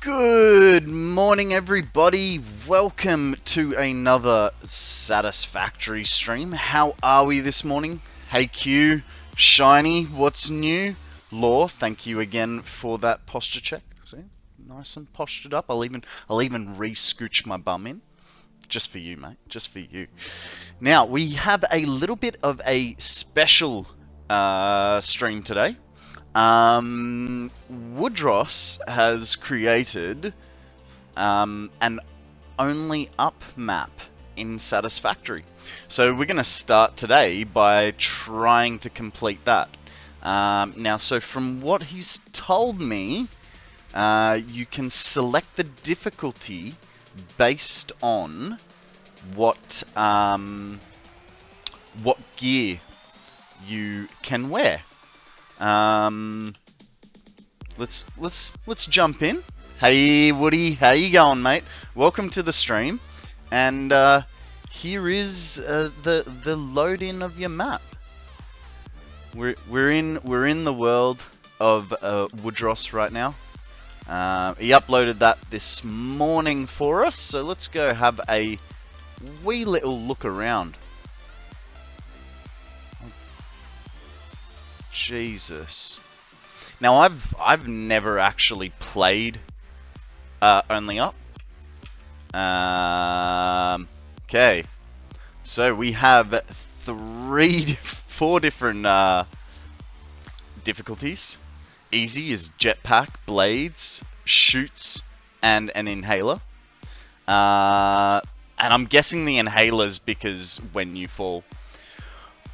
Good morning, everybody. Welcome to another Satisfactory stream. How are we this morning? Hey Q, Shiny, what's new? Law, thank you again for that posture check. See, nice and postured up. I'll even re-scooch my bum in, just for you, mate. Just for you. Now we have a little bit of a special stream today. Woodross has created an only up map in Satisfactory. So we're going to start today by trying to complete that. Now, so from what he's told me, you can select the difficulty based on what gear you can wear. Let's jump in. Hey Woody, how you going, mate? Welcome to the stream, and here is the load in of your map. We're in the world of Woodross right now. He uploaded that this morning for us, so let's go have a wee little look around. Jesus. Now I've never actually played only up. Okay. So we have four different difficulties. Easy is jetpack, blades, shoots, and an inhaler. And I'm guessing the inhalers because when you fall.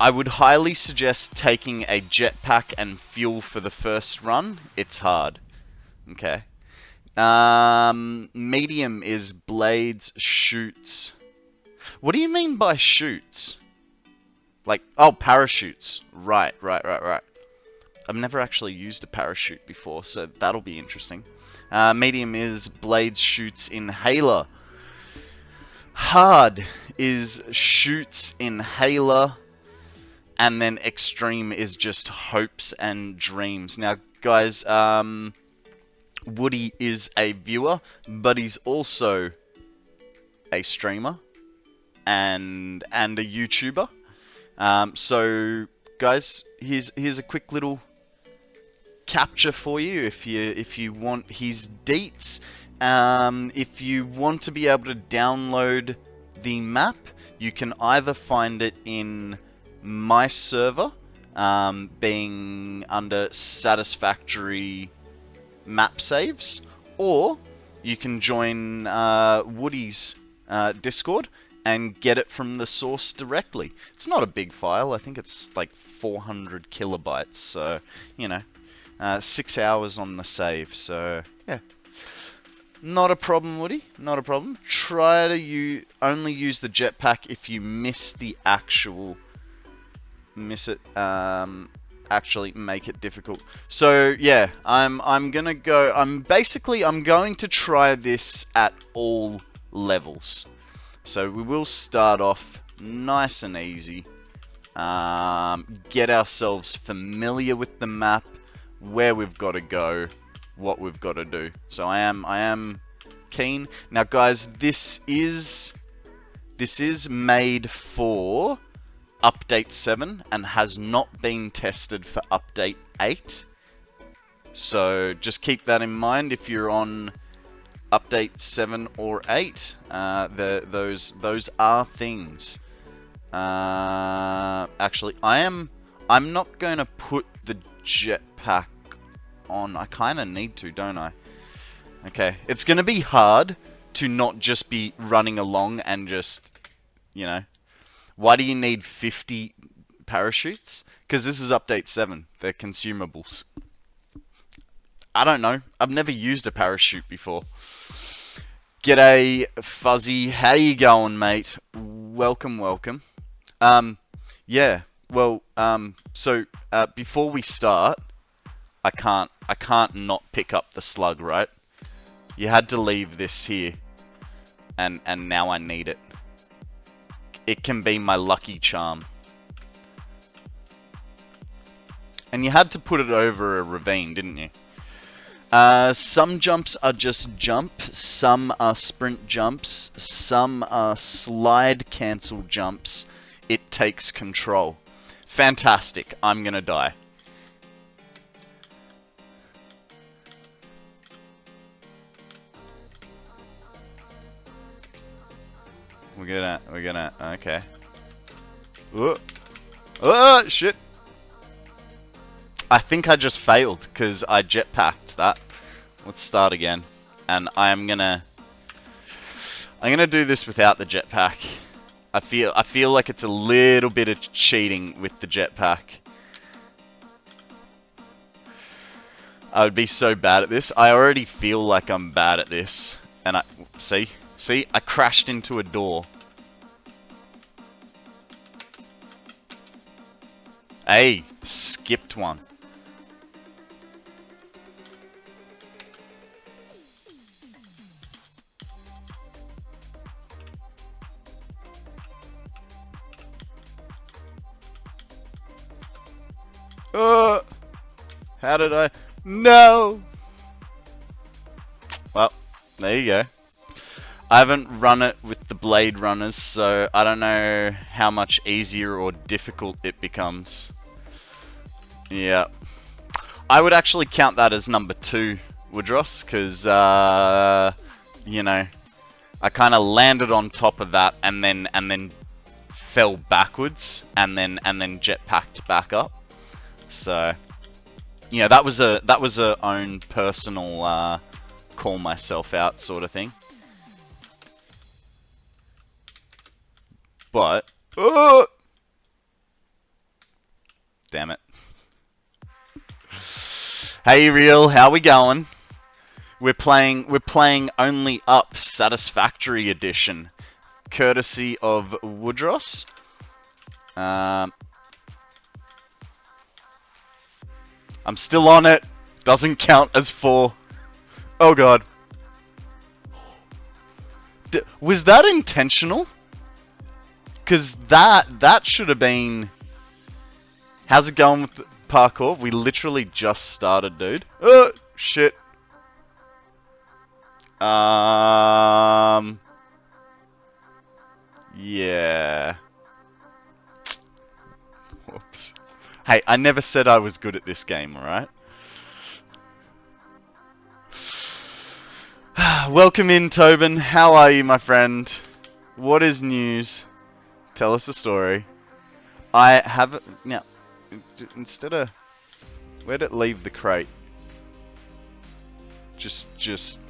I would highly suggest taking a jetpack and fuel for the first run. It's hard. Okay. Medium is blades, shoots. What do you mean by shoots? Like, oh, parachutes. Right. I've never actually used a parachute before, so that'll be interesting. Medium is blades, shoots, inhaler. Hard is shoots, inhaler. And then extreme is just hopes and dreams. Now, guys, Woody is a viewer, but he's also a streamer and a YouTuber. So, guys, here's a quick little capture for you if you want his deets. If you want to be able to download the map, you can either find it in my server, being under Satisfactory map saves, or you can join Woody's Discord and get it from the source directly. It's not a big file. I think it's like 400 kilobytes, so, you know, 6 hours on the save, so, yeah. Not a problem, Woody. Not a problem. Try to only use the jetpack if you miss the actual actually make it difficult. So yeah, I'm going to try this at all levels. So we will start off nice and easy. Get ourselves familiar with the map, where we've got to go, what we've got to do. So I am keen. Now guys, this is made for Update 7 and has not been tested for Update 8. So just keep that in mind if you're on Update 7 or 8. Those are things. Actually, I'm not going to put the jetpack on. I kind of need to, don't I? Okay, it's going to be hard to not just be running along and just, you know. Why do you need 50 parachutes? Because this is Update 7. They're consumables. I don't know. I've never used a parachute before. G'day, Fuzzy. How you going, mate? Welcome. Yeah. Well, so before we start, I can't not pick up the slug, right? You had to leave this here, and now I need it. It can be my lucky charm. And you had to put it over a ravine, didn't you? Some jumps are just jump, some are sprint jumps, some are slide cancel jumps. It takes control. Fantastic. I'm gonna die. We're gonna, okay. Oh, shit. I think I just failed because I jetpacked that. Let's start again. And I'm gonna do this without the jetpack. I feel like it's a little bit of cheating with the jetpack. I would be so bad at this. I already feel like I'm bad at this. And see, I crashed into a door. Hey, skipped one. How did I? No! Well, there you go. I haven't run it with the Blade Runners, so I don't know how much easier or difficult it becomes. Yeah. I would actually count that as number 2, Woodross, because, you know, I kind of landed on top of that and then fell backwards and then jetpacked back up. So, yeah, that was a own personal call myself out sort of thing. But damn it. Hey Real, how we going? We're playing Only Up Satisfactory Edition, courtesy of Woodross. I'm still on it. Doesn't count as 4. Oh god. Was that intentional? Because that should have been... How's it going with the parkour? We literally just started, dude. Oh, shit. Yeah. Whoops. Hey, I never said I was good at this game, alright? Welcome in, Tobin. How are you, my friend? What is news? Tell us a story. I have... Now, instead of... Where'd it leave the crate? Just...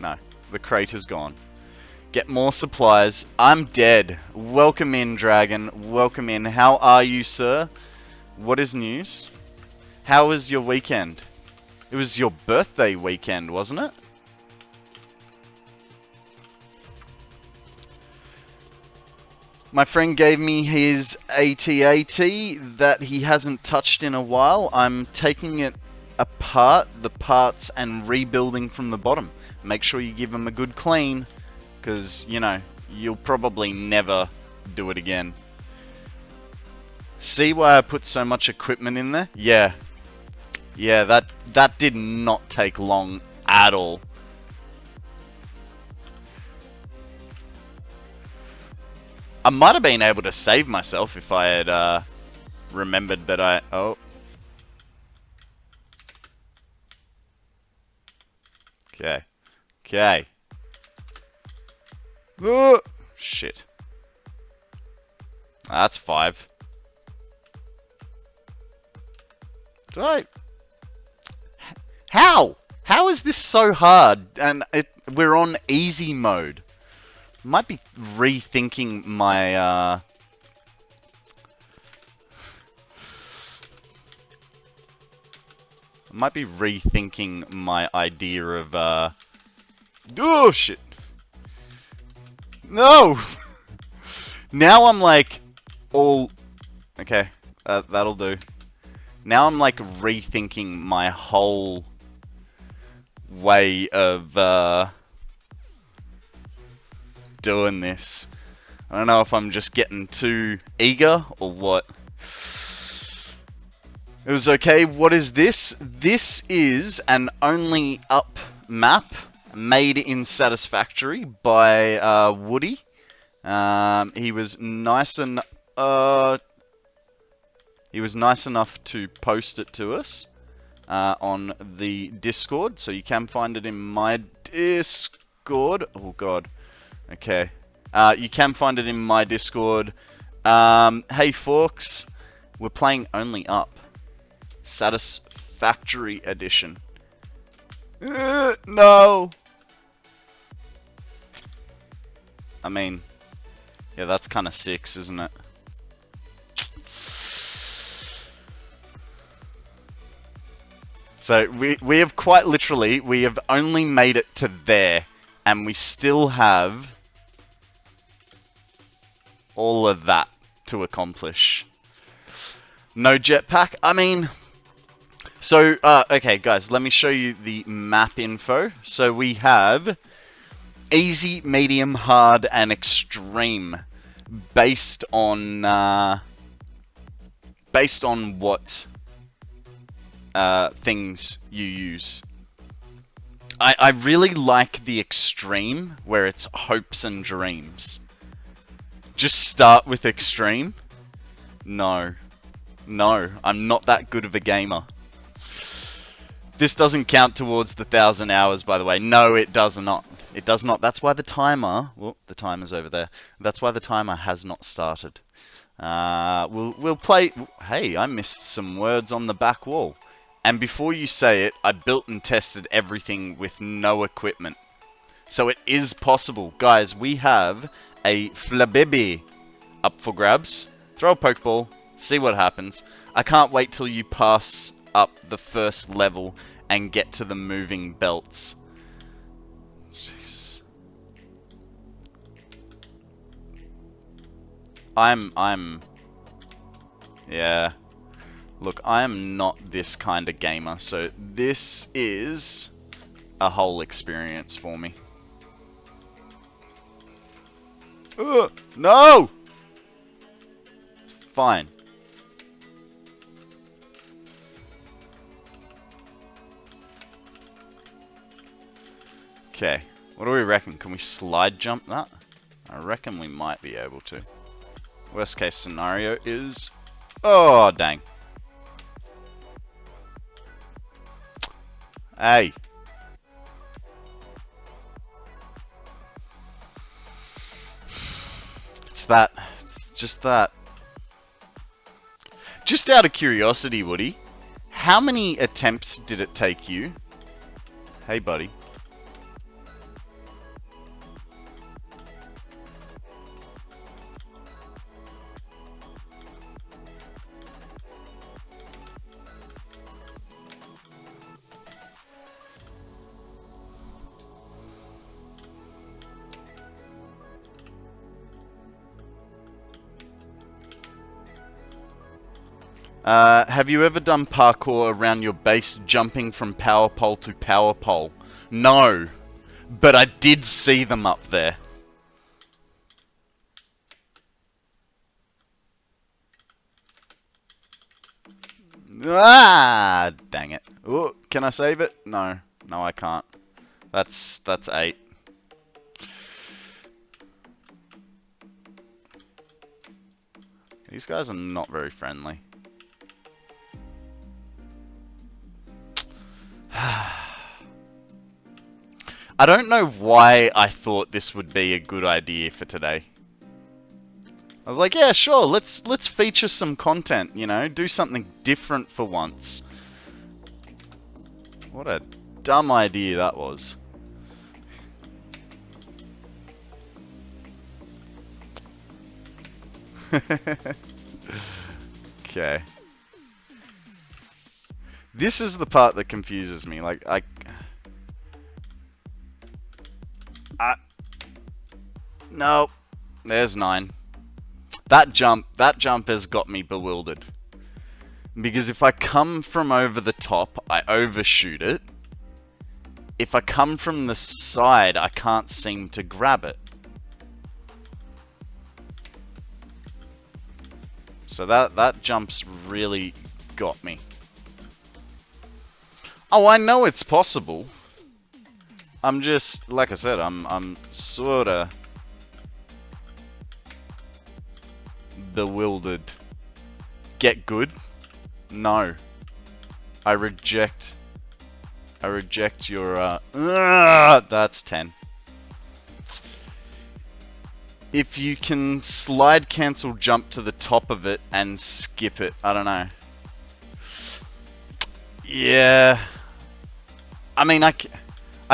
No. The crate is gone. Get more supplies. I'm dead. Welcome in, Dragon. Welcome in. How are you, sir? What is news? How was your weekend? It was your birthday weekend, wasn't it? My friend gave me his AT-AT that he hasn't touched in a while. I'm taking it apart, the parts, and rebuilding from the bottom. Make sure you give him a good clean, because, you know, you'll probably never do it again. See why I put so much equipment in there? Yeah. Yeah, that did not take long at all. I might have been able to save myself if I had remembered that I... Oh. Okay. Okay. Oh, shit. That's 5. Did I... How? How is this so hard? And we're on easy mode. Might be rethinking my idea of oh shit. No. Now I'm like all okay, that'll do. Now I'm like rethinking my whole way of doing this. I don't know if I'm just getting too eager or what. It was okay. What is this? This is an only up map made in Satisfactory by Woody. He was nice enough to post it to us on the Discord, so you can find it in my Discord. Oh god. Okay. You can find it in my Discord. Hey Forks, we're playing only up. Satisfactory edition. No! I mean, yeah, that's kind of 6, isn't it? So we have quite literally, we have only made it to there, and we still have all of that to accomplish. No jetpack. I mean, so okay, guys, let me show you the map info. So we have easy, medium, hard, and extreme, based on what things you use. I really like the extreme, where it's hopes and dreams. Just start with extreme? No. No, I'm not that good of a gamer. This doesn't count towards the 1,000 hours, by the way. No, it does not. It does not. That's why the timer... Well, the timer's over there. That's why the timer has not started. We'll play... Hey, I missed some words on the back wall. And before you say it, I built and tested everything with no equipment. So it is possible. Guys, we have a Flabibi up for grabs. Throw a Pokeball. See what happens. I can't wait till you pass up the first level and get to the moving belts. Jesus. Yeah. Look, I am not this kind of gamer, so this is a whole experience for me. No! It's fine. Okay, what do we reckon? Can we slide jump that? I reckon we might be able to. Worst case scenario is... Oh, dang. Hey. It's that. It's just that. Just out of curiosity, Woody, how many attempts did it take you? Hey, buddy. Have you ever done parkour around your base jumping from power pole to power pole? No, but I did see them up there. Ah, dang it. Ooh, can I save it? No, no I can't. That's 8. These guys are not very friendly. I don't know why I thought this would be a good idea for today. I was like, yeah, sure, let's feature some content, you know, do something different for once. What a dumb idea that was. Okay. This is the part that confuses me. Like, no, there's 9. That jump has got me bewildered. Because if I come from over the top, I overshoot it. If I come from the side, I can't seem to grab it. So that jump's really got me. Oh, I know it's possible. I'm just, like I said, I'm sorta bewildered. Get good? No. I reject your, that's 10. If you can slide cancel jump to the top of it and skip it, I don't know. Yeah. I mean, I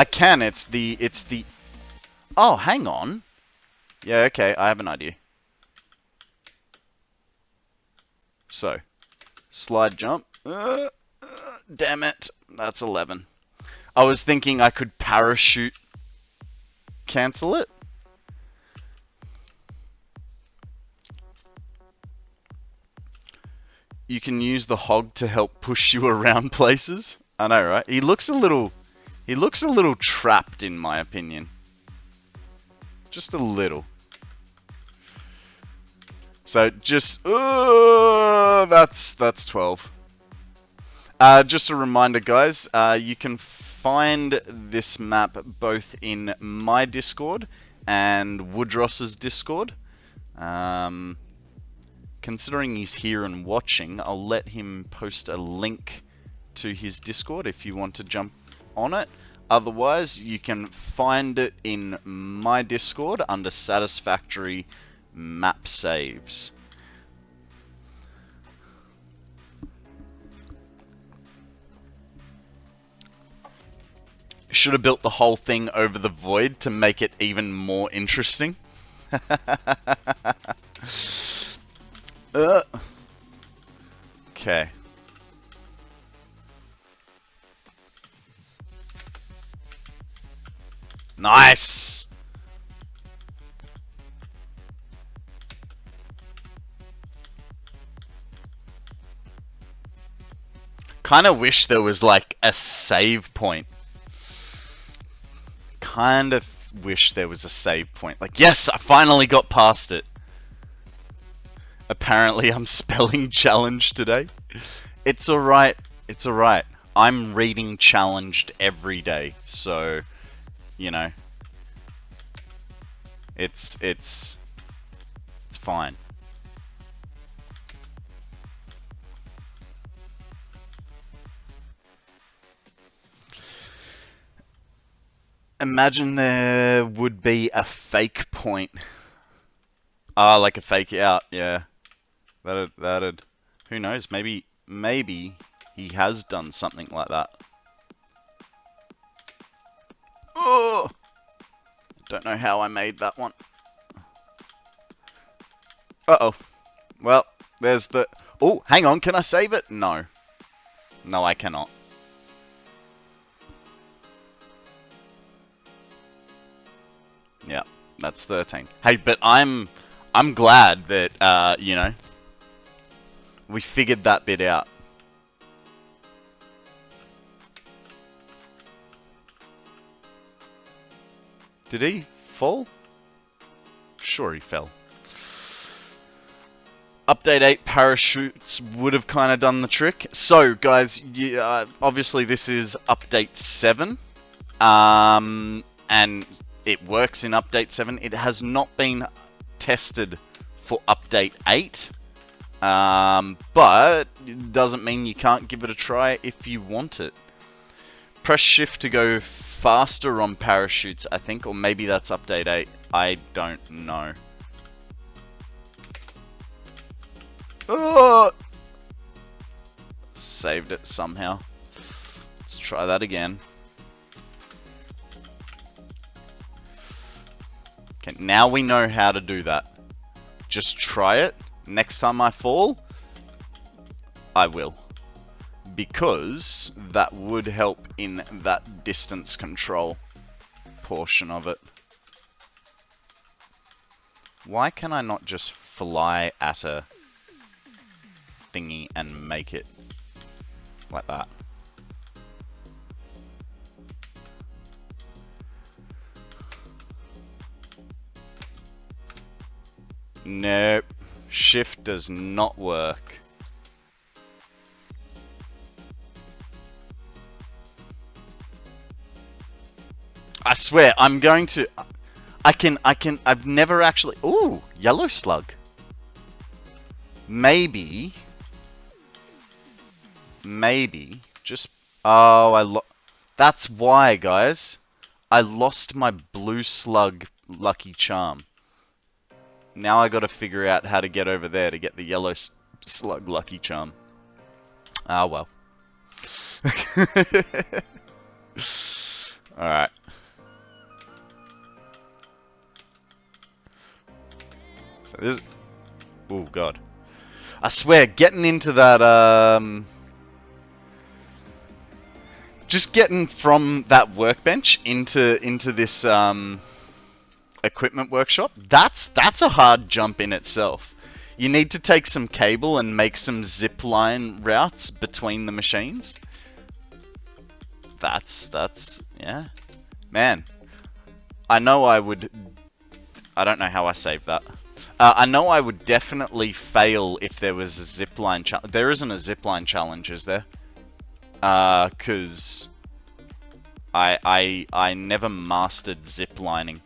can, it's the, oh, hang on. Yeah, okay, I have an idea. So, slide jump. Damn it, that's 11. I was thinking I could parachute cancel it. You can use the hog to help push you around places. I know, right? He looks a little trapped, in my opinion. Just a little. So just, that's 12. Just a reminder, guys, you can find this map both in my Discord and Woodross's Discord. Considering he's here and watching, I'll let him post a link to his Discord if you want to jump on it. Otherwise, you can find it in my Discord under Satisfactory map saves. Should have built the whole thing over the void to make it even more interesting. Okay. Nice! Kinda wish there was like a save point. Kind of wish there was a save point. Like, yes, I finally got past it. Apparently I'm spelling challenged today. It's alright. It's alright. I'm reading challenged every day, so, you know, it's fine. Imagine there would be a fake point. Ah, like a fake out, yeah. That'd, who knows, maybe he has done something like that. Oh! Don't know how I made that one. Uh-oh. Well, there's the... Oh, hang on, can I save it? No. No, I cannot. Yeah, that's 13. Hey, but I'm glad that, you know, we figured that bit out. Did he fall? Sure he fell. Update 8 parachutes would have kind of done the trick. So, guys, obviously this is update 7. And it works in update 7. It has not been tested for update 8. But it doesn't mean you can't give it a try if you want it. Press shift to go faster on parachutes, I think, or maybe that's update 8. I don't know. Oh! Saved it somehow. Let's try that again. Okay, now we know how to do that. Just try it. Next time I fall, I will. Because that would help in that distance control portion of it. Why can I not just fly at a thingy and make it like that? Nope. Shift does not work. I swear, I'm going to... I've never actually... Ooh, yellow slug. Maybe... Just... Oh, that's why, guys. I lost my blue slug lucky charm. Now I gotta figure out how to get over there to get the yellow slug lucky charm. Ah, well. Alright. So this... Oh, God. I swear, getting into that, just getting from that workbench into this, equipment workshop, that's a hard jump in itself. You need to take some cable and make some zipline routes between the machines. That's, yeah. Man, I know I would... I don't know how I saved that. I know I would definitely fail if there was a zipline challenge. There isn't a zipline challenge, is there? Cause I never mastered ziplining.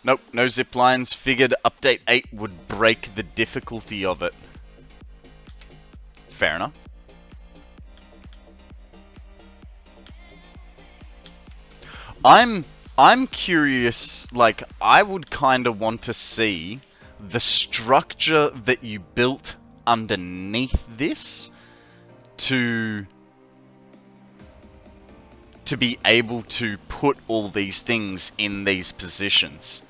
Nope, no zip lines. Figured update 8 would break the difficulty of it. Fair enough. I'm curious, like, I would kind of want to see the structure that you built underneath this to be able to put all these things in these positions.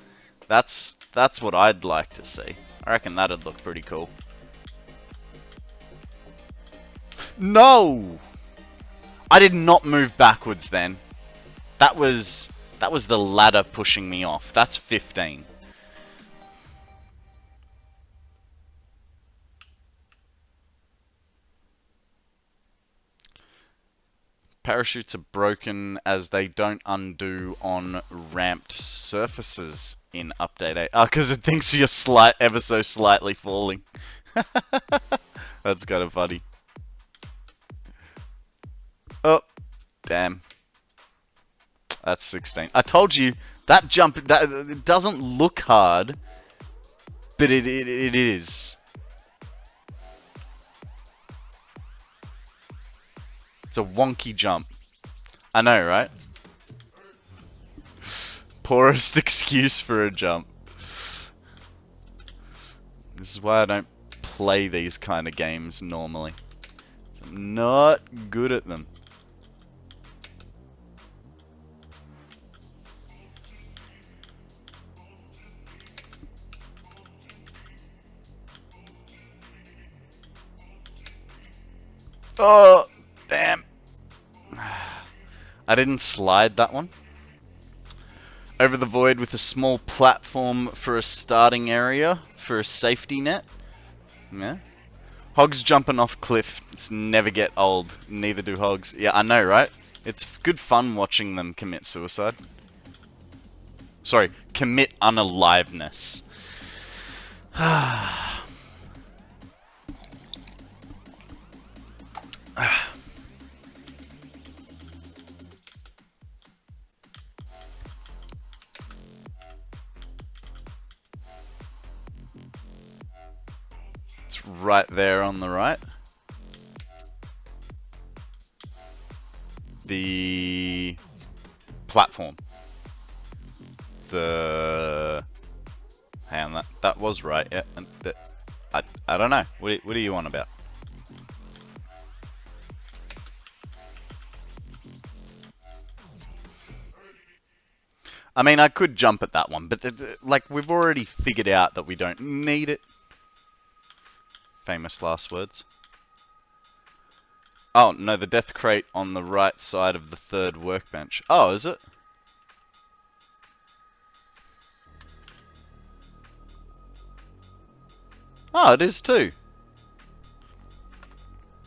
That's what I'd like to see. I reckon that'd look pretty cool. No! I did not move backwards then. That was the ladder pushing me off. That's 15. Parachutes are broken as they don't undo on ramped surfaces in update 8. Oh, because it thinks you're ever so slightly falling. That's kind of funny. Oh, damn. That's 16. I told you, that jump, it doesn't look hard, but it is. It's a wonky jump. I know, right? Poorest excuse for a jump. This is why I don't play these kind of games normally. I'm not good at them. Oh, damn. I didn't slide that one. Over the void with a small platform for a starting area for a safety net. Yeah. Hogs jumping off cliffs never get old. Neither do hogs. Yeah, I know, right? It's good fun watching them commit suicide. Sorry, commit unaliveness. It's right there on the right. The platform. The... Hang on, that was right. Yeah, I don't know. What are you on about? I mean, I could jump at that one, but like we've already figured out that we don't need it. Famous last words. Oh, no, the death crate on the right side of the third workbench. Oh, is it? Oh, it is too.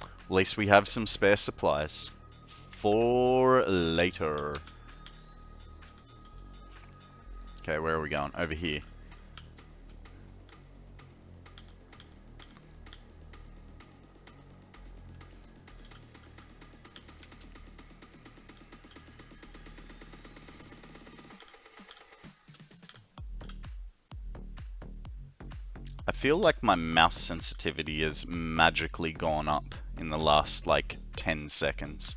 At least we have some spare supplies. For later. Okay, where are we going? Over here. I feel like my mouse sensitivity has magically gone up in the last, like, 10 seconds.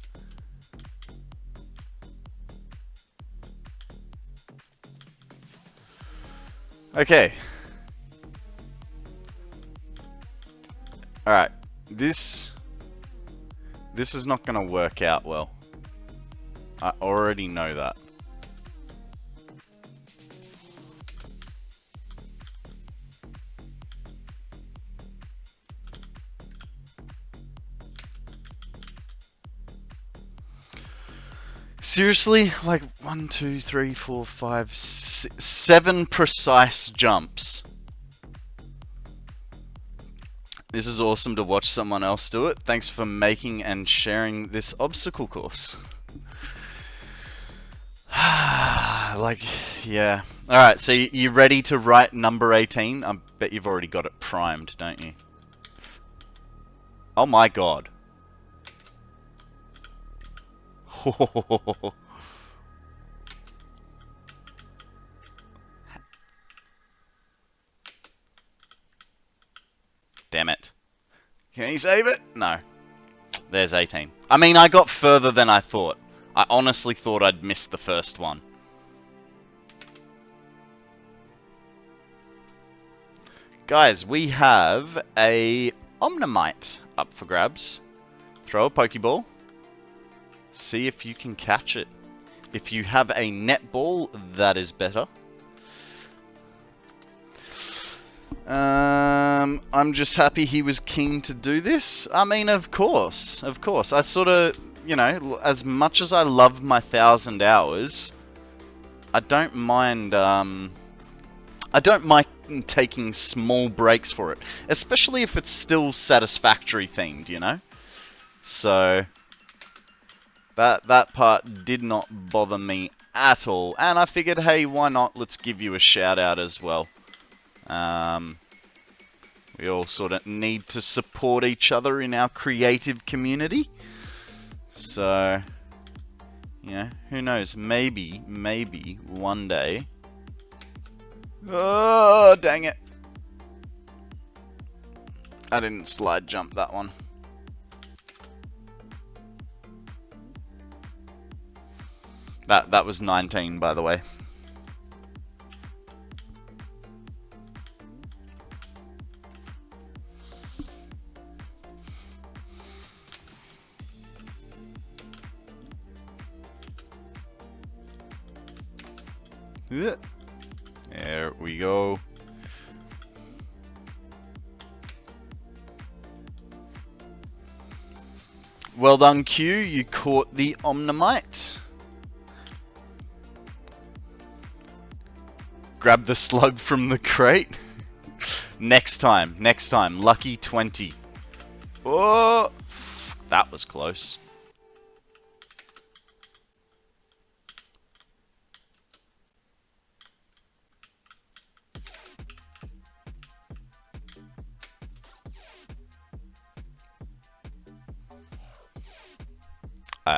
Okay. Alright. This is not gonna work out well. I already know that. Seriously? Like 1, 2, 3, 4, 5, 6, 7 precise jumps. This is awesome to watch someone else do it. Thanks for making and sharing this obstacle course. Like, yeah. Alright, so you ready to write number 18? I bet you've already got it primed, don't you? Oh my god. Damn it. Can you save it? No. There's 18. I mean, I got further than I thought. I honestly thought I'd missed the first one. Guys, we have a Omnimite up for grabs. Throw a Pokeball. See if you can catch it. If you have a netball, that is better. I'm just happy he was keen to do this. I mean, of course. I sort of, you know, as much as I love my 1,000 hours, I don't mind taking small breaks for it, especially if it's still Satisfactory themed, you know. So that part did not bother me at all, and I figured, hey, why not? Let's give you a shout out as well. We all sort of need to support each other in our creative community. So, you know, who knows? Maybe one day. Oh, dang it. I didn't slide jump that one. That was 19, by the way. There we go. Well done, Q. You caught the Omnimite. Grab the slug from the crate. Next time. Lucky 20. Oh, that was close.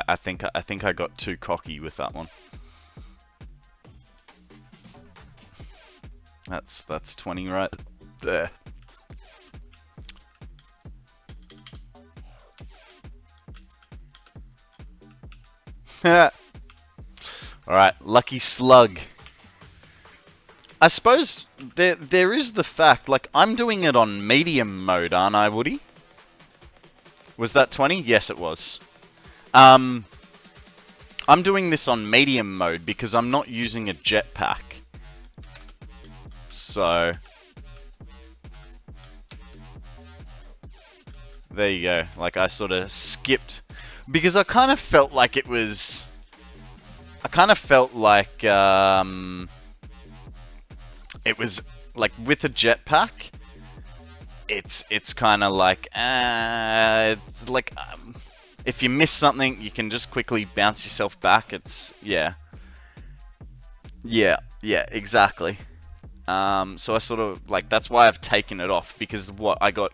I think I got too cocky with that one. That's 20 right there. Alright, lucky slug. I suppose there is the fact, like, I'm doing it on medium mode, aren't I, Woody? Was that 20? Yes, it was. I'm doing this on medium mode because I'm not using a jetpack. So there you go. Like, I sort of skipped because I kind of felt like it was. I kind of felt like it was like with a jetpack. It's kind of like it's like if you miss something, you can just quickly bounce yourself back. It's yeah. Yeah, exactly. So I sort of, like, that's why I've taken it off, because what, I got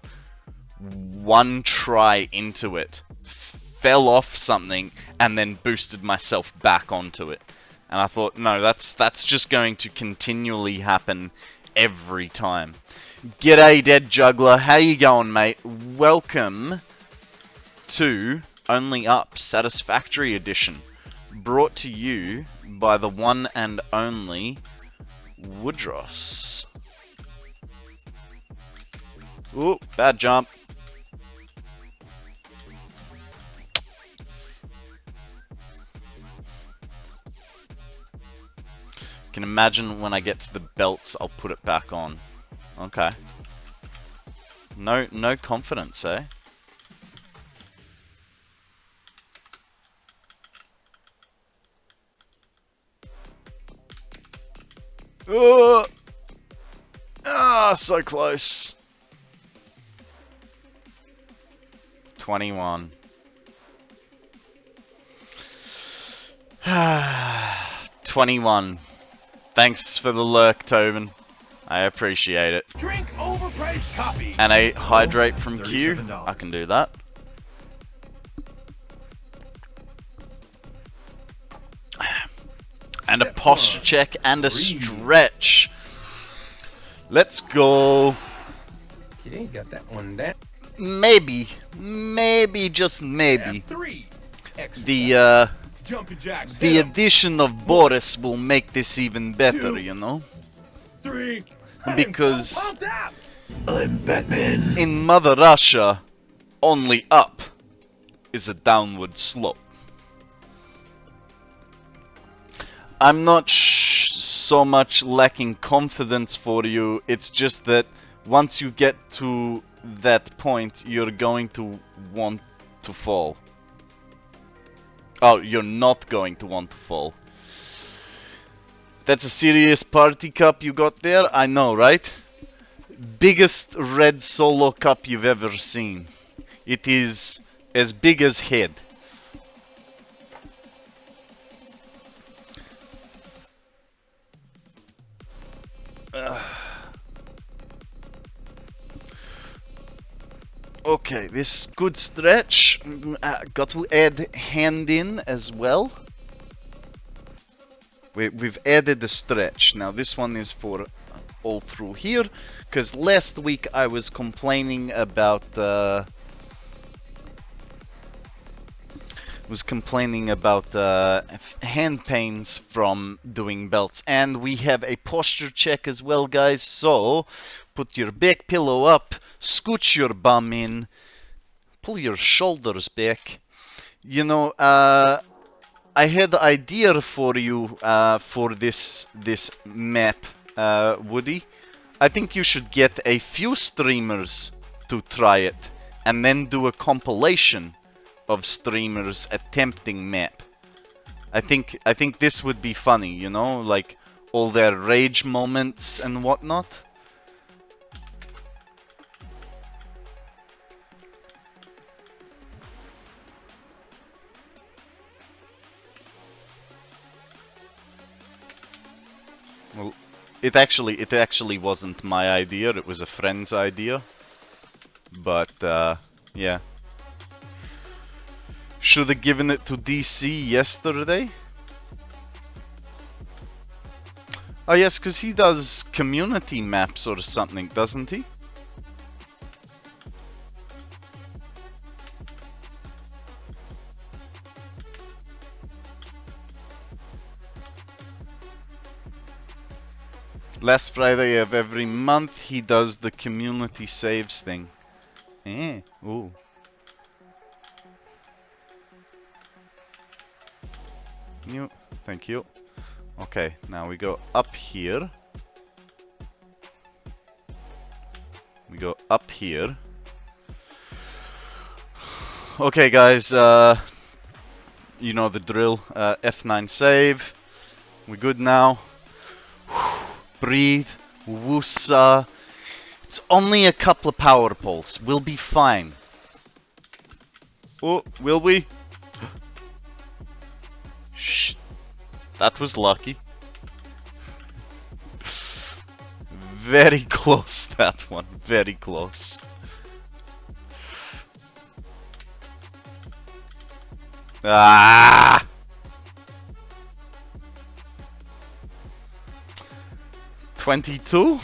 one try into it, fell off something, and then boosted myself back onto it. And I thought, no, that's just going to continually happen every time. G'day, Dead Juggler. How you going, mate? Welcome to Only Up Satisfactory Edition, brought to you by the one and only Woodross. Ooh, bad jump. Can imagine when I get to the belts, I'll put it back on. Okay. No confidence, eh? Oh, so close. 21. 21. Thanks for the lurk, Tobin. I appreciate it. Drink overpriced coffee. And a hydrate from Q. I can do that. And a posture check and a stretch. Let's go. Okay, got that one down. Maybe, just maybe, the addition of Boris will make this even better, you know? 3. Because I'm Batman. in Mother Russia, only up is a downward slope. I'm not so much lacking confidence for you, it's just that once you get to that point, you're going to want to fall. Oh, you're not going to want to fall. That's a serious party cup you got there, I know, right? Biggest red solo cup you've ever seen. It is as big as head. Okay, this good stretch. Got to add hand in as well. We've added the stretch. Now this one is for all through here, because last week I was complaining about hand pains from doing belts, and we have a posture check as well, guys. So put your back pillow up, scooch your bum in, pull your shoulders back. You know, I had the idea for you for this map, Woody. I think you should get a few streamers to try it, and then do a compilation of streamers attempting map. I think this would be funny, you know, like all their rage moments and whatnot. Well, it actually wasn't my idea, it was a friend's idea. But yeah. Should have given it to DC yesterday. Oh yes, because he does community maps or something, doesn't he? Last Friday of every month, he does the community saves thing. Ooh. Thank you. Okay, now we go up here. We go up here. Okay, guys, you know the drill. F9 save. We're good now. Breathe. Woosa. It's only a couple of power poles. We'll be fine. Oh, will we? Shh. That was lucky. very close, that one. Very close. Ah! 22?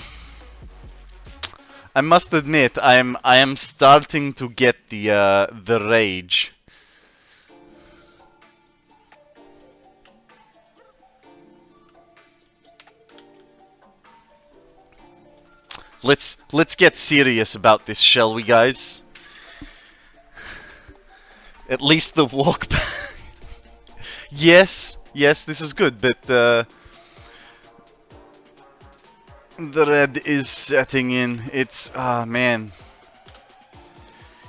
I must admit, I am starting to get the rage. Let's get serious about this, shall we, guys? At least the walk back. Yes, this is good, but the red is setting in. It's man.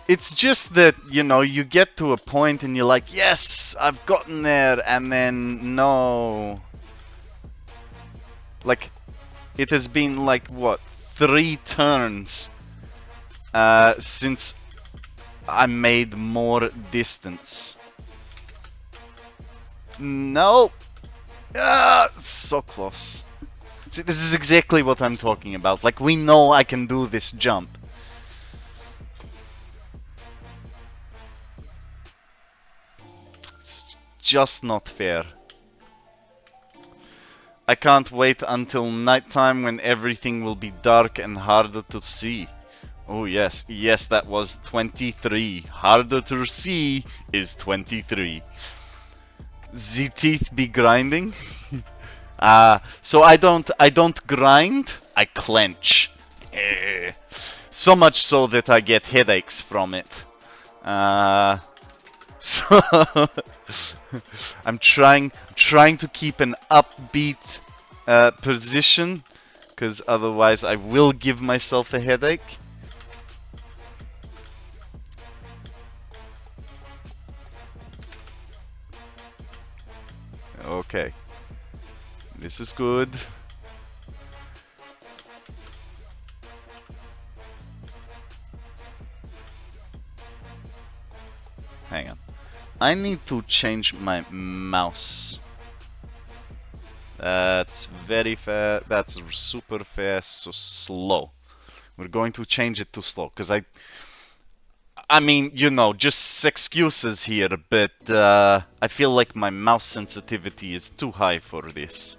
It's just that, you know, you get to a point and you're like, yes, I've gotten there, and then no. Like, it has been like, what, 3 turns since I made more distance. No. So close. See, this is exactly what I'm talking about. Like, we know I can do this jump. It's just not fair. I can't wait until nighttime when everything will be dark and harder to see. Oh yes, yes, that was 23. Harder to see is 23. The teeth be grinding? So I don't grind, I clench. So much so that I get headaches from it. So I'm trying to keep an upbeat position, because otherwise I will give myself a headache. Okay, this is good. Hang on. I need to change my mouse. That's very fast. That's super fast. So slow. We're going to change it to slow, because I mean, you know, just excuses here, but I feel like my mouse sensitivity is too high for this.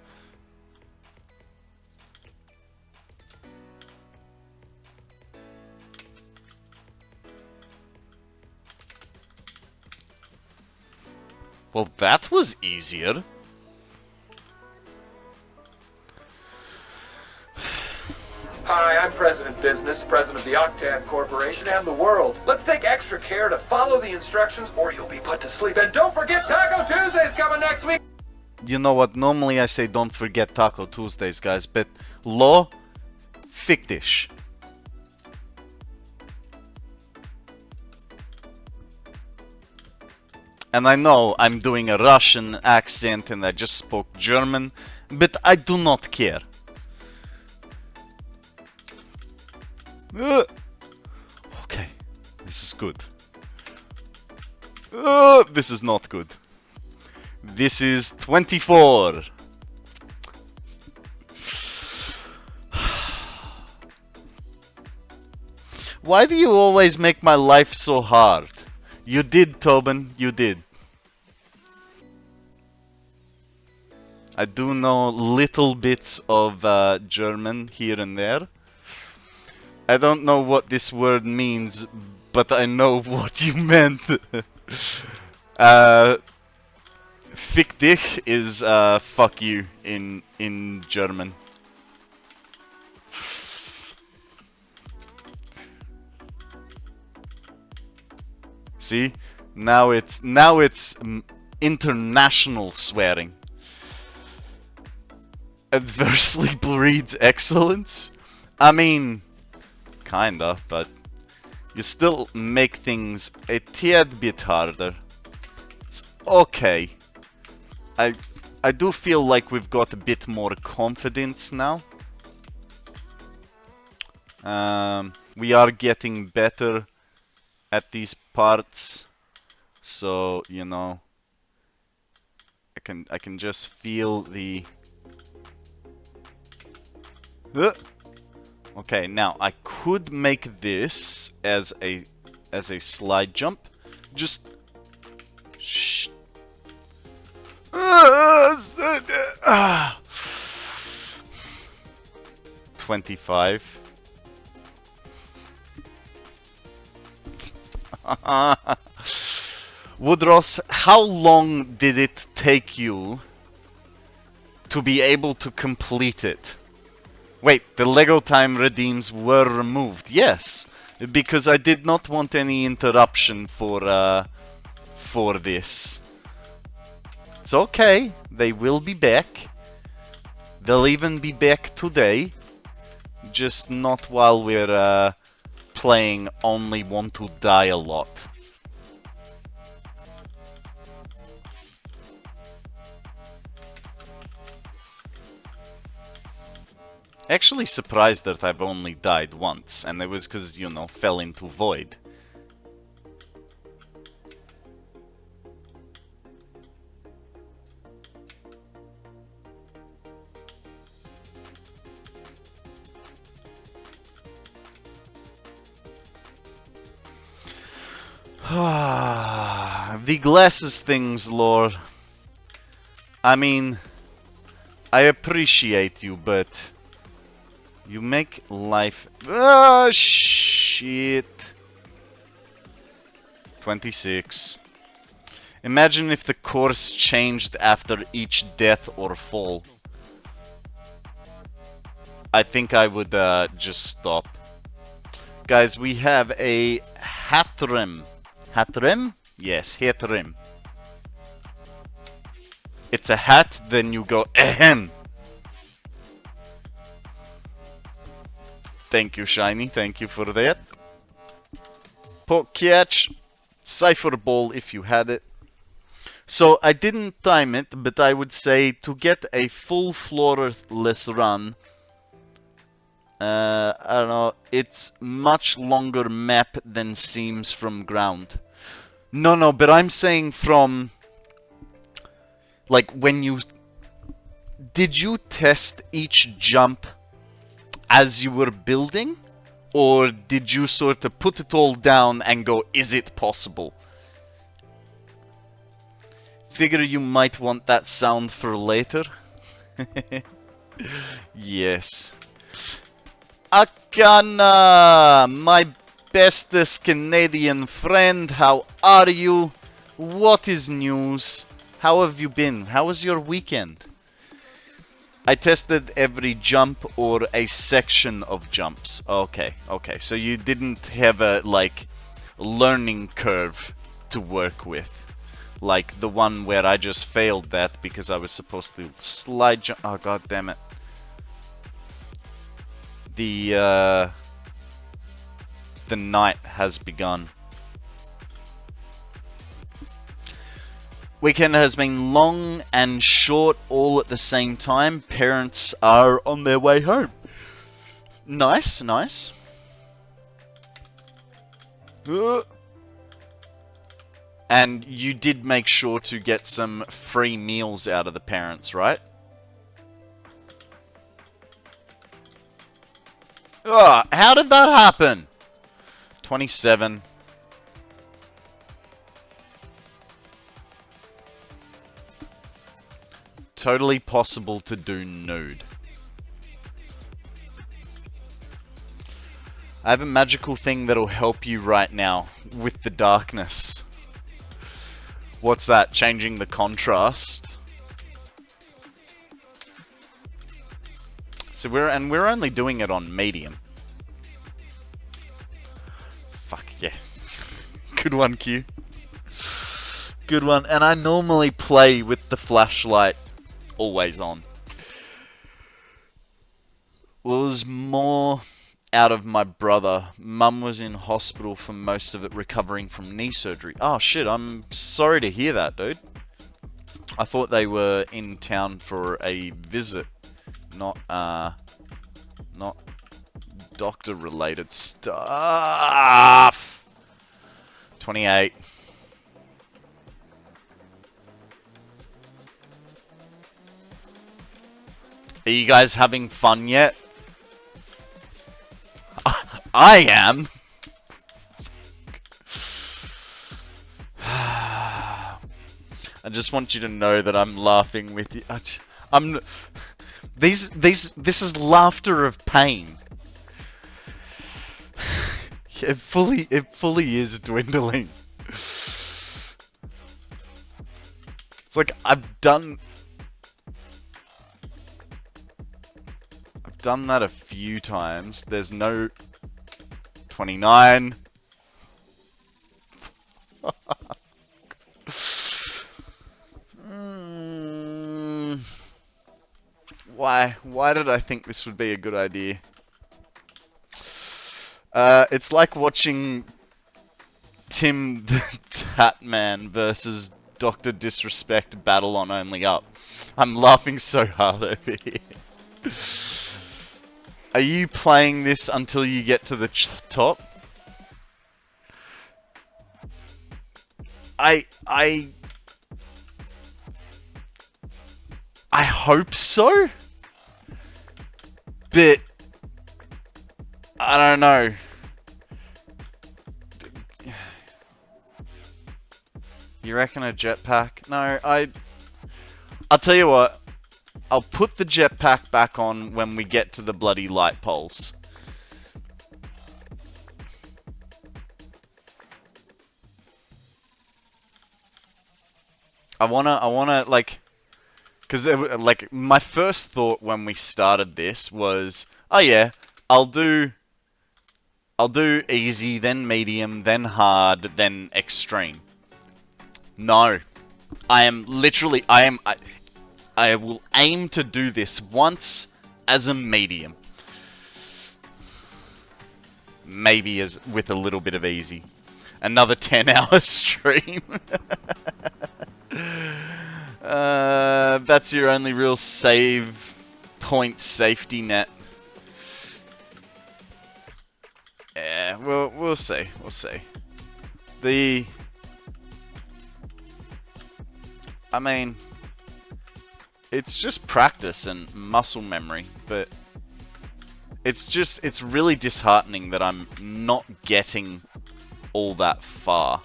Well, that was easier. Hi, I'm President Business, President of the Octad Corporation and the world. Let's take extra care to follow the instructions or you'll be put to sleep. And don't forget Taco Tuesday's coming next week! You know what, normally I say don't forget Taco Tuesdays, guys, but law, fictish. And I know I'm doing a Russian accent and I just spoke German, but I do not care. Okay, this is good. This is not good. This is 24. Why do you always make my life so hard? You did, Tobin, you did. I do know little bits of German here and there. I don't know what this word means, but I know what you meant. Fick dich is fuck you in German. See? Now it's international swearing. Adversely breeds excellence? I mean, kinda, but you still make things a tad bit harder. It's okay. I do feel like we've got a bit more confidence now. We are getting better at these parts, so you know, I can just feel the Okay, now I could make this as a slide jump. Just 25. Woodross, how long did it take you to be able to complete it? Wait, the Lego time redeems were removed. Yes, because I did not want any interruption for this. It's okay. They will be back. They'll even be back today. Just not while we're playing Only Want to Die a Lot. Actually surprised that I've only died once, and it was because, you know, fell into void. The glasses things, Lord. I mean, I appreciate you, but you make life... Ah, shit. 26. Imagine if the course changed after each death or fall. I think I would just stop. Guys, we have a hat rim. Hat rim? Yes, hat rim. It's a hat, then you go ahem. Thank you, Shiny. Thank you for that. Poke catch. Cipher ball if you had it. So I didn't time it, but I would say to get a full floorless run, I don't know, it's much longer map than seems from ground. No, but I'm saying from, like, when you... Did you test each jump as you were building? Or did you sort of put it all down and go, is it possible? Figure you might want that sound for later. Yes. Akana, my bestest Canadian friend, how are you? What is news? How have you been? How was your weekend? I tested every jump or a section of jumps. Okay. So you didn't have a, like, learning curve to work with. Like the one where I just failed that because I was supposed to slide jump. Oh, god damn it. The night has begun. Weekend has been long and short all at the same time. Parents are on their way home. Nice. And you did make sure to get some free meals out of the parents, right? Oh, how did that happen? 27. Totally possible to do nude. I have a magical thing that'll help you right now with the darkness. What's that? Changing the contrast? So we're only doing it on medium. Fuck yeah. Good one, Q. Good one. And I normally play with the flashlight always on. Was more out of my brother. Mum was in hospital for most of it, recovering from knee surgery. Oh shit, I'm sorry to hear that, dude. I thought they were in town for a visit, not doctor related stuff. 28. Are you guys having fun yet? I am. I just want you to know that I'm laughing with you. I'm. This is laughter of pain. It fully is dwindling. It's like I've done that a few times. There's no 29. Why did I think this would be a good idea? It's like watching Tim the Tatman versus Dr. Disrespect battle on Only Up. I'm laughing so hard over here. Are you playing this until you get to the top? I hope so, but I don't know. You reckon a jetpack? No, I'll tell you what. I'll put the jetpack back on when we get to the bloody light poles. I wanna like, because like my first thought when we started this was, oh yeah, I'll do easy, then medium, then hard, then extreme. No, I will aim to do this once as a medium. Maybe as with a little bit of easy. Another 10-hour stream. That's your only real save point safety net. Yeah, we'll see. We'll see. I mean, it's just practice and muscle memory, but it's really disheartening that I'm not getting all that far.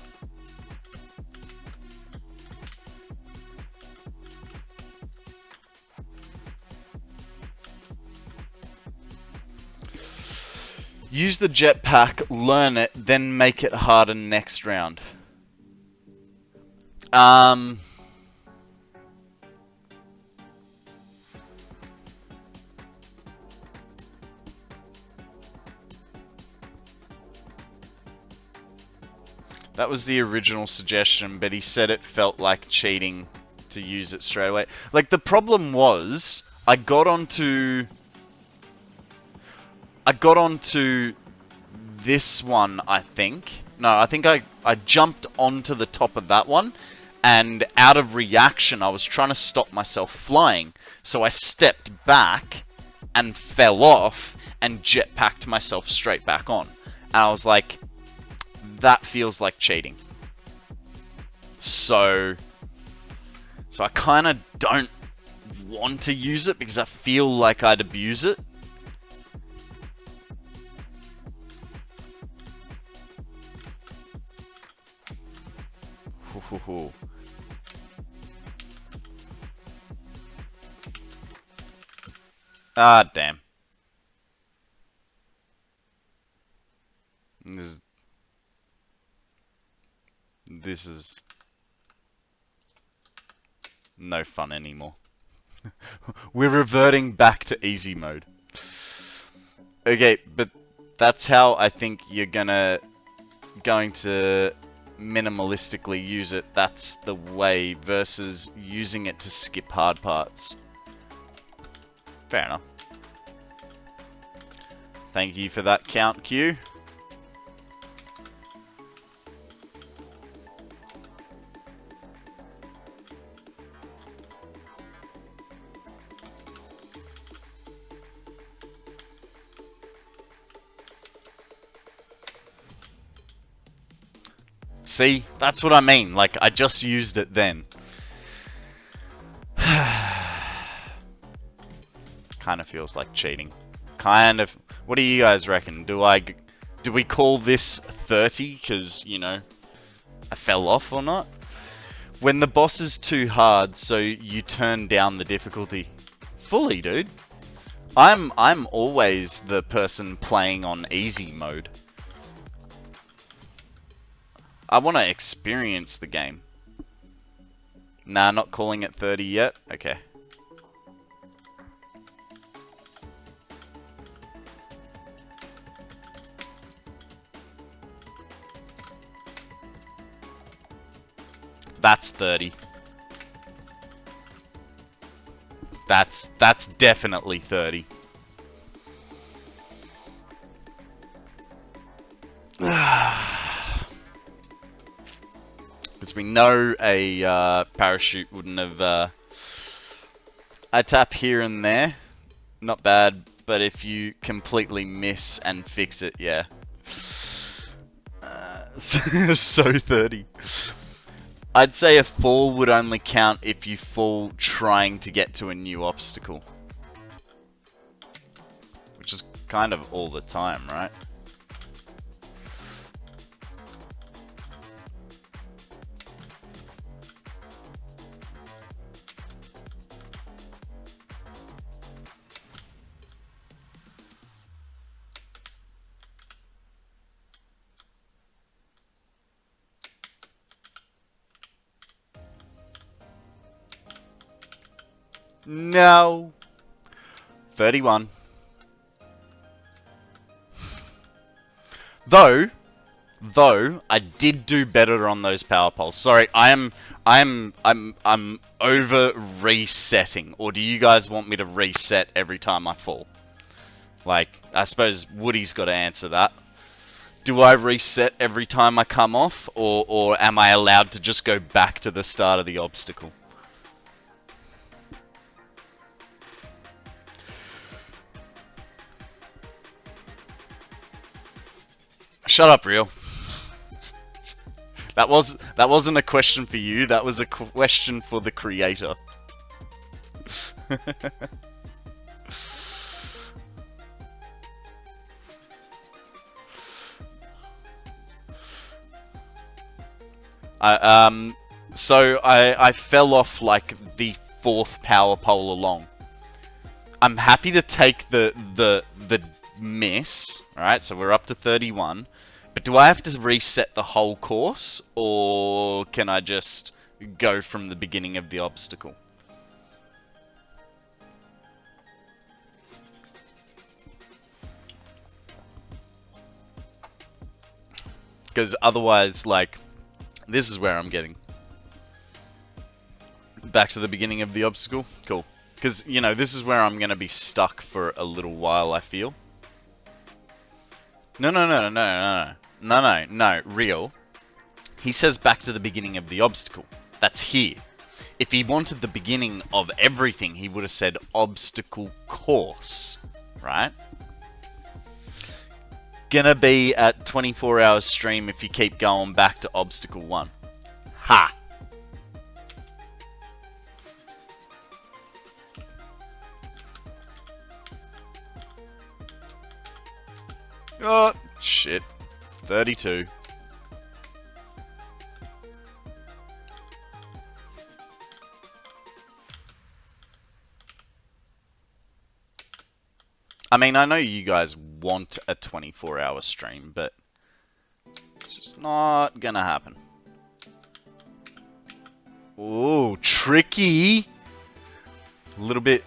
Use the jetpack, learn it, then make it harder next round. That was the original suggestion, but he said it felt like cheating to use it straight away. Like, the problem was, I got onto this one, I think. No, I think I jumped onto the top of that one, and out of reaction, I was trying to stop myself flying. So I stepped back and fell off and jetpacked myself straight back on. And I was like, that feels like cheating. So I kind of don't want to use it because I feel like I'd abuse it. Ah, damn. This is no fun anymore. We're reverting back to easy mode. Okay, but that's how I think you're going to minimalistically use it. That's the way, versus using it to skip hard parts. Fair enough. Thank you for that count, Q. See, that's what I mean. Like, I just used it then. Kind of feels like cheating. Kind of. What do you guys reckon? Do I Do we call this 30 because, you know, I fell off or not? When the boss is too hard, so you turn down the difficulty. Fully, dude. I'm always the person playing on easy mode. I want to experience the game. Nah, not calling it 30 yet? Okay. That's 30. That's definitely 30. Because we know a parachute wouldn't have... I tap here and there. Not bad, but if you completely miss and fix it, yeah. So 30. I'd say a fall would only count if you fall trying to get to a new obstacle. Which is kind of all the time, right? No. 31. Though I did do better on those power poles. Sorry, I'm over resetting. Or do you guys want me to reset every time I fall? Like, I suppose Woody's got to answer that. Do I reset every time I come off, or am I allowed to just go back to the start of the obstacle? Shut up, Real. That wasn't a question for you. That was a question for the creator. So I fell off like the 4th power pole along. I'm happy to take the miss. Alright, so we're up to 31. But do I have to reset the whole course? Or can I just go from the beginning of the obstacle? Because otherwise, like, this is where I'm getting. Back to the beginning of the obstacle? Cool. Because, you know, this is where I'm going to be stuck for a little while, I feel. No, Real. He says back to the beginning of the obstacle. That's here. If he wanted the beginning of everything, he would have said obstacle course. Right? Gonna be at 24 hours stream if you keep going back to obstacle 1. Ha! Oh, shit. 32. I mean, I know you guys want a 24-hour stream, but it's just not gonna happen. Ooh, tricky! A little bit...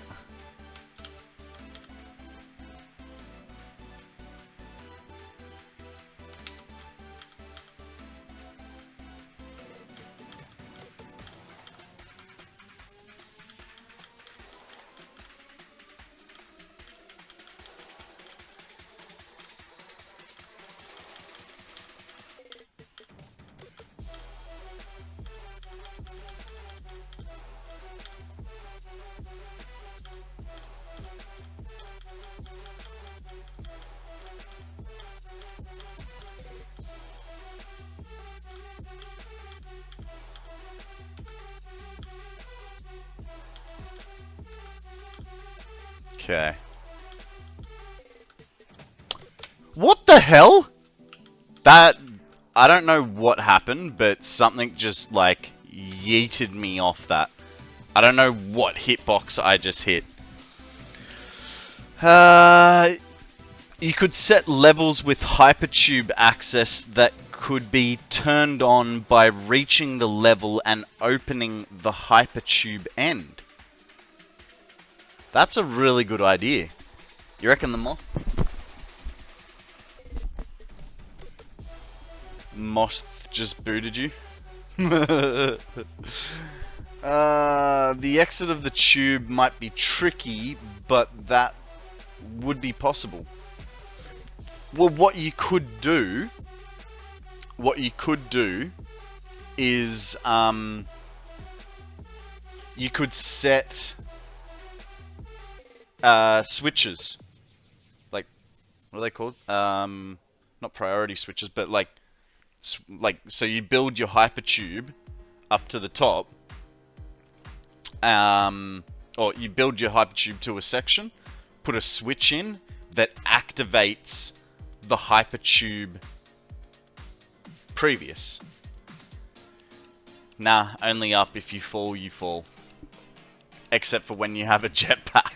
Okay. What the hell? That, I don't know what happened, but something just, like, yeeted me off that. I don't know what hitbox I just hit. You could set levels with hypertube access that could be turned on by reaching the level and opening the hypertube end. That's a really good idea. You reckon the Moth just booted you? The exit of the tube might be tricky, but that would be possible. Well, what you could do is you could set switches, like, what are they called? Not priority switches, but like so you build your hypertube up to the top, or you build your hypertube to a section, put a switch in that activates the hypertube previous. Nah, only up. If you fall, you fall. Except for when you have a jetpack.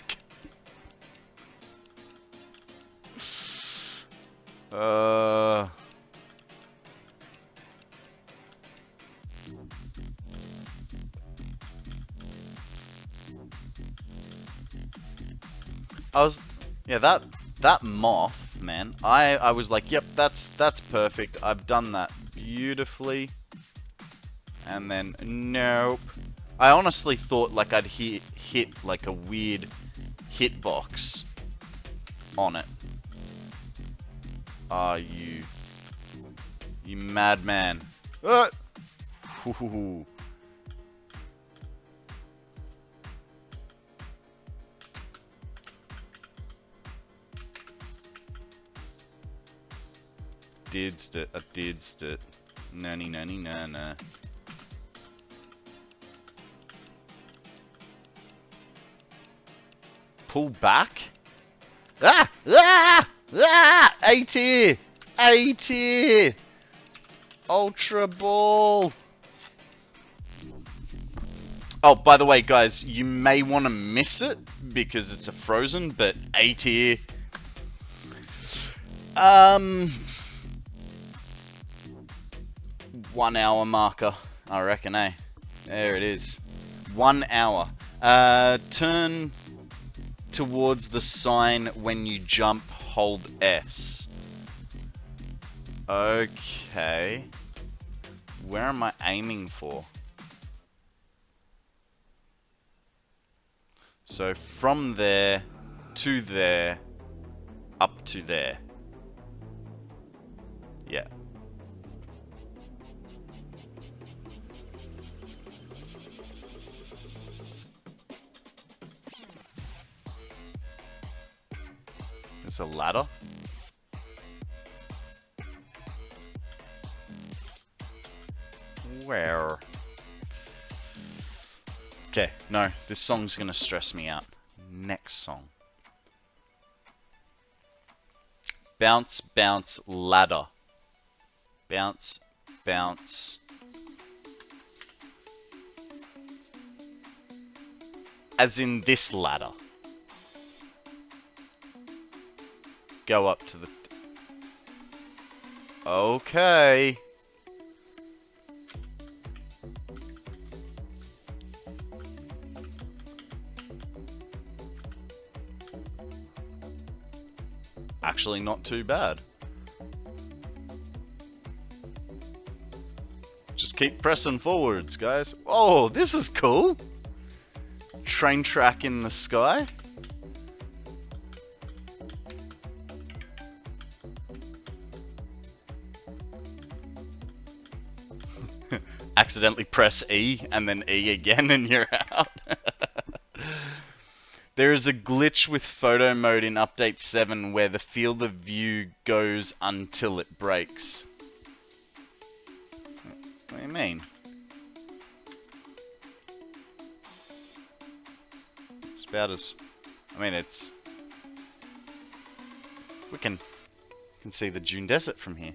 That moth, man. I was like, yep, that's perfect. I've done that beautifully. And then nope. I honestly thought like I'd hit like a weird hitbox on it. Are you madman? Hoo-hoo-hoo. Didst it, I didst it. Nanny, nanny, nana. Pull back? Ah! Ah! Ah! A tier! A tier! Ultra Ball! Oh, by the way, guys, you may want to miss it because it's a frozen, but A tier. 1 hour marker, I reckon, eh? There it is. 1 hour. Turn towards the sign when you jump, hold S. Okay. Where am I aiming for? So from there, to there, up to there. Yeah. There's a ladder. Where? Okay, no, this song's gonna stress me out. Next song. Bounce, bounce, ladder. Bounce, bounce. As in this ladder. Go up to the... Okay. Actually not too bad. Just keep pressing forwards, guys. Oh, this is cool. Train track in the sky. Accidentally press E and then E again and you're out. There is a glitch with photo mode in update 7 where the field of view goes until it breaks. What do you mean? It's about as... I mean, it's... We can see the Dune Desert from here.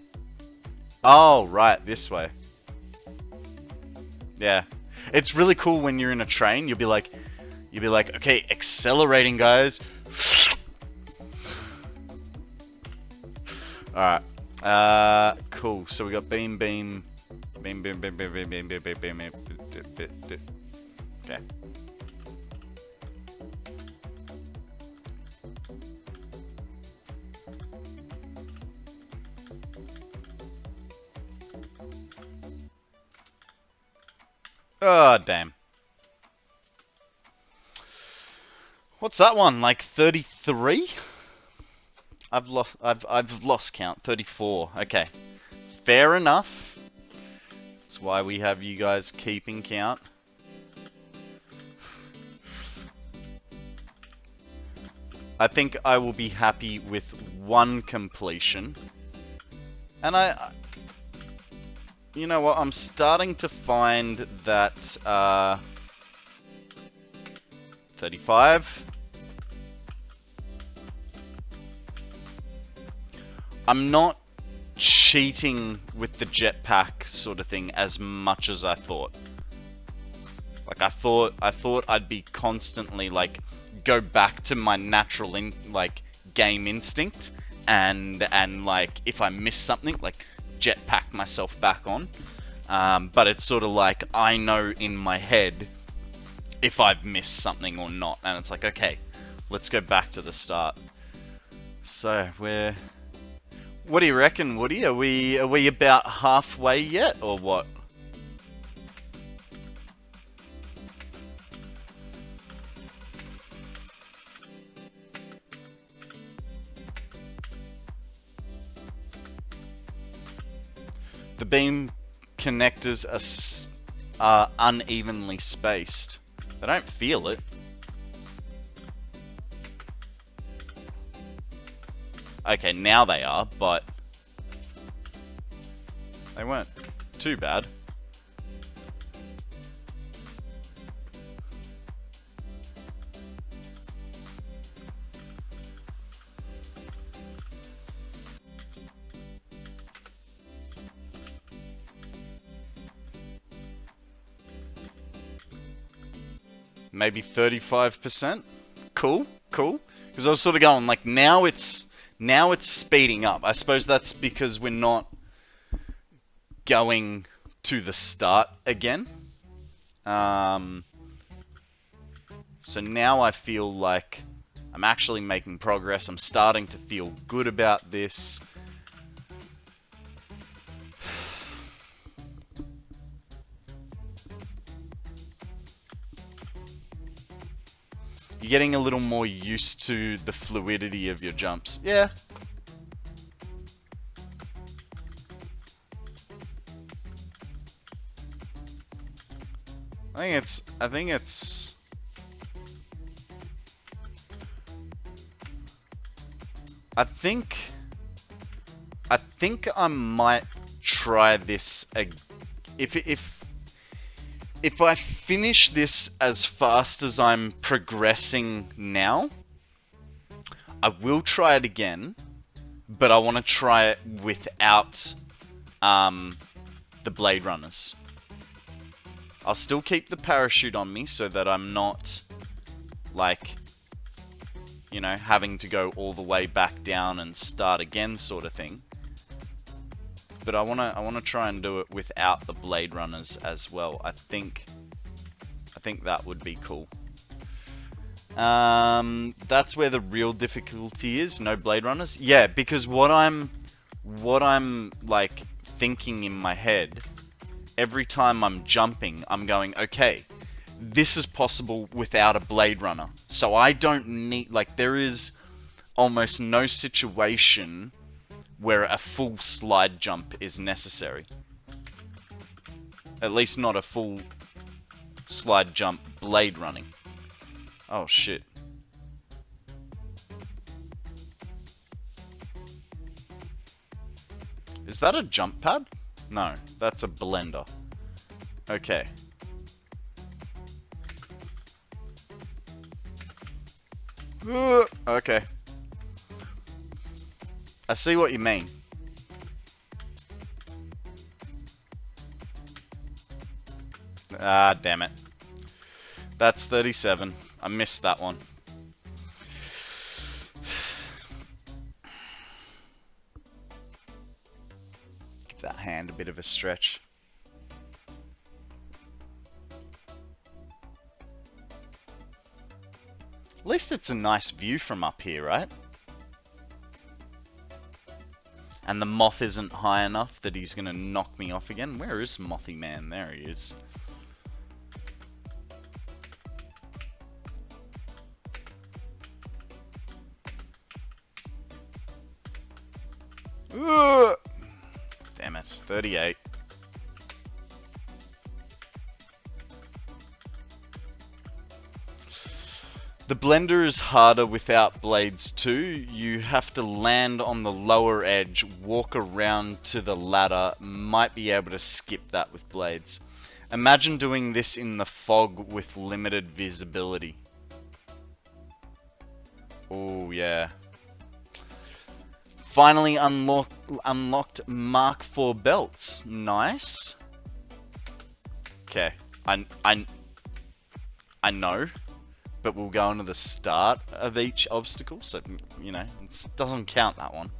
Oh, right, this way. Yeah. It's really cool when you're in a train, you'll be like, okay, accelerating, guys. Alright. Cool. So we got beam. Okay. Oh, damn. What's that one? Like 33? I've lost count. 34. Okay. Fair enough. That's why we have you guys keeping count. I think I will be happy with one completion. And you know what? I'm starting to find that 35. I'm not cheating with the jetpack sort of thing as much as I thought. Like I thought I'd be constantly like go back to my natural game instinct and like if I miss something like jetpack myself back on. But it's sort of like I know in my head if I've missed something or not, and it's like okay, let's go back to the start. So what do you reckon, Woody? Are we about halfway yet, or what? The beam connectors are unevenly spaced. They don't feel it. Okay, now they are, but they weren't too bad. Maybe 35%. Cool. Because I was sort of going like now it's speeding up. I suppose that's because we're not going to the start again. So now I feel like I'm actually making progress. I'm starting to feel good about this. You're getting a little more used to the fluidity of your jumps. Yeah. I think I might try this if I finish this as fast as I'm progressing now, I will try it again, but I want to try it without the Blade Runners. I'll still keep the parachute on me so that I'm not, like, you know, having to go all the way back down and start again sort of thing. But I wanna try and do it without the Blade Runners as well. I think that would be cool. That's where the real difficulty is. No Blade Runners. Yeah, because what I'm like thinking in my head, every time I'm jumping, I'm going, okay, this is possible without a Blade Runner. So I don't need, like, there is almost no situation where a full slide jump is necessary. At least not a full slide jump blade running. Oh shit. Is that a jump pad? No, that's a blender. Okay. Okay. I see what you mean. Ah, damn it. That's 37. I missed that one. Give that hand a bit of a stretch. At least it's a nice view from up here, right? And the moth isn't high enough that he's gonna knock me off again. Where is Mothy Man? There he is. Ugh. Damn it, 38. The blender is harder without blades too. You have to land on the lower edge, walk around to the ladder, might be able to skip that with blades. Imagine doing this in the fog with limited visibility. Oh yeah. Finally unlocked Mark IV belts. Nice. Okay, I know. But we'll go into the start of each obstacle, so, you know, it doesn't count, that one.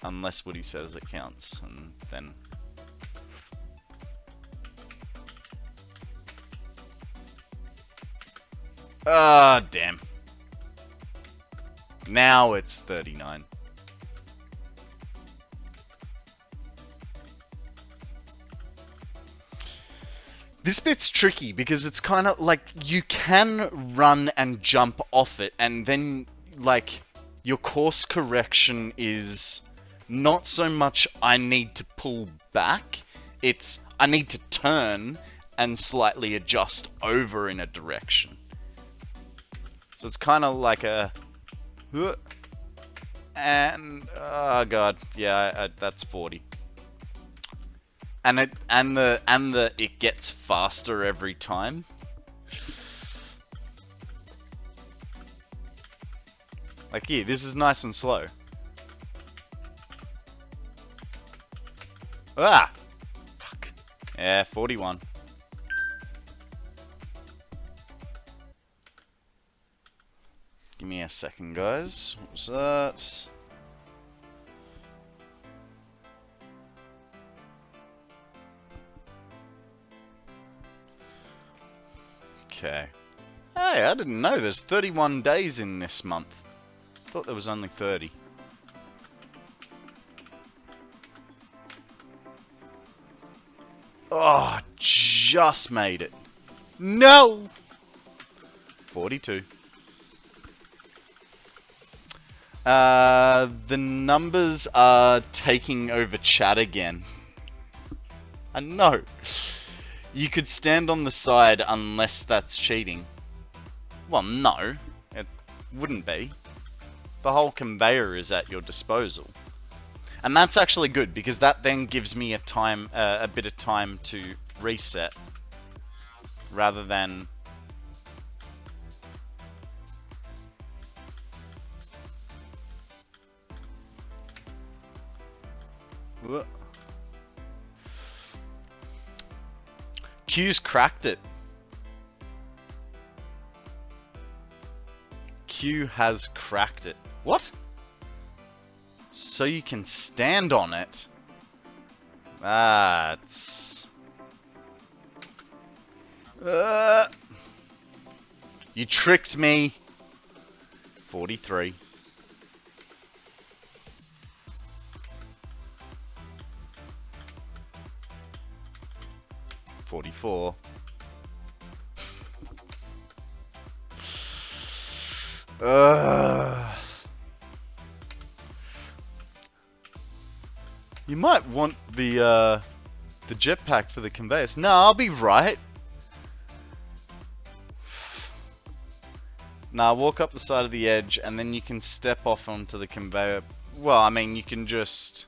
Unless Woody says it counts, and then... Ah, damn. Now it's 39. This bit's tricky because it's kind of like you can run and jump off it, and then like your course correction is not so much I need to pull back, it's I need to turn and slightly adjust over in a direction. So it's kind of like a and oh god, yeah, that's 40. And it gets faster every time. Like here, this is nice and slow. Ah! Fuck. Yeah, 41. Give me a second, guys. What was that? Okay. Hey, I didn't know there's 31 days in this month. I thought there was only 30. Oh, just made it. No! 42. The numbers are taking over chat again. I know. You could stand on the side unless that's cheating. Well, no. It wouldn't be. The whole conveyor is at your disposal. And that's actually good, because that then gives me a bit of time to reset. Rather than... Whoa. Q's cracked it. Q has cracked it. What? So you can stand on it? That's... You tricked me. 43. $44. You might want the jetpack for the conveyors. No, I'll be right. Nah, walk up the side of the edge and then you can step off onto the conveyor. Well, I mean, you can just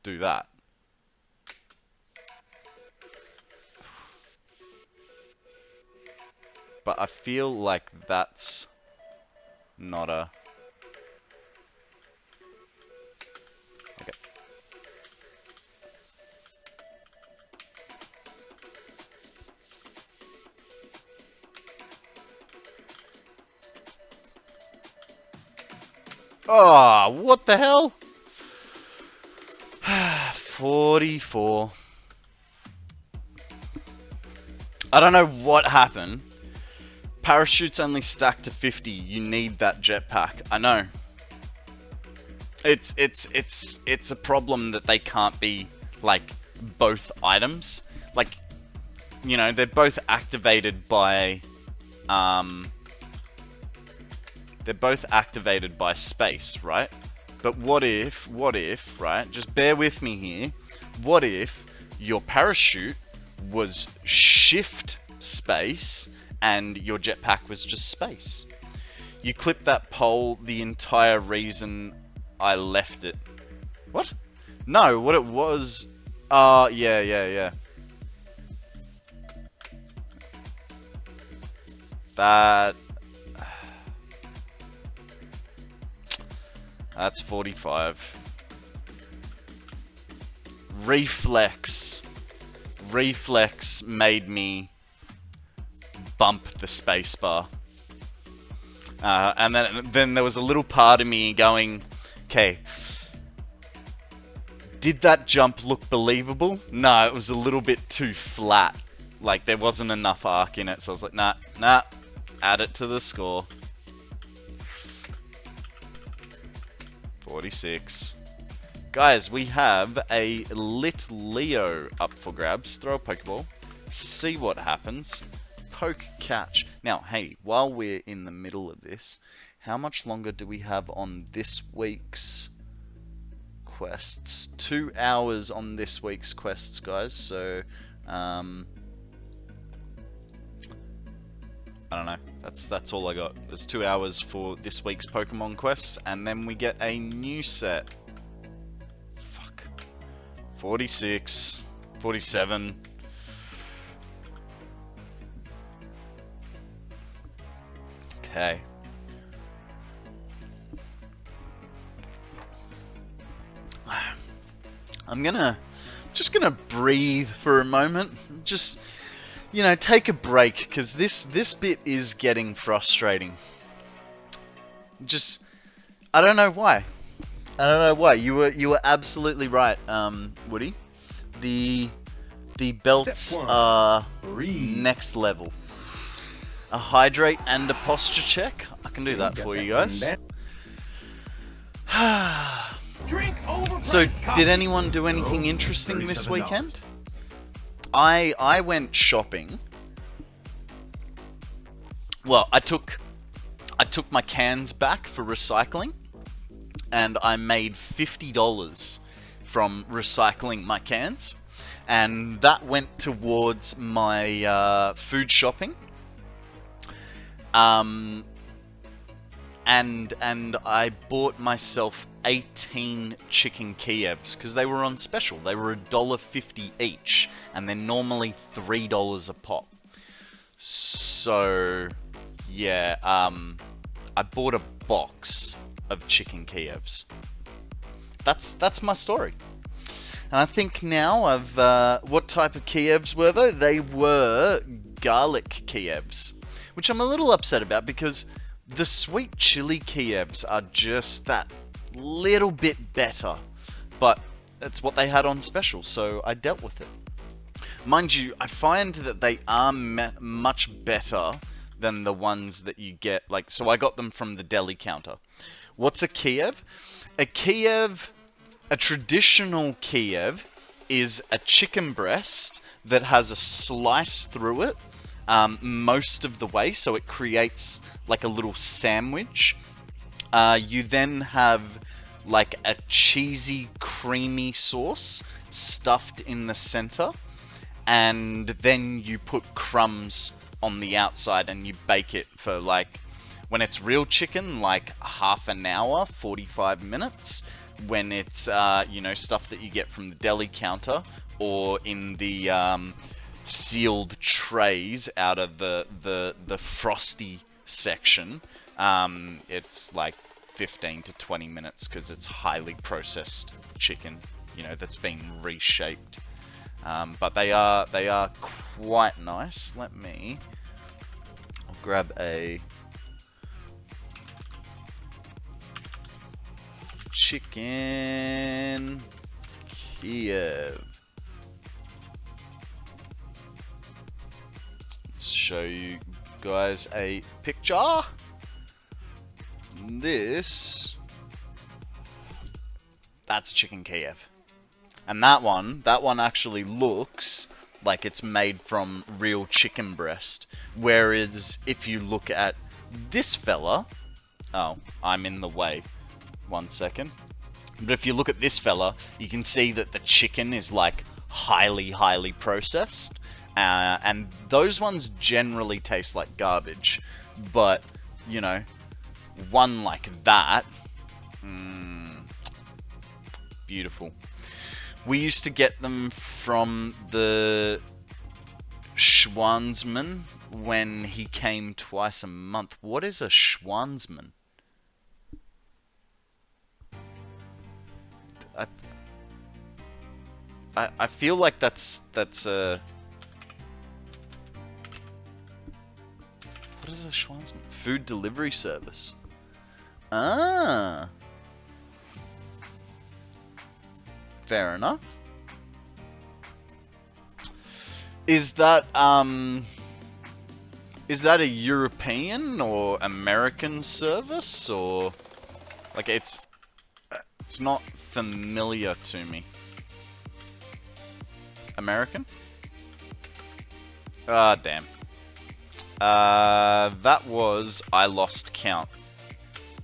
do that. But I feel like that's not a... Okay. Oh, what the hell? 44. I don't know what happened. Parachute's only stacked to 50. You need that jetpack. I know. It's a problem that they can't be like both items. Like, you know, they're both activated by space, right? But what if, right? Just bear with me here. What if your parachute was shift space and your jetpack was just space? You clip that poll, the entire reason I left it. What? No, what it was... yeah. That's 45. Reflex made me bump the spacebar. And then there was a little part of me going, okay, did that jump look believable? No, it was a little bit too flat. Like, there wasn't enough arc in it, so I was like, nah, add it to the score. 46. Guys, we have a lit Leo up for grabs. Throw a Pokeball. See what happens. Poke catch. Now, hey, while we're in the middle of this, how much longer do we have on this week's quests? 2 hours on this week's quests, guys. So, I don't know. That's all I got. There's 2 hours for this week's Pokemon quests, and then we get a new set. Fuck. 46, 47. Okay. I'm just gonna breathe for a moment. Just, you know, take a break, because this bit is getting frustrating. Just, I don't know why. You were absolutely right, Woody. The belts are next level. A hydrate and a posture check. I can do that for you guys. So, did anyone do anything interesting this weekend? I went shopping. Well, I took my cans back for recycling, and I made $50 from recycling my cans, and that went towards my food shopping. And I bought myself 18 chicken Kievs because they were on special. They were $1.50 each, and they're normally $3 a pop. So, yeah, I bought a box of chicken Kievs. That's my story. And I think now of what type of Kievs were they? They were garlic Kievs, which I'm a little upset about because the sweet chili Kievs are just that little bit better, but that's what they had on special, so I dealt with it. Mind you, I find that they are much better than the ones that you get, like, so I got them from the deli counter. What's a Kiev? A traditional Kiev is a chicken breast that has a slice through it most of the way, so it creates like a little sandwich. You then have like a cheesy, creamy sauce stuffed in the center, and then you put crumbs on the outside and you bake it for, like, when it's real chicken, like half an hour, 45 minutes. When it's, you know, stuff that you get from the deli counter or in the sealed trays out of the frosty section, it's like 15 to 20 minutes because it's highly processed chicken, you know, that's been reshaped. But they are quite nice. I'll grab a Chicken Kiev. Let's show you guys a picture. That's Chicken Kiev. And that one actually looks like it's made from real chicken breast. Whereas if you look at this fella, oh, I'm in the way. 1 second. But if you look at this fella, you can see that the chicken is like highly processed. And those ones generally taste like garbage. But, you know, one like that, beautiful. We used to get them from the Schwansman when he came twice a month. What is a Schwansman? I feel like that's a... What is a Schwansman? Food delivery service. Ah. Fair enough. Is that a European or American service, or like it's not familiar to me. American? Ah, damn. That was... I lost count.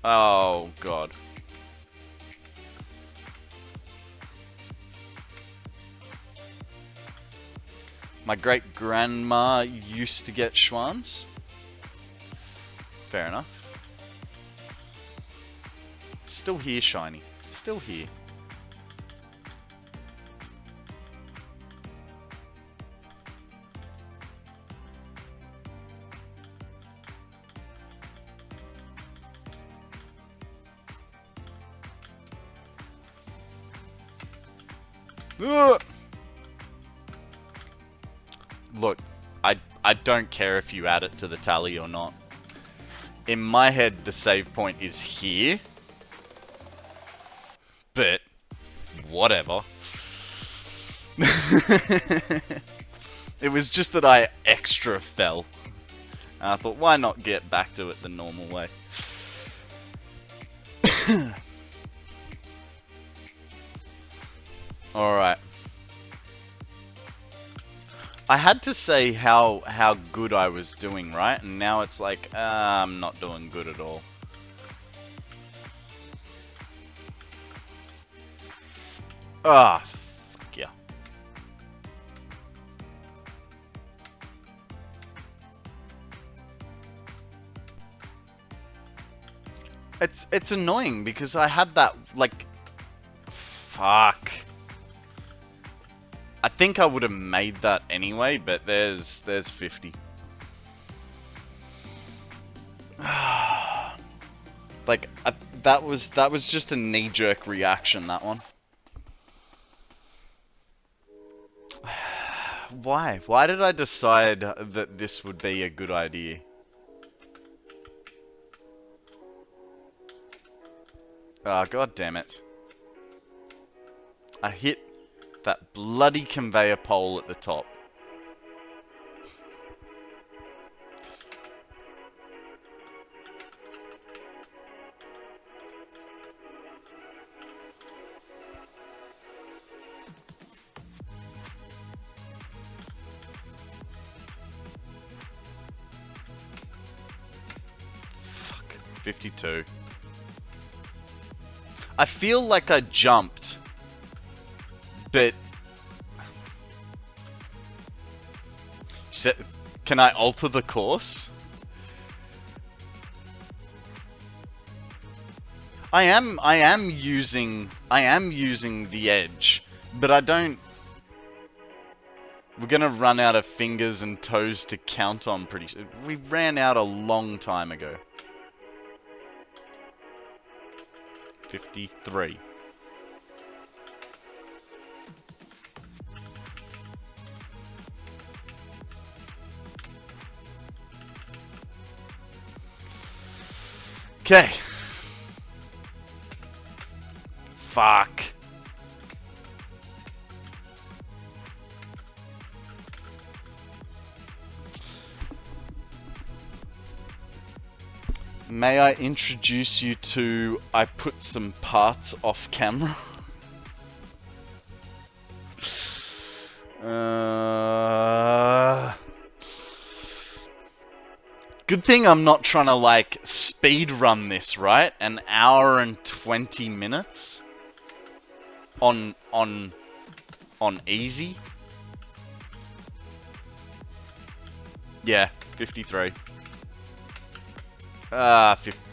Oh, God. My great-grandma used to get Schwans. Fair enough. Still here, Shiny. Still here. Ugh. Look, I don't care if you add it to the tally or not. In my head, the save point is here. But, whatever. It was just that I extra fell. And I thought, why not get back to it the normal way? Alright. I had to say how good I was doing, right? And now it's like, I'm not doing good at all. Ah, fuck yeah. It's annoying because I had that, like, fuck. I think I would have made that anyway, but there's 50. Like, that was just a knee-jerk reaction, that one. Why? Why did I decide that this would be a good idea? Ah, god damn it. I hit that bloody conveyor pole at the top. Fuck. 52. I feel like I jumped. But can I alter the course? I am using the edge, but I don't. We're gonna run out of fingers and toes to count on pretty soon. We ran out a long time ago. 53. Okay. May I introduce you to... I put some parts off camera. Good thing I'm not trying to, like, speed run this, right? An hour and 20 minutes? On easy? Yeah, 53.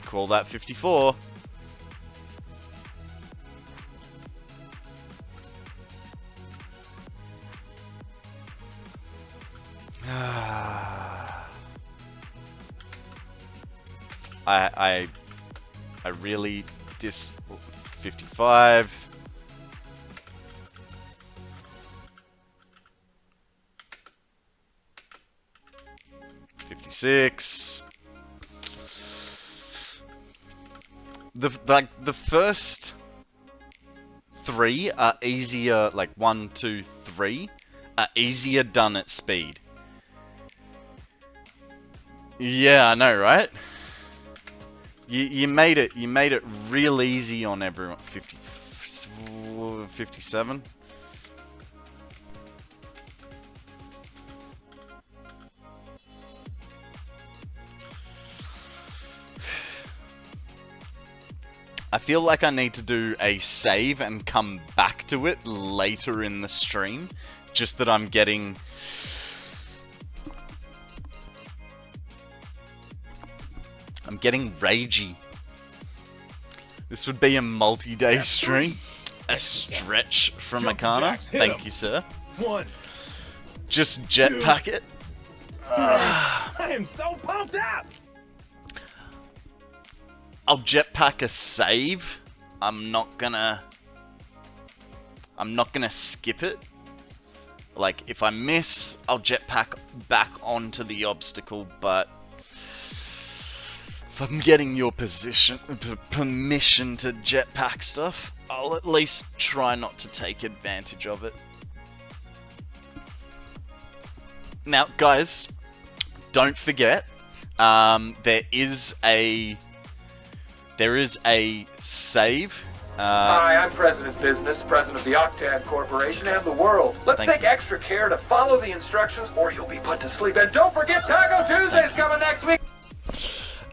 Call that 54. I really 55. $56. The first three are easier, like 1, 2, 3 are easier done at speed. Yeah, I know, right? You made it real easy on everyone. 57. I feel like I need to do a save and come back to it later in the stream. Just that I'm getting... ragey. This would be a multi-day stream. A stretch from Akana. Thank you, sir. 1. Just jetpack it. I am so pumped up! I'll jetpack a save. I'm not gonna skip it. Like, if I miss, I'll jetpack back onto the obstacle, but if I'm getting your permission to jetpack stuff, I'll at least try not to take advantage of it. Now, guys, don't forget, there is a save. Hi, I'm President Business, President of the Octad Corporation and the world. Let's take extra care to follow the instructions or you'll be put to sleep. And don't forget Taco Tuesday's coming next week.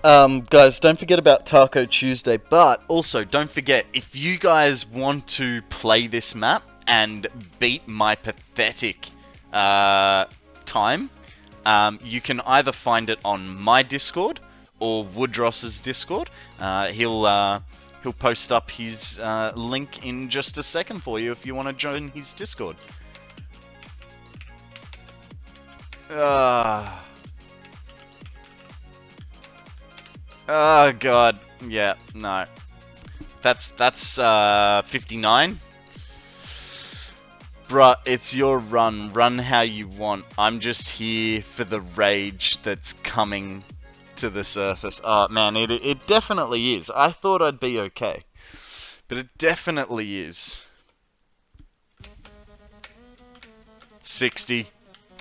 Guys, don't forget about Taco Tuesday, but also don't forget, if you guys want to play this map and beat my pathetic time, you can either find it on my Discord or Woodross's Discord. He'll post up his link in just a second for you if you want to join his Discord. Oh god, yeah, no. That's 59. Bruh, it's your run. Run how you want. I'm just here for the rage that's coming to the surface. Oh man, it definitely is. I thought I'd be okay, but it definitely is. 60.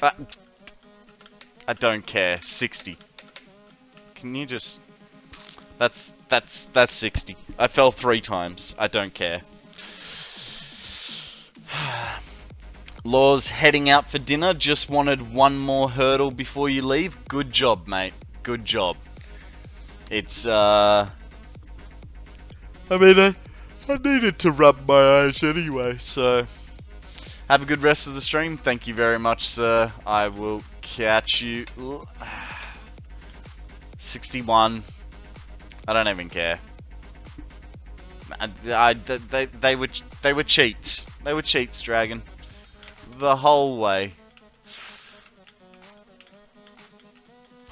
I don't care. 60. Can you just... That's 60. I fell 3 times. I don't care. Law's heading out for dinner. Just wanted one more hurdle before you leave. Good job, mate. Good job. It's, I mean, I needed to rub my eyes anyway, so... Have a good rest of the stream. Thank you very much, sir. I will catch you... 61. I don't even care. They were cheats. They were cheats, Dragon. The whole way.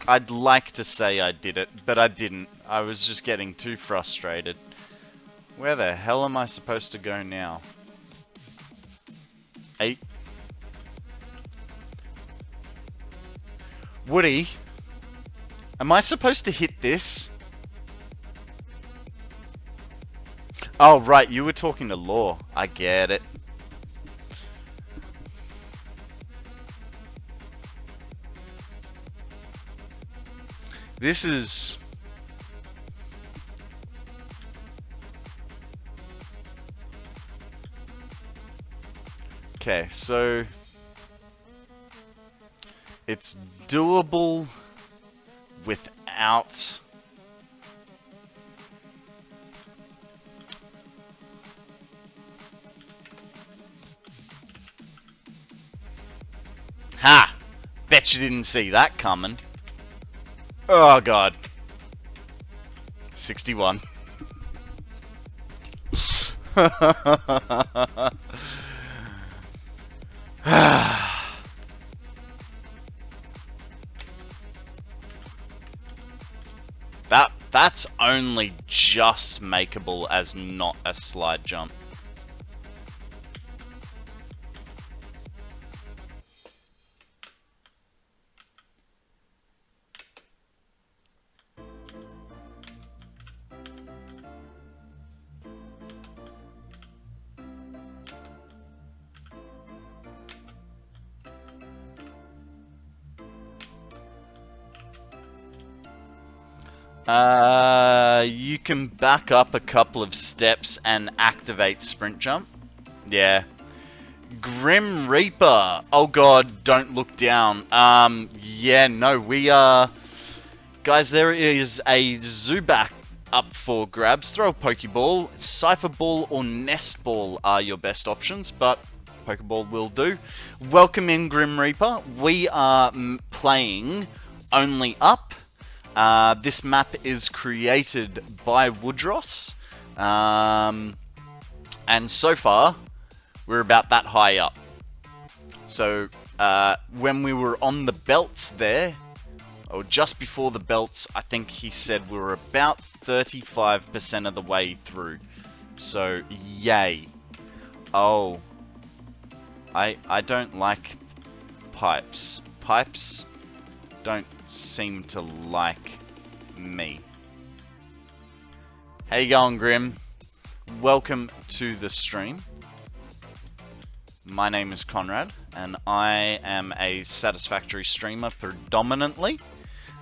I'd like to say I did it, but I didn't. I was just getting too frustrated. Where the hell am I supposed to go now? 8. Woody, am I supposed to hit this? Oh, right, you were talking to Law. I get it. This is... Okay, so it's doable without ha! Bet you didn't see that coming. Oh god. 61. That's only just makeable as not a slide jump. You can back up a couple of steps and activate sprint jump. Yeah. Grim Reaper. Oh god, don't look down. Yeah, no, we are... Guys, there is a Zubat up for grabs. Throw a Pokeball. Cypher Ball or Nest Ball are your best options, but Pokeball will do. Welcome in, Grim Reaper. We are playing Only Up. This map is created by Woodross, and so far we're about that high up. So when we were on the belts there, or just before the belts, I think he said we were about 35% of the way through. So yay. Oh, I don't like pipes. Pipes don't seem to like me. How you going, Grim? Welcome to the stream. My name is Konrad, and I am a Satisfactory streamer predominantly.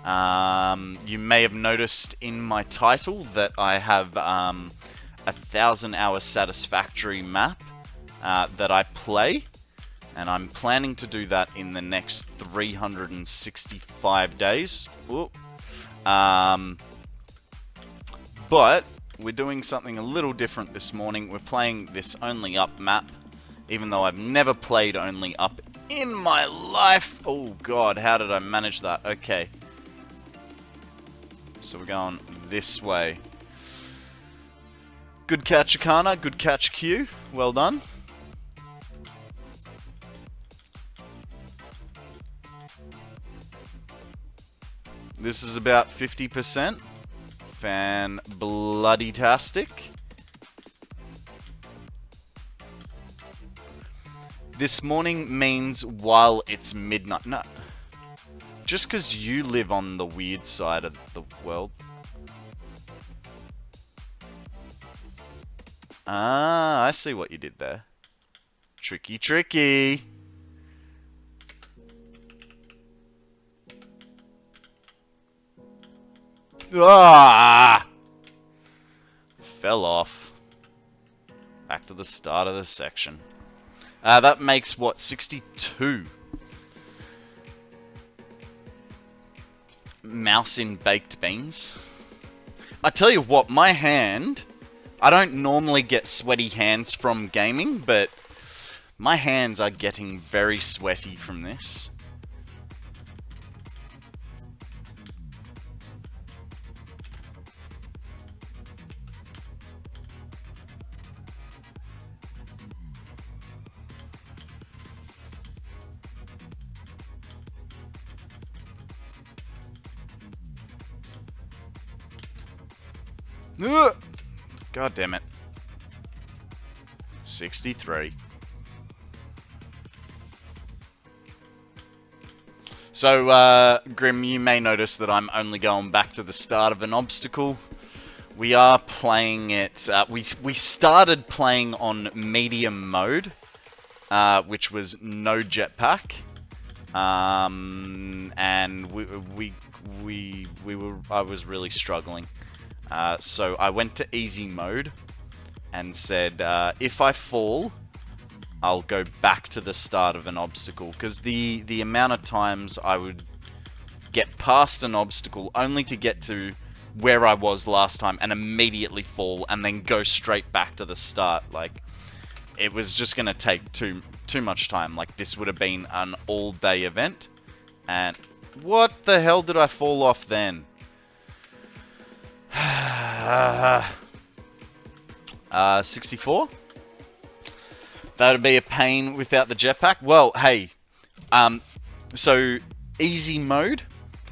You may have noticed in my title that I have a 1,000-hour Satisfactory map that I play. And I'm planning to do that in the next 365 days. But we're doing something a little different this morning. We're playing this Only Up map, even though I've never played Only Up in my life. Oh god, how did I manage that? Okay. So we're going this way. Good catch, Akana. Good catch, Q. Well done. This is about 50%. Fan-bloody-tastic. This morning means while it's midnight. No. Just because you live on the weird side of the world. Ah, I see what you did there. Tricky, tricky. Ah! Fell off. Back to the start of the section. That makes, what, 62? Mouse in baked beans. I tell you what, my hand... I don't normally get sweaty hands from gaming, but my hands are getting very sweaty from this. God damn it. 63. So, Grim, you may notice that I'm only going back to the start of an obstacle. We are playing it... we started playing on medium mode, which was no jetpack. And I was really struggling. So I went to easy mode and said, if I fall, I'll go back to the start of an obstacle, because the amount of times I would get past an obstacle only to get to where I was last time and immediately fall and then go straight back to the start, like, it was just gonna take too much time. Like, this would have been an all-day event. And what the hell did I fall off then? 64? That would be a pain without the jetpack. Well, hey, so easy mode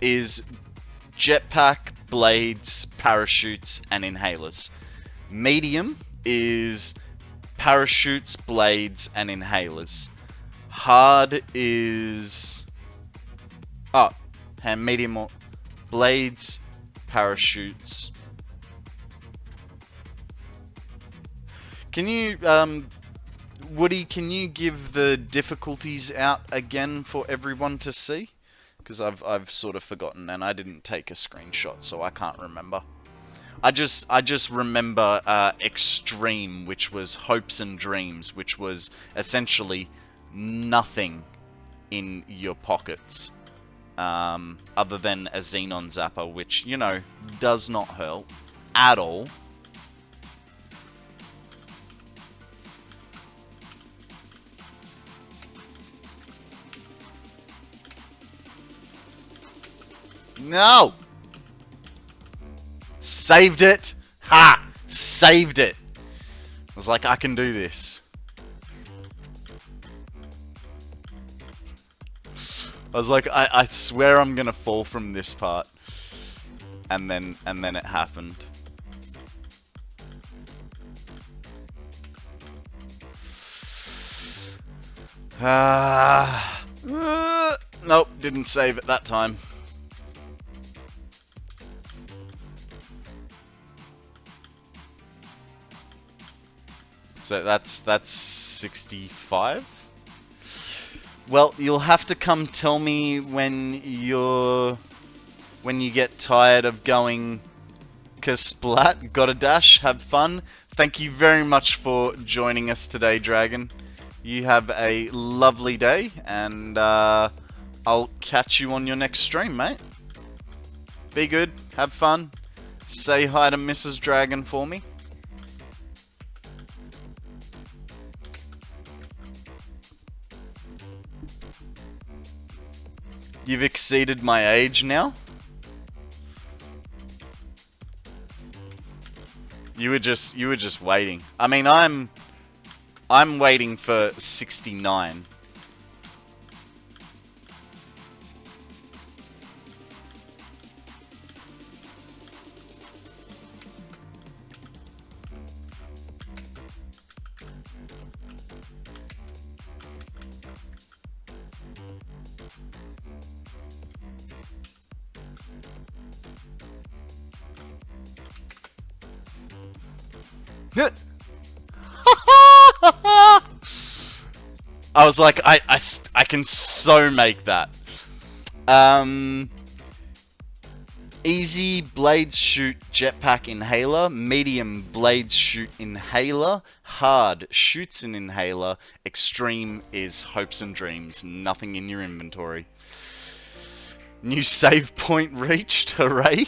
is jetpack, blades, parachutes, and inhalers. Medium is parachutes, blades, and inhalers. Hard is... oh, and medium or... blades, parachutes. Can you, Woody, can you give the difficulties out again for everyone to see? Because I've sort of forgotten, and I didn't take a screenshot, so I can't remember. I just remember Extreme, which was hopes and dreams, which was essentially nothing in your pockets, other than a Xenon Zapper, which, you know, does not hurt at all. No! Saved it! Ha! Saved it! I was like, I can do this. I was like, I swear I'm gonna fall from this part. And then it happened. Nope, didn't save it that time. So that's 65. Well, you'll have to come tell me when you get tired of going kasplat. Gotta dash. Have fun. Thank you very much for joining us today, Dragon. You have a lovely day, and I'll catch you on your next stream, mate. Be good. Have fun. Say hi to Mrs. Dragon for me. You've exceeded my age now? You were just waiting. I mean, I'm waiting for 69. I was like, I can so make that. Easy blades shoot jetpack inhaler. Medium blades shoot inhaler. Hard shoots an inhaler. Extreme is hopes and dreams. Nothing in your inventory. New save point reached. Hooray.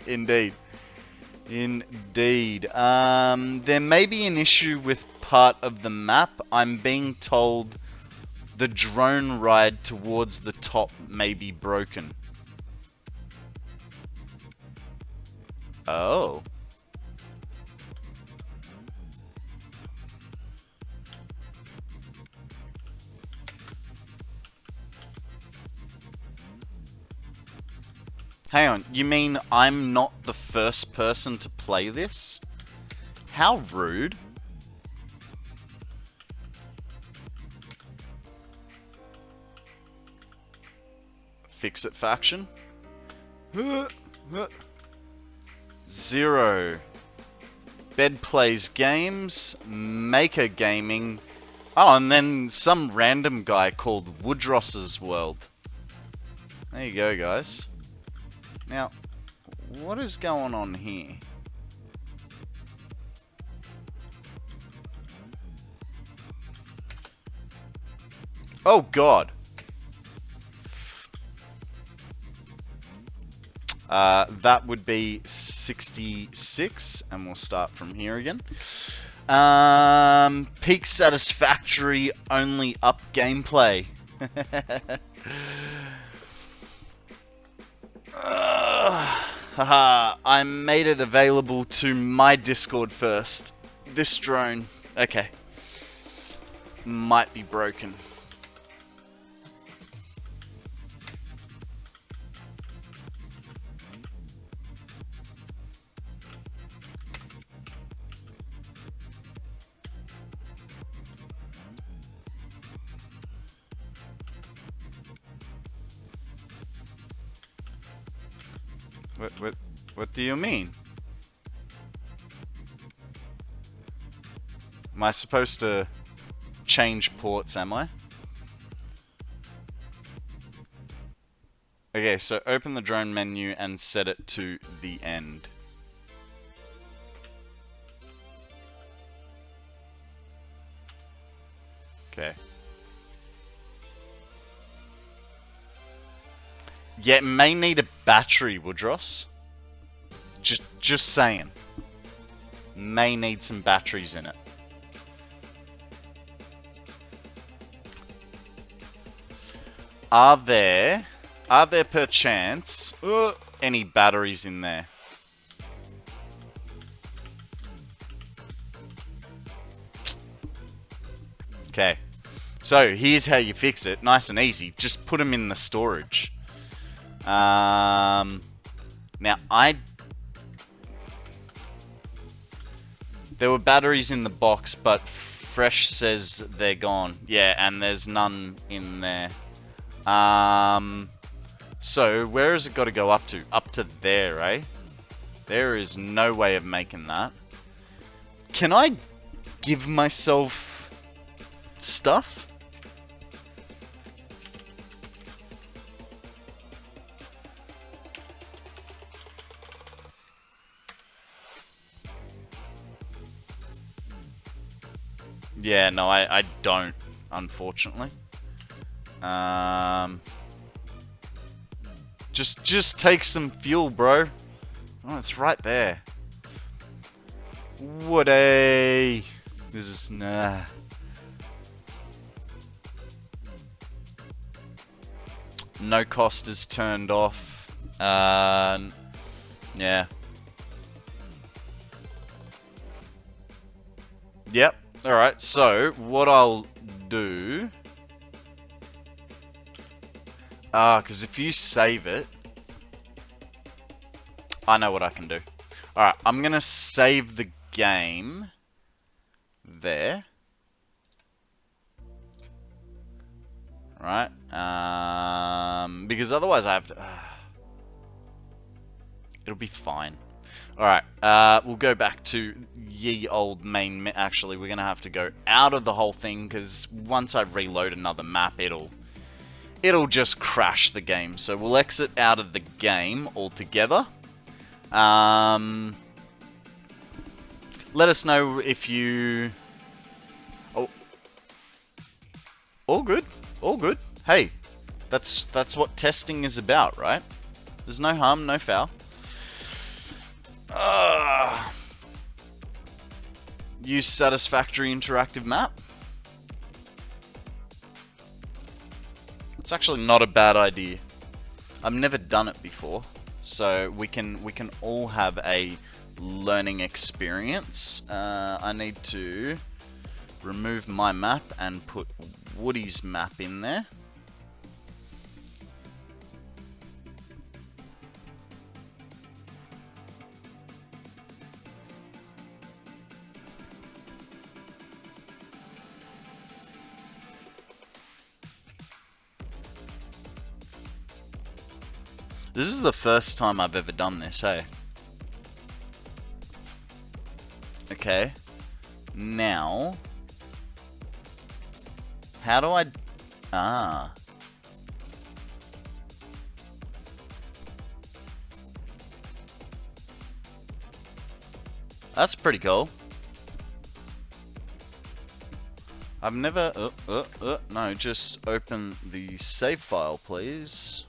Indeed. Indeed. There may be an issue with part of the map. I'm being told the drone ride towards the top may be broken. Oh. Hang on, you mean I'm not the first person to play this? How rude. Fix it faction. 0. Bed plays games. Maker gaming. Oh, and then some random guy called Woodross's World. There you go, guys. Now, what is going on here? Oh god. That would be 66, and we'll start from here again. Peak Satisfactory only up gameplay. Haha, I made it available to my Discord first. This drone. Okay. Might be broken. What do you mean? Am I supposed to change ports, am I? Okay, so open the drone menu and set it to the end. Okay. Yeah, it may need a battery, Woodross. Just saying. May need some batteries in it. Are there perchance any batteries in there? Okay. So here's how you fix it. Nice and easy. Just put them in the storage. Now there were batteries in the box, but Fresh says they're gone. Yeah, and there's none in there. So where has it got to go up to? Up to there, eh? There is no way of making that. Can I give myself stuff? Yeah, no, I don't, unfortunately. Just take some fuel, bro. Oh, it's right there. Woody. This is nah. No cost is turned off. Yeah. Yep. Alright, so what I'll do... because if you save it... I know what I can do. Alright, I'm going to save the game there. Right? Because otherwise I have to... it'll be fine. Alright, we'll go back to ye old main... Actually, we're going to have to go out of the whole thing, because once I reload another map, it'll just crash the game. So we'll exit out of the game altogether. Let us know if you... Oh. All good. All good. Hey, that's what testing is about, right? There's no harm, no foul. Use Satisfactory interactive map. It's actually not a bad idea. I've never done it before, so we can all have a learning experience. I need to remove my map and put Woody's map in there. This is the first time I've ever done this, hey? Okay. Now... How do I... Ah. That's pretty cool. I've never... no, just open the save file, please.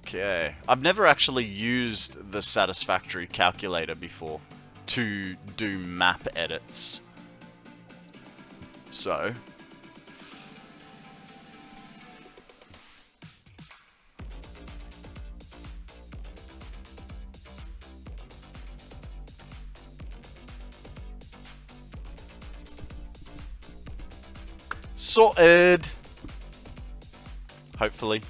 Okay. I've never actually used the Satisfactory calculator before to do map edits. So... sorted! Hopefully.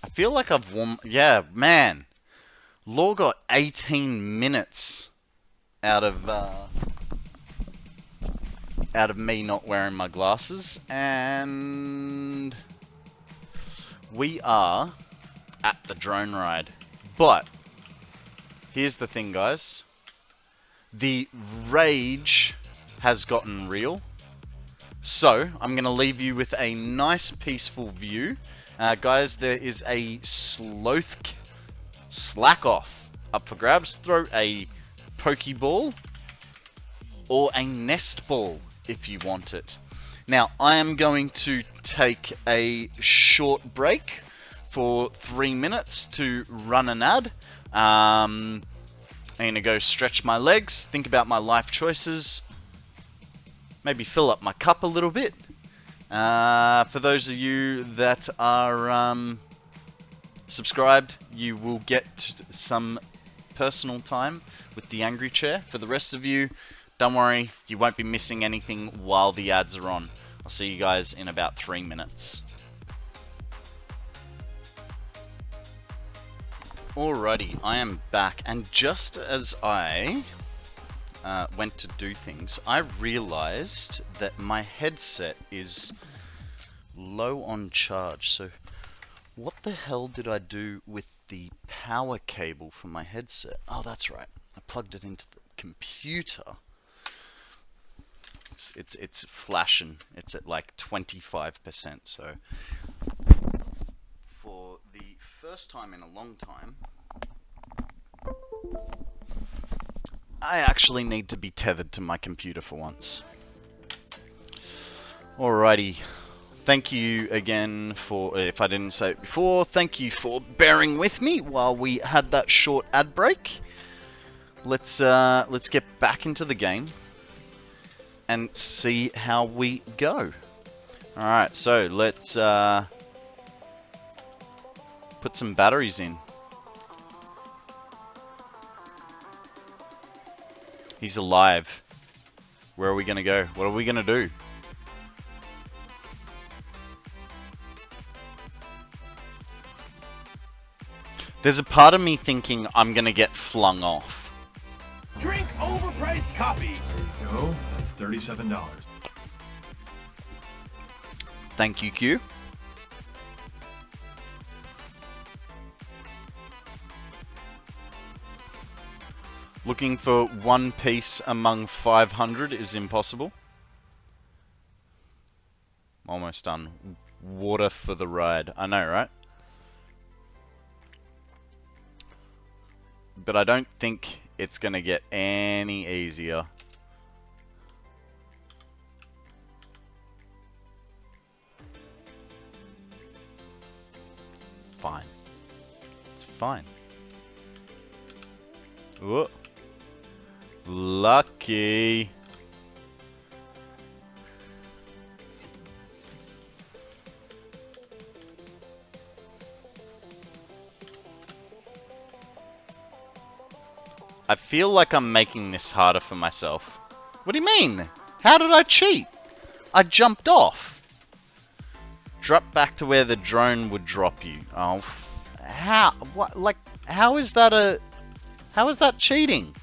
I feel like I've won. Yeah, man. Law got 18 minutes out of me not wearing my glasses, and we are at the drone ride. But here's the thing, guys. The rage has gotten real. So I'm going to leave you with a nice peaceful view. Guys, there is a slack off up for grabs. Throw a Pokeball or a nest ball if you want it. Now, I am going to take a short break for 3 minutes to run an ad. I'm going to go stretch my legs, think about my life choices, maybe fill up my cup a little bit. For those of you that are subscribed, you will get some personal time with the Angry Chair. For the rest of you, don't worry, you won't be missing anything while the ads are on. I'll see you guys in about 3 minutes. Alrighty, I am back, and just as I went to do things, I realized that my headset is low on charge. So what the hell did I do with the power cable for my headset? Oh, that's right, I plugged it into the computer. It's flashing. It's at like 25%. So for the first time in a long time, I actually need to be tethered to my computer for once. Alrighty. Thank you again for, if I didn't say it before, thank you for bearing with me while we had that short ad break. Let's get back into the game and see how we go. Alright, so let's put some batteries in. He's alive. Where are we gonna go? What are we gonna do? There's a part of me thinking I'm gonna get flung off. Drink overpriced coffee. There you go. That's $37. Thank you, Q. Looking for One Piece among 500 is impossible. Almost done. Water for the ride. I know, right? But I don't think it's gonna get any easier. Fine. It's fine. Whoa. Lucky. I feel like I'm making this harder for myself. What do you mean? How did I cheat? I jumped off. Drop back to where the drone would drop you. Oh, how? What? Like, how is that cheating?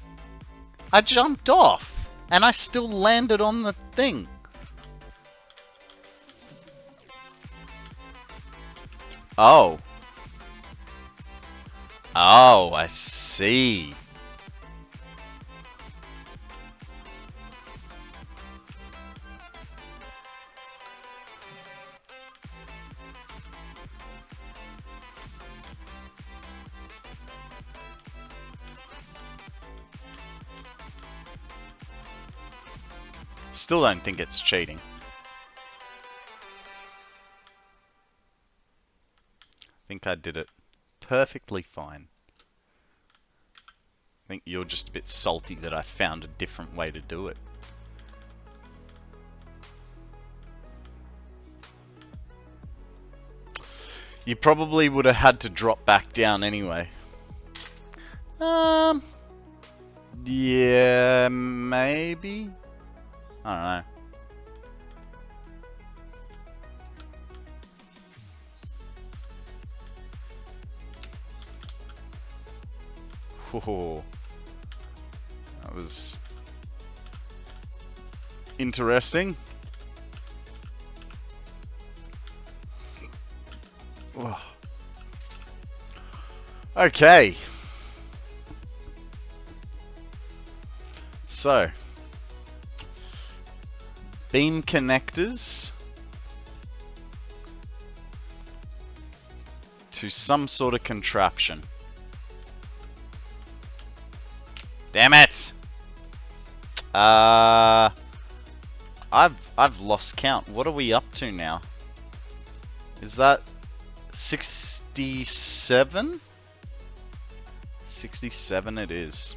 I jumped off, and I still landed on the thing. Oh. Oh, I see. Still don't think it's cheating. I think I did it perfectly fine. I think you're just a bit salty that I found a different way to do it. You probably would have had to drop back down anyway. Yeah, maybe. I don't know. Whoa. That was interesting. Whoa. Okay. So, beam connectors to some sort of contraption. Damn it! I've lost count. What are we up to now? Is that 67? 67 it is.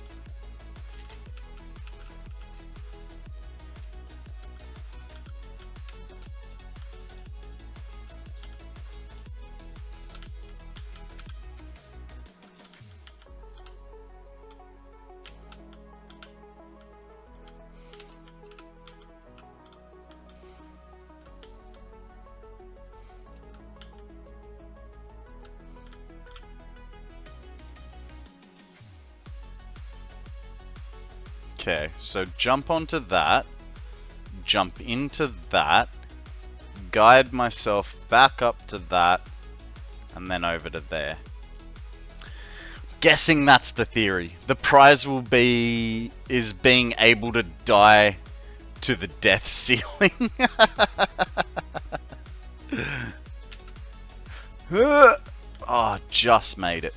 Okay, so jump onto that, jump into that, guide myself back up to that, and then over to there. Guessing that's the theory. The prize will be is being able to die to the death ceiling. Oh, just made it.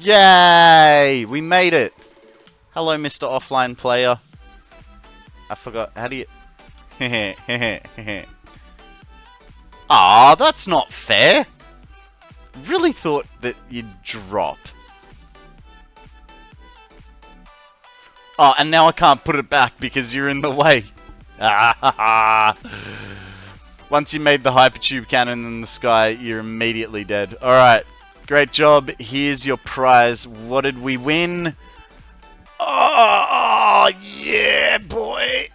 Yay! We made it! Hello, Mr. Offline Player. I forgot, how do you... Ah, that's not fair! Really thought that you'd drop. Oh, and now I can't put it back because you're in the way. Once you made the hypertube cannon in the sky, you're immediately dead. Alright. Great job. Here's your prize. What did we win? Oh, yeah, boy.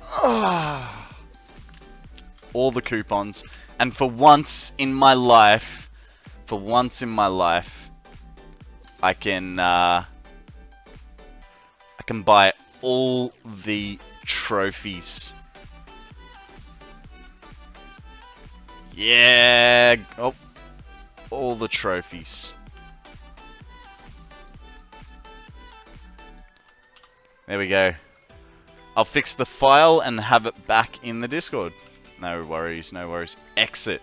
Oh. All the coupons. And for once in my life, I can buy all the trophies. Yeah. Oh. All the trophies. There we go. I'll fix the file and have it back in the Discord. No worries, no worries. Exit.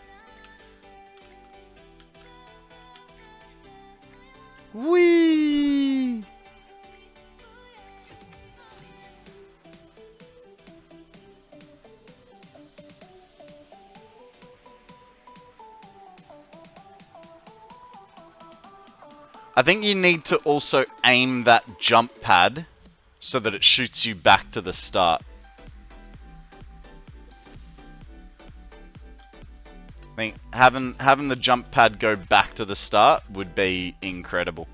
Whee! I think you need to also aim that jump pad so that it shoots you back to the start. I think having the jump pad go back to the start would be incredible.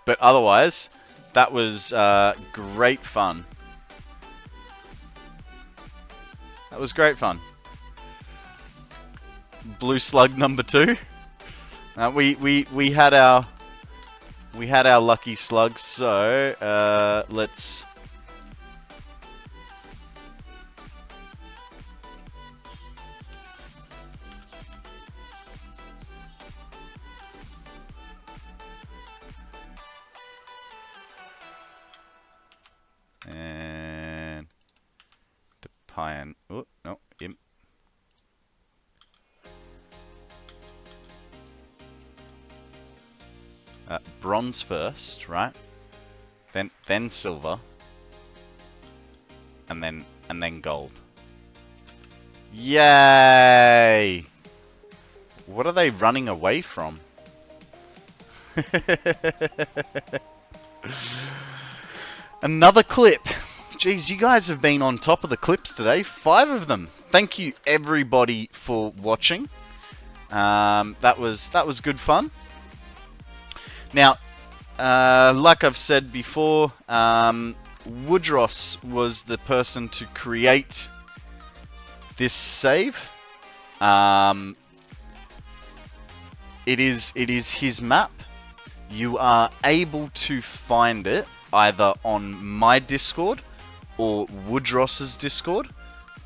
But otherwise, that was great fun. That was great fun. Blue slug number 2. We had our lucky slugs, so let's iron. Oh, no, Im. Bronze first, right? Then silver, and then gold. Yay! What are they running away from? Another clip. Jeez, you guys have been on top of the clips today. 5 of them. Thank you everybody for watching. That was good fun. Now, like I've said before, Woodross was the person to create this save. It is his map. You are able to find it either on my Discord or Woodross's Discord.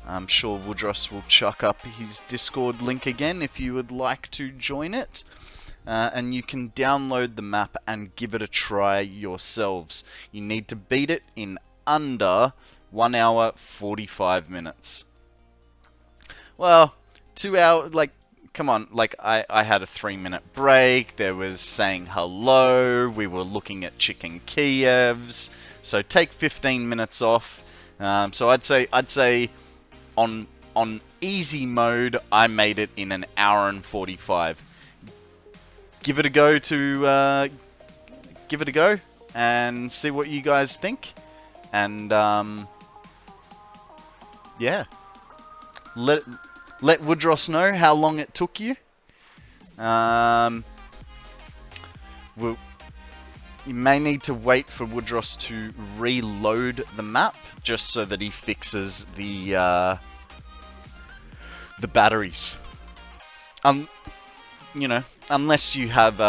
I'm sure Woodross will chuck up his Discord link again if you would like to join it. And you can download the map and give it a try yourselves. You need to beat it in under 1 hour 45 minutes. Well, 2 hours, like, come on, like, I had a 3-minute break, there was saying hello, we were looking at chicken Kievs, so take 15 minutes off. So I'd say on easy mode, I made it in an hour and 45. Give it a go and see what you guys think. And yeah, let Woodross know how long it took you. You may need to wait for Woodross to reload the map just so that he fixes the batteries. You know, unless you have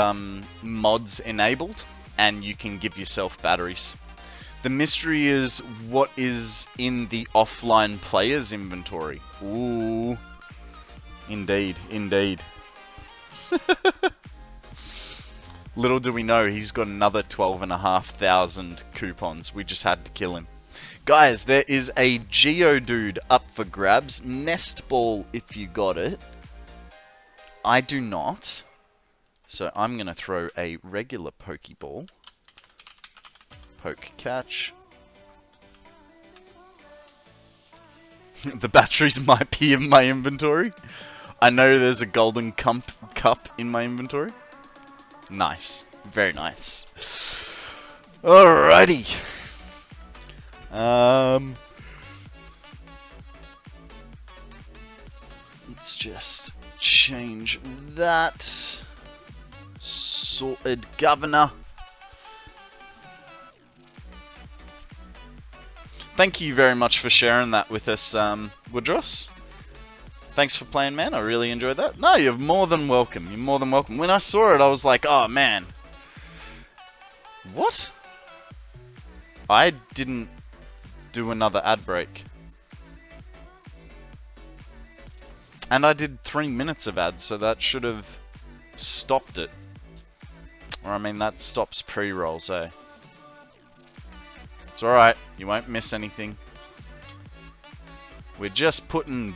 mods enabled and you can give yourself batteries. The mystery is what is in the offline player's inventory. Ooh, indeed, indeed. Little do we know, he's got another 12,500 coupons. We just had to kill him. Guys, there is a Geodude up for grabs. Nest Ball if you got it. I do not. So I'm going to throw a regular Pokeball. Poke catch. The batteries might be in my inventory. I know there's a golden cup in my inventory. Nice. Very nice. Alrighty. Let's just change that. Sorted, Governor. Thank you very much for sharing that with us, Woodross. Thanks for playing, man. I really enjoyed that. No, you're more than welcome. You're more than welcome. When I saw it, I was like, oh, man. What? I didn't do another ad break. And I did 3 minutes of ads, so that should have stopped it. Or, I mean, that stops pre-rolls, eh? It's alright, you won't miss anything. We're just putting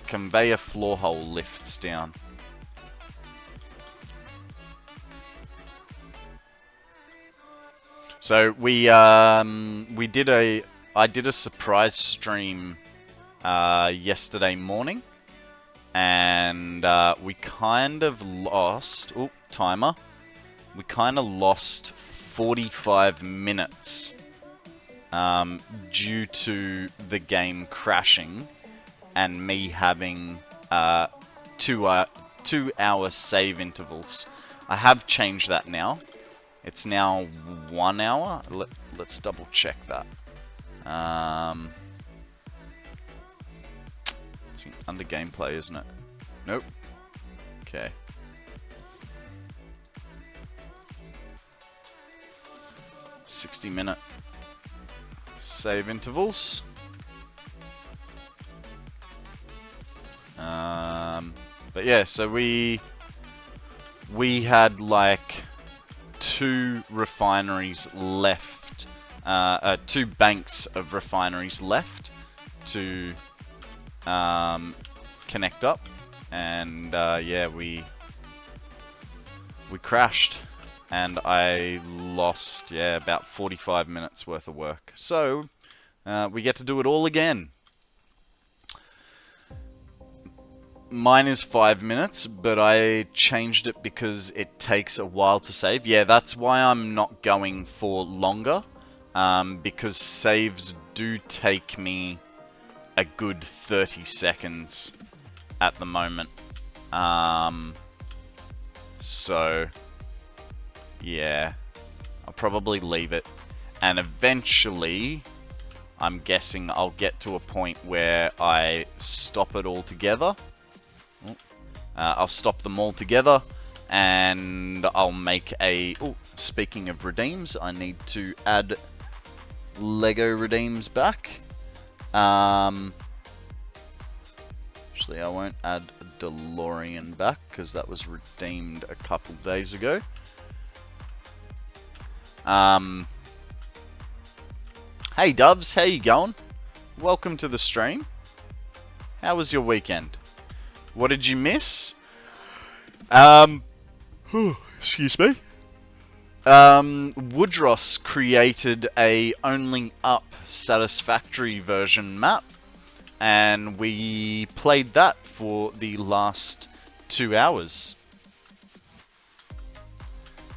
conveyor floor hole lifts down. So I did a surprise stream yesterday morning, and we kind of lost. Oh, timer. We kind of lost 45 minutes due to the game crashing and me having 2 hour save intervals. I have changed that now. It's now 1 hour. Let's double check that. It's under gameplay, isn't it? Nope. Okay. $60-minute save intervals. But yeah, so we had like 2 refineries left, 2 banks of refineries left, to connect up, and yeah, we crashed, and I lost, yeah, about 45 minutes worth of work. So we get to do it all again. Mine is 5 minutes, but I changed it because it takes a while to save. Yeah, that's why I'm not going for longer, because saves do take me a good 30 seconds at the moment. So, yeah, I'll probably leave it. And eventually, I'm guessing I'll get to a point where I stop it all together. I'll stop them all together, and I'll make a... Oh, speaking of redeems, I need to add Lego redeems back. Actually, I won't add a DeLorean back, because that was redeemed a couple days ago. Hey Dubs, how you going? Welcome to the stream. How was your weekend? What did you miss? Excuse me. Woodross created a only up Satisfactory version map, and we played that for the last 2 hours.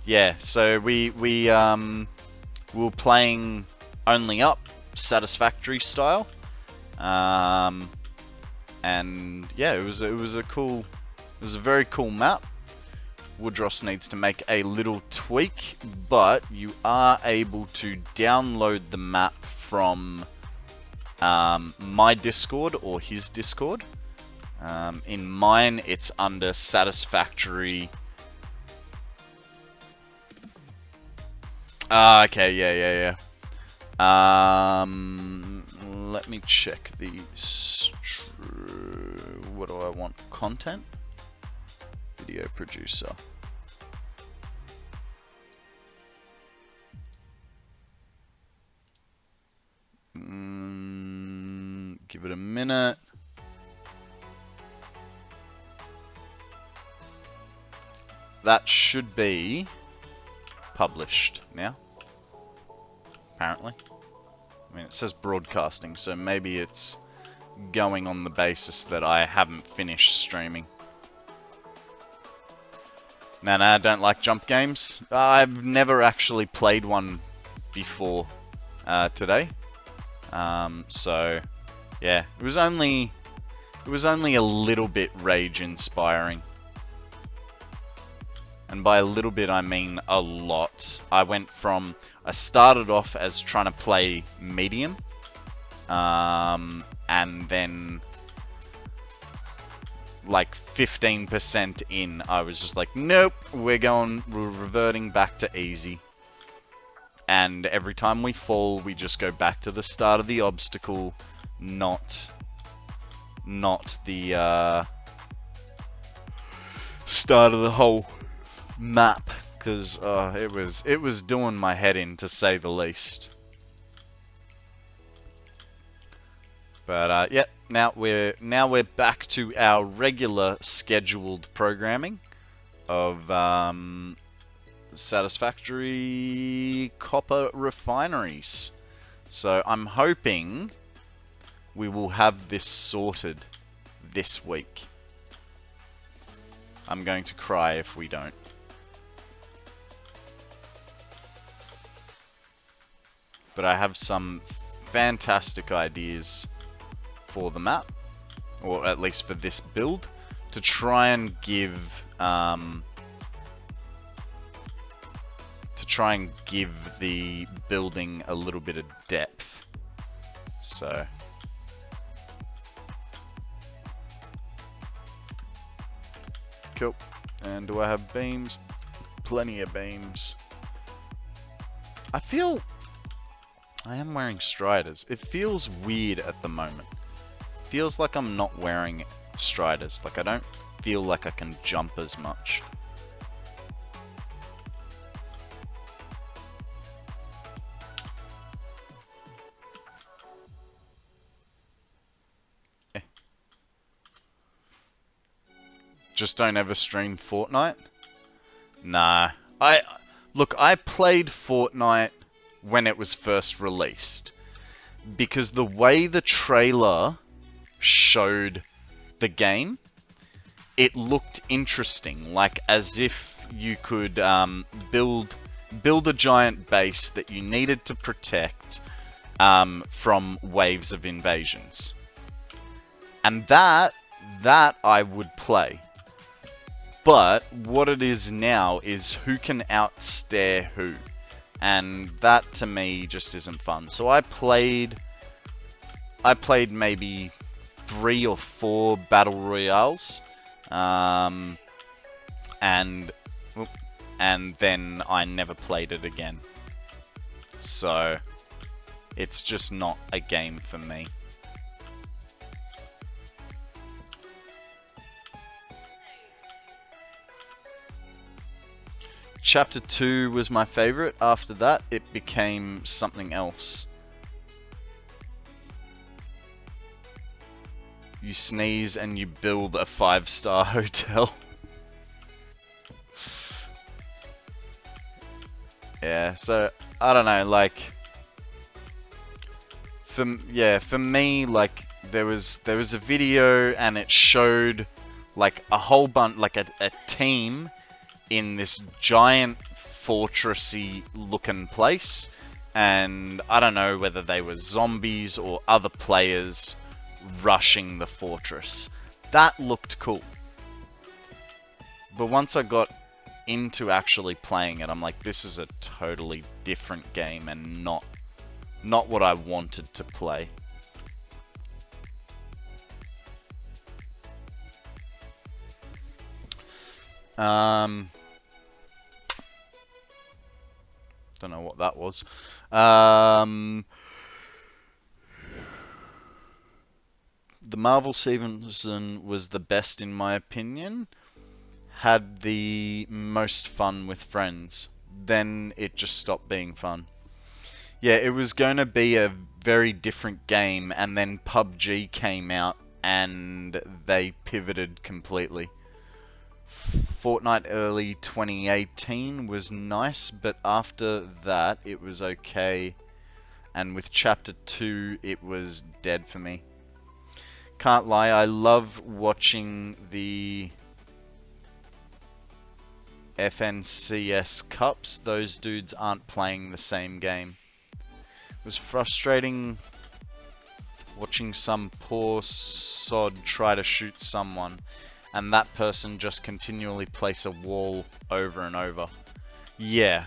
Yeah, so we were playing only up Satisfactory style. And yeah, it was a very cool map. Woodross needs to make a little tweak, but you are able to download the map from my Discord or his Discord. In mine, it's under Satisfactory. Okay, yeah. Let me check the... What do I want? Content? Video producer. Give it a minute. That should be published now, apparently. I mean, it says broadcasting, so maybe it's going on the basis that I haven't finished streaming. Nah, I don't like jump games. I've never actually played one before today. So, yeah, it was only a little bit rage-inspiring. And by a little bit, I mean a lot. I started off as trying to play medium, and then like 15% in, I was just like, nope, we're reverting back to easy. And every time we fall, we just go back to the start of the obstacle, not the start of the whole map, because it was doing my head in, to say the least. But yeah, now we're back to our regular scheduled programming of Satisfactory copper refineries. So I'm hoping we will have this sorted this week. I'm going to cry if we don't. But I have some fantastic ideas for the map, or at least for this build, to try and give the building a little bit of depth. So cool. And do I have beams? Plenty of beams. I am wearing striders. It feels weird at the moment. Feels like I'm not wearing striders. Like I don't feel like I can jump as much. Just don't ever stream Fortnite? Nah. Look, I played Fortnite when it was first released. Because the way the trailer showed the game, it looked interesting. Like, as if you could build a giant base that you needed to protect from waves of invasions. And that I would play. But what it is now is who can outstare who. And that to me just isn't fun. So I played maybe 3 or 4 battle royales. And then I never played it again. So it's just not a game for me. Chapter 2 was my favorite. After that, it became something else. You sneeze and you build a 5-star hotel. Yeah, so I don't know, like for me, like there was a video and it showed like a whole bunch, like a team in this giant fortressy looking place, and I don't know whether they were zombies or other players rushing the fortress. That looked cool. But once I got into actually playing it, I'm like, this is a totally different game and not what I wanted to play. Don't know what that was. The Marvel season was the best in my opinion. Had the most fun with friends. Then it just stopped being fun. Yeah, it was going to be a very different game, and then PUBG came out and they pivoted completely. Fortnite early 2018 was nice, but after that it was okay, and with Chapter 2 it was dead for me. Can't lie, I love watching the FNCS Cups. Those dudes aren't playing the same game. It was frustrating watching some poor sod try to shoot someone and that person just continually place a wall over and over. Yeah.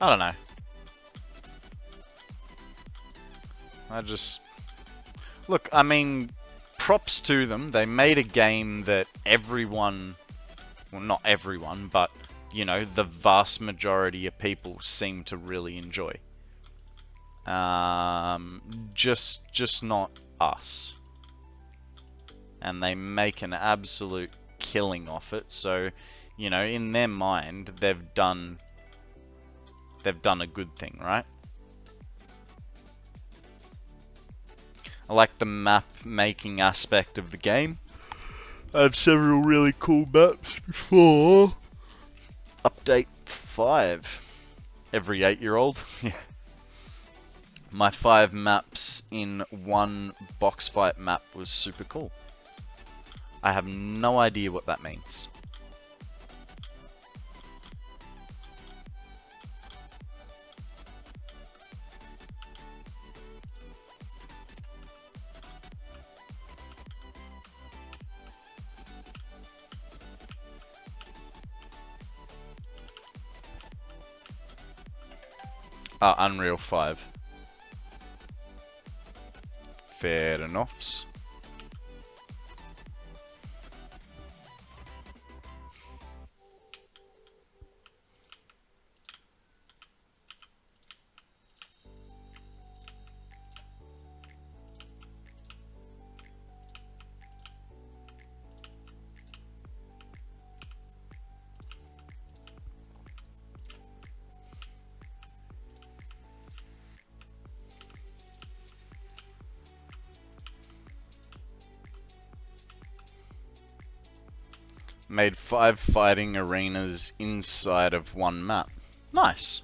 I don't know. Look, I mean, props to them. They made a game that everyone, well, not everyone, but, you know, the vast majority of people seem to really enjoy. Just not us. And they make an absolute killing off it. So, you know, in their mind, they've done a good thing, right? I like the map making aspect of the game. I have several really cool maps before update 5. Every 8-year-old. Yeah. My 5 maps in one box fight map was super cool. I have no idea what that means. Unreal 5. Fair enough. Made 5 fighting arenas inside of one map. Nice.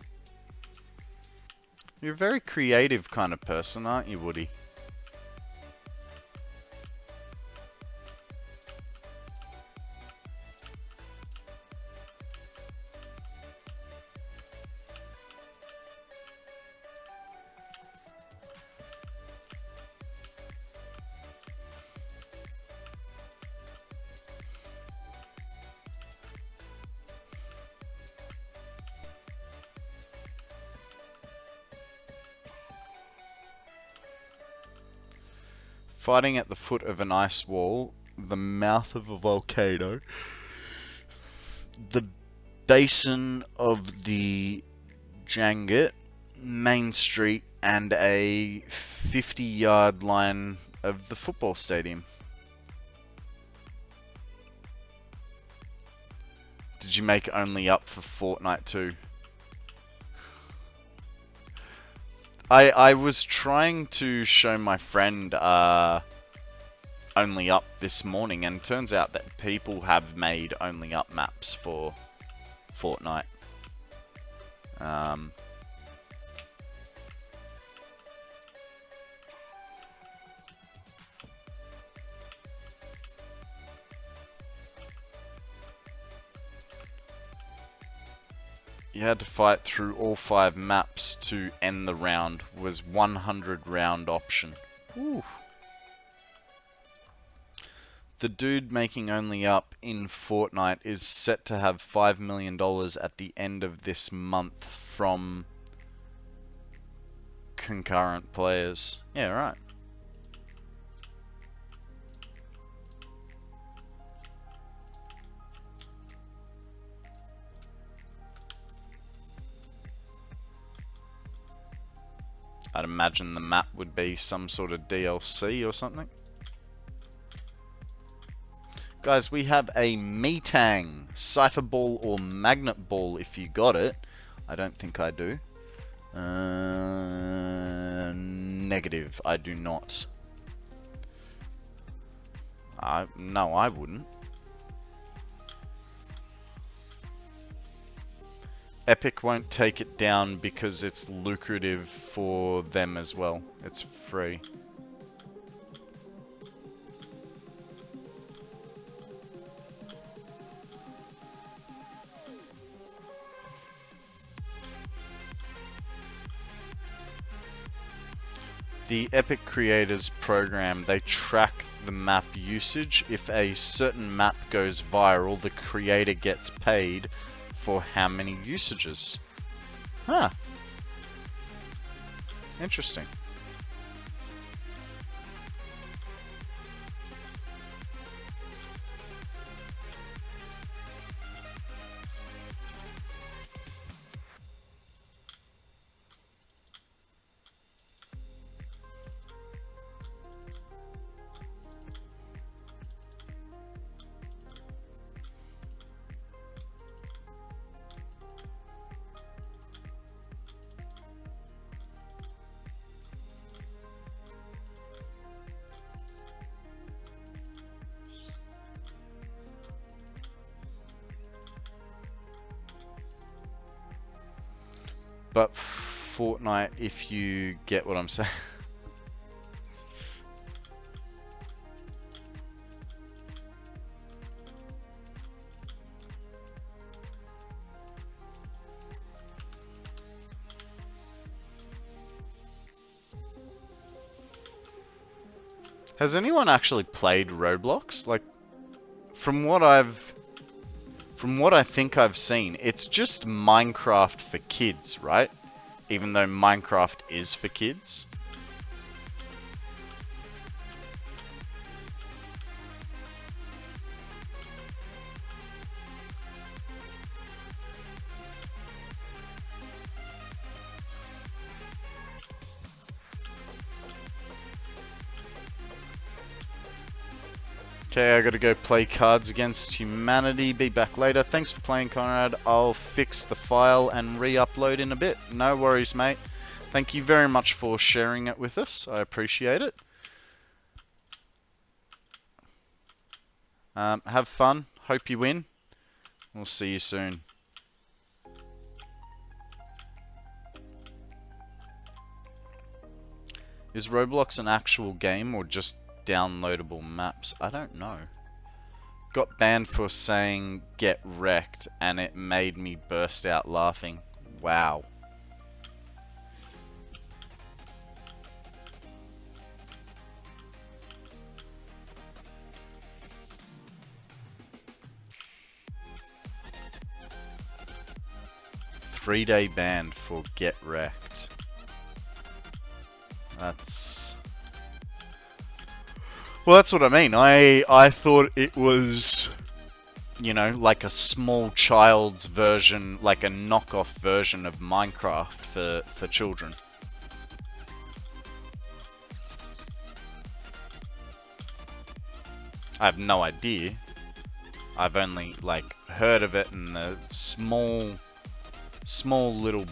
You're a very creative kind of person, aren't you, Woody? Fighting at the foot of an ice wall, the mouth of a volcano, the basin of the Jangat, Main Street, and a 50-yard line of the football stadium. Did you make only up for Fortnite too? I was trying to show my friend Only Up this morning, and turns out that people have made Only Up maps for Fortnite. You had to fight through all 5 maps to end the round. Was 100 round option. Whew. The dude making Only Up in Fortnite is set to have $5 million at the end of this month from concurrent players. Yeah, right. I'd imagine the map would be some sort of DLC or something. Guys, we have a Metang, Cypher Ball or Magnet Ball if you got it. I don't think I do. Negative, I do not. No, I wouldn't. Epic won't take it down because it's lucrative for them as well. It's free. The Epic Creators program, they track the map usage. If a certain map goes viral, the creator gets paid for how many usages. Huh. Interesting. But Fortnite, if you get what I'm saying. Has anyone actually played Roblox? Like, from what I think I've seen, it's just Minecraft for kids, right? Even though Minecraft is for kids. Okay, I gotta go play Cards Against Humanity. Be back later. Thanks for playing, Konrad. I'll fix the file and re-upload in a bit. No worries, mate. Thank you very much for sharing it with us. I appreciate it. Have fun. Hope you win. We'll see you soon. Is Roblox an actual game or just downloadable maps? I don't know. Got banned for saying get wrecked and it made me burst out laughing. Wow. Three-day ban for get wrecked. That's... Well, that's what I mean. I thought it was, you know, like a small child's version, like a knockoff version of Minecraft for children. I have no idea. I've only, like, heard of it in the small little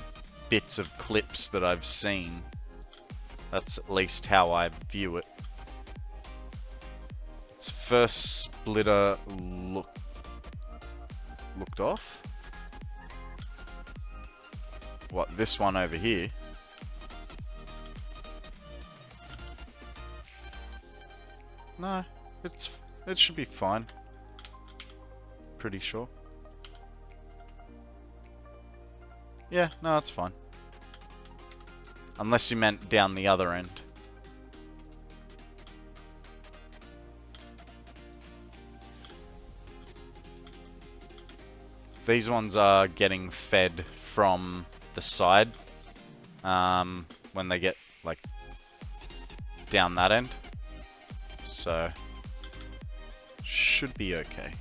bits of clips that I've seen. That's at least how I view it. Its first splitter looked off? What, this one over here? No, it should be fine. Pretty sure. Yeah, no, it's fine. Unless you meant down the other end. These ones are getting fed from the side when they get like down that end. So should be okay.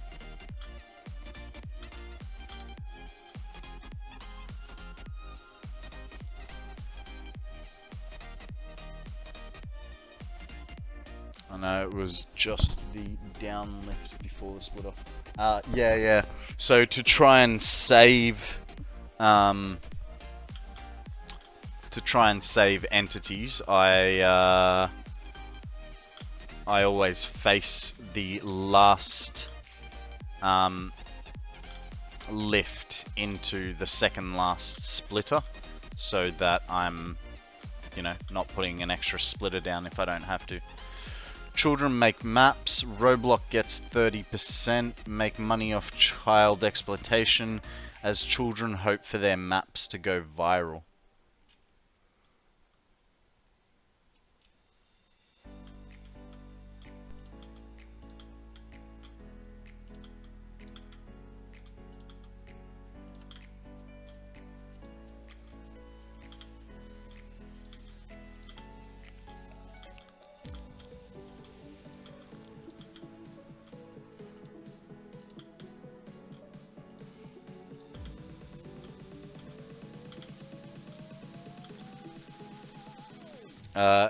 I know it was just the down lift before the splitter. Yeah. So to try and save entities, I always face the last lift into the second last splitter, so that I'm, you know, not putting an extra splitter down if I don't have to. Children make maps. Roblox gets 30%. Make money off child exploitation as children hope for their maps to go viral.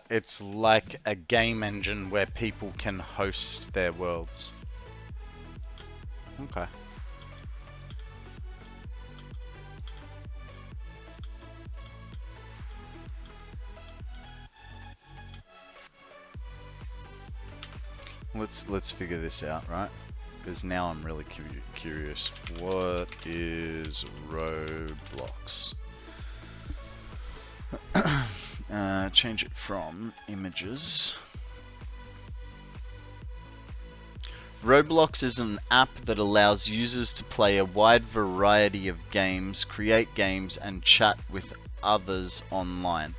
It's like a game engine where people can host their worlds. Okay. Let's figure this out, right? Because now I'm really curious. What is Roblox? Change it from images. Roblox is an app that allows users to play a wide variety of games, create games, and chat with others online.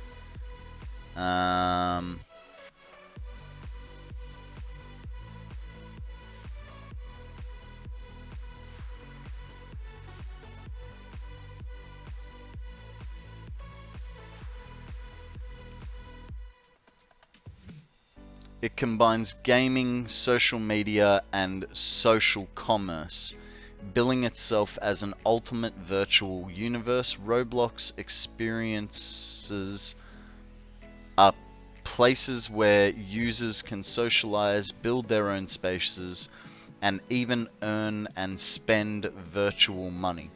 It combines gaming, social media, and social commerce. Billing itself as an ultimate virtual universe, Roblox experiences are places where users can socialize, build their own spaces, and even earn and spend virtual money.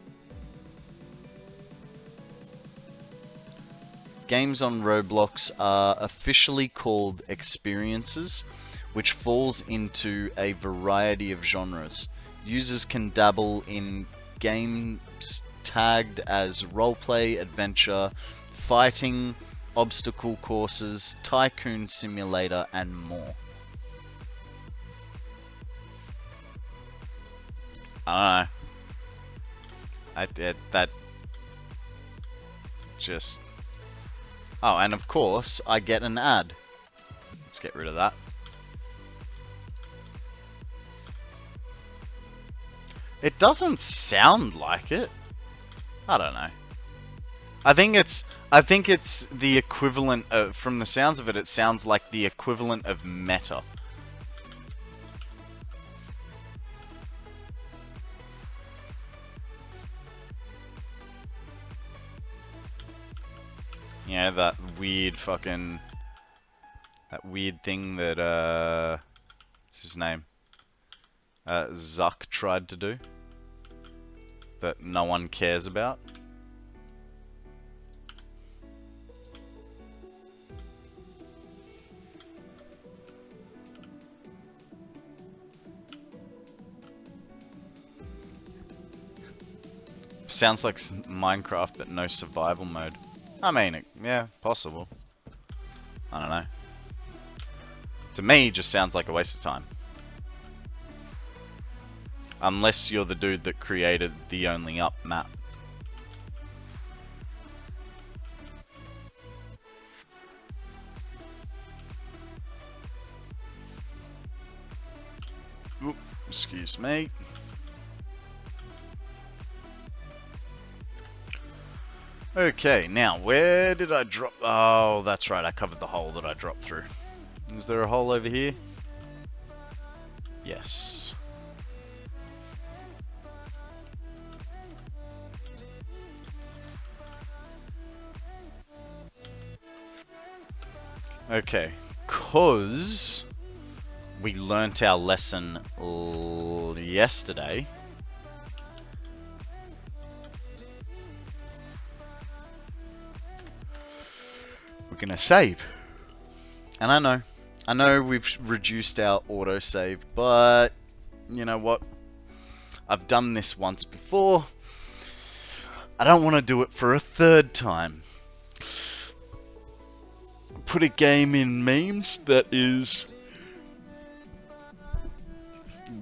Games on Roblox are officially called experiences, which falls into a variety of genres. Users can dabble in games tagged as roleplay, adventure, fighting, obstacle courses, tycoon simulator, and more. I don't know. That just... Oh, and of course, I get an ad. Let's get rid of that. It doesn't sound like it. I don't know. I think it's the equivalent of, from the sounds of it, it sounds like the equivalent of meta. Yeah, that weird fucking... That weird thing that, what's his name? Zuck tried to do. That no one cares about. Sounds like Minecraft, but no survival mode. I mean, yeah, possible. I don't know. To me, it just sounds like a waste of time. Unless you're the dude that created the Only Up map. Oop, excuse me. Okay, now where did I drop? Oh, that's right, I covered the hole that I dropped through. Is there a hole over here? Yes. Okay, cause we learnt our lesson yesterday. We're gonna save. And I know we've reduced our autosave, but you know what? I've done this once before. I don't want to do it for a third time. Put a game in memes that is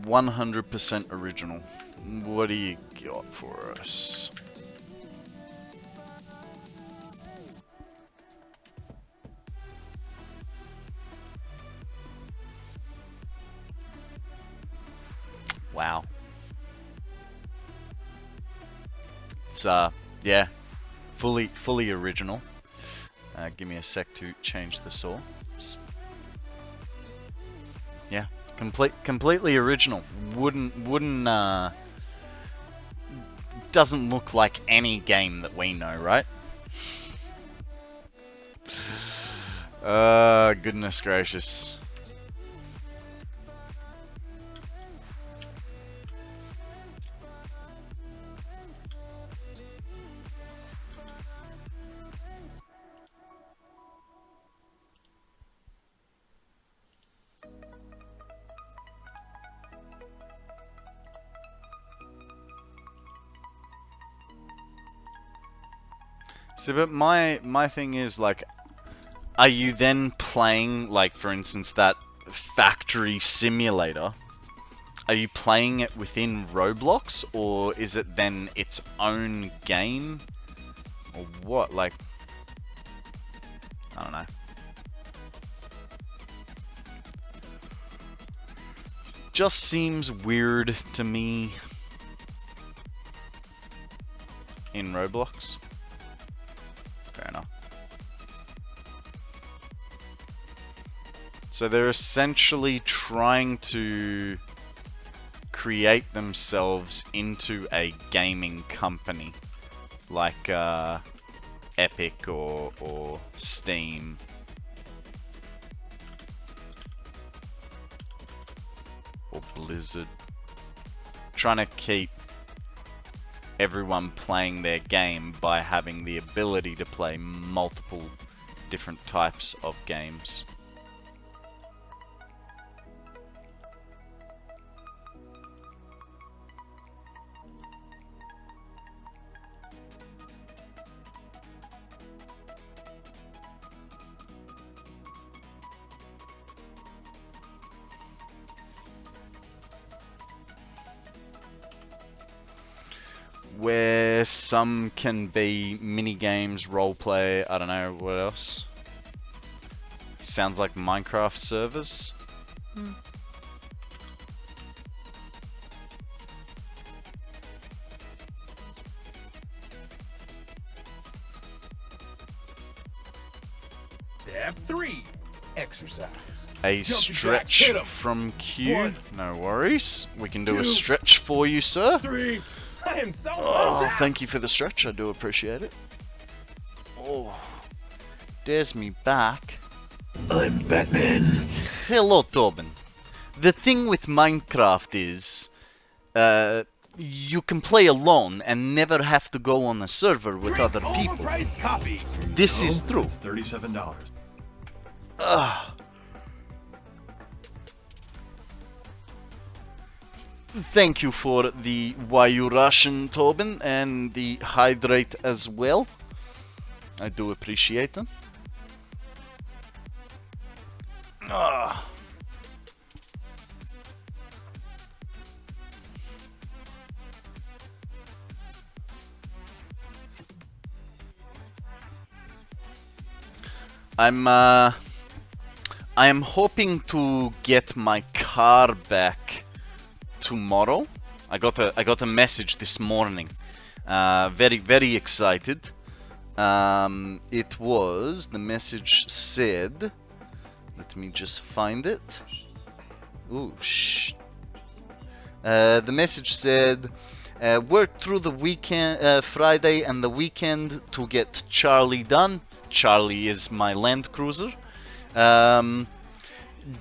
100% original. What do you got for us? Wow. It's yeah, fully original. Give me a sec to change the source. Yeah, completely original. Wouldn't doesn't look like any game that we know, right? Goodness gracious. So, but my thing is, like, are you then playing, like, for instance, that factory simulator? Are you playing it within Roblox, or is it then its own game? Or what? Like, I don't know. Just seems weird to me in Roblox. Fair enough. So they're essentially trying to create themselves into a gaming company, like Epic or Steam. Or Blizzard. Trying to keep everyone playing their game by having the ability to play multiple different types of games. where some can be mini games, roleplay, I don't know what else. Sounds like Minecraft servers. Step 3. Exercise. A Jumping jacks, stretch hit 'em. from Q. 1, No worries. We can do a 2, stretch for you, sir. 3. I am so Oh, pumped up. thank you for the stretch. I do appreciate it. Oh, there's me back. I'm Batman. Hello, Tobin. The thing with Minecraft is, you can play alone and never have to go on a server with other people. Overpriced copy. This is true. It's $37. Thank you for the Why You Russian, Tobin, and the hydrate as well. I do appreciate them. Ah. I am hoping to get my car back tomorrow. I got a message this morning. Very excited. It was, the message said, let me just find it. Ooh, shh. The message said, worked through the weekend, Friday and the weekend to get Charlie done. Charlie is my Land Cruiser.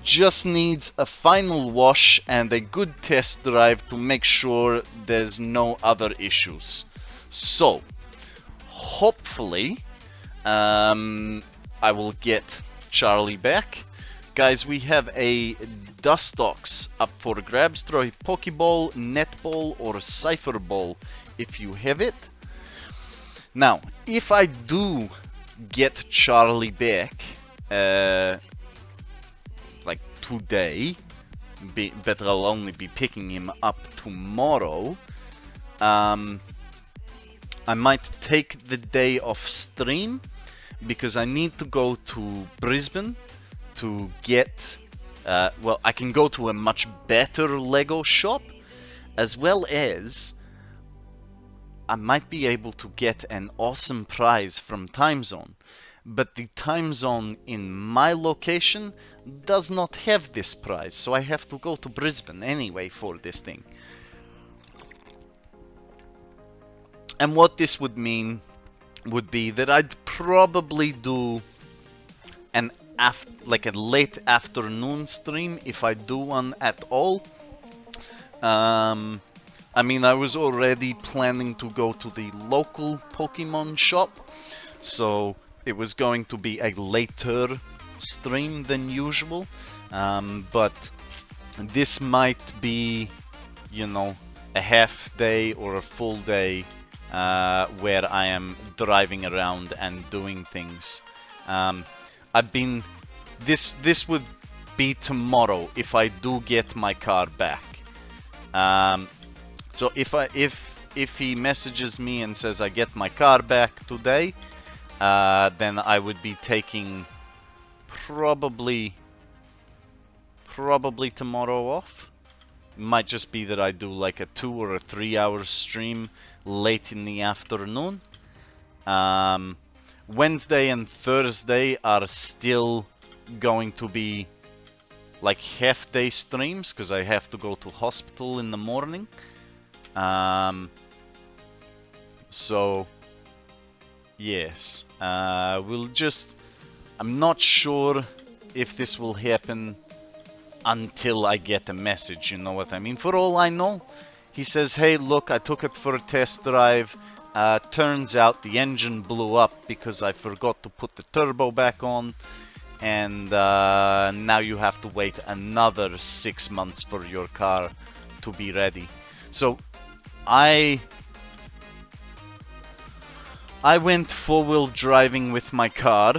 Just needs a final wash and a good test drive to make sure there's no other issues. So, hopefully, I will get Charlie back. Guys, we have a Dustox up for grabs. Throw a Pokeball, Netball, or Cypher Ball if you have it. Now, if I do get Charlie back, like today, but I'll only be picking him up tomorrow, I might take the day off stream because I need to go to Brisbane to get, well, I can go to a much better Lego shop, as well as I might be able to get an awesome prize from Time Zone. But the Time Zone in my location does not have this prize, so I have to go to Brisbane anyway for this thing. And what this would mean would be that I'd probably do an like a late afternoon stream if I do one at all. I mean, I was already planning to go to the local Pokemon shop, so it was going to be a later stream than usual, but this might be, you know, a half day or a full day where I am driving around and doing things. This would be tomorrow if I do get my car back. So if he messages me and says I get my car back today, then I would be taking probably tomorrow off. Might just be that I do like a 2 or a 3 hour stream late in the afternoon. Wednesday and Thursday are still going to be like half day streams because I have to go to hospital in the morning. So yes, we'll just, I'm not sure if this will happen until I get a message, you know what I mean? For all I know, he says, hey look, I took it for a test drive, turns out the engine blew up because I forgot to put the turbo back on, and now you have to wait another 6 months for your car to be ready. So I went 4-wheel driving with my car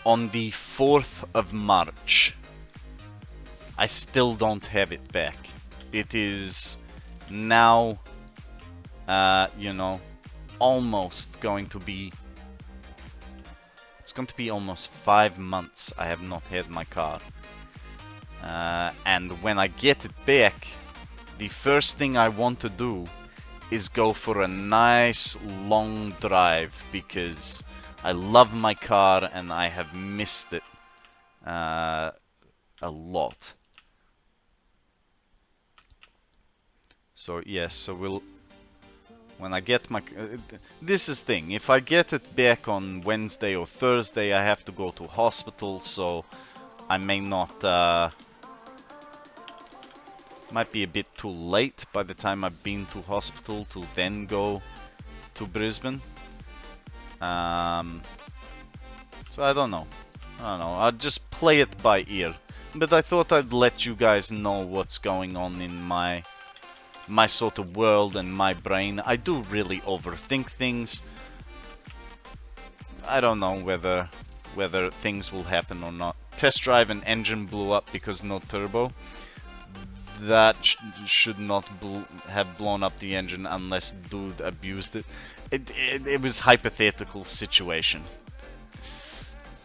on the 4th of March. I still don't have it back. It is now you know, almost going to be... It's going to be almost 5 months I have not had my car. And when I get it back, the first thing I want to do is go for a nice long drive, because I love my car and I have missed it a lot. So yes, so we'll... When I get my... this is the thing, if I get it back on Wednesday or Thursday, I have to go to hospital, so I may not... might be a bit too late by the time I've been to hospital to then go to Brisbane. So I don't know. I'll just play it by ear. But I thought I'd let you guys know what's going on in my sort of world and my brain. I do really overthink things. I don't know whether things will happen or not. Test drive and engine blew up because no turbo. That should not have blown up the engine unless dude abused it. It was hypothetical situation.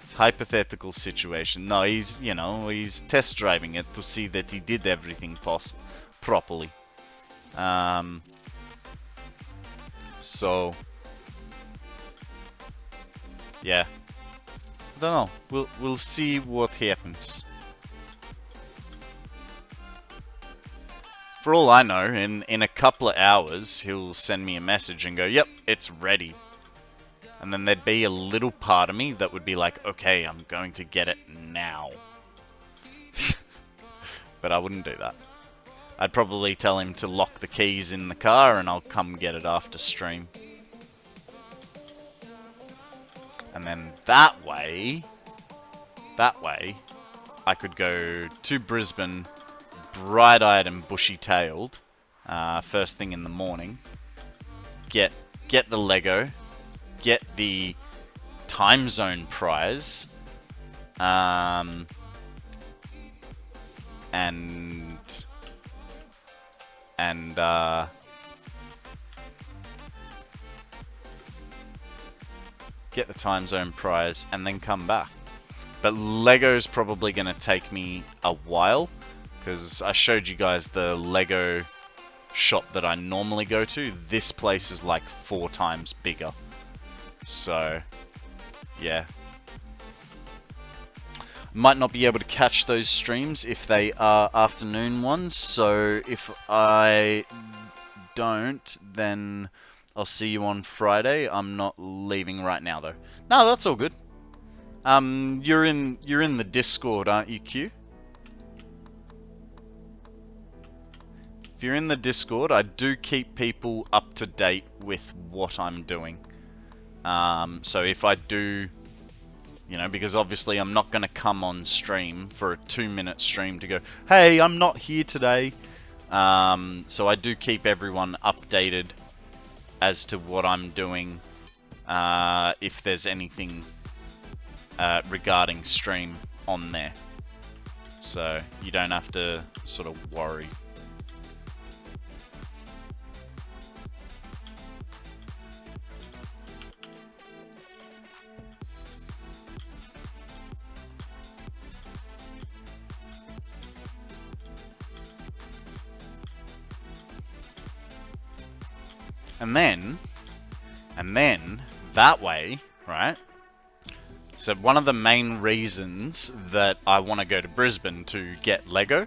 It's hypothetical situation. No, he's, you know, he's test driving it to see that he did everything properly. So yeah, I don't know. We'll see what happens. For all I know, in a couple of hours, he'll send me a message and go, "Yep, it's ready." And then there'd be a little part of me that would be like, "Okay, I'm going to get it now." But I wouldn't do that. I'd probably tell him to lock the keys in the car and I'll come get it after stream. And then that way, I could go to Brisbane, bright-eyed and bushy-tailed, first thing in the morning, get the Lego, get the time zone prize, and get the time zone prize and then come back. But Lego's probably going to take me a while, because I showed you guys the Lego shop that I normally go to. This place is like 4 times bigger. So, yeah. Might not be able to catch those streams if they are afternoon ones. So, if I don't, then I'll see you on Friday. I'm not leaving right now, though. No, that's all good. You're in the Discord, aren't you, Q? If you're in the Discord, I do keep people up to date with what I'm doing. So if I do, you know, because obviously I'm not going to come on stream for a 2-minute stream to go, "Hey, I'm not here today." So I do keep everyone updated as to what I'm doing, if there's anything regarding stream on there. So you don't have to sort of worry. And then, that way, right? So one of the main reasons that I want to go to Brisbane to get Lego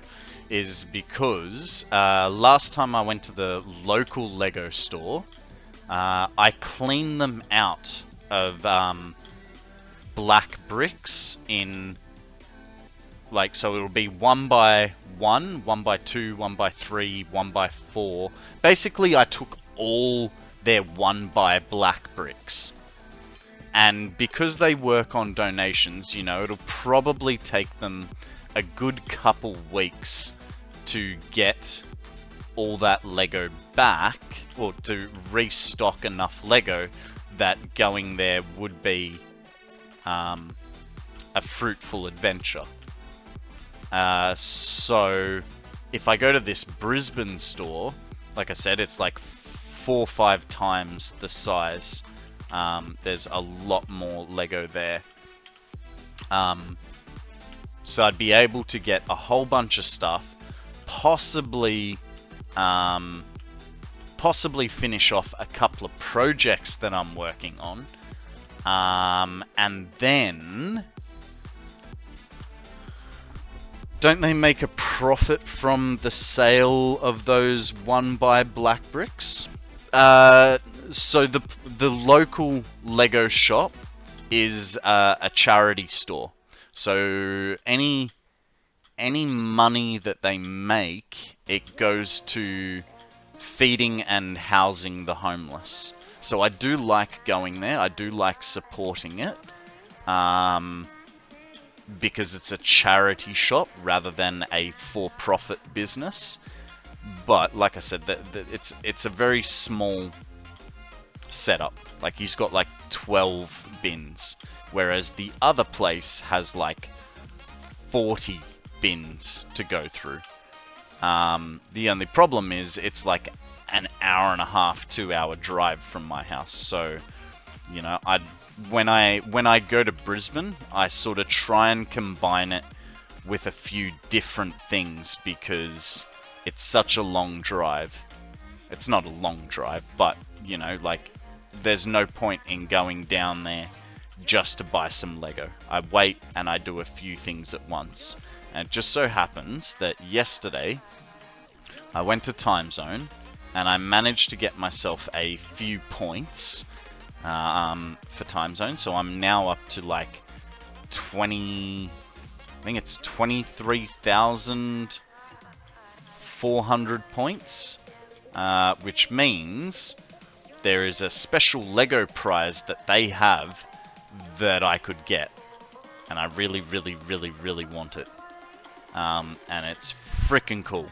is because last time I went to the local Lego store, I cleaned them out of black bricks in, like, so it'll be 1 by 1, 1 by 2, 1 by 3, 1 by 4. Basically, I took all their 1 by black bricks. And because they work on donations, you know, it'll probably take them a good couple weeks to get all that Lego back, or to restock enough Lego that going there would be a fruitful adventure. So if I go to this Brisbane store, like I said, it's like 4 or 5 times the size. There's a lot more Lego there. So I'd be able to get a whole bunch of stuff, possibly finish off a couple of projects that I'm working on, and then don't they make a profit from the sale of those 1 by black bricks? So the local Lego shop is a charity store. So any money that they make, it goes to feeding and housing the homeless. So I do like going there. I do like supporting it. Because it's a charity shop rather than a for-profit business. But like I said, it's a very small setup. Like, he's got like 12 bins, whereas the other place has like 40 bins to go through. The only problem is it's like an hour and a half, 2-hour drive from my house. So, you know, when I go to Brisbane, I sort of try and combine it with a few different things because it's such a long drive. It's not a long drive, but, you know, like, there's no point in going down there just to buy some Lego. I wait and I do a few things at once. And it just so happens that yesterday I went to Time Zone and I managed to get myself a few points for Time Zone. So I'm now up to like 20, I think it's 23,400 points, which means there is a special Lego prize that they have that I could get, and I really, really, really, really want it. And it's freaking cool.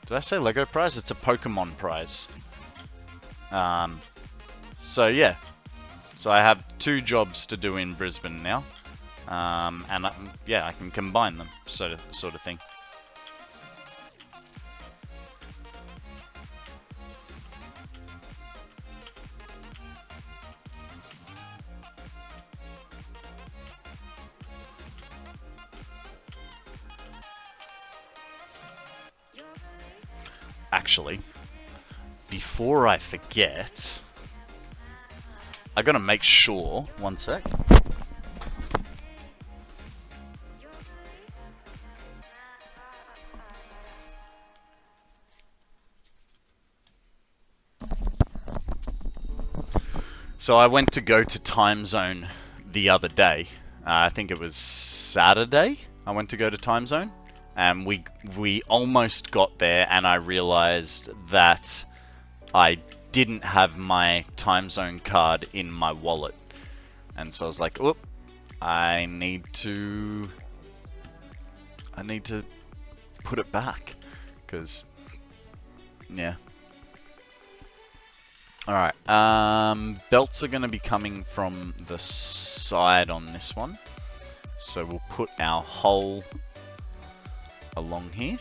Did I say Lego prize? It's a Pokemon prize. So yeah, so I have 2 jobs to do in Brisbane now, and yeah, I can combine them, sort of thing. Actually, before I forget, I gotta make sure. One sec. So I went to go to Time Zone the other day. I think it was Saturday. I went to go to Time Zone, and we almost got there, and I realized that I didn't have my Time Zone card in my wallet, and so I was like, "Oop, I need to put it back," because yeah. All right, belts are going to be coming from the side on this one, so we'll put our hole along here.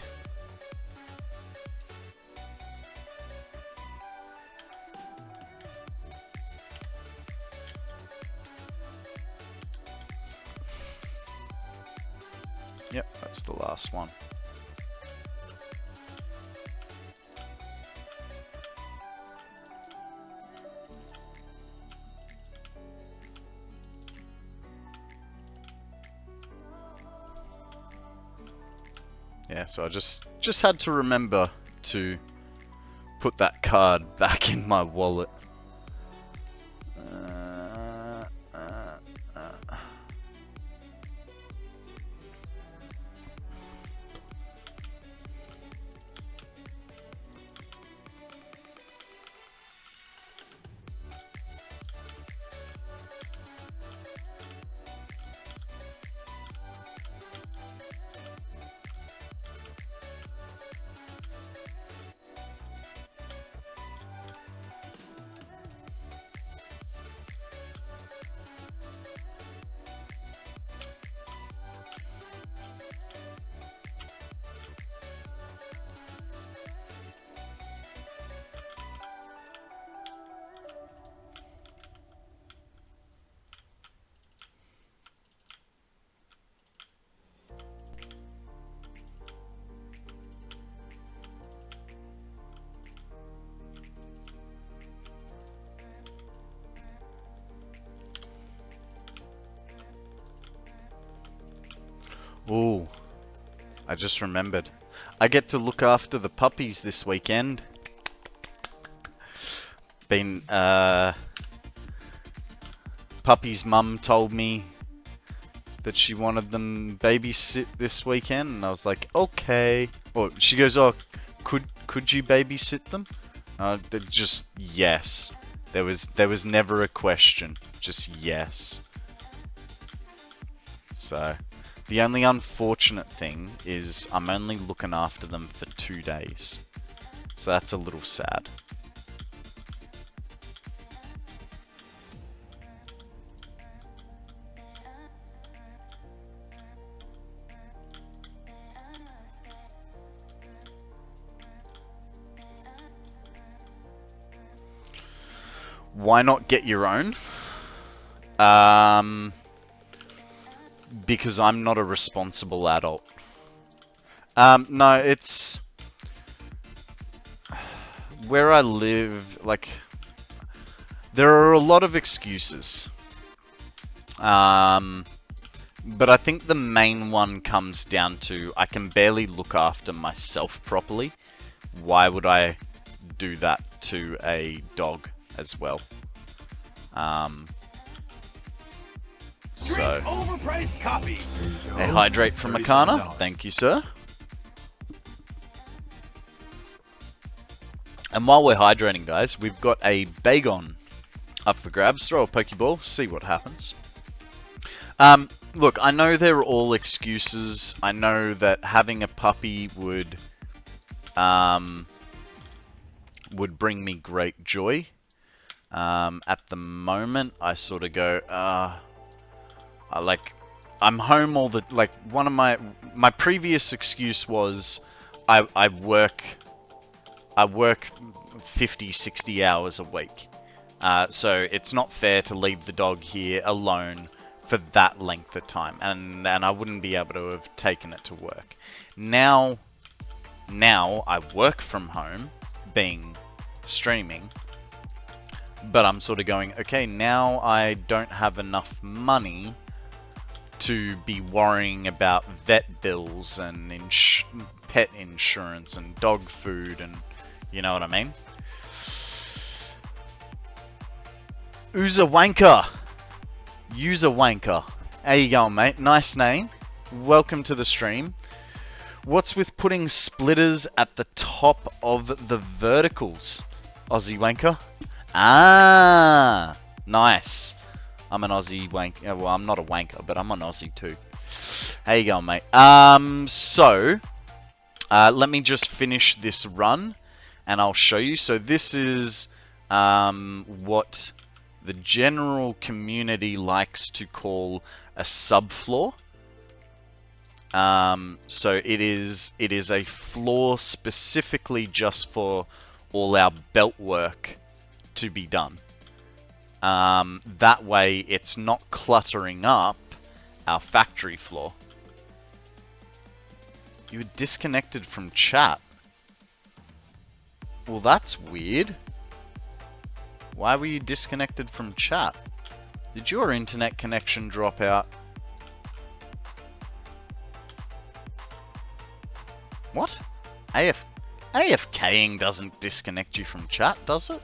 Yep, that's the last one. Yeah, so I just had to remember to put that card back in my wallet. Ooh, I just remembered. I get to look after the puppies this weekend. Puppy's mum told me that she wanted them babysit this weekend, and I was like, okay. Or she goes, oh, could you babysit them? Just yes. There was never a question. Just yes. So, the only unfortunate thing is I'm only looking after them for 2 days. So that's a little sad. Why not get your own? Because I'm not a responsible adult. No, it's... Where I live, like... There are a lot of excuses. But I think the main one comes down to I can barely look after myself properly. Why would I do that to a dog as well? So, Overpriced copy. a hydrate from Makana. Thank you, sir. And while we're hydrating, guys, we've got a Bagon up for grabs. Throw a Pokeball, see what happens. Look, I know they're all excuses. I know that having a puppy would bring me great joy. At the moment, I sort of go, I'm home all the, like, one of my previous excuse was, I work 50, 60 hours a week. So it's not fair to leave the dog here alone for that length of time, and I wouldn't be able to have taken it to work. Now I work from home, being streaming, but I'm sort of going, okay, now I don't have enough money to be worrying about vet bills and pet insurance and dog food, and you know what I mean? User Wanker. User Wanker. How you going, mate? Nice name. Welcome to the stream. What's with putting splitters at the top of the verticals, Aussie Wanker? Ah, nice. I'm an Aussie wanker. Well, I'm not a wanker, but I'm an Aussie too. How you going, mate? So, let me just finish this run, and I'll show you. So this is what the general community likes to call a subfloor. So it is a floor specifically just for all our belt work to be done. That way it's not cluttering up our factory floor. You were disconnected from chat. Well, that's weird. Why were you disconnected from chat? Did your internet connection drop out? What? AFKing doesn't disconnect you from chat, does it?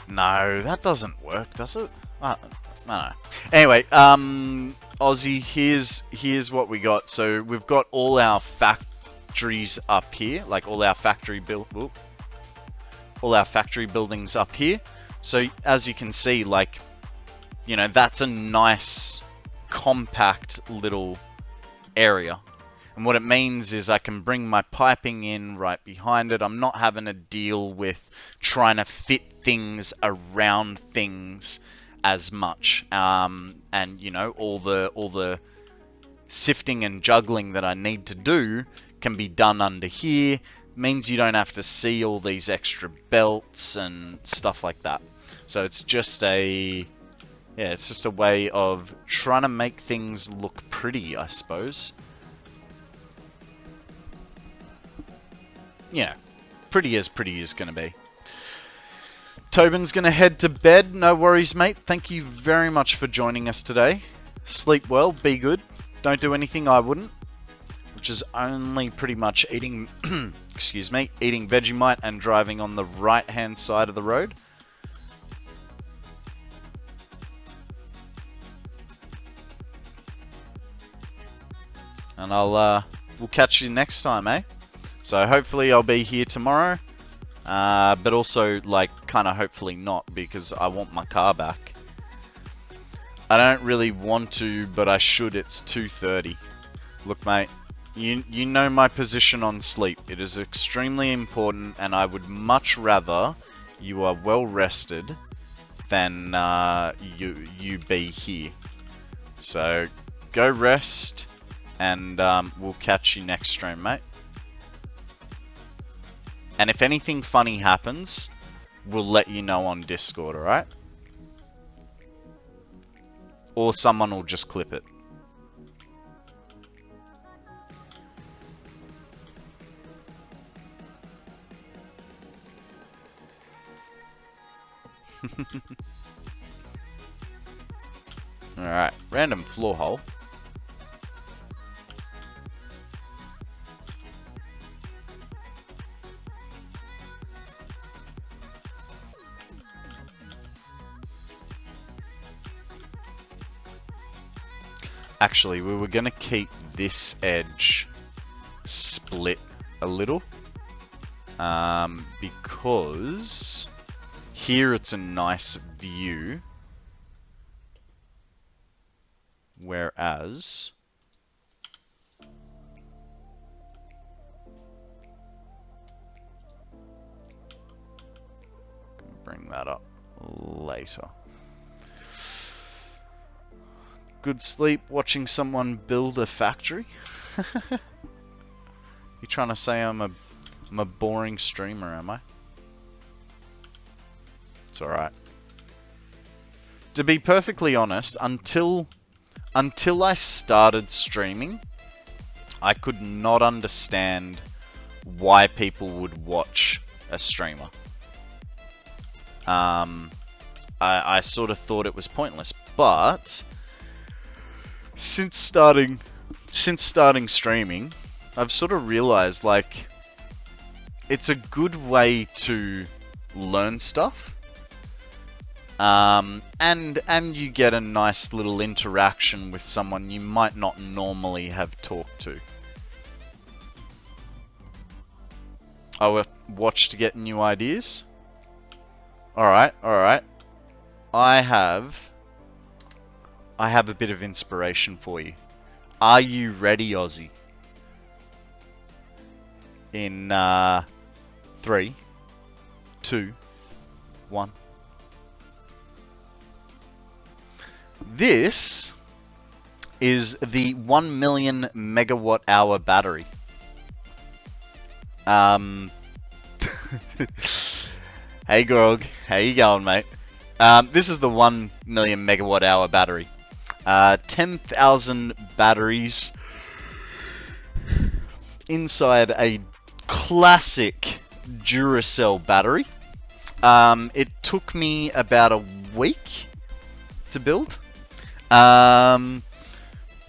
No, that doesn't work, does it? I don't know. Anyway, Aussie, here's what we got. So we've got all our factories up here, like all our factory buildings up here. So as you can see, like, you know, that's a nice compact little area. And what it means is I can bring my piping in right behind it. I'm not having to deal with trying to fit things around things as much. And you know, all the sifting and juggling that I need to do can be done under here. Means you don't have to see all these extra belts and stuff like that. So it's just a way of trying to make things look pretty, I suppose. You know, pretty as going to be. Tobin's gonna head to bed. No worries, mate. Thank you very much for joining us today. Sleep well, be good. Don't do anything I wouldn't. Which is only pretty much eating, excuse me, eating Vegemite and driving on the right-hand side of the road. And we'll catch you next time, eh? So hopefully I'll be here tomorrow. But also, like, kind of hopefully not, because I want my car back. I don't really want to, but I should. It's 2:30. Look, mate, you know my position on sleep. It is extremely important, and I would much rather you are well rested than you be here. So go rest, and we'll catch you next stream, mate. And if anything funny happens, we'll let you know on Discord, alright? Or someone will just clip it. Alright, random floor hole. Actually, we were going to keep this edge split a little. Because here it's a nice view. Whereas bring that up later. Good sleep watching someone build a factory? You trying to say I'm a boring streamer, am I? It's alright. To be perfectly honest, until I started streaming, I could not understand why people would watch a streamer. I sort of thought it was pointless, but since starting streaming, I've sort of realized, like, it's a good way to learn stuff. And you get a nice little interaction with someone you might not normally have talked to. Oh, watch to get new ideas? Alright. I have a bit of inspiration for you. Are you ready, Aussie? In 3, 2, 1. This is the 1 million megawatt hour battery. Hey Grog, how you going, mate? This is the 1 million megawatt hour battery. 10,000 batteries inside a classic Duracell battery. It took me about a week to build. By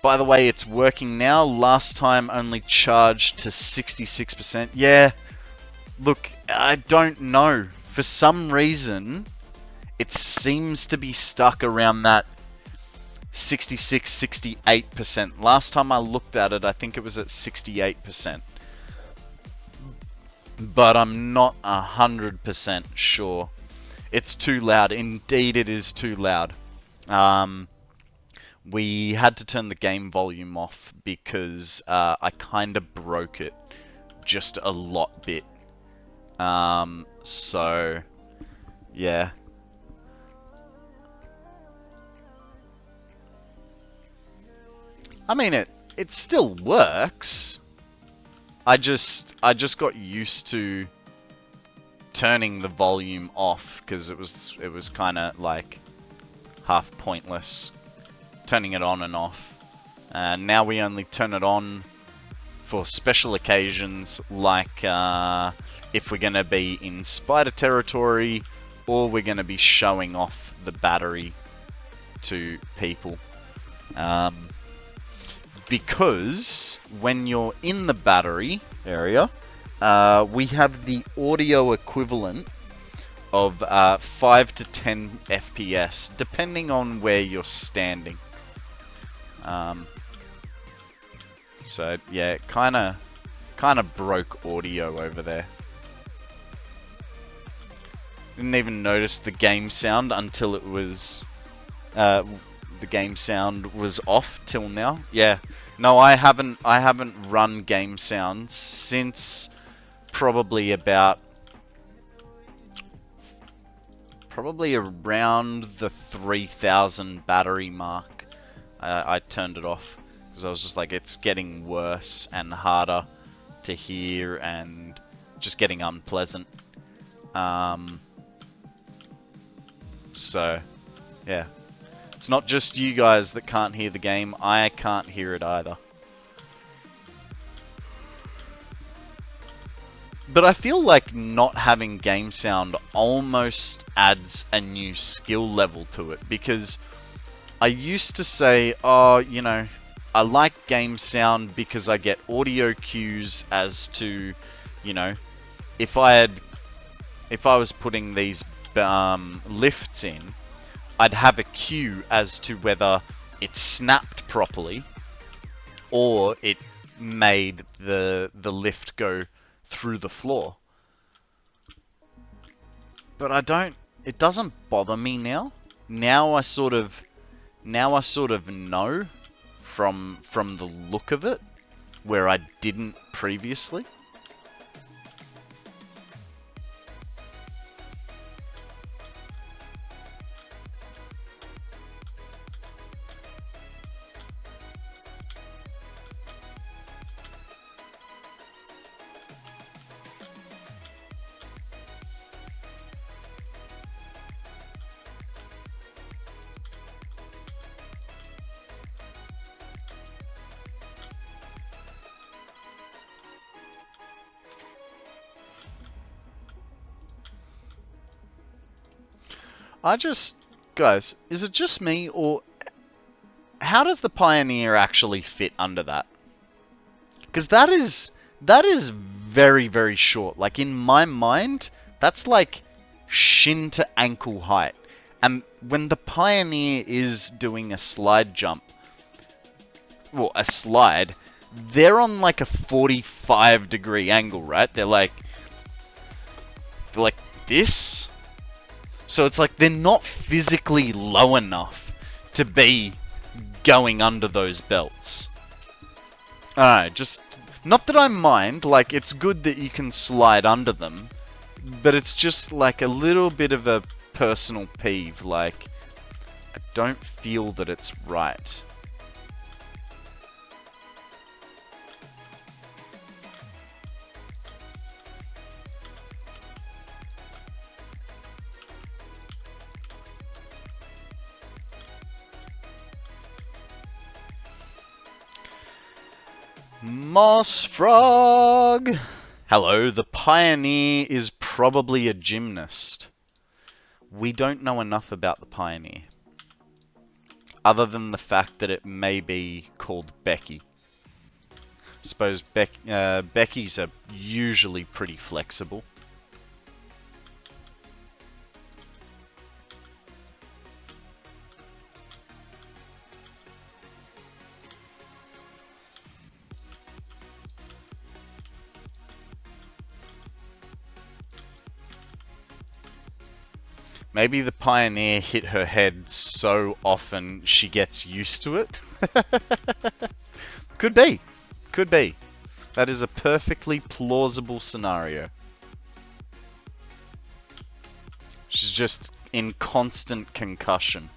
the way, it's working now. Last time only charged to 66%. Yeah, look, I don't know. For some reason, it seems to be stuck around that 66, 68%. Last time I looked at it, I think it was at 68%. But I'm not 100% sure. It's too loud. Indeed, it is too loud. We had to turn the game volume off because I kind of broke it just a lot bit. So, yeah. I mean, it still works. I just got used to turning the volume off because it was kind of like half pointless turning it on and off. And now we only turn it on for special occasions, like if we're gonna be in spider territory or we're going to be showing off the battery to people. Because when you're in the battery area, we have the audio equivalent of 5 to 10 FPS, depending on where you're standing. So yeah, it kind of broke audio over there. Didn't even notice the game sound until it was the game sound was off till now. Yeah, no, I haven't run game sounds since probably around the 3000 battery mark. I turned it off because I was just like, it's getting worse and harder to hear and just getting unpleasant. So yeah, it's not just you guys that can't hear the game, I can't hear it either. But I feel like not having game sound almost adds a new skill level to it, because I used to say, oh, you know, I like game sound because I get audio cues as to, you know, if I was putting these lifts in, I'd have a cue as to whether it snapped properly or it made the lift go through the floor. But it doesn't bother me now. Now I sort of know from the look of it, where I didn't previously. Guys, is it just me, or how does the Pioneer actually fit under that? Because that is very, very short. Like, in my mind, that's like shin to ankle height. And when the Pioneer is doing a slide jump, well, a slide, they're on like a 45-degree angle, right? They're like this. So it's like they're not physically low enough to be going under those belts. Alright, just... Not that I mind, like, it's good that you can slide under them, but it's just like a little bit of a personal peeve, like, I don't feel that it's right. Moss Frog! Hello, the Pioneer is probably a gymnast. We don't know enough about the Pioneer, other than the fact that it may be called Becky. I suppose Beckys are usually pretty flexible. Maybe the Pioneer hit her head so often she gets used to it. Could be. Could be. That is a perfectly plausible scenario. She's just in constant concussion.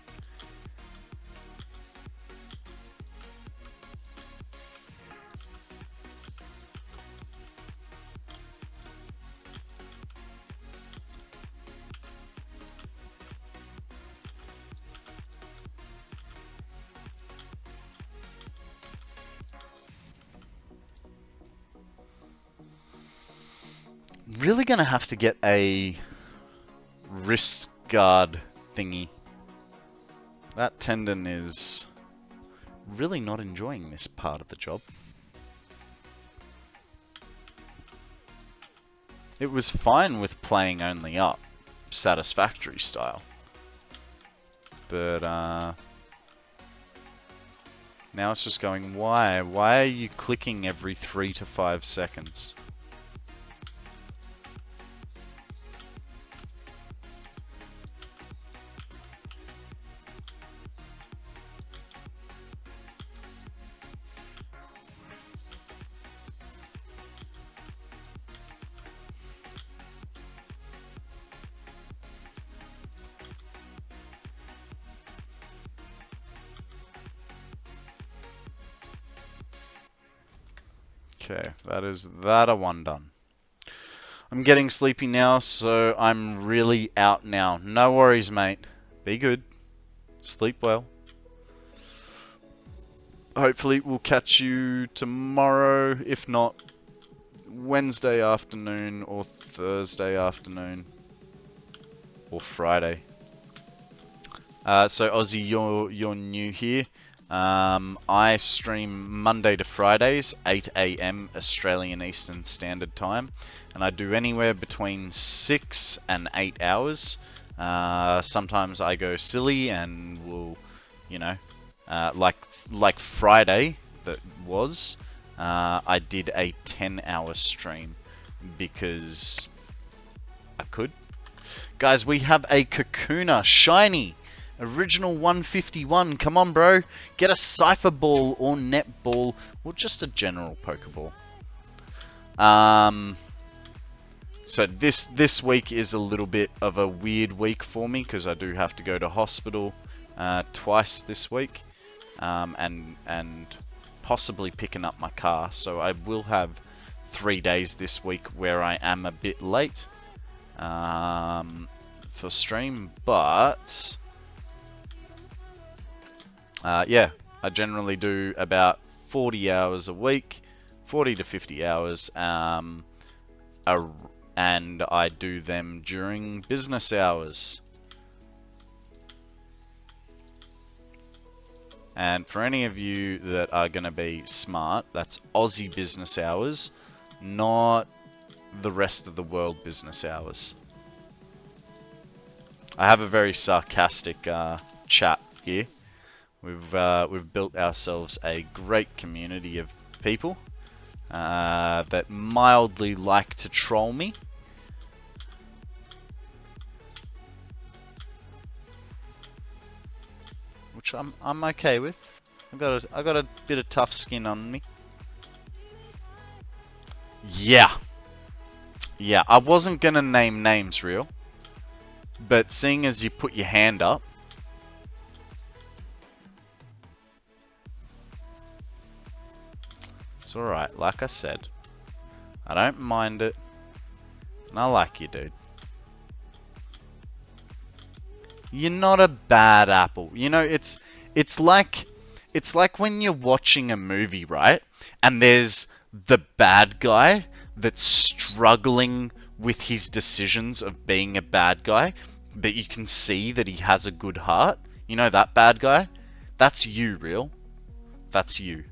Really gonna have to get a wrist guard thingy. That tendon is really not enjoying this part of the job. It was fine with playing only up, Satisfactory style. But, now it's just going, why? Why are you clicking every 3 to 5 seconds? Okay, that is that a one done. I'm getting sleepy now, so I'm really out now. No worries, mate. Be good. Sleep well. Hopefully we'll catch you tomorrow, if not Wednesday afternoon or Thursday afternoon or Friday. So Aussie, you're new here. I stream Monday to Fridays, 8 AM Australian Eastern Standard Time, and I do anywhere between 6 and 8 hours. Sometimes I go silly and will, you know, like Friday that was, I did a 10-hour stream because I could. Guys, we have a Kakuna shiny. Original 151. Come on, bro. Get a Cypher Ball or Netball or just a general Pokeball. So this week is a little bit of a weird week for me because I do have to go to hospital twice this week, and possibly picking up my car. So I will have 3 days this week where I am a bit late for stream, but yeah, I generally do about 40 hours a week, 40 to 50 hours, and I do them during business hours. And for any of you that are going to be smart, that's Aussie business hours, not the rest of the world business hours. I have a very sarcastic chat here. We've built ourselves a great community of people that mildly like to troll me. Which I'm okay with. I got a bit of tough skin on me. Yeah. Yeah, I wasn't gonna name names, real. But seeing as you put your hand up, it's alright, like I said. I don't mind it. And I like you, dude. You're not a bad apple. You know, it's like when you're watching a movie, right? And there's the bad guy that's struggling with his decisions of being a bad guy, but you can see that he has a good heart. You know that bad guy? That's you, real. That's you.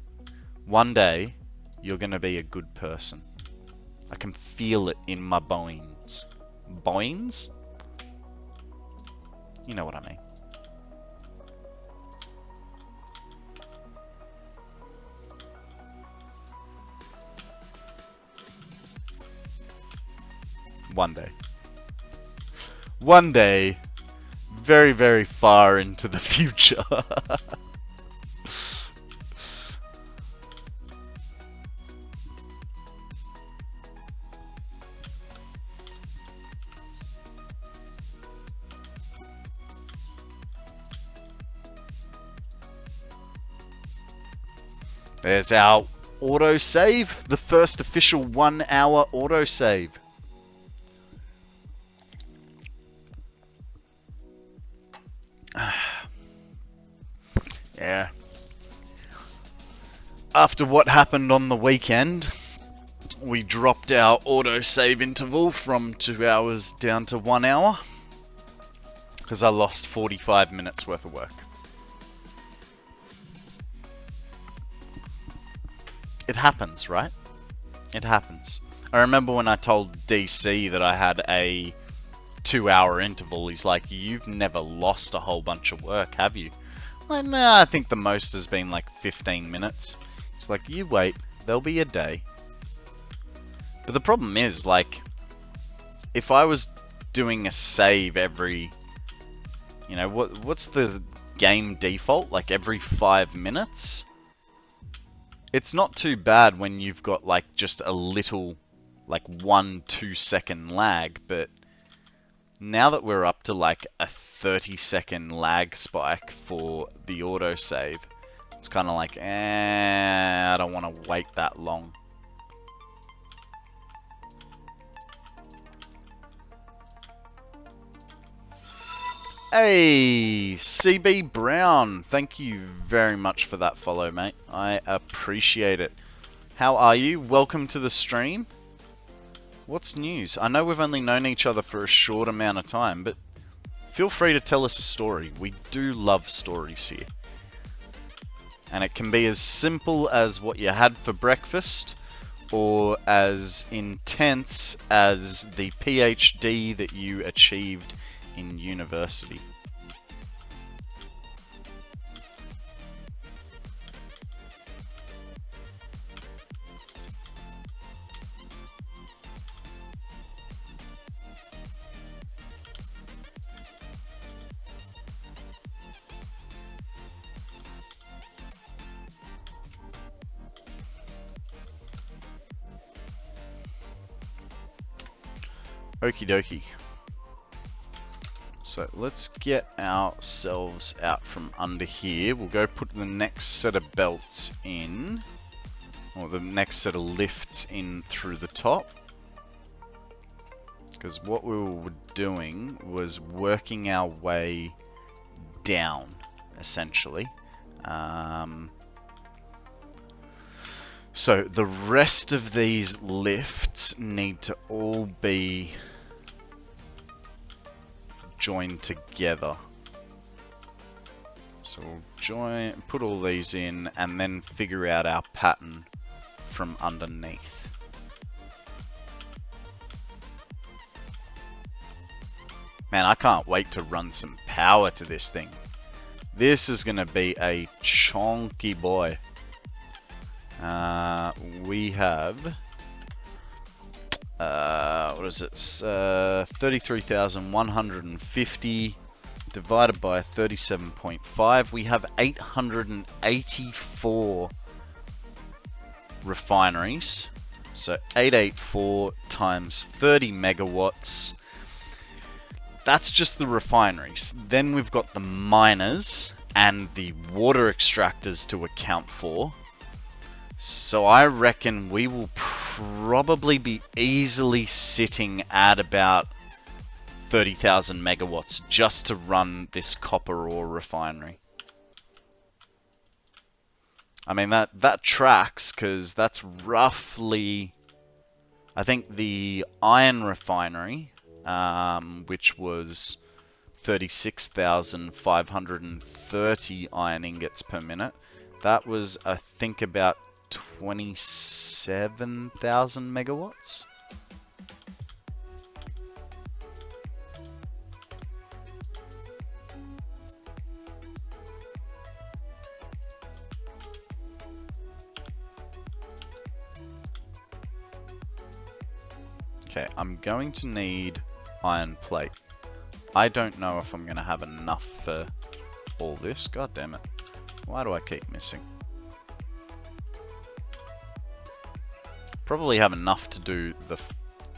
One day, you're gonna be a good person. I can feel it in my bones. Bones? You know what I mean. One day. One day, very, very far into the future. There's our autosave, the first official 1 hour autosave. Yeah. After what happened on the weekend, we dropped our autosave interval from 2 hours down to 1 hour. Because I lost 45 minutes worth of work. It happens, right? It happens. I remember when I told DC that I had a 2-hour interval, he's like, you've never lost a whole bunch of work, have you? I'm like, nah, I think the most has been like 15 minutes. He's like, you wait, there'll be a day. But the problem is, like, if I was doing a save every, you know, what's the game default? Like every 5 minutes? It's not too bad when you've got like just a little, like 1-2 second lag, but now that we're up to like a 30-second lag spike for the autosave, it's kind of like, I don't want to wait that long. Hey, CB Brown, thank you very much for that follow, mate. I appreciate it. How are you? Welcome to the stream. What's news? I know we've only known each other for a short amount of time, but feel free to tell us a story. We do love stories here. And it can be as simple as what you had for breakfast, or as intense as the PhD that you achieved in university. Okie dokie. So let's get ourselves out from under here. We'll go put the next set of belts in, or the next set of lifts in through the top. Because what we were doing was working our way down, essentially. So the rest of these lifts need to all be joined together. So we'll put all these in and then figure out our pattern from underneath. Man, I can't wait to run some power to this thing. This is going to be a chonky boy. We have, what is it, 33,150 divided by 37.5. We have 884 refineries. So 884 times 30 megawatts. That's just the refineries. Then we've got the miners and the water extractors to account for. So I reckon we will probably be easily sitting at about 30,000 megawatts just to run this copper ore refinery. I mean, that tracks, because that's roughly, I think the iron refinery, which was 36,530 iron ingots per minute, that was, I think, about 27,000 megawatts. Okay, I'm going to need iron plate. I don't know if I'm going to have enough for all this. God damn it. Why do I keep missing? Probably have enough to do the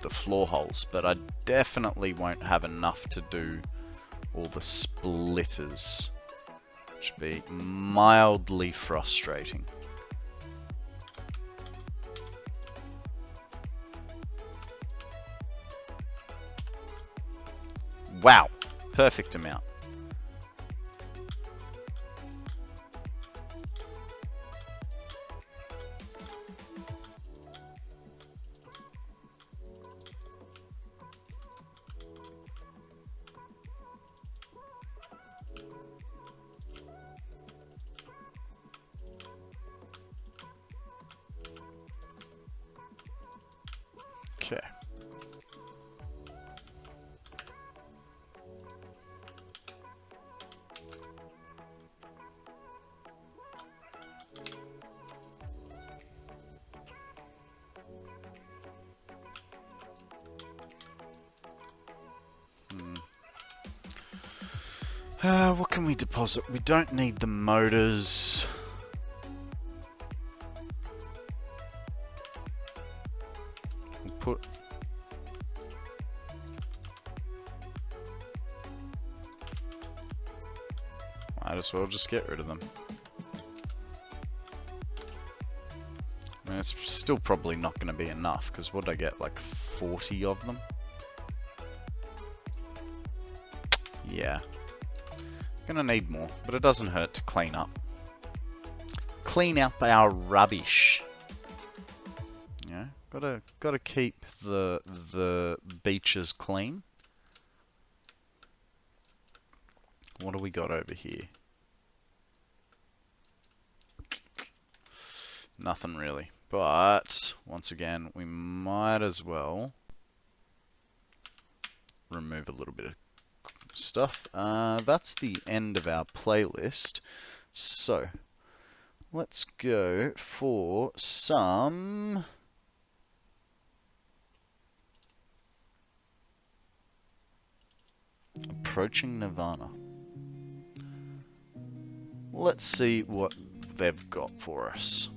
floor holes, but I definitely won't have enough to do all the splitters, which would be mildly frustrating. Wow, perfect amount. What can we deposit? We don't need the motors. We'll put... Might as well just get rid of them. I mean, it's still probably not going to be enough, because what did I get, like 40 of them? Yeah. Gonna need more, but it doesn't hurt to clean up. Clean up our rubbish. Yeah, gotta keep the beaches clean. What do we got over here? Nothing really. But once again, we might as well remove a little bit of stuff. That's the end of our playlist. So let's go for some Approaching Nirvana. Let's see what they've got for us.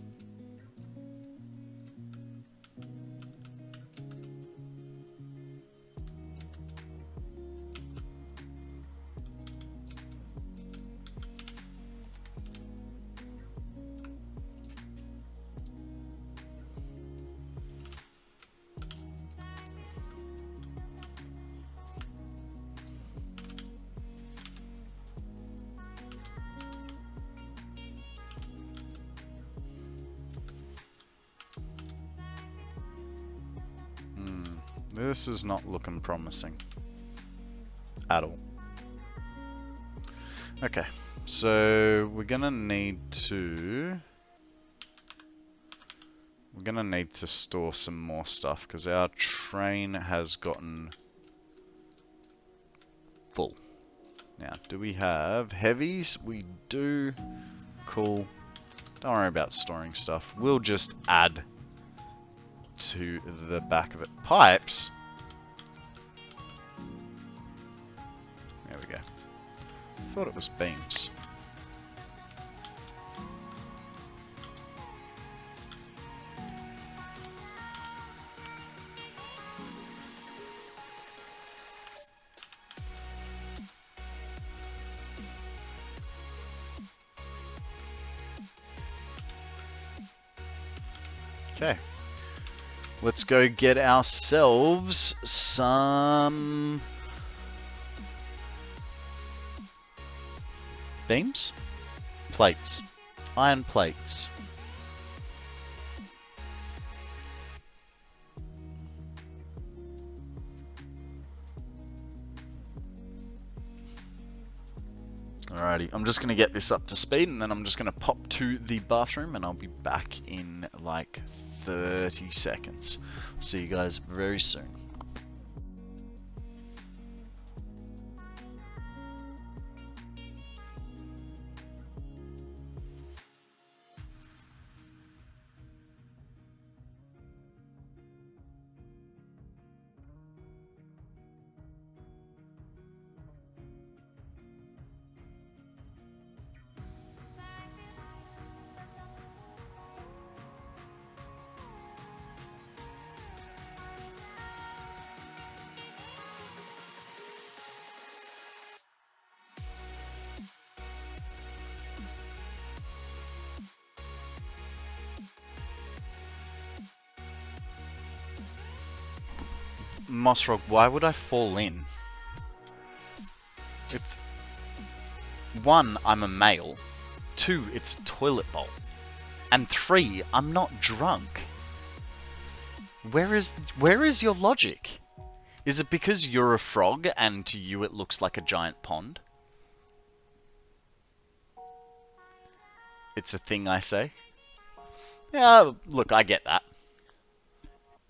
This is not looking promising at all. Okay, so we're gonna need to store some more stuff because our train has gotten full. Now, do we have heavies? We do. Cool. Don't worry about storing stuff. We'll just add to the back of it. Pipes? There we go. Thought it was beams. Okay. Let's go get ourselves some beams? Plates. Iron plates. Alrighty, I'm just going to get this up to speed and then I'm just going to pop to the bathroom and I'll be back in like 30 seconds. See you guys very soon. Mossrock, why would I fall in? It's... 1, I'm a male. 2, it's a toilet bowl. And 3, I'm not drunk. Where is your logic? Is it because you're a frog and to you it looks like a giant pond? It's a thing I say. Yeah, look, I get that.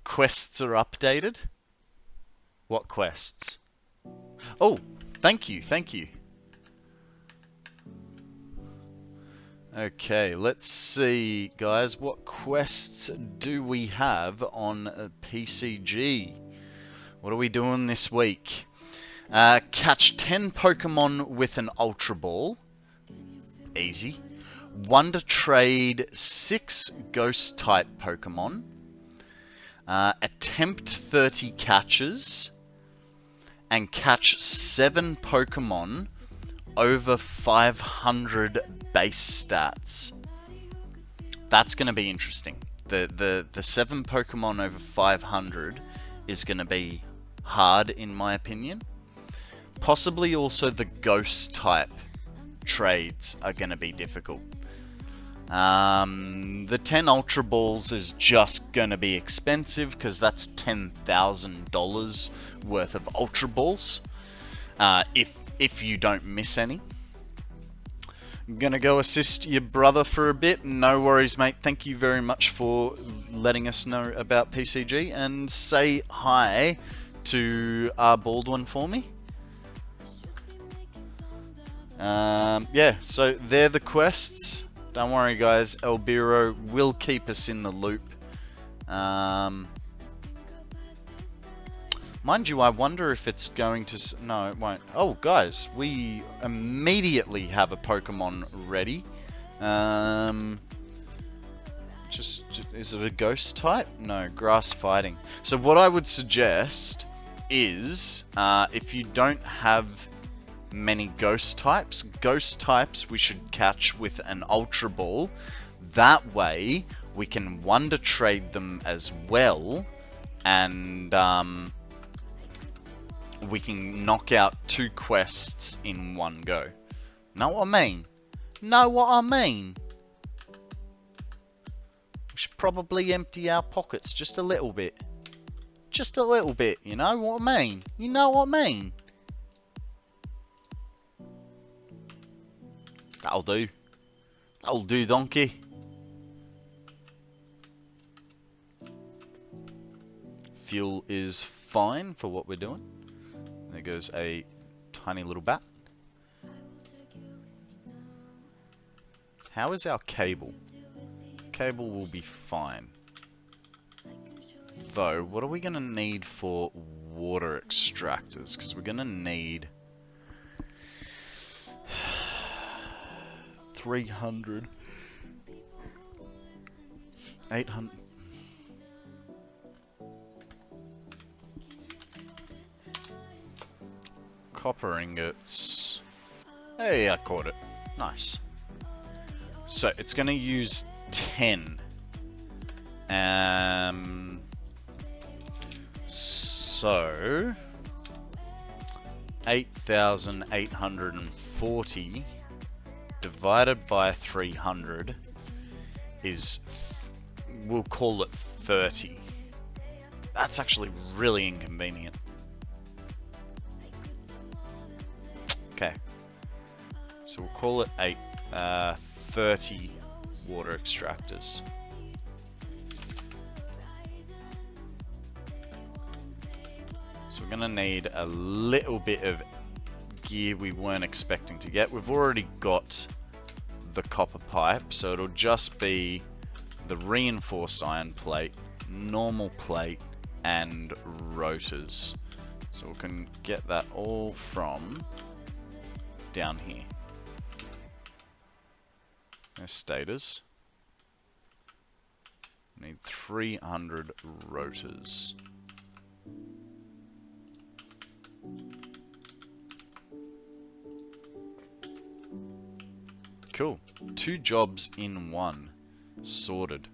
Quests are updated. What quests? Oh, thank you, thank you. Okay, let's see, guys. What quests do we have on PCG? What are we doing this week? Catch 10 Pokemon with an Ultra Ball. Easy. Wonder Trade 6 Ghost-type Pokemon. Attempt 30 catches. And catch 7 Pokemon over 500 base stats. That's going to be interesting. The 7 Pokemon over 500 is going to be hard, in my opinion. Possibly also the Ghost type trades are going to be difficult. The 10 Ultra Balls is just going to be expensive because that's $10,000 worth of Ultra Balls. If you don't miss any. I'm going to go assist your brother for a bit. No worries, mate. Thank you very much for letting us know about PCG. And say hi to our Baldwin for me. Yeah, so they're the quests. Don't worry, guys. Elbiro will keep us in the loop. Mind you, I wonder if it's going to... No, it won't. Oh, guys, we immediately have a Pokemon ready. Is it a Ghost type? No, Grass Fighting. So what I would suggest is, if you don't have many Ghost types we should catch with an Ultra Ball. That way, we can Wonder Trade them as well, and we can knock out 2 quests in one go. Know what I mean? Know what I mean? We should probably empty our pockets just a little bit. Just a little bit, you know what I mean? You know what I mean? That'll do. That'll do, donkey. Fuel is fine for what we're doing. There goes a tiny little bat. How is our cable? Cable will be fine. Though, what are we going to need for water extractors? Because we're going to need 300, 800. Copper ingots. Hey, I caught it. Nice. So it's going to use 10. So 8,840 divided by 300 is, we'll call it 30. That's actually really inconvenient. Okay, so we'll call it 30 water extractors. So we're going to need a little bit of gear we weren't expecting to get. We've already got the copper pipe, so it'll just be the reinforced iron plate, normal plate, and rotors. So we can get that all from down here. There's stators. Need 300 rotors. Cool. 2 jobs in one. Sorted.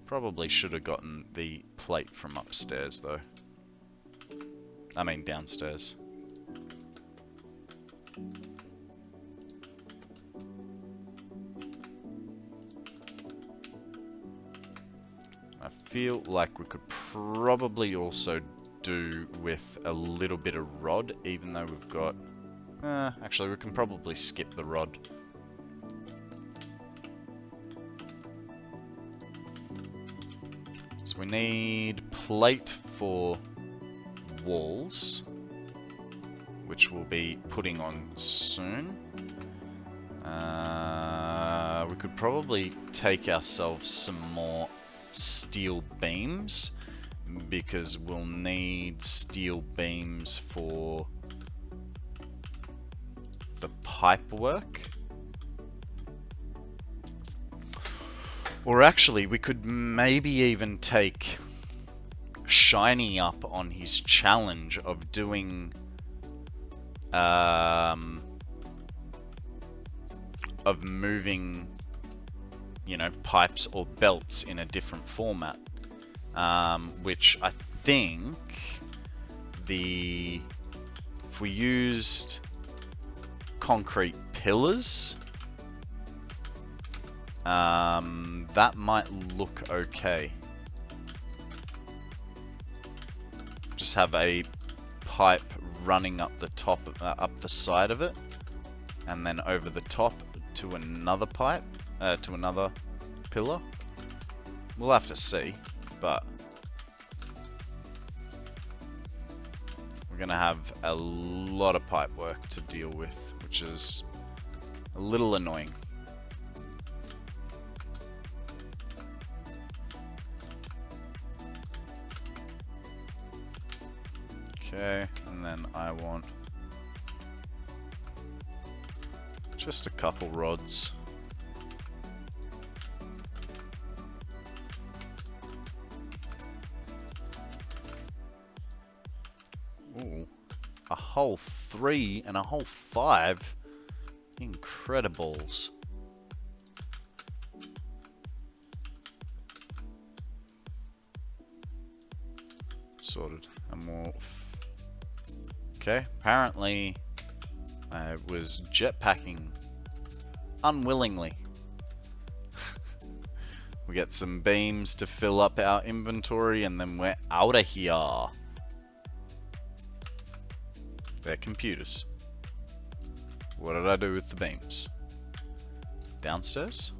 Probably should have gotten the plate from upstairs though. I mean downstairs. I feel like we could probably also do with a little bit of rod, even though we've got... actually, we can probably skip the rod. So we need plate for walls, which we'll be putting on soon. We could probably take ourselves some more steel beams, because we'll need steel beams for the pipe work. Or actually, we could maybe even take Shiny up on his challenge of doing of moving, you know, pipes or belts in a different format, which I think if we used concrete pillars, that might look okay. Just have a pipe running up the top, up the side of it, and then over the top to another pipe, to another pillar. We'll have to see, but we're gonna have a lot of pipe work to deal with, which is a little annoying. Okay, and then I want just a couple rods. Ooh, a whole 3 and a whole 5. Incredibles. Sorted. And we'll... Okay, apparently I was jetpacking unwillingly. We get some beams to fill up our inventory and then we're out of here. They're computers. What did I do with the beams? Downstairs?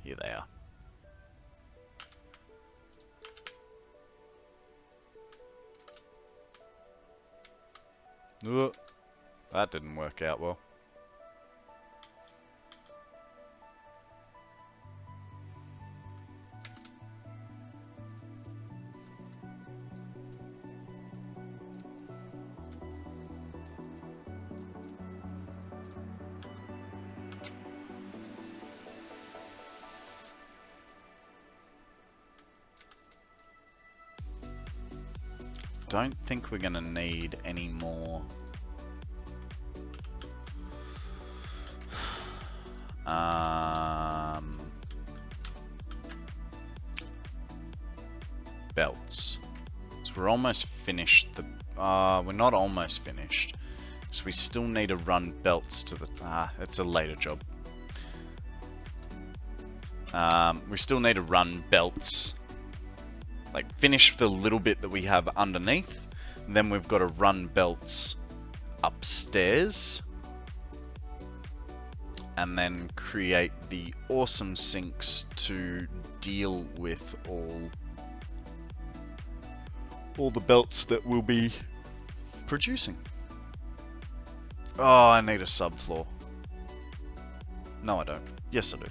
Here they are. Ugh, that didn't work out well. Don't think we're gonna need any more belts. So we're almost finished the we're not almost finished. So we still need to run belts to the it's a later job. We still need to run belts, like finish the little bit that we have underneath, and then we've got to run belts upstairs and then create the awesome sinks to deal with all the belts that we'll be producing. Oh, I need a subfloor. No, I don't. Yes, I do.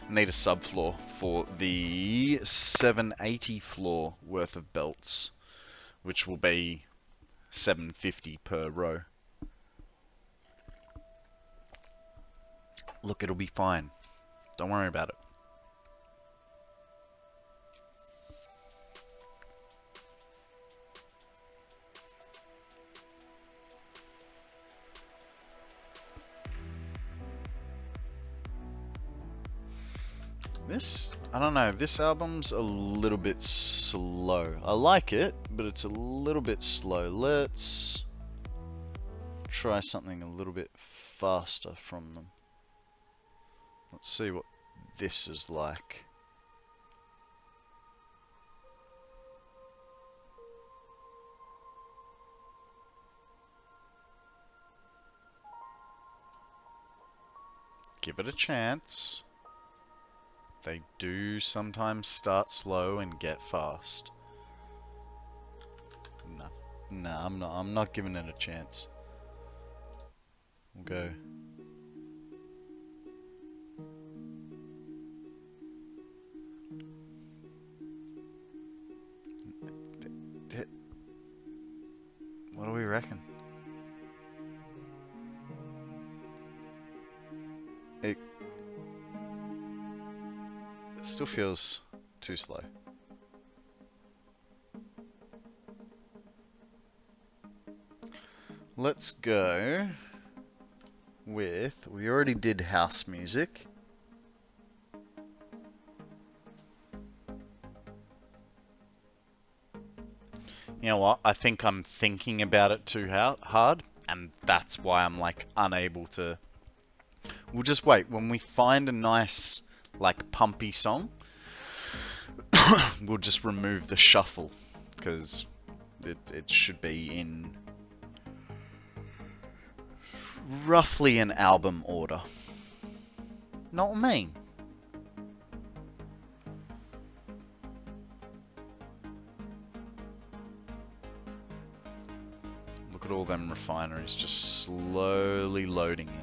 Need a subfloor for the 780 floor worth of belts, which will be 750 per row. Look, it'll be fine. Don't worry about it. This, I don't know, this album's a little bit slow. I like it, but it's a little bit slow. Let's try something a little bit faster from them. Let's see what this is like. Give it a chance. They do sometimes start slow and get fast. No. Nah, I'm not. I'm not giving it a chance. We'll go. What do we reckon? It still feels too slow. Let's go with, we already did house music. You know what? I think I'm thinking about it too hard, and that's why I'm like unable to. We'll just wait. When we find a nice, like, pumpy song, we'll just remove the shuffle, because it should be in roughly an album order. Not mean. Look at all them refineries just slowly loading in.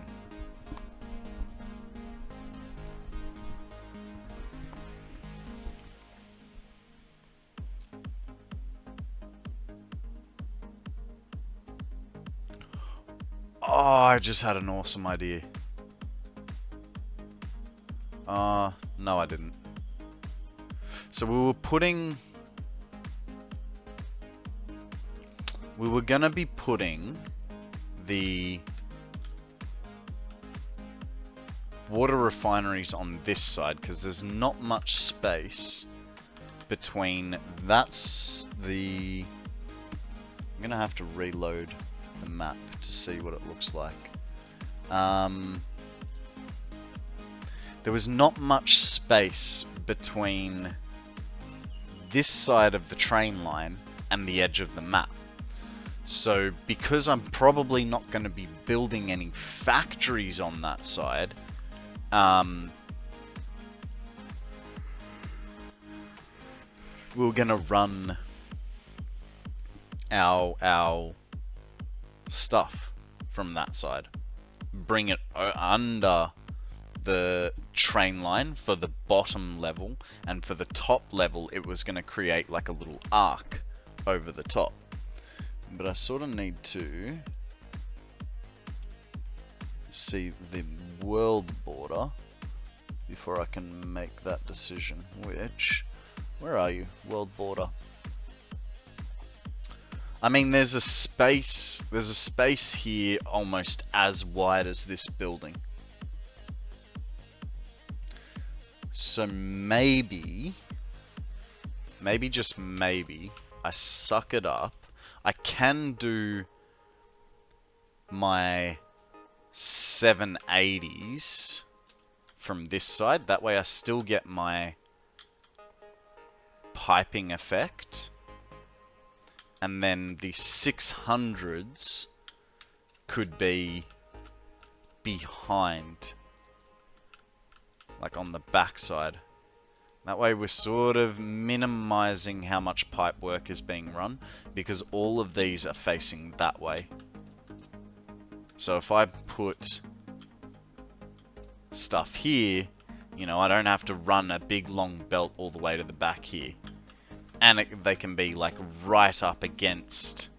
Oh, I just had an awesome idea. No I didn't. So we were gonna be putting the water refineries on this side, because there's not much space between, that's the, I'm gonna have to reload the map to see what it looks like. There was not much space between this side of the train line and the edge of the map. So because I'm probably not going to be building any factories on that side, we're going to run our stuff from that side. Bring it under the train line for the bottom level, and for the top level it was going to create like a little arc over the top. But I sort of need to see the world border before I can make that decision. Which, where are you? World border. I mean, there's a space here almost as wide as this building. So maybe, just maybe, I suck it up. I can do my 780s from this side. That way I still get my piping effect. And then the 600s could be behind, like on the back side. That way we're sort of minimizing how much pipe work is being run, because all of these are facing that way. So if I put stuff here, you know, I don't have to run a big long belt all the way to the back here. And they can be like right up against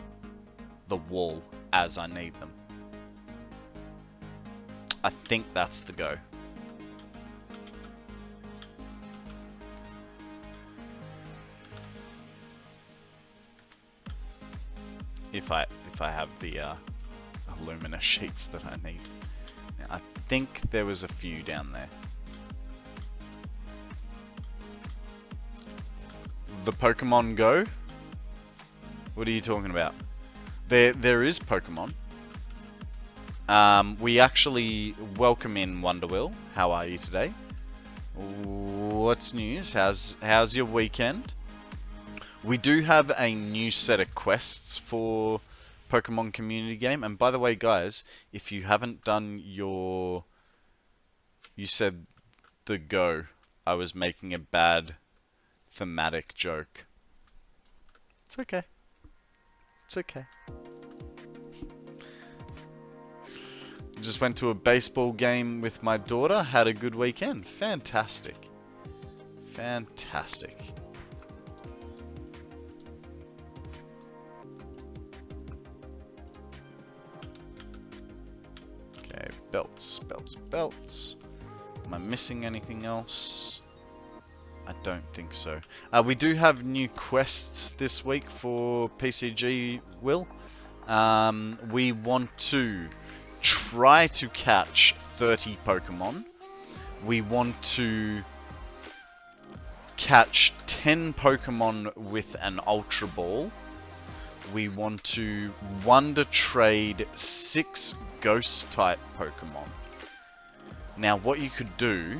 the wall as I need them. I think that's the go. If I have the alumina sheets that I need. Now, I think there was a few down there. The Pokemon Go? What are you talking about? There is Pokemon. We actually welcome in Wonderwill. How are you today? What's news? How's your weekend? We do have a new set of quests for Pokemon Community Game. And by the way, guys, if you haven't done your... You said the Go. I was making a bad thematic joke. It's okay. It's okay. Just went to a baseball game with my daughter. Had a good weekend. Fantastic. Fantastic. Okay, belts, belts, belts. Am I missing anything else? I don't think so. We do have new quests this week for PCG, Will. We want to try to catch 30 Pokemon. We want to catch 10 Pokemon with an Ultra Ball. We want to Wonder Trade 6 Ghost type Pokemon. Now what you could do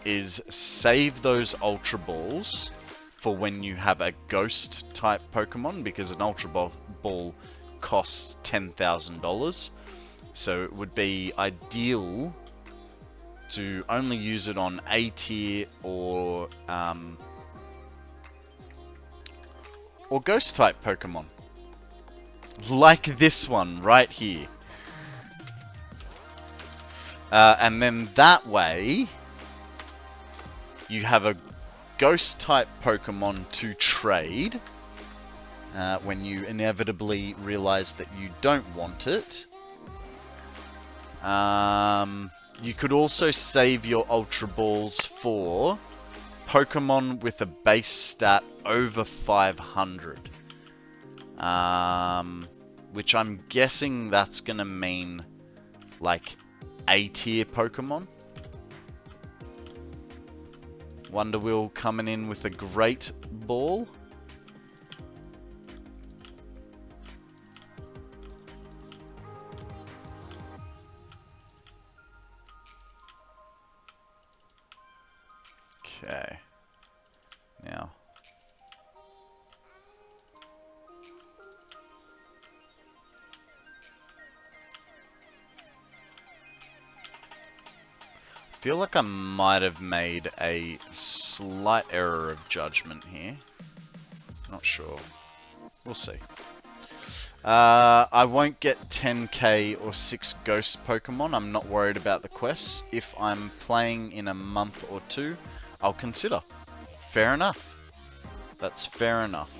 is save those Ultra Balls for when you have a Ghost type Pokemon, because an Ultra Ball costs $10,000. So it would be ideal to only use it on A tier or Ghost type Pokemon. Like this one right here. And then that way you have a Ghost type Pokemon to trade when you inevitably realize that you don't want it. You could also save your Ultra Balls for Pokemon with a base stat over 500. Which I'm guessing that's gonna mean like A tier Pokemon. Wonder Wheel coming in with a great ball. Okay. Now. I feel like I might have made a slight error of judgment here. Not sure. We'll see. I won't get 10k or 6 ghost Pokemon. I'm not worried about the quests. If I'm playing in a month or two, I'll consider. Fair enough. That's fair enough.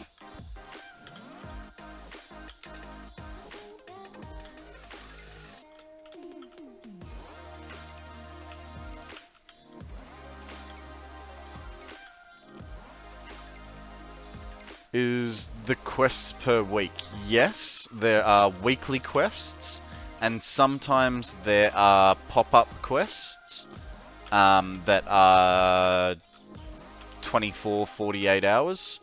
Is the quests per week? Yes, there are weekly quests, and sometimes there are pop-up quests that are 24, 48 hours,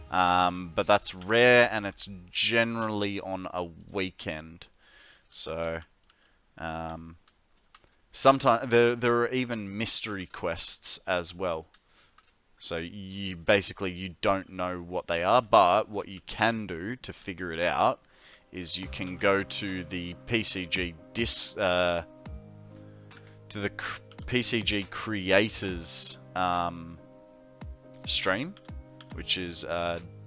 but that's rare, and it's generally on a weekend. So sometimes there are even mystery quests as well. So you don't know what they are, but what you can do to figure it out is you can go to the PCG PCG creators stream, which is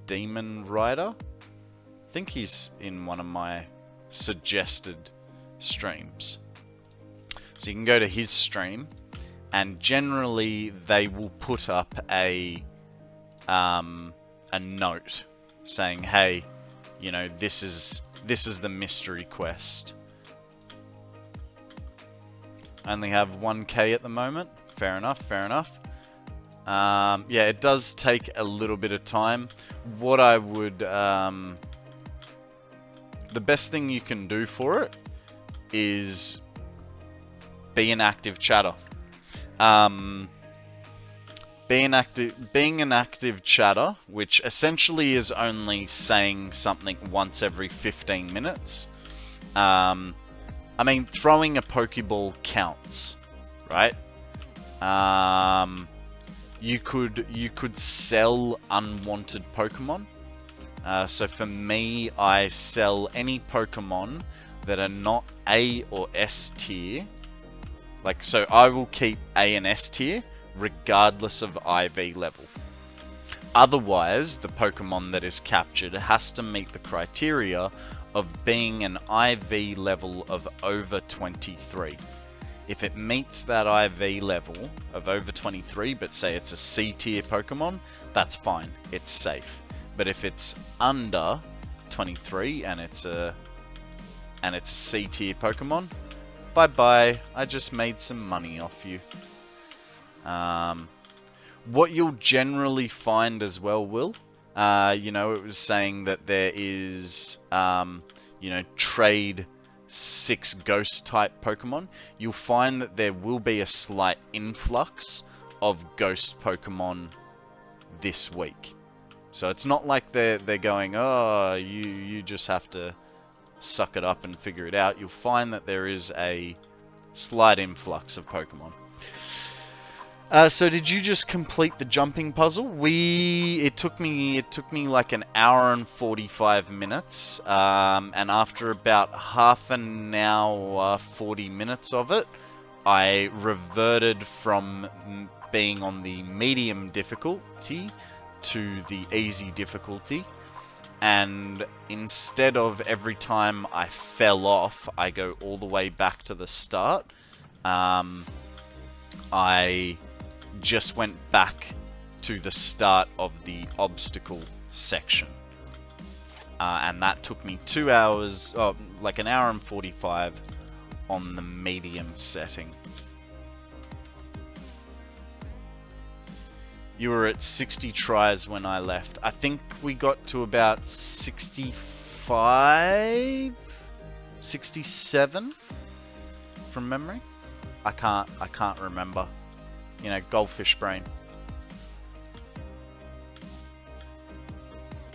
Demon Rider. I think he's in one of my suggested streams. So you can go to his stream. And generally, they will put up a note saying, "Hey, you know, this is the mystery quest." Only have 1k at the moment. Fair enough. Fair enough. Yeah, it does take a little bit of time. What I would, the best thing you can do for it is be an active chatter. Being an active chatter, which essentially is only saying something once every 15 minutes. I mean, throwing a Pokeball counts, right? You could sell unwanted Pokemon. So for me, I sell any Pokemon that are not A or S tier. Like, so I will keep A and S tier regardless of IV level. Otherwise, the Pokemon that is captured has to meet the criteria of being an IV level of over 23. If it meets that IV level of over 23, but say it's a C tier Pokemon, that's fine, it's safe. But if it's under 23 and it's a C tier Pokemon, bye bye, I just made some money off you. What you'll generally find as well, Will, you know, it was saying that there is, you know, trade 6 ghost type Pokemon. You'll find that there will be a slight influx of ghost Pokemon this week. So it's not like they're going, oh, you just have to suck it up and figure it out. You'll find that there is a slight influx of Pokemon. So did you just complete the jumping puzzle? It took me like an hour and 45 minutes, and after about half an hour, 40 minutes of it, I reverted from being on the medium difficulty to the easy difficulty, and instead of every time I fell off, I go all the way back to the start, I just went back to the start of the obstacle section, and that took me 2 hours, like an hour and 45 on the medium setting. You were at 60 tries when I left. I think we got to about 65, 67 from memory. I can't remember. You know, goldfish brain.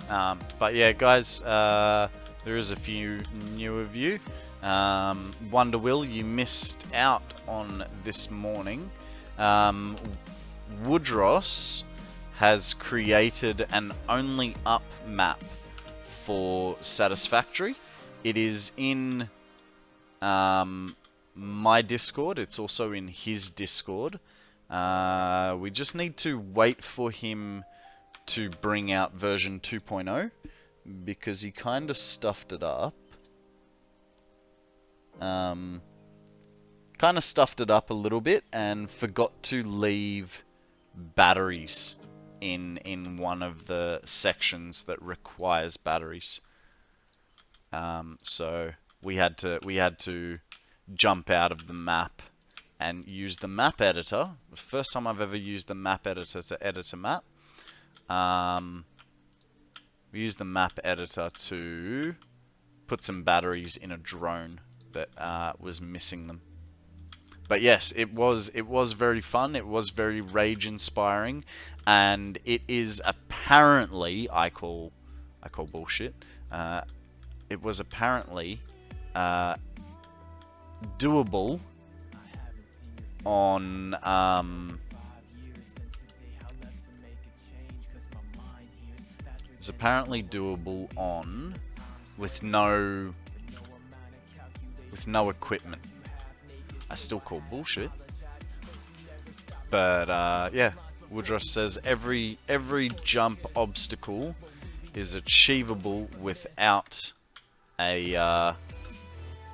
But yeah, guys, there is a few new of you. Wonder Will, you missed out on this morning. Woodross has created an only up map for Satisfactory. It is in my Discord. It's also in his Discord. We just need to wait for him to bring out version 2.0 because he kind of stuffed it up. Kind of stuffed it up a little bit and forgot to leave batteries in one of the sections that requires batteries. So we had to jump out of the map and use the map editor. The first time I've ever used the map editor to edit a map. We used the map editor to put some batteries in a drone that was missing them. But yes, it was very fun. It was very rage inspiring, and it is apparently, I call bullshit. It was apparently doable on it's apparently doable on with no equipment. I still call bullshit, but yeah, Woodruff says every jump obstacle is achievable without a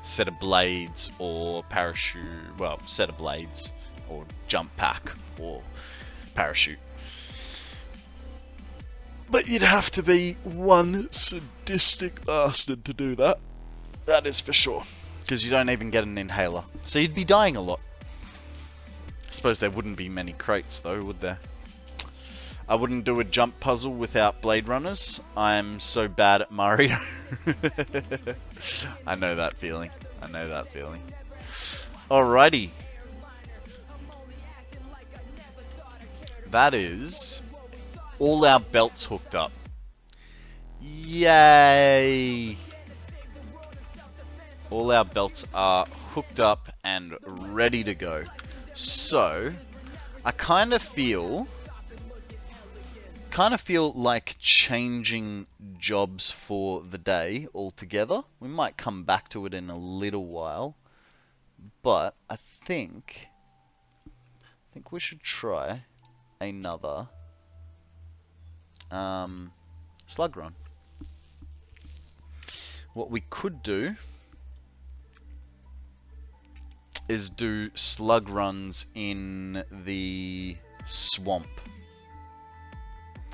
set of blades or parachute, well, set of blades or jump pack or parachute. But you'd have to be one sadistic bastard to do that. That is for sure. Because you don't even get an inhaler. So you'd be dying a lot. I suppose there wouldn't be many crates though, would there? I wouldn't do a jump puzzle without Blade Runners. I'm so bad at Mario. I know that feeling. I know that feeling. Alrighty. That is all our belts hooked up. Yay! All our belts are hooked up and ready to go. So, I kind of feel like changing jobs for the day altogether. We might come back to it in a little while, but I think we should try another slug run. What we could do is do slug runs in the swamp,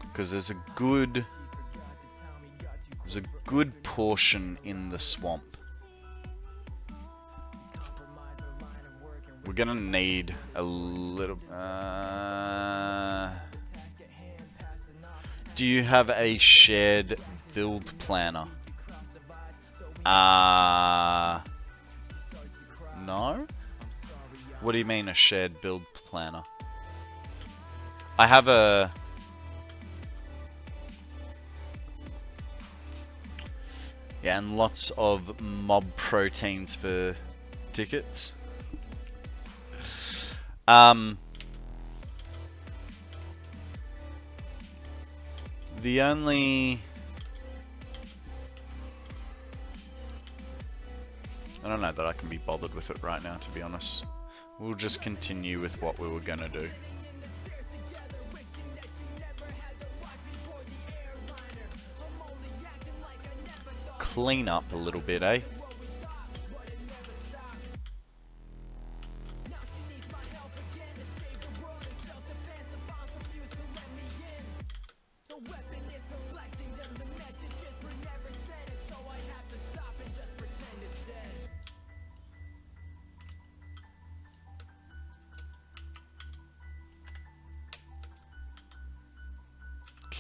because there's a good portion in the swamp. We're gonna need a little. Do you have a shared build planner? No? What do you mean a shared build planner? I have a... Yeah, and lots of mob proteins for tickets. The only... I don't know that I can be bothered with it right now, to be honest. We'll just continue with what we were gonna do. Clean up a little bit, eh?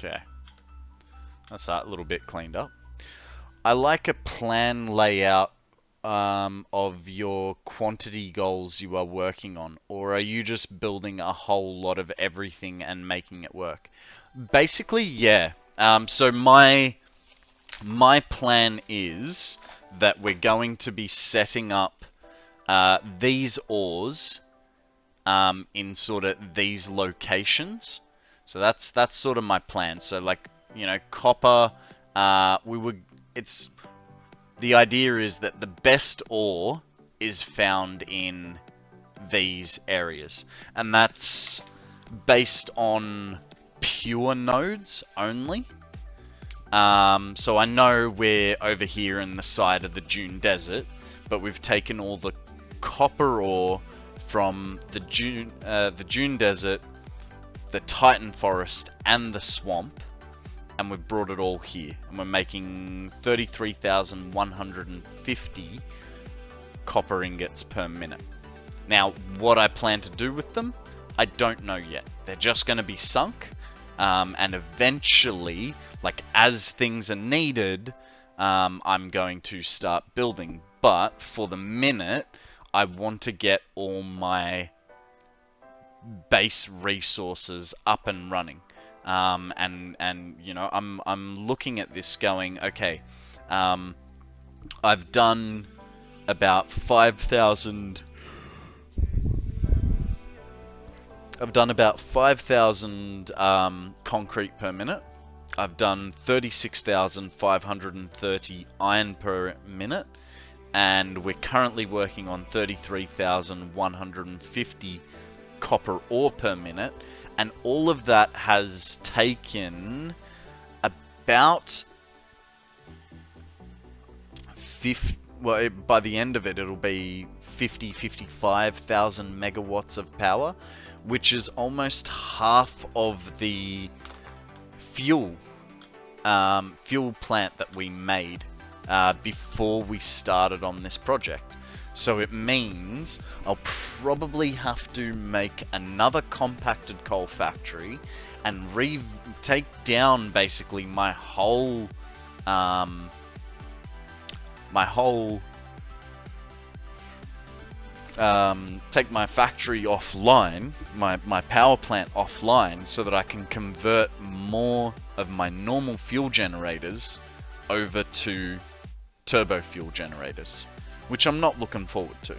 Okay, that's that little bit cleaned up. I like a plan layout of your quantity goals you are working on, or are you just building a whole lot of everything and making it work? Basically, yeah. So my plan is that we're going to be setting up these ores in sort of these locations. So that's sort of my plan. So like, you know, copper, the idea is that the best ore is found in these areas. And that's based on pure nodes only. So I know we're over here in the side of the Dune Desert, but we've taken all the copper ore from the Dune Desert, the Titan Forest, and the swamp, and we've brought it all here, and we're making 33,150 copper ingots per minute. Now, what I plan to do with them, I don't know yet. They're just going to be sunk, and eventually, like as things are needed, I'm going to start building. But for the minute, I want to get all my base resources up and running, and you know, I'm looking at this going, okay, I've done about 5,000 concrete per minute. I've done 36,530 iron per minute, and we're currently working on 33,150 copper ore per minute, and all of that has taken about 50, well, by the end of it, it'll be 55,000 megawatts of power, which is almost half of the fuel plant that we made before we started on this project. So it means I'll probably have to make another compacted coal factory and take down basically my whole take my factory offline, my power plant offline, so that I can convert more of my normal fuel generators over to turbo fuel generators, which I'm not looking forward to,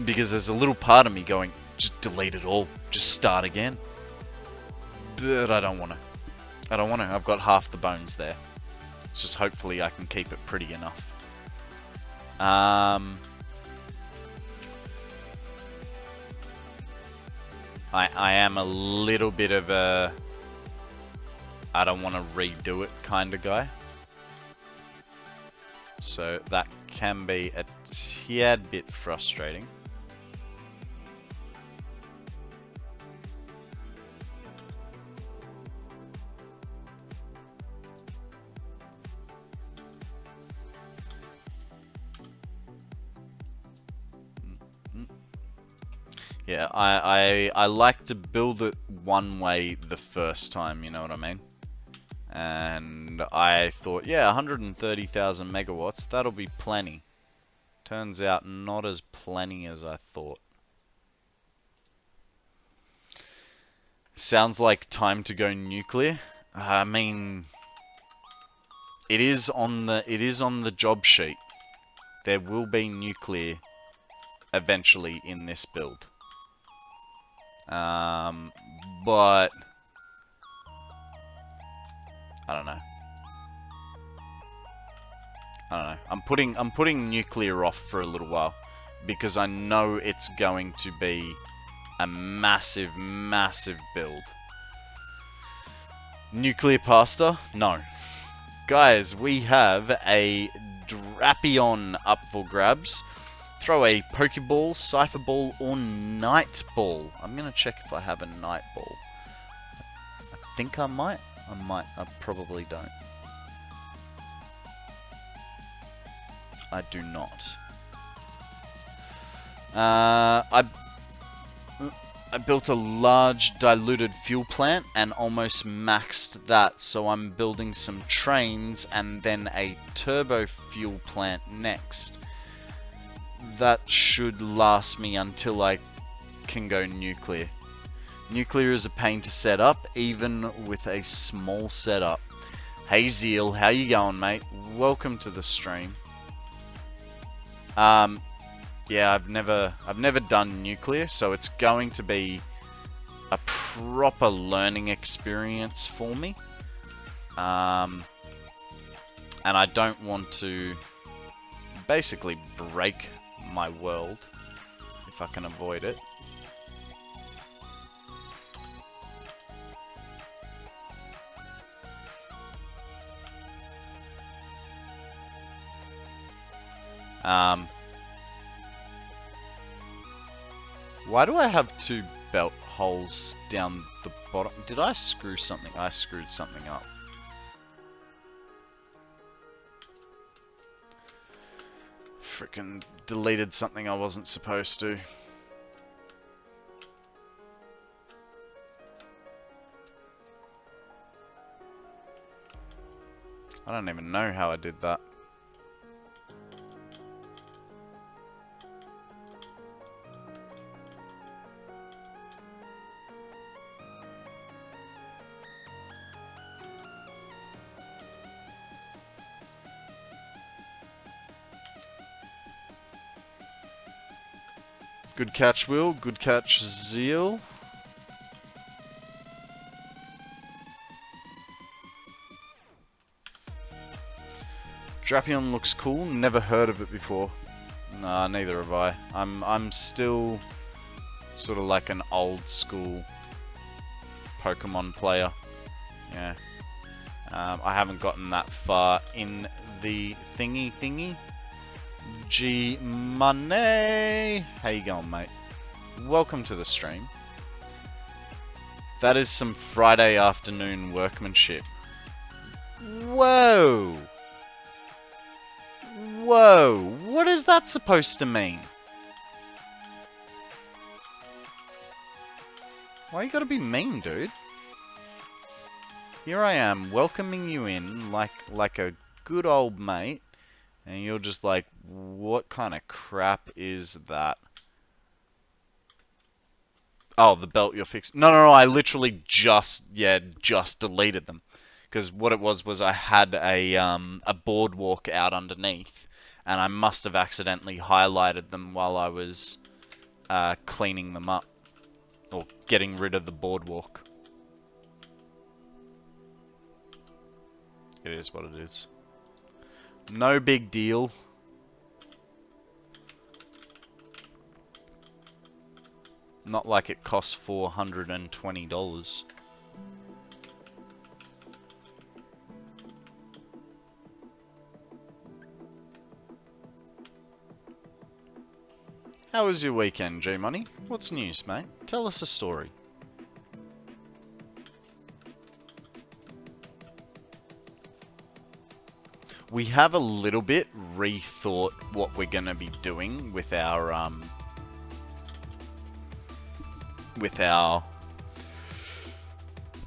because there's a little part of me going, just delete it all, just start again. But I don't want to. I've got half the bones there. It's just hopefully I can keep it pretty enough. I am a little bit of a I don't want to redo it kind of guy. So that can be a tad bit frustrating. Yeah, I like to build it one way the first time, you know what I mean? And I thought, yeah, 130,000 megawatts, that'll be plenty. Turns out not as plenty as I thought. Sounds like time to go nuclear. I mean, it is on the job sheet. There will be nuclear eventually in this build. But I don't know. I'm putting nuclear off for a little while because I know it's going to be a massive, massive build. Nuclear pasta? No. Guys, we have a Drapion up for grabs. Throw a Pokeball, Cypher Ball, or Night Ball. I'm gonna check if I have a Night Ball. I think I might. I probably don't. I do not. I built a large diluted fuel plant and almost maxed that, so I'm building some trains and then a turbo fuel plant next. That should last me until I can go nuclear. Nuclear is a pain to set up, even with a small setup. Hey Zeal, how you going, mate? Welcome to the stream. Yeah, I've never done nuclear, so it's going to be a proper learning experience for me. And I don't want to basically break my world if I can avoid it. Why do I have two belt holes down the bottom? Did I screw something? I screwed something up. Frickin' deleted something I wasn't supposed to. I don't even know how I did that. Good catch, Will. Good catch, Zeal. Drapion looks cool. Never heard of it before. Nah, neither have I. I'm still sort of like an old school Pokemon player. Yeah. I haven't gotten that far in the thingy. G Money, how you going, mate? Welcome to the stream. That is some Friday afternoon workmanship. Whoa! Whoa! What is that supposed to mean? Why you gotta be mean, dude? Here I am, welcoming you in like a good old mate. And you're just like, what kind of crap is that? Oh, the belt you're fixing. No, I literally just deleted them. Because what it was I had a boardwalk out underneath. And I must have accidentally highlighted them while I was cleaning them up. Or getting rid of the boardwalk. It is what it is. No big deal. Not like it costs $420. How was your weekend, G-Money? What's news, mate? Tell us a story. We have a little bit rethought what we're gonna be doing with our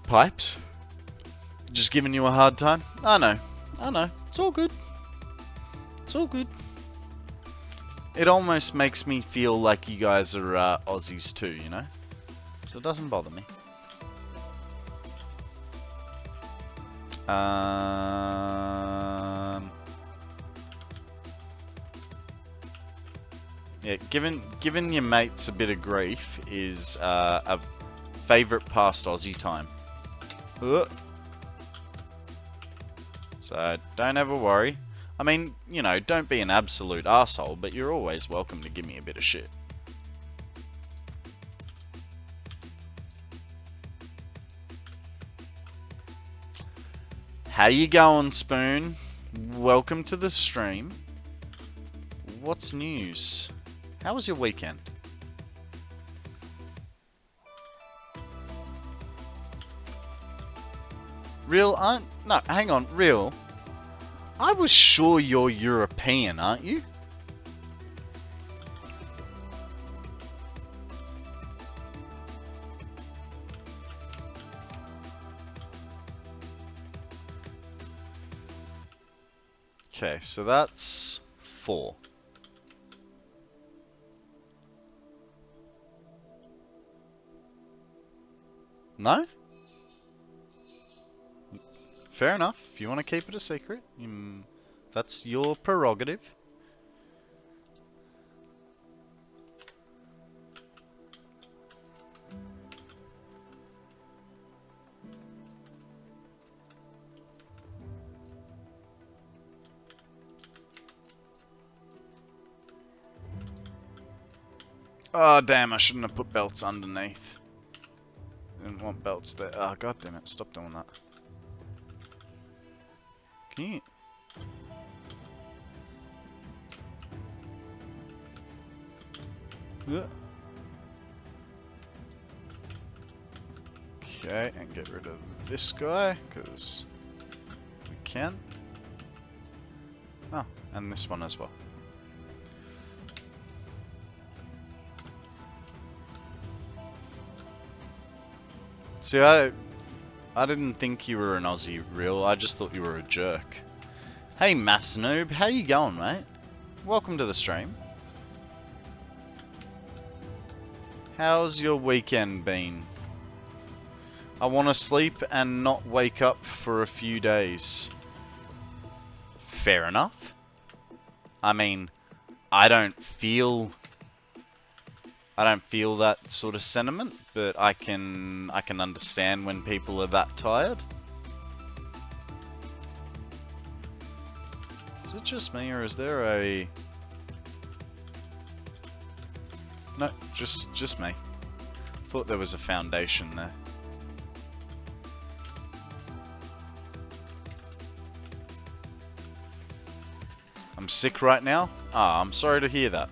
pipes. Just giving you a hard time. I know. It's all good. It's all good. It almost makes me feel like you guys are Aussies too, you know? So it doesn't bother me. Yeah, giving your mates a bit of grief is a favourite past Aussie time. So don't ever worry. I mean, you know, don't be an absolute asshole, but you're always welcome to give me a bit of shit. How you going, Spoon? Welcome to the stream. What's news? How was your weekend? Real? No, hang on, real? I was sure you're European, aren't you? Okay, so that's 4. No? Fair enough. If you want to keep it a secret, that's your prerogative. Oh damn, I shouldn't have put belts underneath. Didn't want belts there. Oh god damn it, stop doing that. Can you... Yeah. Okay, and get rid of this guy, because we can. Oh, and this one as well. See, I didn't think you were an Aussie real, I just thought you were a jerk. Hey Maths Noob, how you going, mate? Welcome to the stream. How's your weekend been? I want to sleep and not wake up for a few days. Fair enough. I mean, I don't feel that sort of sentiment, but I can understand when people are that tired. Is it just me, or is there a... No, just me. Thought there was a foundation there. I'm sick right now? Ah, I'm sorry to hear that.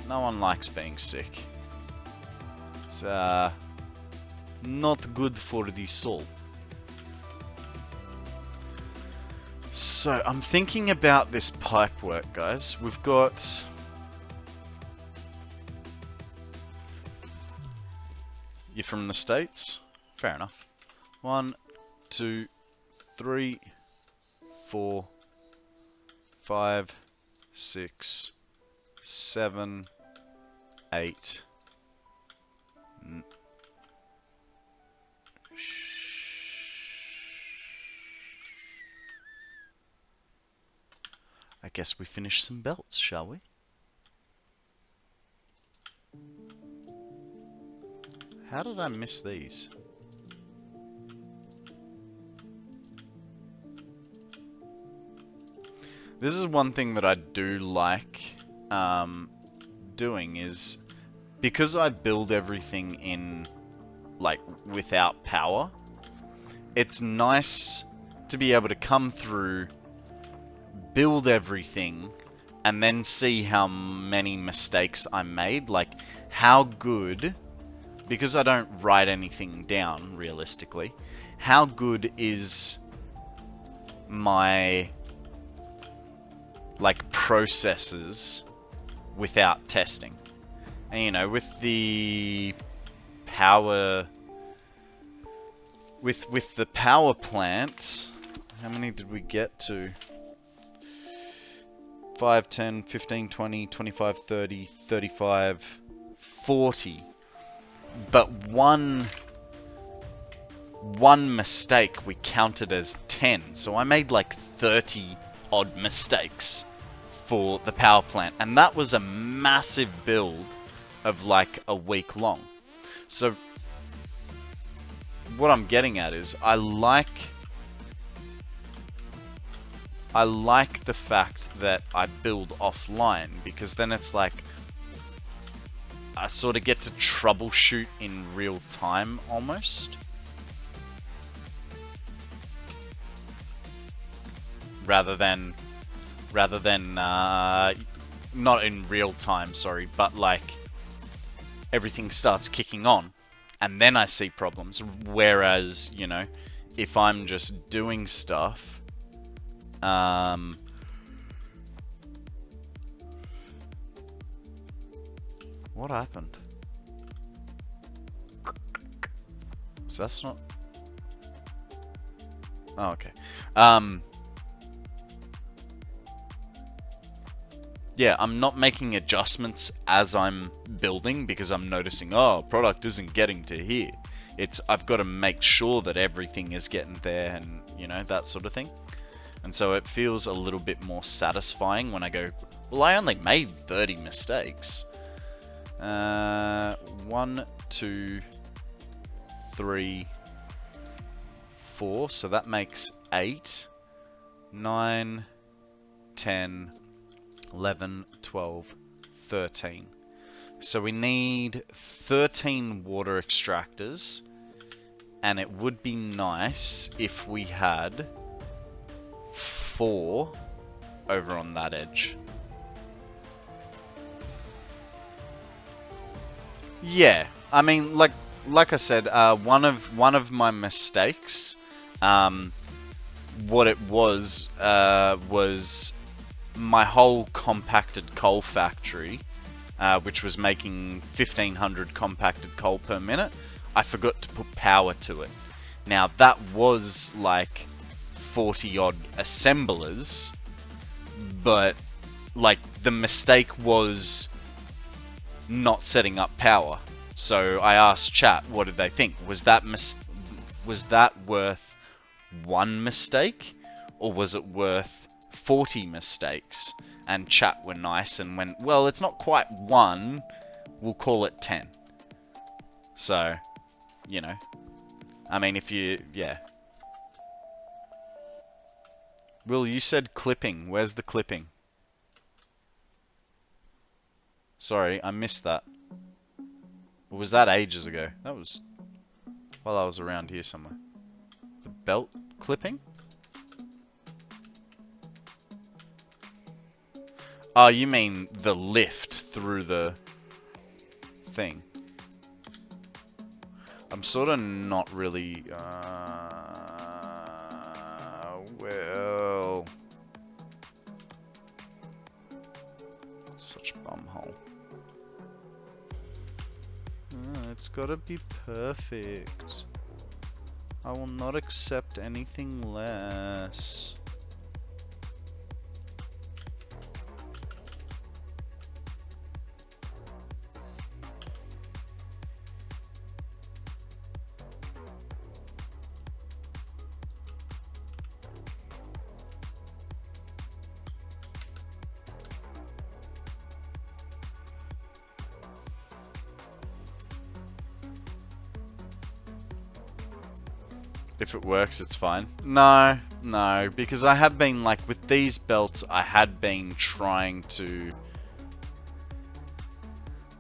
No one likes being sick. It's not good for the soul. So, I'm thinking about this pipe work, guys. We've got... You're from the States? Fair enough. 1, 2, 3, 4, 5, 6, 7, 8. I guess we finish some belts, shall we? How did I miss these? This is one thing that I do like doing is, because I build everything in, like, without power, it's nice to be able to come through, build everything, and then see how many mistakes I made, like how good, because I don't write anything down realistically, how good is my like processes without testing. And you know, with the power with the power plant, how many did we get to? 5, 10, 15, 20, 25, 30, 35, 40. But one mistake we counted as 10. So I made like 30 odd mistakes for the power plant. And that was a massive build of like a week long. So what I'm getting at is I like the fact that I build offline, because then it's like I sort of get to troubleshoot in real time almost. Rather than not in real time, sorry, but like everything starts kicking on and then I see problems. Whereas, you know, if I'm just doing stuff, what happened? So that's not... Oh, okay. Yeah, I'm not making adjustments as I'm building because I'm noticing, oh, product isn't getting to here. I've got to make sure that everything is getting there and, you know, that sort of thing. And so it feels a little bit more satisfying when I go, well, I only made 30 mistakes. 1, 2, 3, 4. So that makes 8, 9, 10, 11, 12, 13. So we need 13 water extractors. And it would be nice if we had 4 over on that edge. Yeah, I mean, like I said, one of my mistakes, what it was my whole compacted coal factory, which was making 1500 compacted coal per minute. I forgot to put power to it. Now that was like 40 odd assemblers, but like the mistake was not setting up power. So I asked Chap, what did they think? Was that worth 1 mistake, or was it worth 40 mistakes? And Chap were nice and went, well, it's not quite 1, we'll call it 10. So, you know, I mean, if you, yeah. Will, you said clipping. Where's the clipping? Sorry, I missed that. Or was that ages ago? That was while I was around here somewhere. The belt clipping? Oh, you mean the lift through the thing. I'm sort of not really... well... Such a bumhole. It's gotta be perfect. I will not accept anything less. If it works, it's fine. No, because I have been, like, with these belts, I had been trying to...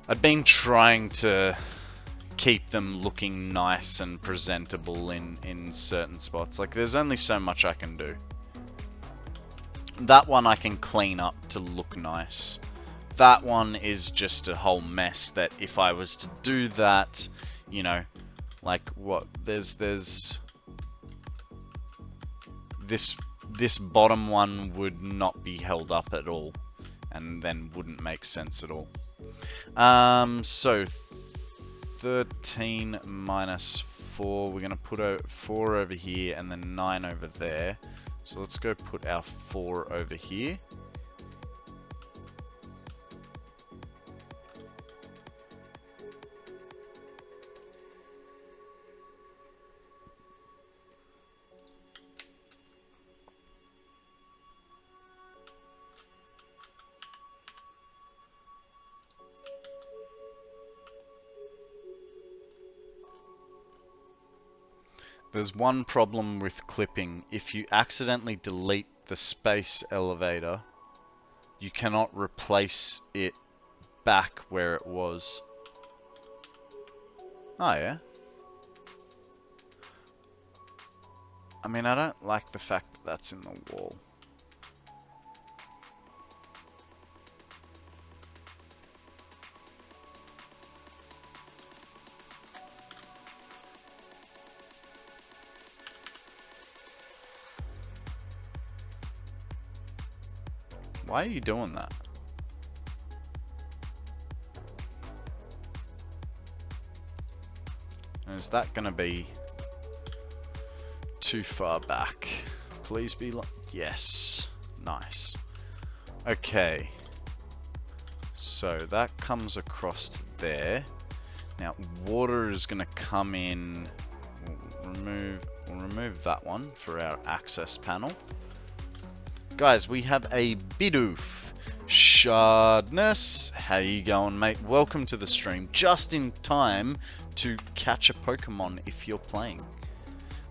I'd been trying to keep them looking nice and presentable in certain spots. Like, there's only so much I can do. That one I can clean up to look nice. That one is just a whole mess that if I was to do that, you know, like what, there's this bottom one would not be held up at all, and then wouldn't make sense at all. So 13 minus 4, we're gonna put 4 over here and then 9 over there. So let's go put our 4 over here. There's one problem with clipping. If you accidentally delete the space elevator, you cannot replace it back where it was. Oh yeah. I mean, I don't like the fact that that's in the wall. Why are you doing that? Is that gonna be too far back? Please be like, yes, nice. Okay, so that comes across to there. Now water is gonna come in. We'll remove that one for our access panel. Guys, we have a Bidoof. Shardness, how you going, mate? Welcome to the stream. Just in time to catch a Pokemon if you're playing.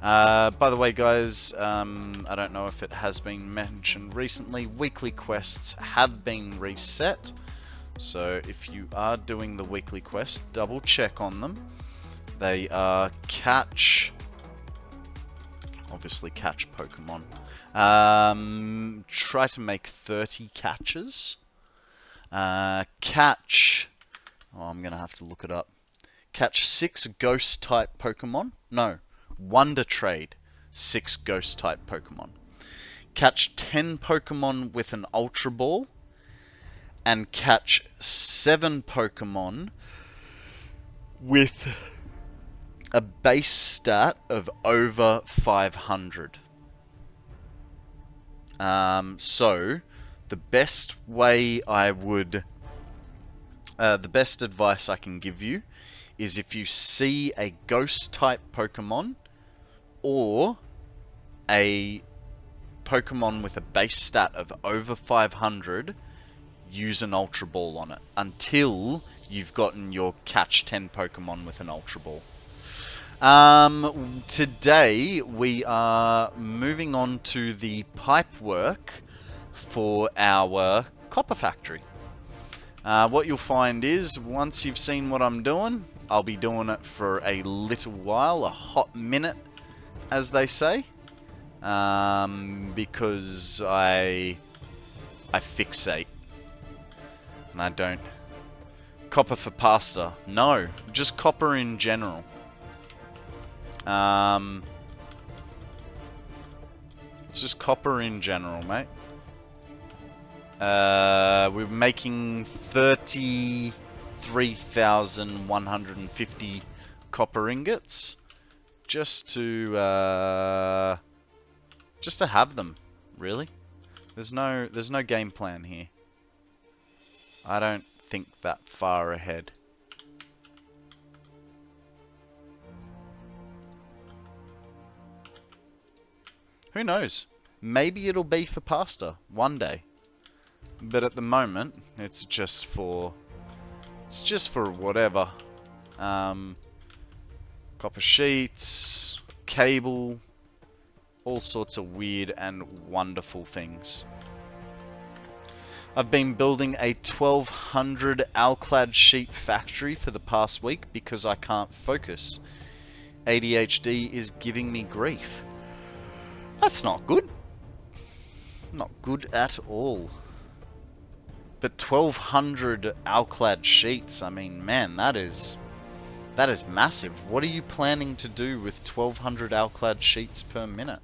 By the way, guys, I don't know if it has been mentioned recently, weekly quests have been reset. So if you are doing the weekly quest, double check on them. They are obviously catch Pokemon. Try to make 30 catches. Catch, oh, I'm gonna have to look it up. Catch 6 ghost type Pokemon. No, Wonder Trade 6 ghost type Pokemon. Catch 10 Pokemon with an Ultra Ball. And catch 7 Pokemon with a base stat of over 500. So the best way the best advice I can give you is if you see a ghost type Pokemon or a Pokemon with a base stat of over 500, use an Ultra Ball on it until you've gotten your catch 10 Pokemon with an Ultra Ball. Today we are moving on to the pipe work for our copper factory. What you'll find is once you've seen what I'm doing, I'll be doing it for a little while, a hot minute as they say, because I fixate and I don't. Copper for pasta, no, just copper in general. It's just copper in general, mate. We're making 33,150 copper ingots just to have them, really. There's no game plan here. I don't think that far ahead. Who knows? Maybe it'll be for pasta one day. But at the moment, it's just for whatever. Copper sheets, cable, all sorts of weird and wonderful things. I've been building a 1200 Alclad sheet factory for the past week because I can't focus. ADHD is giving me grief. That's not good. Not good at all. But 1200 alclad sheets, I mean, man, that is massive. What are you planning to do with 1200 alclad sheets per minute?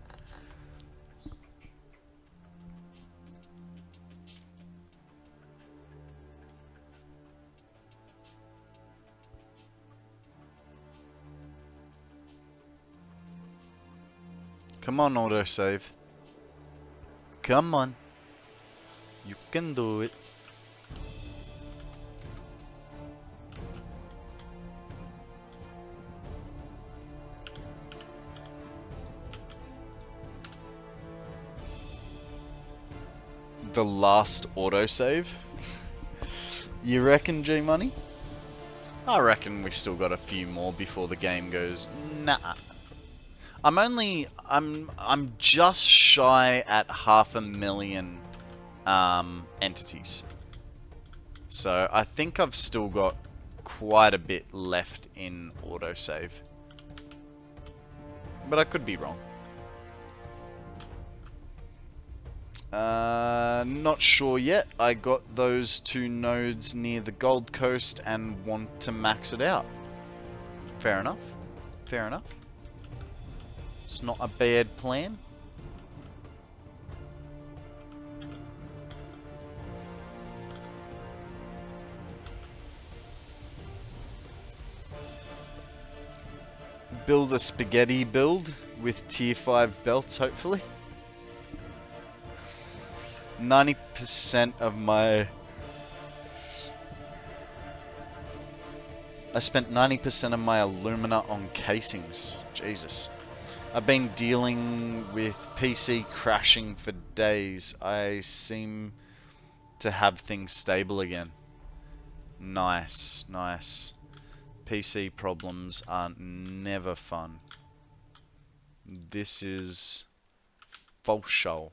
Come on, autosave. Come on. You can do it. The last autosave? You reckon, G-Money? I reckon we still got a few more before the game goes, nah. I'm just shy at 500,000 entities. So I think I've still got quite a bit left in autosave. But I could be wrong. Not sure yet. I got those 2 nodes near the Gold Coast and want to max it out. Fair enough. Fair enough. It's not a bad plan. Build a spaghetti build with tier 5 belts, hopefully. 90% of my... I spent 90% of my alumina on casings. Jesus. I've been dealing with PC crashing for days. I seem to have things stable again. Nice, nice. PC problems are never fun. This is false show.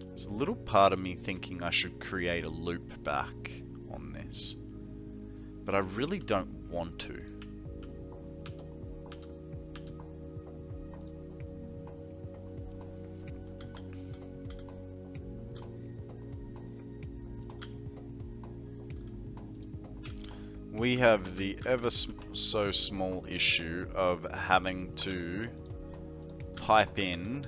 There's a little part of me thinking I should create a loop back on this, but I really don't want to. We have the ever so small issue of having to pipe in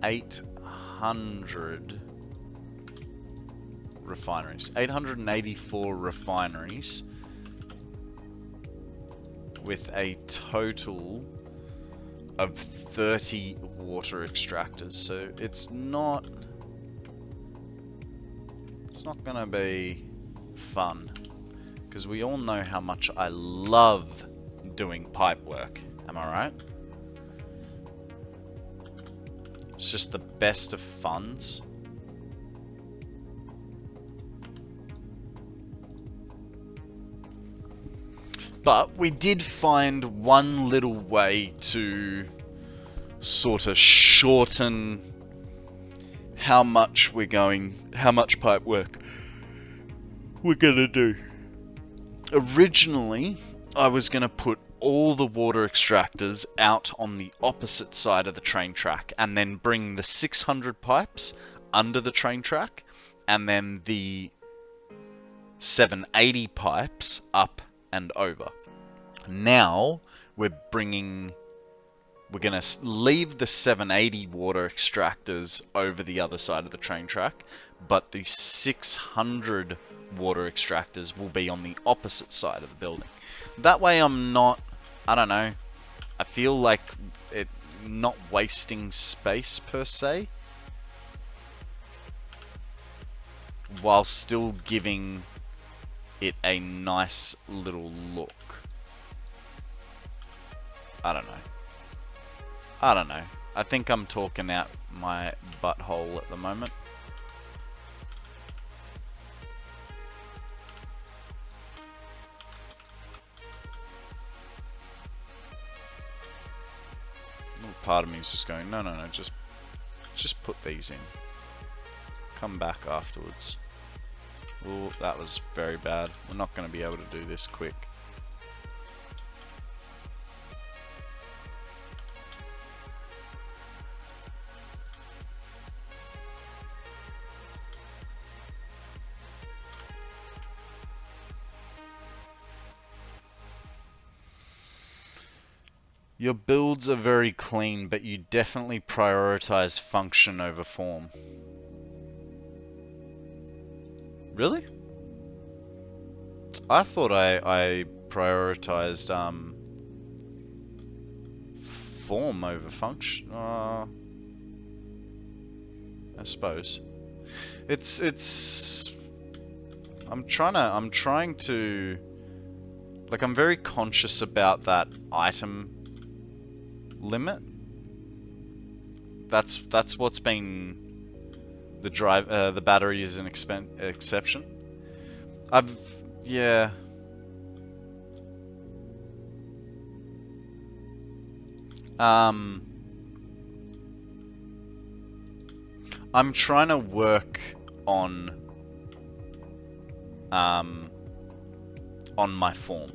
800 refineries, 884 refineries with a total of 30 water extractors. So it's not gonna be fun, because we all know how much I love doing pipe work. Am I right? It's just the best of funs. But we did find one little way to sort of shorten how much pipe work we're gonna do. Originally, I was gonna put all the water extractors out on the opposite side of the train track and then bring the 600 pipes under the train track and then the 780 pipes up and over. Now we're gonna leave the 780 water extractors over the other side of the train track, but the 600 water extractors will be on the opposite side of the building. That way I'm not, I don't know, I feel like it not wasting space per se, while still giving it a nice little look. I don't know. I think I'm talking out my butthole at the moment. Little part of me is just going, no, just put these in. Come back afterwards. Oh, that was very bad. We're not going to be able to do this quick. Your builds are very clean, but you definitely prioritize function over form. Really? I thought I prioritized form over function. I suppose it's. I'm trying to. Like, I'm very conscious about that item limit. That's what's been the battery is an exception. Yeah. I'm trying to work on my form.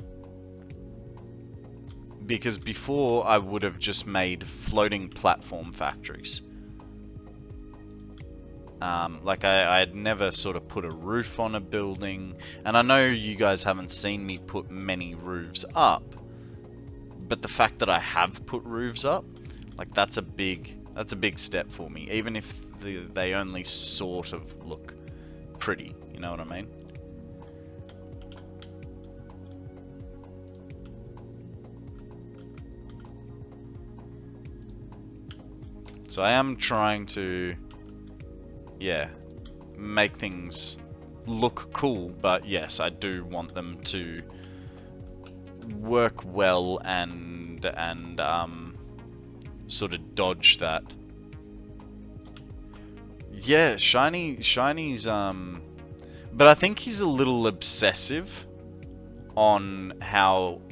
Because before I would have just made floating platform factories. Like I'd never sort of put a roof on a building, and I know you guys haven't seen me put many roofs up, but the fact that I have put roofs up, like that's a big step for me, even if they only sort of look pretty, you know what I mean? So I am trying to, yeah, make things look cool, but yes, I do want them to work well and sort of dodge that. Yeah, Shiny's but I think he's a little obsessive on how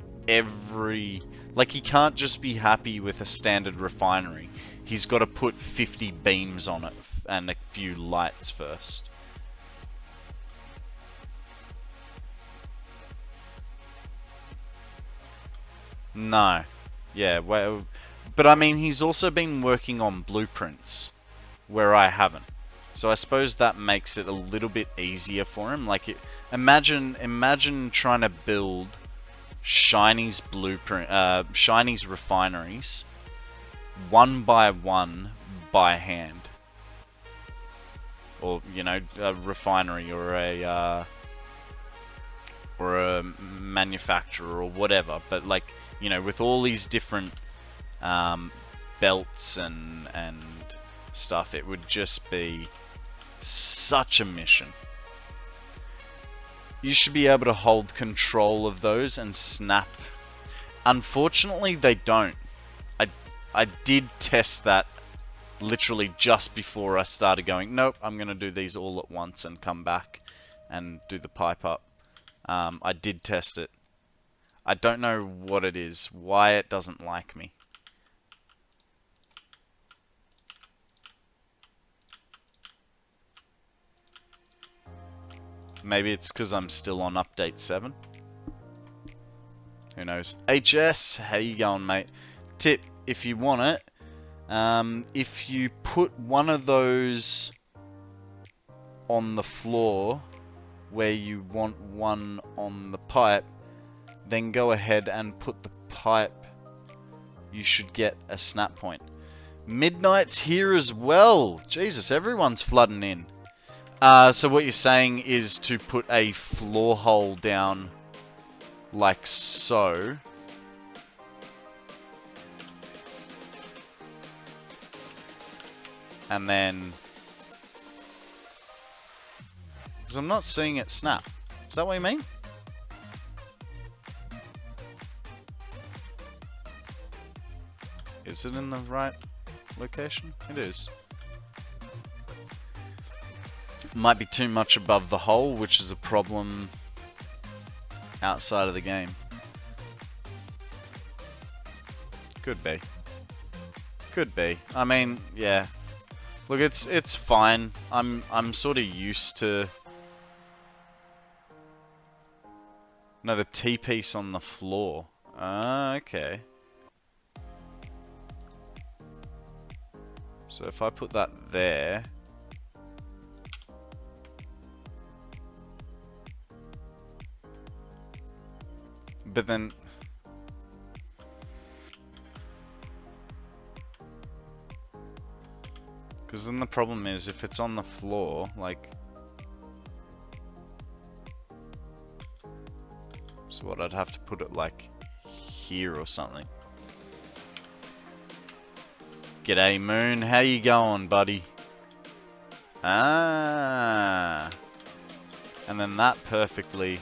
like he can't just be happy with a standard refinery. He's got to put 50 beams on it and a few lights first. No. Yeah, well, but I mean, he's also been working on blueprints where I haven't. So I suppose that makes it a little bit easier for him. Like, imagine trying to build Shiny's blueprint, Shiny's refineries, one by hand, or you know, a refinery or a manufacturer or whatever. But like, you know, with all these different belts and stuff, it would just be such a mission. You should be able to hold control of those and snap. Unfortunately, they don't. I did test that literally just before I started going, nope, I'm going to do these all at once and come back and do the pipe up. I did test it. I don't know what it is, why it doesn't like me. Maybe it's because I'm still on update 7. Who knows? HS, how you going, mate? Tip, if you want it, if you put one of those on the floor where you want one on the pipe, then go ahead and put the pipe. You should get a snap point. Midnight's here as well. Jesus, everyone's flooding in. So what you're saying is to put a floor hole down like so. And then, because I'm not seeing it snap. Is that what you mean? Is it in the right location? It is. Might be too much above the hole, which is a problem outside of the game. Could be. Could be. I mean, yeah. Look, it's fine. I'm sort of used to. No, the T-piece on the floor. Ah, okay. So if I put that there. But then Because then the problem is, if it's on the floor, like... So what, I'd have to put it, like, here or something. G'day, Moon. How you going, buddy? Ah. And then that perfectly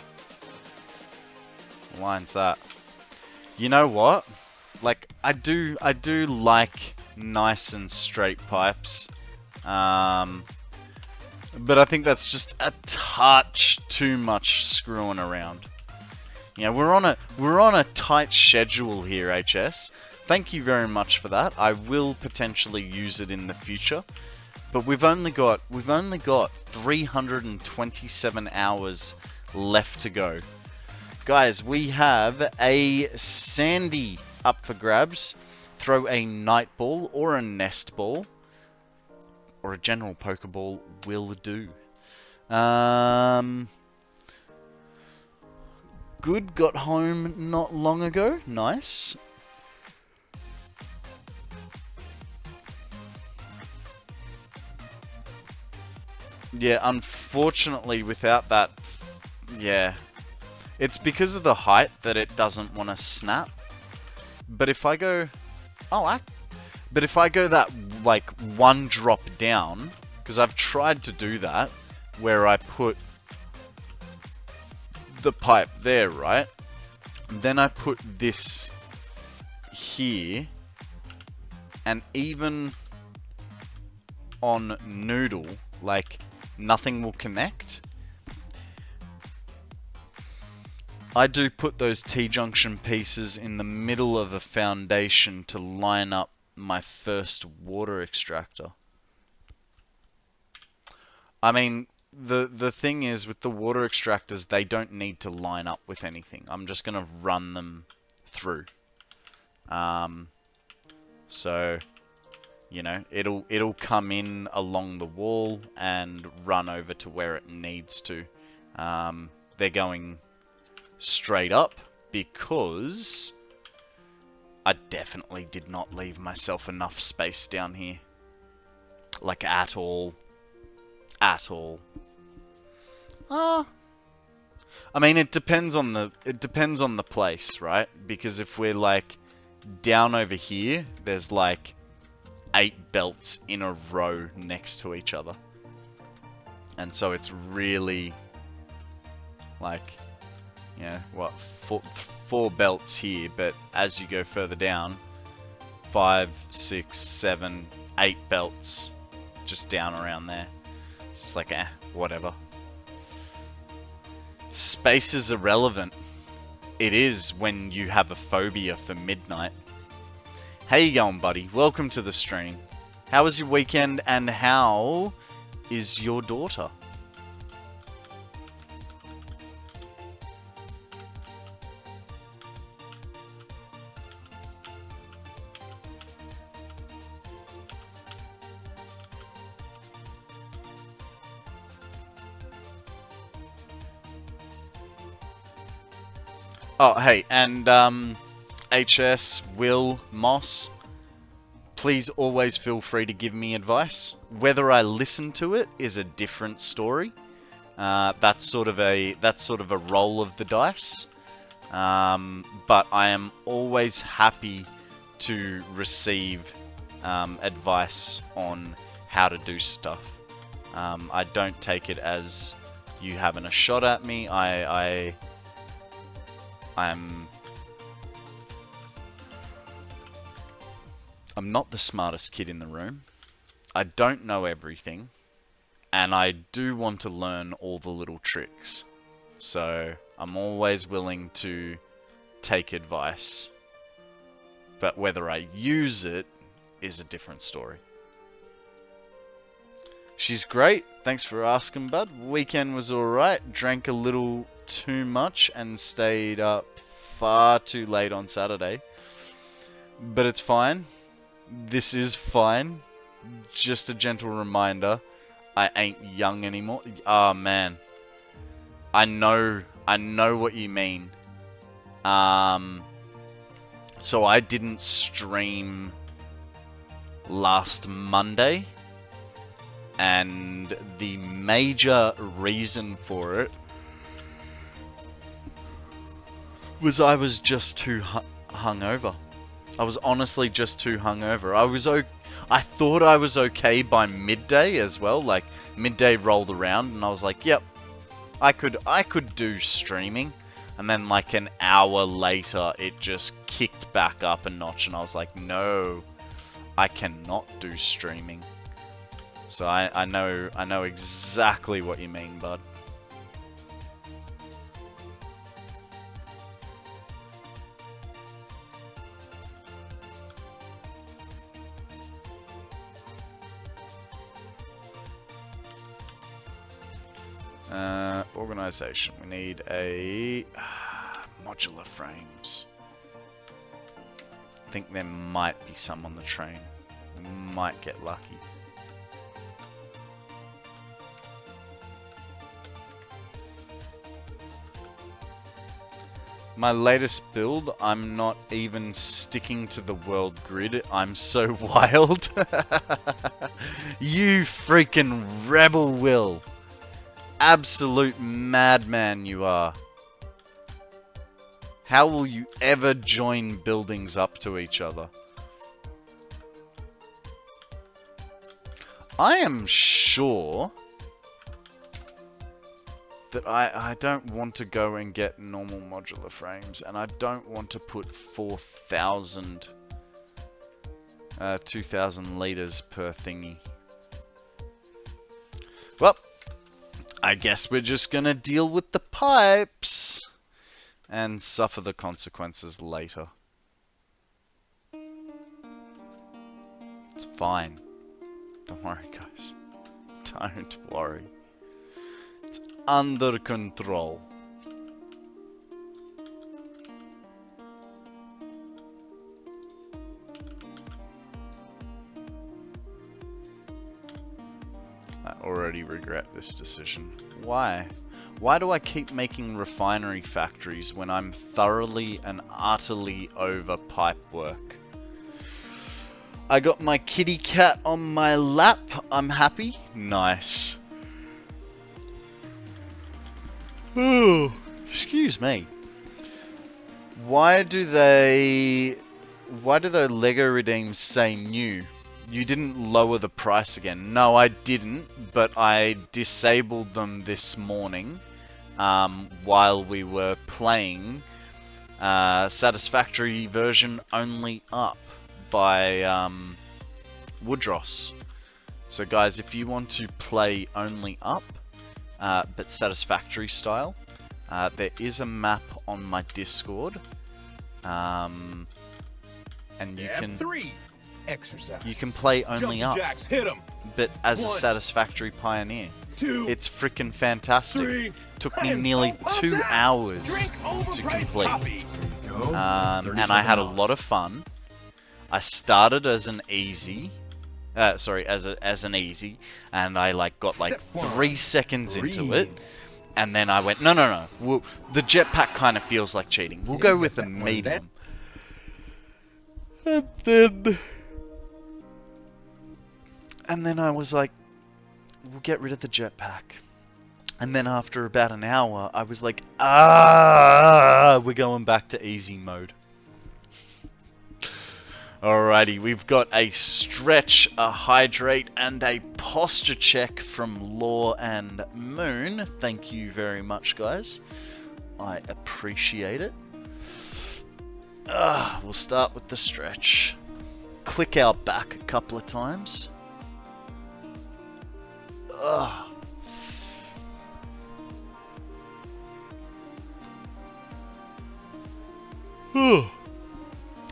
lines that. You know what? Like, I do like nice and straight pipes. But I think that's just a touch too much screwing around. Yeah, we're on a tight schedule here, HS. Thank you very much for that. I will potentially use it in the future. But we've only got 327 hours left to go. Guys, we have a Sandy up for grabs. Throw a night ball or a nest ball. Or a general Pokeball will do. Good, got home not long ago. Nice. Yeah, unfortunately without that, yeah. It's because of the height that it doesn't want to snap. But if I go... But if I go that, like, one drop down, because I've tried to do that, where I put the pipe there, right? Then I put this here, and even on Noodle, like, nothing will connect. I do put those T-junction pieces in the middle of a foundation to line up my first water extractor. I mean, the thing is with the water extractors, they don't need to line up with anything. I'm just gonna run them through. So, you know, it'll come in along the wall and run over to where it needs to. They're going straight up because I definitely did not leave myself enough space down here. Like, at all. At all. I mean, it depends on the place, right? Because if we're, like, down over here, there's, like, 8 belts in a row next to each other. And so it's really, like, you know, what, four belts here, but as you go further down, 5, 6, 7, 8 belts just down around there. It's like, whatever. Space is irrelevant. It is when you have a phobia for midnight. How you going, buddy? Welcome to the stream. How was your weekend, and how is your daughter? Oh, hey, and HS, Will, Moss, please always feel free to give me advice. Whether I listen to it is a different story. That's sort of a roll of the dice. But I am always happy to receive advice on how to do stuff. I don't take it as you having a shot at me. I'm not the smartest kid in the room. I don't know everything. And I do want to learn all the little tricks. So I'm always willing to take advice. But whether I use it is a different story. She's great. Thanks for asking, bud. Weekend was alright. Drank a little too much and stayed up far too late on Saturday. But it's fine. This is fine. Just a gentle reminder, I ain't young anymore. Oh man. I know what you mean. So I didn't stream last Monday And the major reason for it was I was just too hungover. I was honestly just too hungover. I thought I was okay by midday as well. Like, midday rolled around and I was like, yep, I could do streaming. And then like an hour later, it just kicked back up a notch and I was like, no, I cannot do streaming. So I know exactly what you mean, bud. Organization. We need a modular frames. I think there might be some on the train. We might get lucky. My latest build, I'm not even sticking to the world grid. I'm so wild. You freaking rebel, Will. Absolute madman you are. How will you ever join buildings up to each other? I am sure that I don't want to go and get normal modular frames, and I don't want to put 4,000 2,000 liters per thingy. Well, I guess we're just gonna deal with the pipes and suffer the consequences later. It's fine. Don't worry, guys. Don't worry. It's under control. I already regret this decision. Why? Why do I keep making refinery factories when I'm thoroughly and utterly over pipe work? I got my kitty cat on my lap. I'm happy. Nice. Ooh, excuse me. Why do the Lego redeems say new? You didn't lower the price again. No, I didn't, but I disabled them this morning while we were playing Satisfactory version only up by Woodross. So guys, if you want to play only up, but Satisfactory style, there is a map on my Discord, and you can... Exercise. You can play only up, jacks, hit 'em. but as a One, Satisfactory pioneer. 2, It's freaking fantastic. 3. Took I me am nearly so pumped 2 up. hours Drink to overpriced complete. coffee. There you go. That's And I had a $37. lot of fun. I started as an easy, as an easy, and I like got like Step one, 3 seconds into breathe. it, and then I went, no. The jetpack kind of feels like cheating. We'll go with the medium. And then I was like, we'll get rid of the jetpack. And then after about an hour, I was like, we're going back to easy mode. Alrighty, we've got a stretch, a hydrate, and a posture check from Law and Moon. Thank you very much, guys. I appreciate it. We'll start with the stretch. Click our back a couple of times.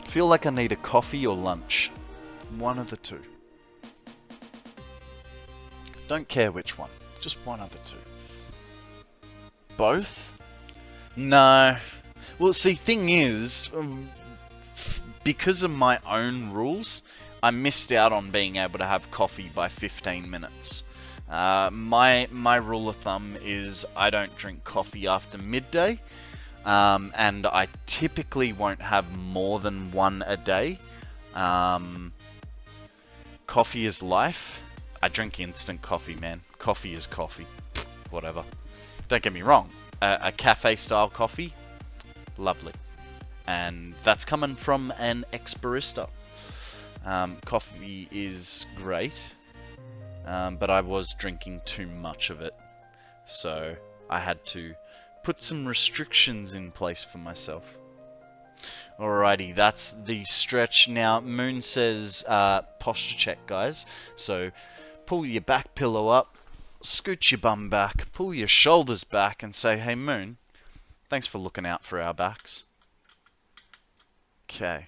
Feel like I need a coffee or lunch. One of the two. Don't care which one. Just one of the two. Both? No. Well, see, thing is, because of my own rules, I missed out on being able to have coffee by 15 minutes. My rule of thumb is I don't drink coffee after midday. And I typically won't have more than one a day. Coffee is life. I drink instant coffee, man. Coffee is coffee. Whatever. Don't get me wrong. A cafe-style coffee, lovely. And that's coming from an ex-barista. Coffee is great, but I was drinking too much of it. So I had to put some restrictions in place for myself. Alrighty, that's the stretch. Now, Moon says posture check, guys. So pull your back pillow up, scoot your bum back, pull your shoulders back, and say, hey Moon, thanks for looking out for our backs. Okay.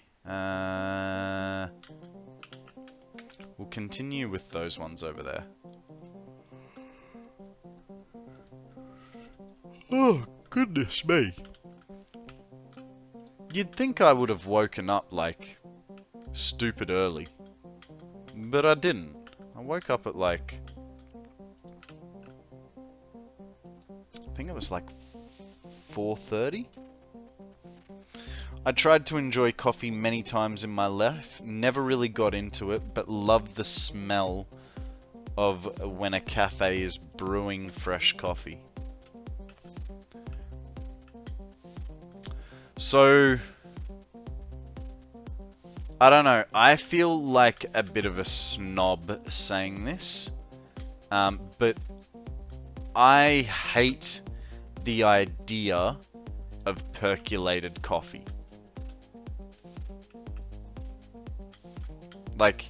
We'll continue with those ones over there. Oh, goodness me. You'd think I would have woken up, like, stupid early. But I didn't. I woke up at, like... I think it was, like, 4:30? I tried to enjoy coffee many times in my life. Never really got into it, but love the smell of when a cafe is brewing fresh coffee. So, I don't know, I feel like a bit of a snob saying this, but I hate the idea of percolated coffee. Like,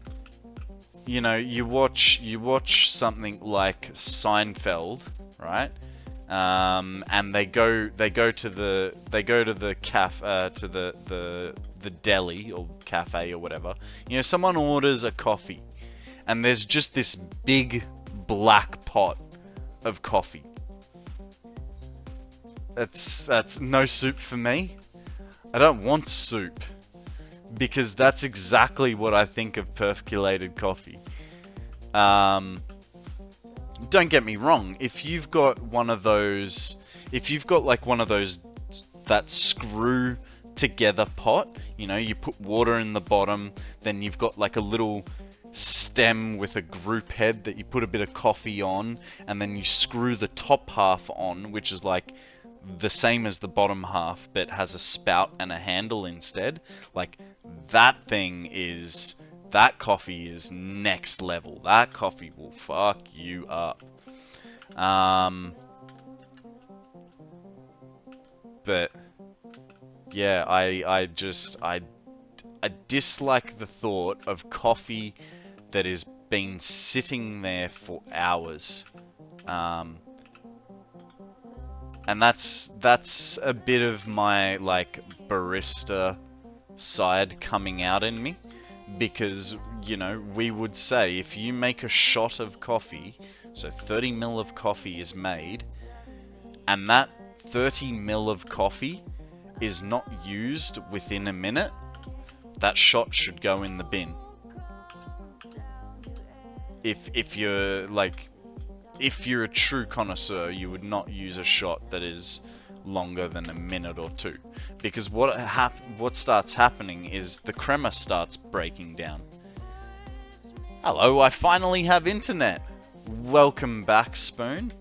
you know, you watch something like Seinfeld, right? And they go to the deli or cafe or whatever. You know, someone orders a coffee, and there's just this big black pot of coffee. That's no soup for me. I don't want soup, because that's exactly what I think of percolated coffee. Don't get me wrong, if you've got one of those, that screw together pot, you know, you put water in the bottom, then you've got like a little stem with a group head that you put a bit of coffee on, and then you screw the top half on, which is like the same as the bottom half, but has a spout and a handle instead. Like, that coffee is next level. That coffee will fuck you up. But yeah, I dislike the thought of coffee that has been sitting there for hours. And that's a bit of my, like, barista side coming out in me. Because, you know, we would say if you make a shot of coffee, so 30 ml of coffee is made, and that 30 ml of coffee is not used within a minute, that shot should go in the bin. If you're a true connoisseur, you would not use a shot that is longer than a minute or two, because what starts happening is the crema starts breaking down. Hello, I finally have internet. Welcome back, Spoon.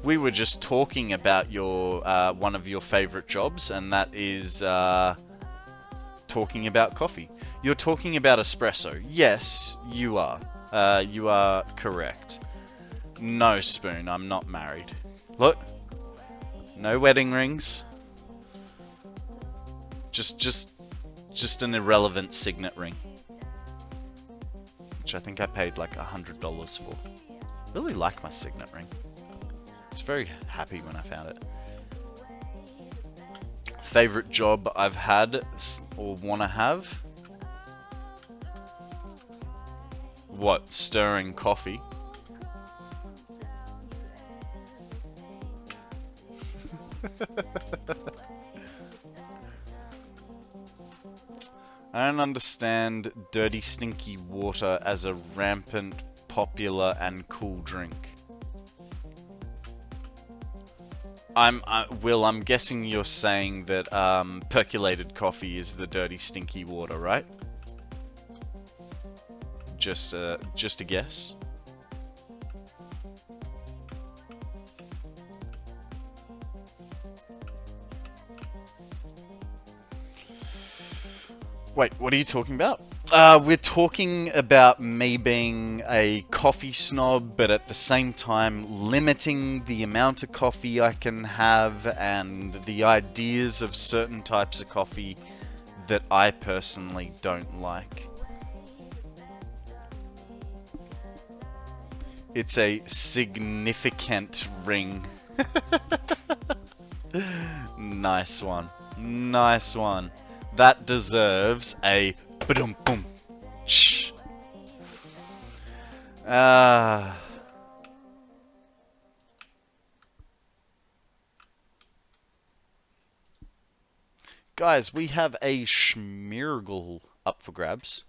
We were just talking about your one of your favorite jobs, and that is talking about coffee. You're talking about espresso. Yes, you are. You are correct. No, Spoon, I'm not married. Look. No wedding rings. Just an irrelevant signet ring, which I think I paid like $100 for. Really like my signet ring. I was very happy when I found it. Favorite job I've had or want to have? What? Stirring coffee. I don't understand dirty stinky water as a rampant, popular and cool drink. Will, I'm guessing you're saying that percolated coffee is the dirty stinky water, right? Just a guess. Wait, what are you talking about? We're talking about me being a coffee snob, but at the same time limiting the amount of coffee I can have and the ideas of certain types of coffee that I personally don't like. It's a significant ring. Nice one. Nice one. That deserves a ba-dum boom. Shh. Guys, we have a Schmirgle up for grabs.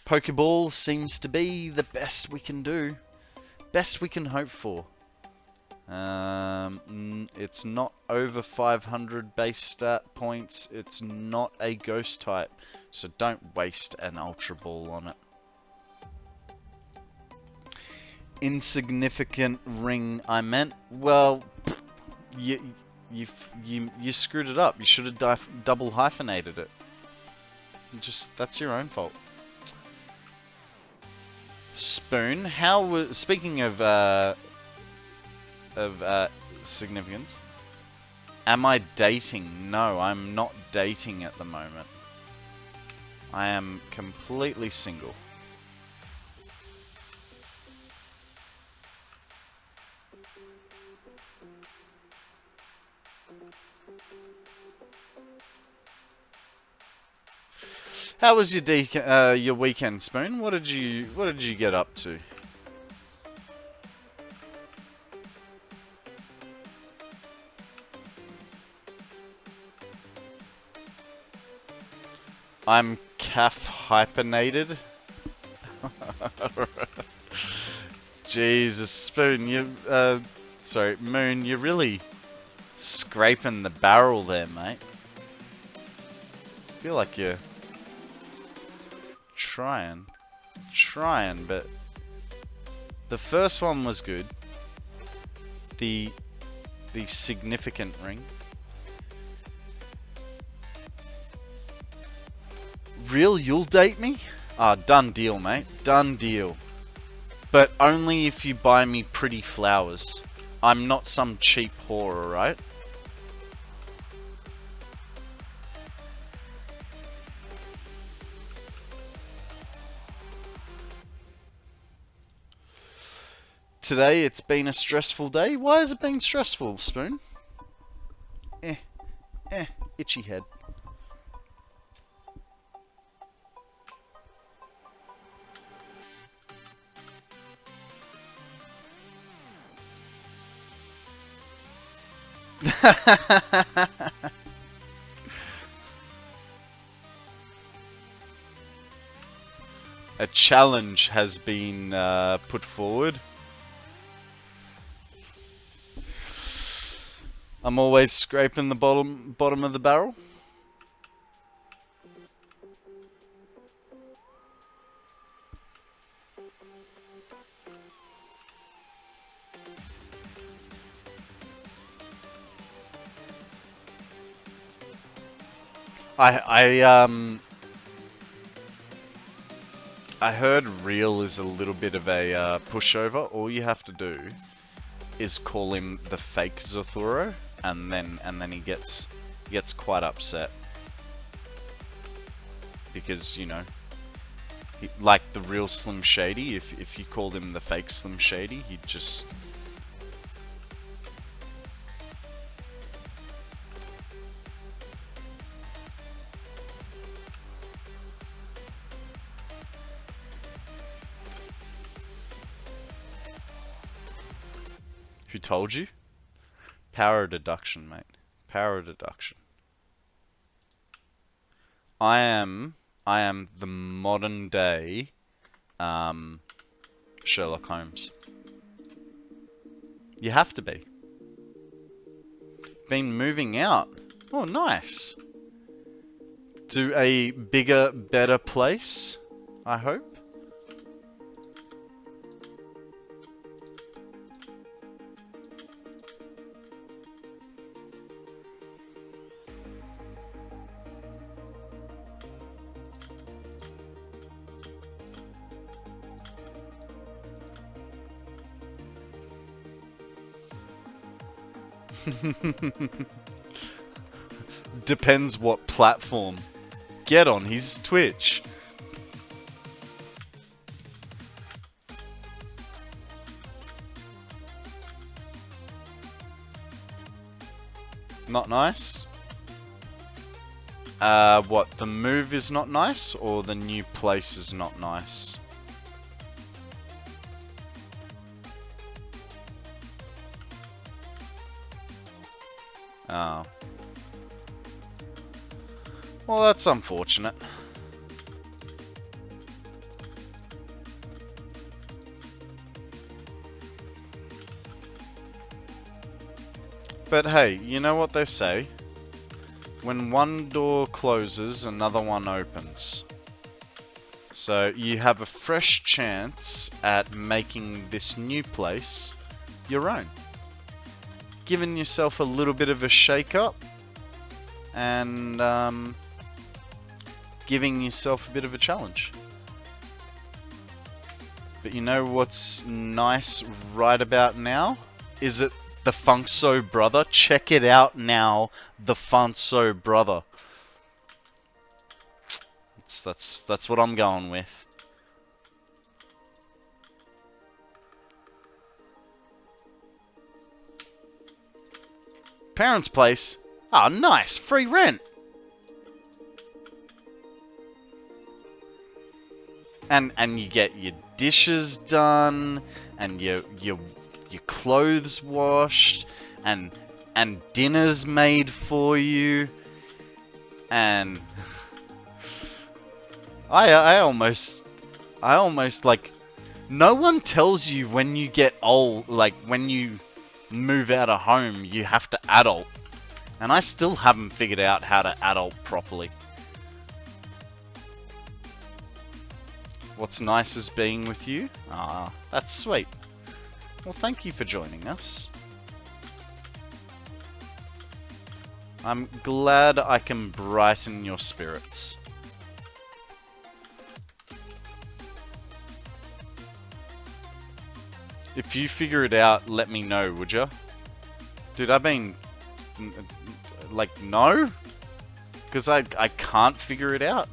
Pokeball seems to be the best we can do. Best we can hope for. It's not over 500 base stat points. It's not a ghost type, so don't waste an Ultra Ball on it. Insignificant ring, I meant. Well, you screwed it up. You should have double hyphenated it. That's your own fault. Spoon. Speaking of significance. Am I dating? No, I'm not dating at the moment. I am completely single. How was your weekend, Spoon? What did you get up to? I'm calf hyphenated. Jesus, Spoon, sorry, Moon, you're really scraping the barrel there, mate. I feel like you're trying, but the first one was good. The significant ring. Real, you'll date me? Ah, done deal, mate. Done deal. But only if you buy me pretty flowers. I'm not some cheap whore, alright? Today it's been a stressful day. Why has it been stressful, Spoon? Itchy head. A challenge has been put forward. I'm always scraping the bottom of the barrel. I heard real is a little bit of a pushover. All you have to do is call him the fake Zathuro, and then he gets quite upset because, you know, like the real Slim Shady. If you called him the fake Slim Shady, he'd just. Who told you? Power deduction, mate. Power deduction. I am the modern day Sherlock Holmes. You have to be. Been moving out. Oh, nice. To a bigger, better place, I hope. Depends what platform. Get on his Twitch. Not nice? What, the move is not nice, or the new place is not nice? Oh. Well, that's unfortunate. But hey, you know what they say? When one door closes, another one opens. So you have a fresh chance at making this new place your own. Giving yourself a little bit of a shake-up and giving yourself a bit of a challenge. But you know what's nice right about now? Is it the Funkso brother? Check it out now, the Funkso brother. That's what I'm going with. Parents' place. Ah, nice, free rent. And you get your dishes done, and your clothes washed, and dinner's made for you, and I almost like, no one tells you when you get old, like when you move out of home, you have to adult, and I still haven't figured out how to adult properly. What's nice is being with you? Ah, that's sweet. Well, thank you for joining us. I'm glad I can brighten your spirits. If you figure it out, let me know, would ya? Dude, I mean, like, no? Because I can't figure it out.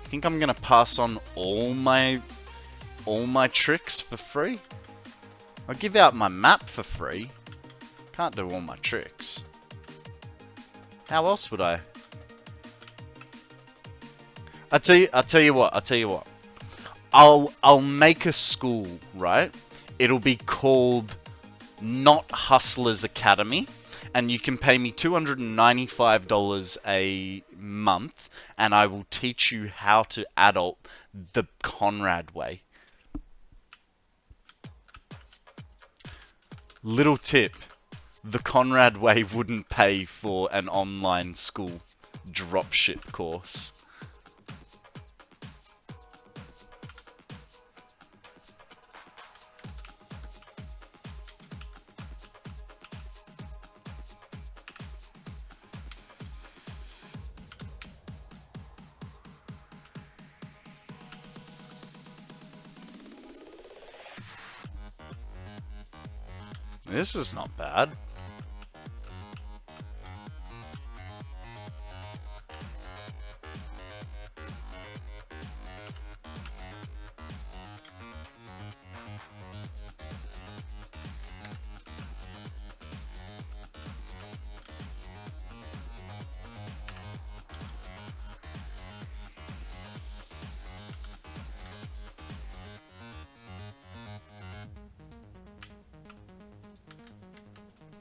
I think I'm gonna pass on all my tricks for free. I'll give out my map for free. Can't do all my tricks. How else would I? I'll tell you what. I'll make a school, right? It'll be called Not Hustlers Academy, and you can pay me $295 a month, and I will teach you how to adult the Konrad way. Little tip, the Konrad way wouldn't pay for an online school dropship course. This is not bad.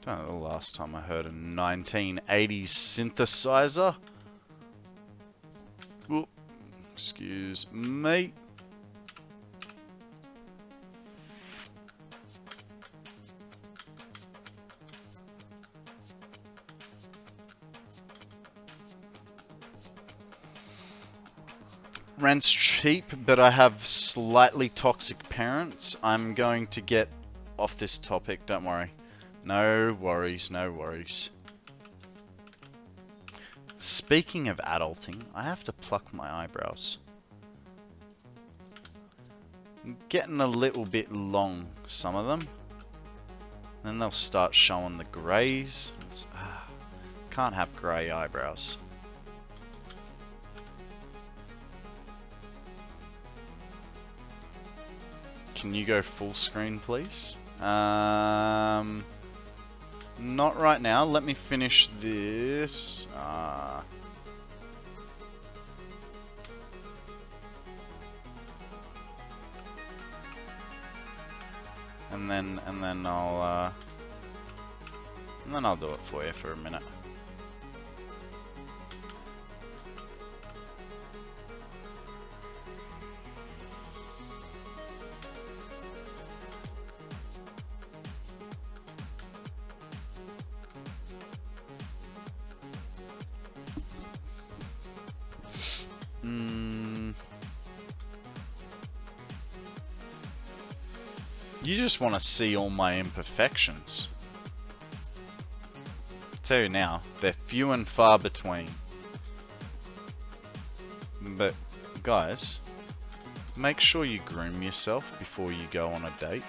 I don't know the last time I heard a 1980s synthesizer. Whoop. Excuse me. Rent's cheap, but I have slightly toxic parents. I'm going to get off this topic, don't worry. No worries, no worries. Speaking of adulting, I have to pluck my eyebrows. getting a little bit long, some of them. Then they'll start showing the greys. Can't have grey eyebrows. Can you go full screen, please? Not right now. Let me finish this. And then I'll do it for you for a minute. You just want to see all my imperfections. Tell you now, they're few and far between. But guys, make sure you groom yourself before you go on a date.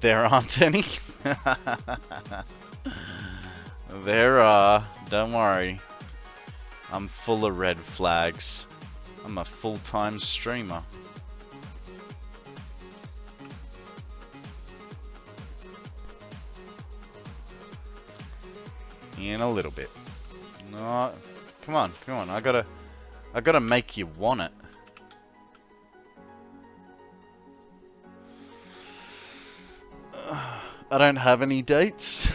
There aren't any. There are, don't worry. I'm full of red flags. I'm a full-time streamer. In a little bit. No, come on. I gotta make you want it. I don't have any dates.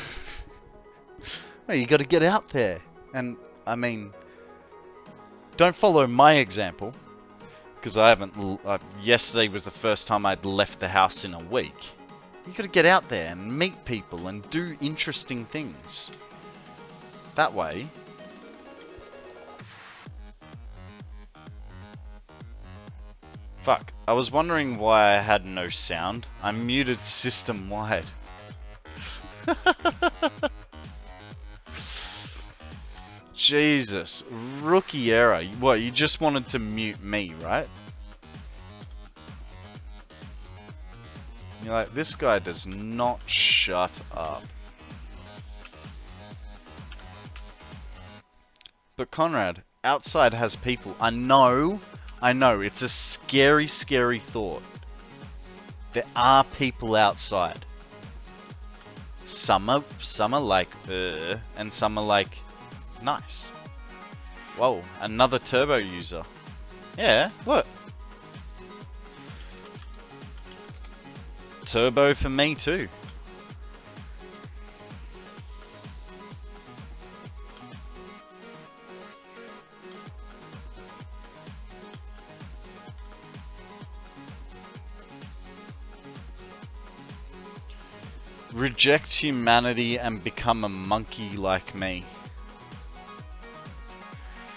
Well, you gotta get out there. And, I mean, don't follow my example. Because I haven't... yesterday was the first time I'd left the house in a week. You gotta get out there and meet people and do interesting things. That way... Fuck, I was wondering why I had no sound. I muted system-wide. Jesus, rookie error. What, you just wanted to mute me, right? You're like, this guy does not shut up. But Konrad, outside has people. I know, it's a scary, scary thought. There are people outside. Some are like, and some are like, nice. Whoa, another turbo user. Yeah, look. Turbo for me too. Reject humanity and become a monkey like me.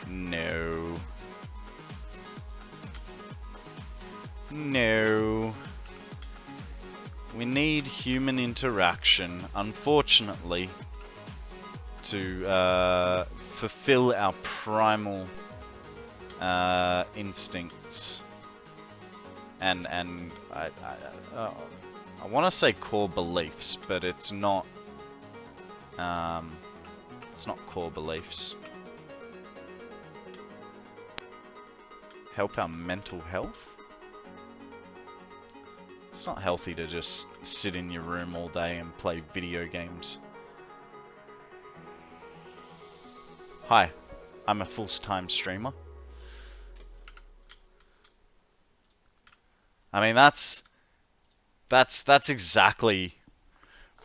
No. No. We need human interaction, unfortunately, to fulfill our primal instincts. And I want to say core beliefs, but it's not. It's not core beliefs. Help our mental health? It's not healthy to just sit in your room all day and play video games. Hi, I'm a full-time streamer. I mean, that's exactly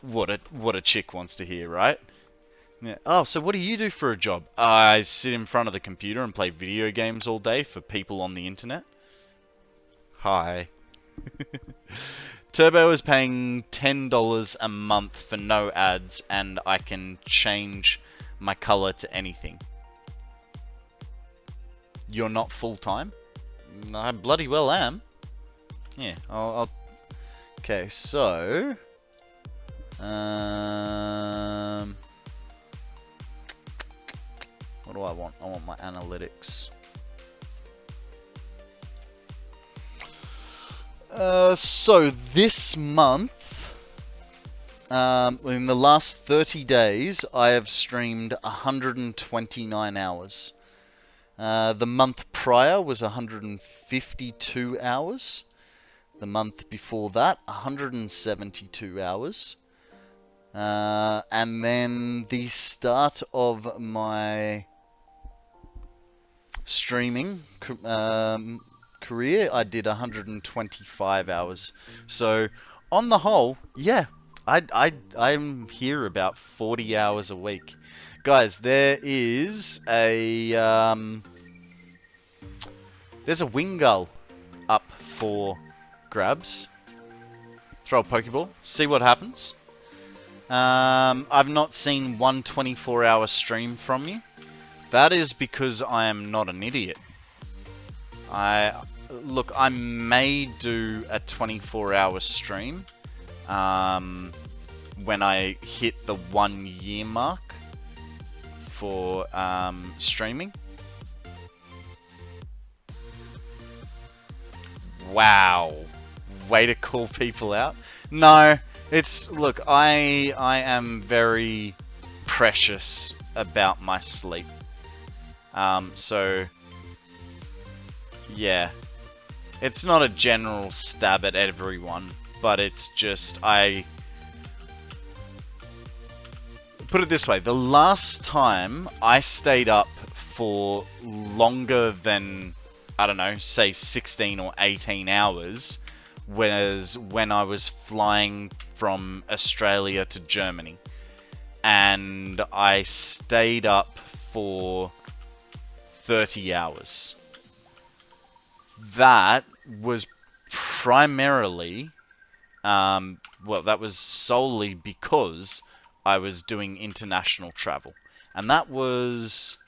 what a chick wants to hear, right? Yeah. Oh, so what do you do for a job? I sit in front of the computer and play video games all day for people on the internet. Hi. Turbo is paying $10 a month for no ads, and I can change my color to anything. You're not full-time? I bloody well am. Yeah, I'll... Okay, so... do I want? I want my analytics. So this month, in the last 30 days, I have streamed 129 hours. The month prior was 152 hours. The month before that, 172 hours. And then the start of my streaming career, I did 125 hours. So, on the whole, yeah, I'm here about 40 hours a week. Guys, there's a wing gull up for grabs. Throw a Pokeball, see what happens. I've not seen one 24-hour stream from you. That is because I am not an idiot. Look, I may do a 24-hour stream when I hit the 1 year mark for streaming. Wow, way to call people out. No, look, I am very precious about my sleep. So yeah, it's not a general stab at everyone, but it's just, put it this way, the last time I stayed up for longer than, I don't know, say 16 or 18 hours was when I was flying from Australia to Germany. And I stayed up for 30 hours. That was primarily, well, that was solely because I was doing international travel. And that was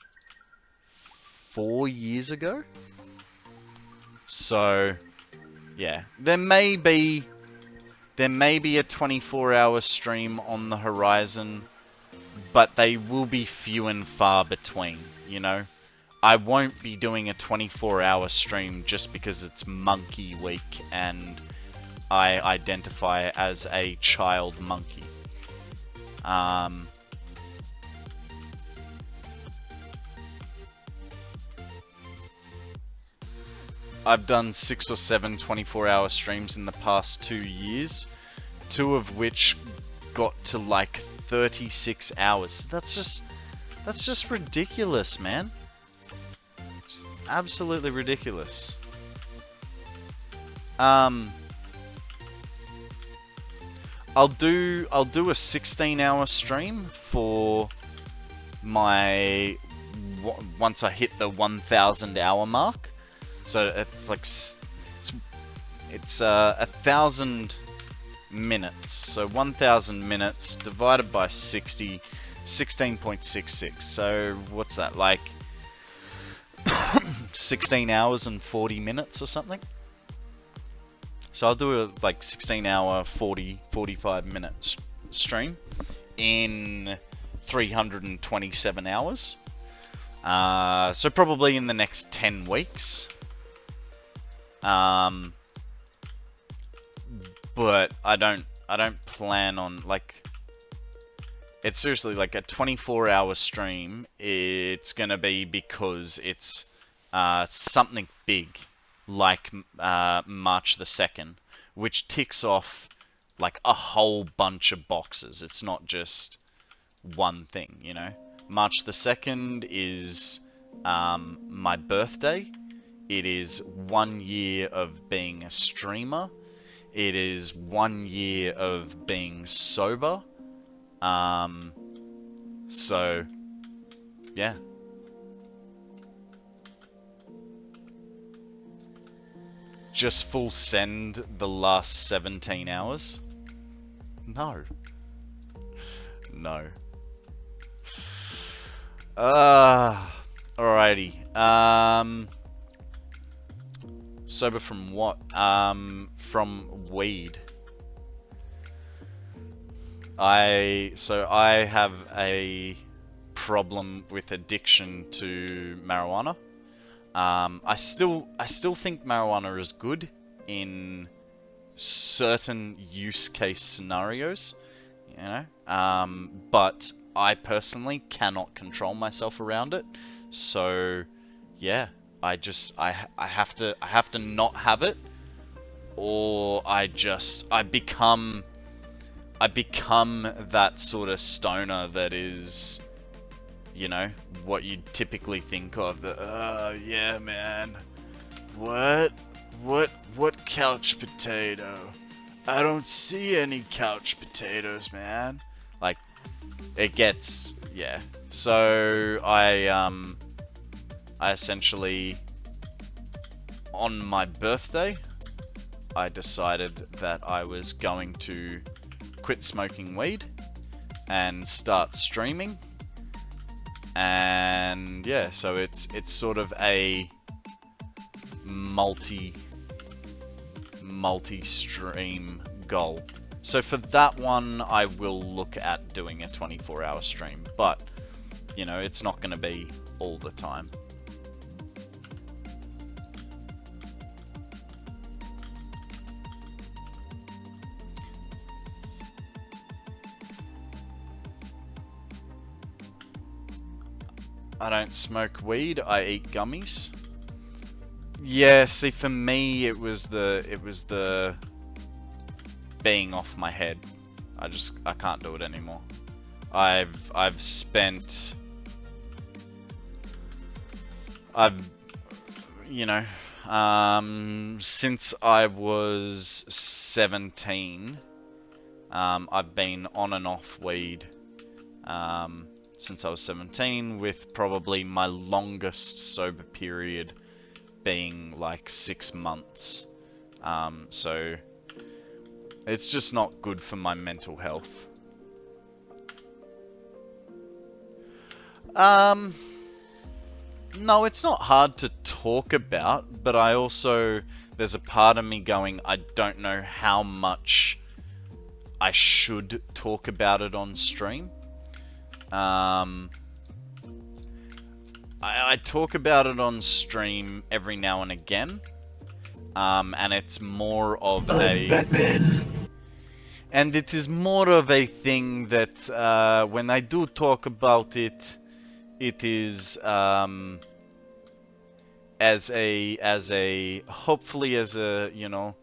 4 years ago. So, yeah, there may be a 24-hour stream on the horizon, but they will be few and far between, you know? I won't be doing a 24-hour stream just because it's Monkey Week and I identify as a child monkey. I've done 6 or 7 24-hour streams in the past 2 years, 2 of which got to like 36 hours. That's just ridiculous, man. Just absolutely ridiculous. I'll do a 16-hour stream for my once I hit the 1,000 hour mark. So it's like it's 1,000 minutes. So 1,000 minutes divided by 60, 16.66. So what's that, like 16 hours and 40 minutes or something? So I'll do a like 16-hour, 45 minutes stream in 327 hours. So probably in the next 10 weeks. But I don't plan on, like, it's seriously like a 24-hour stream. It's gonna be because it's something big, like March the 2nd, which ticks off like a whole bunch of boxes. It's not just one thing, you know. March the 2nd is my birthday. It is 1 year of being a streamer. It is 1 year of being sober. So, yeah. Just full send the last 17 hours? No. No. Alrighty. Sober from what? From weed. I have a problem with addiction to marijuana. I still think marijuana is good in certain use case scenarios, you know, but I personally cannot control myself around it. So yeah, I have to not have it, or I become that sort of stoner that is, you know, what you typically think of. The yeah, man, what couch potato? I don't see any couch potatoes, man. Like, it gets, yeah. So I essentially, on my birthday, I decided that I was going to quit smoking weed and start streaming. And yeah, so it's sort of a multi-stream goal. So for that one, I will look at doing a 24-hour stream, but you know, it's not going to be all the time. I don't smoke weed, I eat gummies. Yeah, see, for me, it was the being off my head. I can't do it anymore. You know, since I was 17, I've been on and off weed, since I was 17, with probably my longest sober period being like 6 months. So it's just not good for my mental health. No, it's not hard to talk about, but I also, there's a part of me going, I don't know how much I should talk about it on stream. I talk about it on stream every now and again, and it's more of and it is more of a thing that when I do talk about it, it is hopefully as a, you know,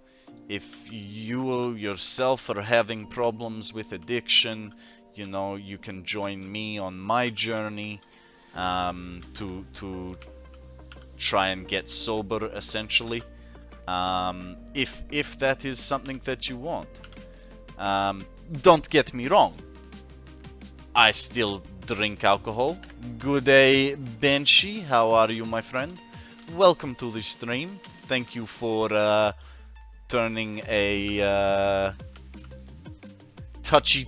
if you yourself are having problems with addiction, you know, you can join me on my journey to try and get sober, essentially, if that is something that you want. Don't get me wrong, I still drink alcohol. Good day, Banshee, how are you, my friend? Welcome to the stream. Thank you for turning a touchy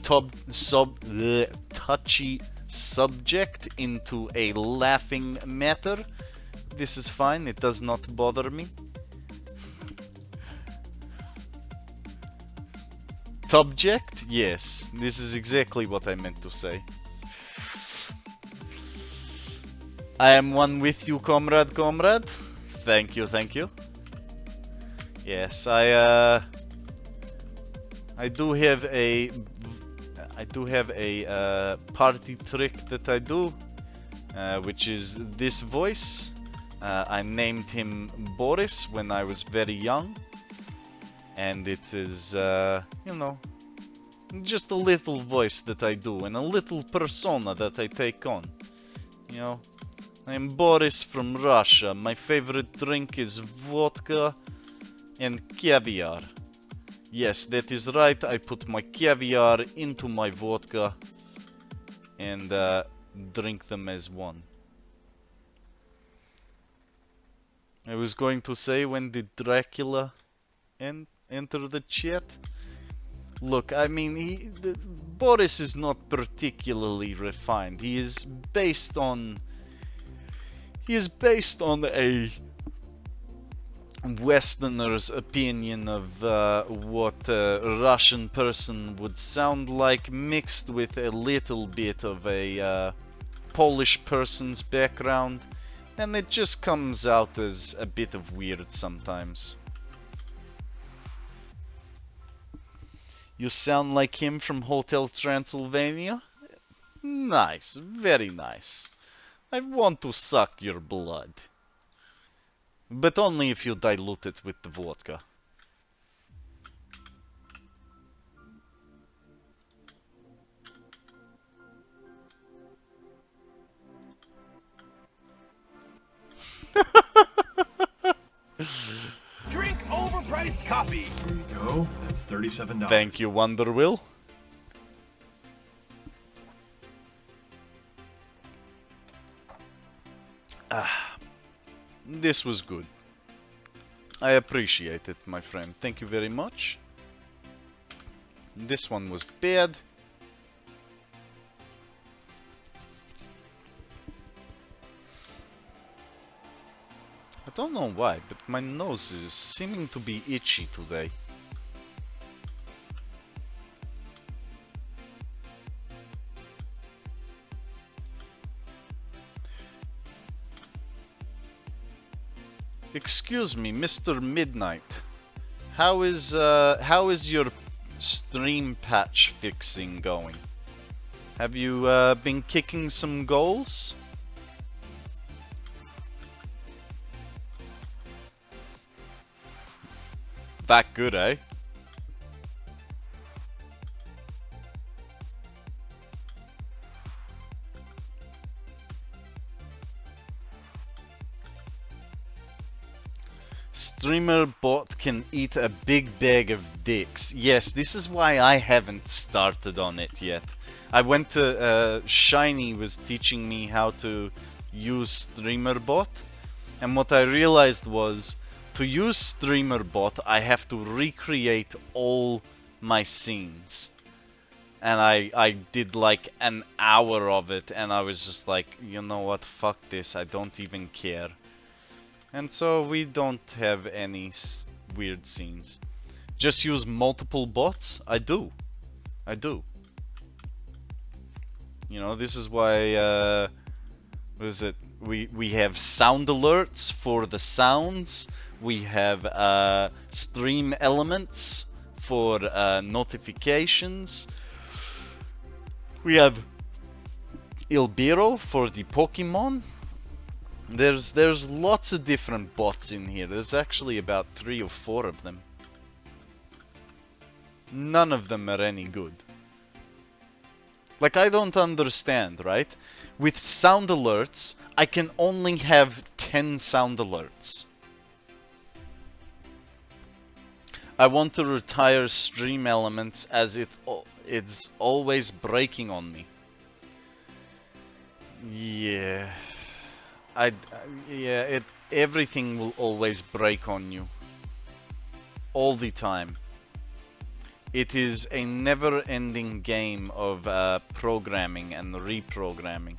subject into a laughing matter. This is fine, it does not bother me. Subject? Yes, this is exactly what I meant to say. I am one with you, comrade. Thank you, thank you. Yes, I do have a party trick that I do, which is this voice. I named him Boris when I was very young, and it is, you know, just a little voice that I do and a little persona that I take on. You know, I'm Boris from Russia. My favorite drink is vodka and caviar. Yes, that is right, I put my caviar into my vodka and drink them as one. I was going to say, when did Dracula enter the chat? Look, I mean, Boris is not particularly refined. He is based on a Westerner's opinion of what a Russian person would sound like, mixed with a little bit of a Polish person's background, and it just comes out as a bit of weird sometimes. You sound like him from Hotel Transylvania? Nice, very nice. I want to suck your blood. But only if you dilute it with the vodka. Drink overpriced coffee. There you go. That's $37. Thank you, Wonderwill. This was good. I appreciate it, my friend. Thank you very much. This one was bad. I don't know why, but my nose is seeming to be itchy today. Excuse me, Mr. Midnight. How is your stream patch fixing going? Have you been kicking some goals? That good, eh? Streamer bot can eat a big bag of dicks. Yes, this is why I haven't started on it yet. I went to Shiny was teaching me how to use streamer bot, and what I realized was to use streamer bot I have to recreate all my scenes. And I did like an hour of it, and I was just like, you know what, fuck this, I don't even care. And so we don't have any weird scenes. Just use multiple bots? I do. You know, this is why, what is it? We have sound alerts for the sounds. We have stream elements for notifications. We have Ilbiro for the Pokemon. There's lots of different bots in here. There's actually about 3 or 4 of them. None of them are any good. Like, I don't understand, right? With sound alerts, I can only have 10 sound alerts. I want to retire stream elements as it's always breaking on me. Yeah. Everything will always break on you. All the time. It is a never-ending game of programming and reprogramming.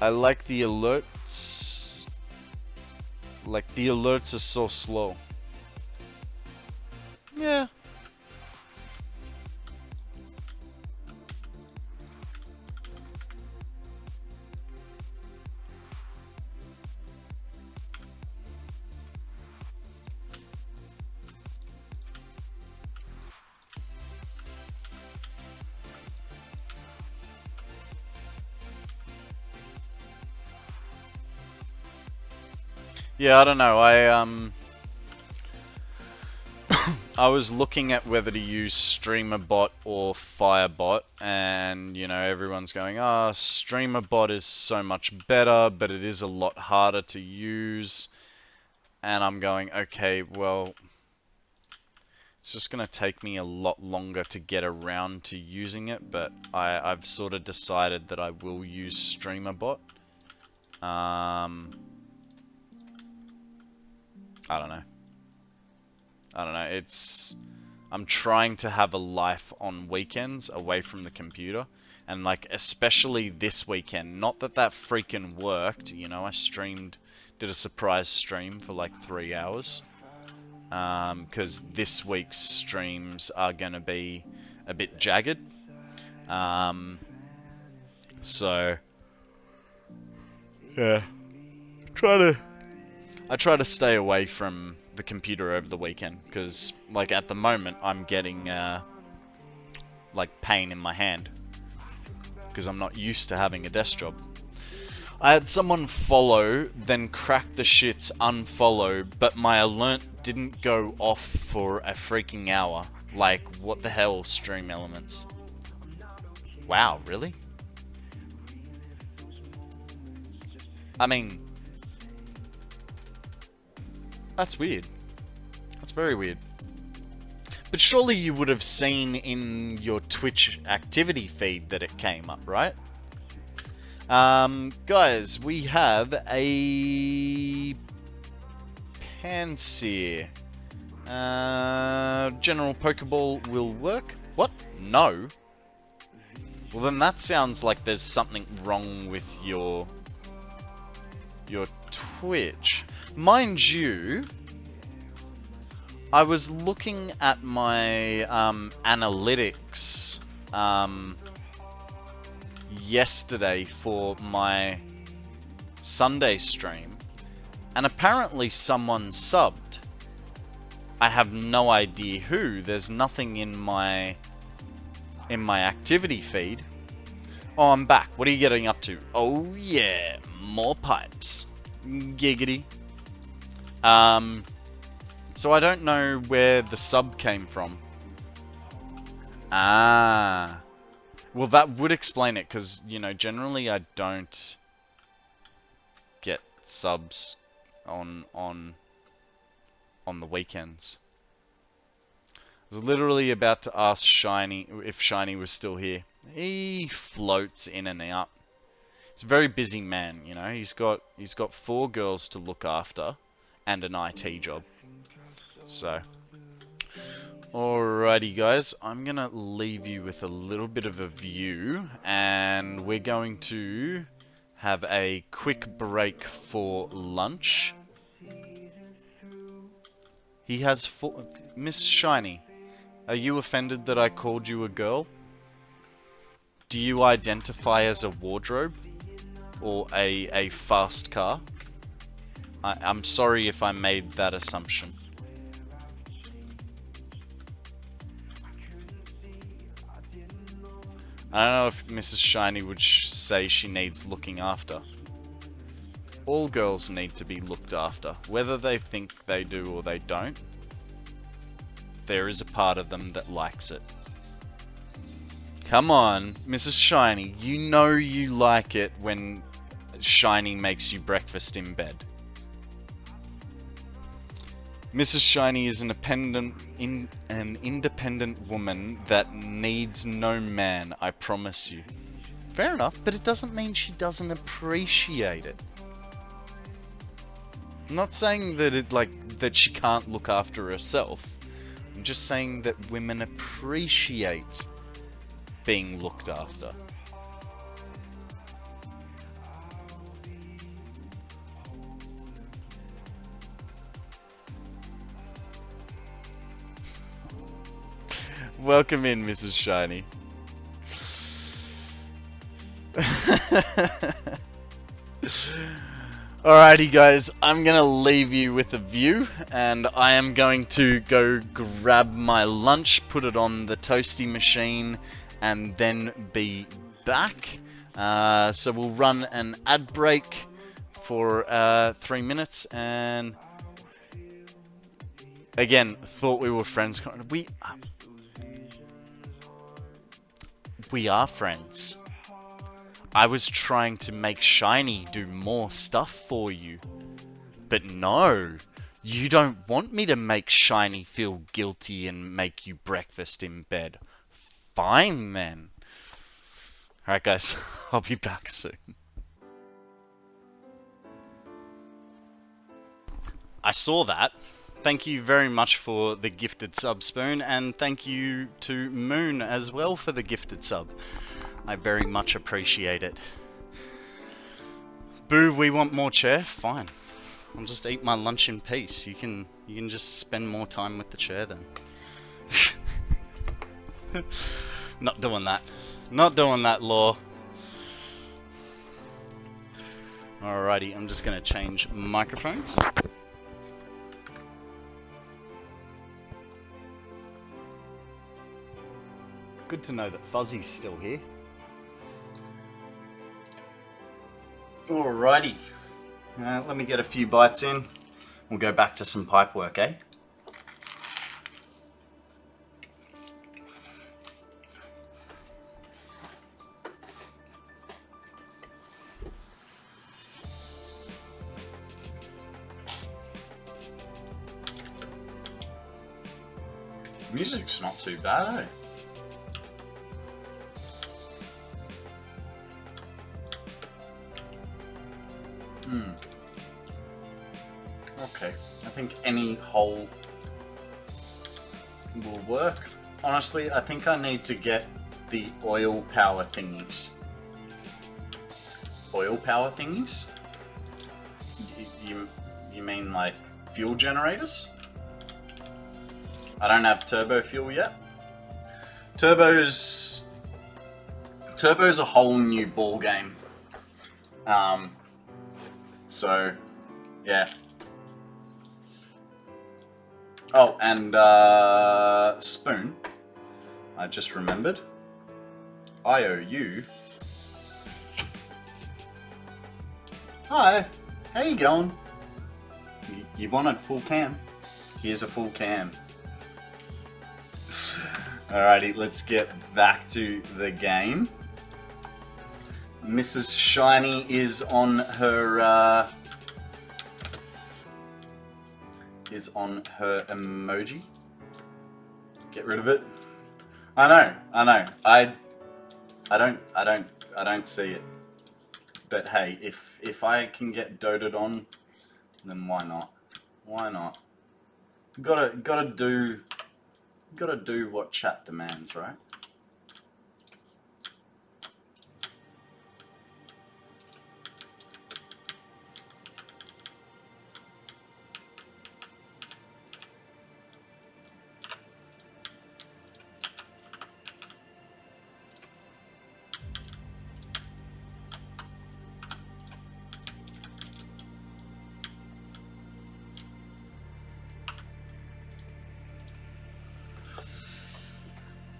I like the alerts. Like, the alerts are so slow. Yeah. Yeah, I don't know. I was looking at whether to use StreamerBot or FireBot, and you know, everyone's going, "Ah, StreamerBot is so much better, but it is a lot harder to use." And I'm going, okay, well, it's just gonna take me a lot longer to get around to using it, but I've sort of decided that I will use StreamerBot. I don't know. I'm trying to have a life on weekends away from the computer. And like, especially this weekend, not that that freaking worked, you know, I did a surprise stream for like 3 hours. Because this week's streams are gonna be a bit jagged. So, yeah, I try to stay away from the computer over the weekend, because, like, at the moment, I'm getting, like, pain in my hand, because I'm not used to having a desk job. I had someone follow, then crack the shits unfollow, but my alert didn't go off for a freaking hour. Like, what the hell, Stream Elements? Wow, really? I mean, that's weird. That's very weird. But surely you would have seen in your Twitch activity feed that it came up, right? Guys, we have a Panseer. General Pokeball will work. What? No. Well, then that sounds like there's something wrong with your Twitch. Mind you, I was looking at my analytics yesterday for my Sunday stream, and apparently someone subbed. I have no idea who. There's nothing in my activity feed. Oh, I'm back. What are you getting up to? Oh yeah, more pipes. Giggity. So I don't know where the sub came from. Ah. Well, that would explain it, because, you know, generally I don't get subs on the weekends. I was literally about to ask Shiny if Shiny was still here. He floats in and out. He's a very busy man, you know. He's got 4 girls to look after and an IT job. So, alrighty guys, I'm gonna leave you with a little bit of a view, and we're going to have a quick break for lunch. He has Miss Shiny, are you offended that I called you a girl? Do you identify as a wardrobe? Or a fast car? I'm sorry if I made that assumption. I don't know if Mrs. Shiny would say she needs looking after. All girls need to be looked after, whether they think they do or they don't. There is a part of them that likes it. Come on, Mrs. Shiny, you know you like it when Shiny makes you breakfast in bed. Mrs. Shiny is an independent woman that needs no man, I promise you. Fair enough, but it doesn't mean she doesn't appreciate it. I'm not saying that that she can't look after herself. I'm just saying that women appreciate being looked after. Welcome in, Mrs. Shiny. Alrighty guys, I'm gonna leave you with a view, and I am going to go grab my lunch, put it on the toasty machine, and then be back. So we'll run an ad break for 3 minutes, and again, thought we were friends. We are friends. I was trying to make Shiny do more stuff for you. But no, you don't want me to make Shiny feel guilty and make you breakfast in bed. Fine then. Alright guys, I'll be back soon. I saw that. Thank you very much for the gifted sub, Spoon, and thank you to Moon as well for the gifted sub. I very much appreciate it. Boo, we want more chair? Fine. I'll just eat my lunch in peace. You can just spend more time with the chair then. Not doing that. Not doing that, Law. Alrighty, I'm just gonna change microphones. Good to know that Fuzzy's still here. Alrighty. Let me get a few bites in. We'll go back to some pipe work, eh? Music's not too bad, eh? Okay, I think any hole will work. Honestly, I think I need to get the oil power thingies. Oil power thingies? You mean like fuel generators? I don't have turbo fuel yet. Turbo's a whole new ball game. So yeah. Oh, and Spoon, I just remembered. I owe you. Hi, how you going? You wanted full cam? Here's a full cam. Alrighty, let's get back to the game. Mrs. Shiny is on her emoji. Get rid of it. I know. I don't see it. But hey, if I can get doted on, then why not? Why not? Gotta do what chat demands, right?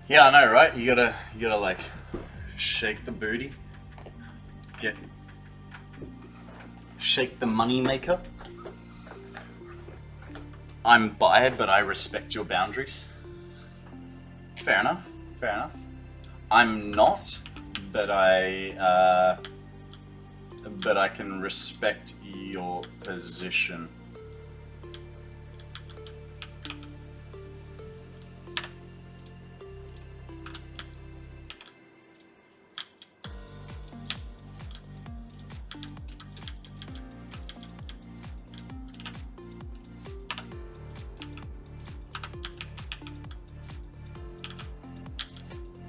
Yeah, I know, right? You gotta like shake the booty, shake the money maker. I'm bi, but I respect your boundaries. Fair enough. Fair enough. I'm not, but I can respect your position.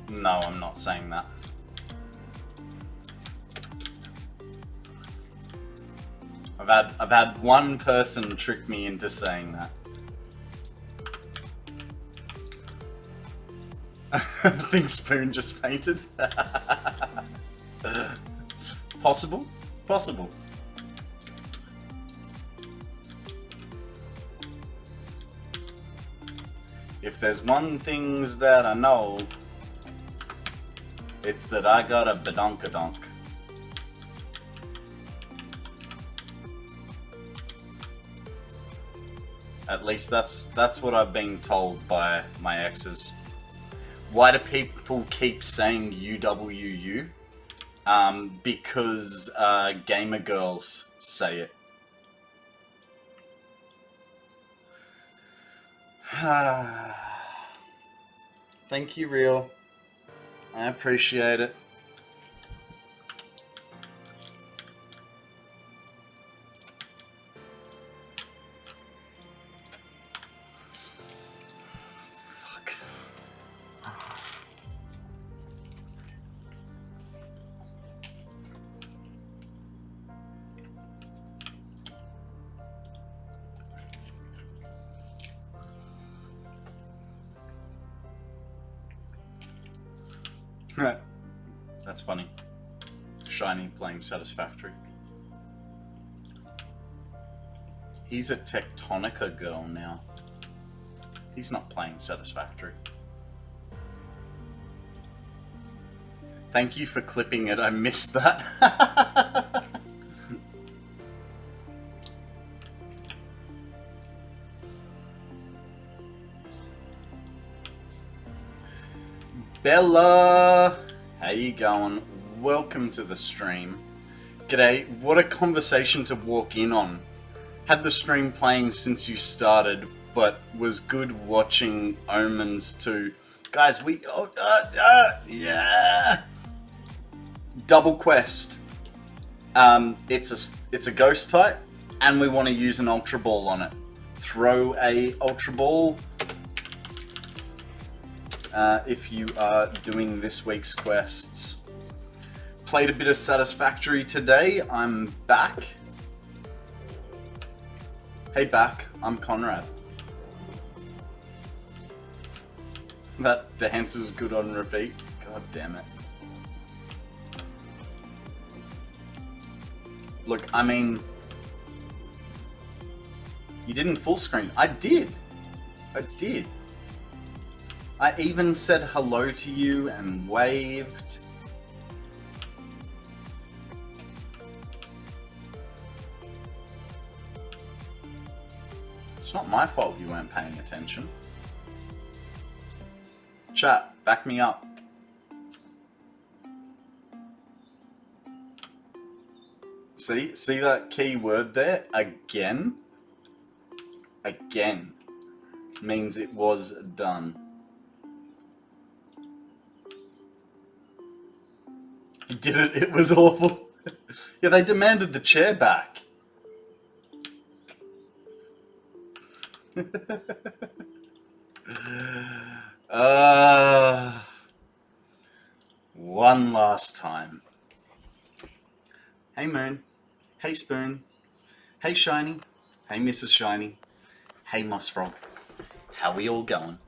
No, I'm not saying that. I've had one person trick me into saying that. I think Spoon just fainted. Possible? Possible. If there's one things that I know, it's that I got a badonkadonk. At least that's what I've been told by my exes. Why do people keep saying UWU? Because gamer girls say it. Thank you, Real. I appreciate it. Fuck. That's funny. Shiny playing Satisfactory. He's a Tectonica girl now. He's not playing Satisfactory. Thank you for clipping it. I missed that. Bella! How you going? Welcome to the stream. G'day. What a conversation to walk in on. Had the stream playing since you started, but was good watching Omens too. Guys, yeah! Double quest. It's a ghost type, and we want to use an Ultra Ball on it. Throw a Ultra Ball if you are doing this week's quests. Played a bit of Satisfactory today. I'm back. Hey back, I'm Konrad. That dance is good on repeat. God damn it. Look, I mean, you didn't full screen. I did. I even said hello to you and waved. It's not my fault you weren't paying attention. Chat, back me up. See that key word there? Again? Again. Means it was done. He did it, it was awful. Yeah, they demanded the chair back. One last time. Hey Moon. Hey Spoon. Hey Shiny. Hey Mrs. Shiny. Hey Moss Frog. How we all going?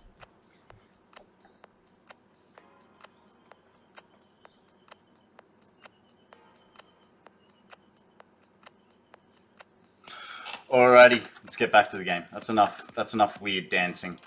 Alrighty, let's get back to the game. That's enough weird dancing.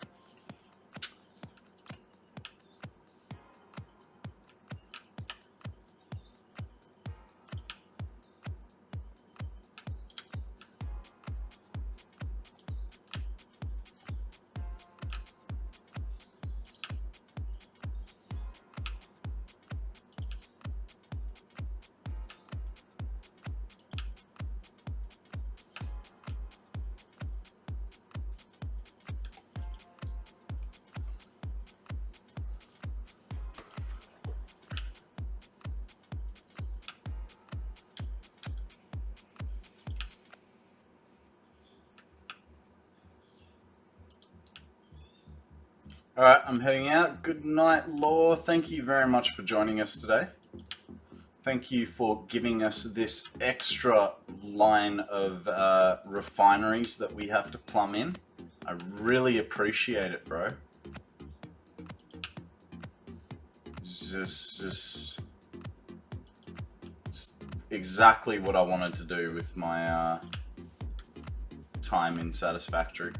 Alright, I'm heading out. Good night, Law. Thank you very much for joining us today. Thank you for giving us this extra line of refineries that we have to plumb in. I really appreciate it, bro. It's exactly what I wanted to do with my time in Satisfactory.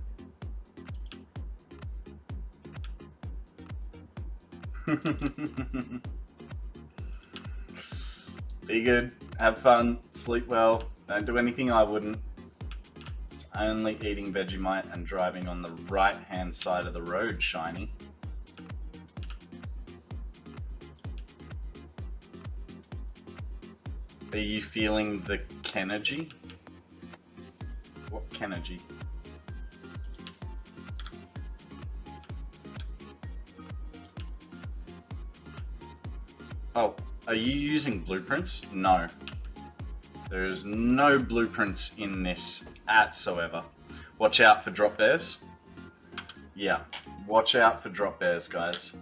Be good, have fun, sleep well, don't do anything I wouldn't. It's only eating Vegemite and driving on the right hand side of the road, Shiny. Are you feeling the Kenergy? What Kenergy? Oh, are you using blueprints? No. There is no blueprints in this whatsoever. Watch out for drop bears. Yeah, watch out for drop bears, guys.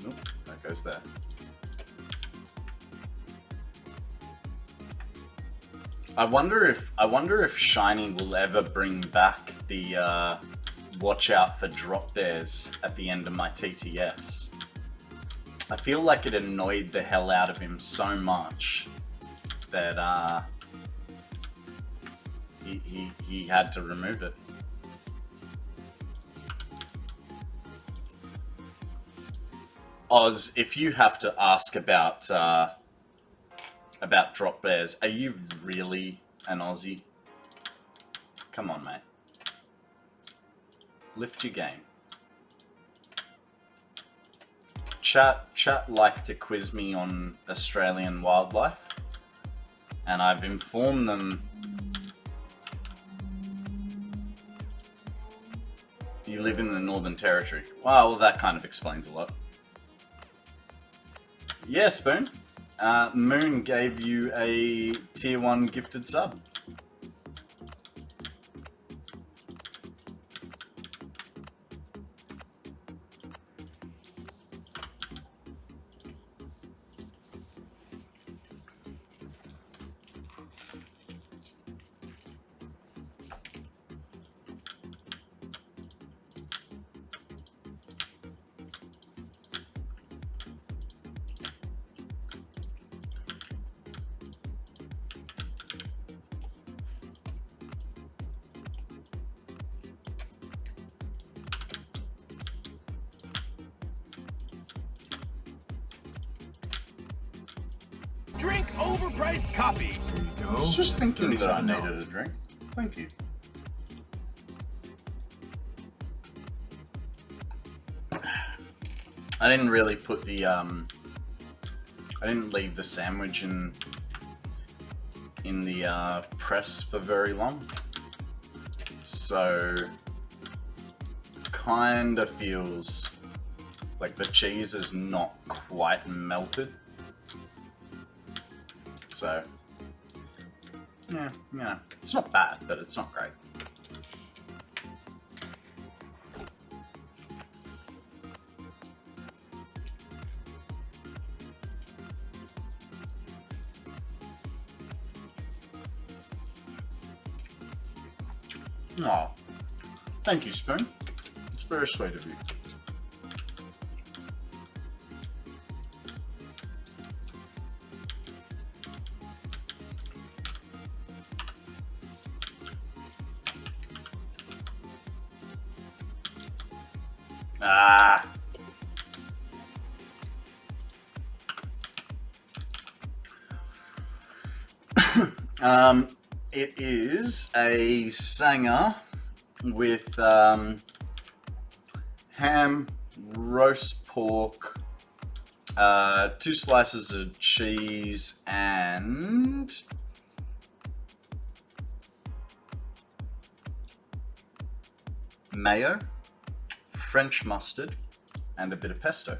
Nope, that goes there. I wonder if Shiny will ever bring back the watch out for drop bears at the end of my TTS. I feel like it annoyed the hell out of him so much that he had to remove it. Oz, if you have to ask about drop bears, are you really an Aussie? Come on, mate. Lift your game. Chat like to quiz me on Australian wildlife, and I've informed them you live in the Northern Territory. Well, that kind of explains a lot. Yeah, Spoon. Moon gave you a tier 1 gifted sub. Drink overpriced coffee. There you go. I was just thinking that I $37. needed a drink. Thank you. I didn't really put the I didn't leave the sandwich in the press for very long, so kinda feels like the cheese is not quite melted. So yeah, it's not bad, but it's not great. Oh, thank you, Spoon. It's very sweet of you. Ah. It is a Sanger with ham, roast pork, 2 slices of cheese, and mayo, French mustard, and a bit of pesto.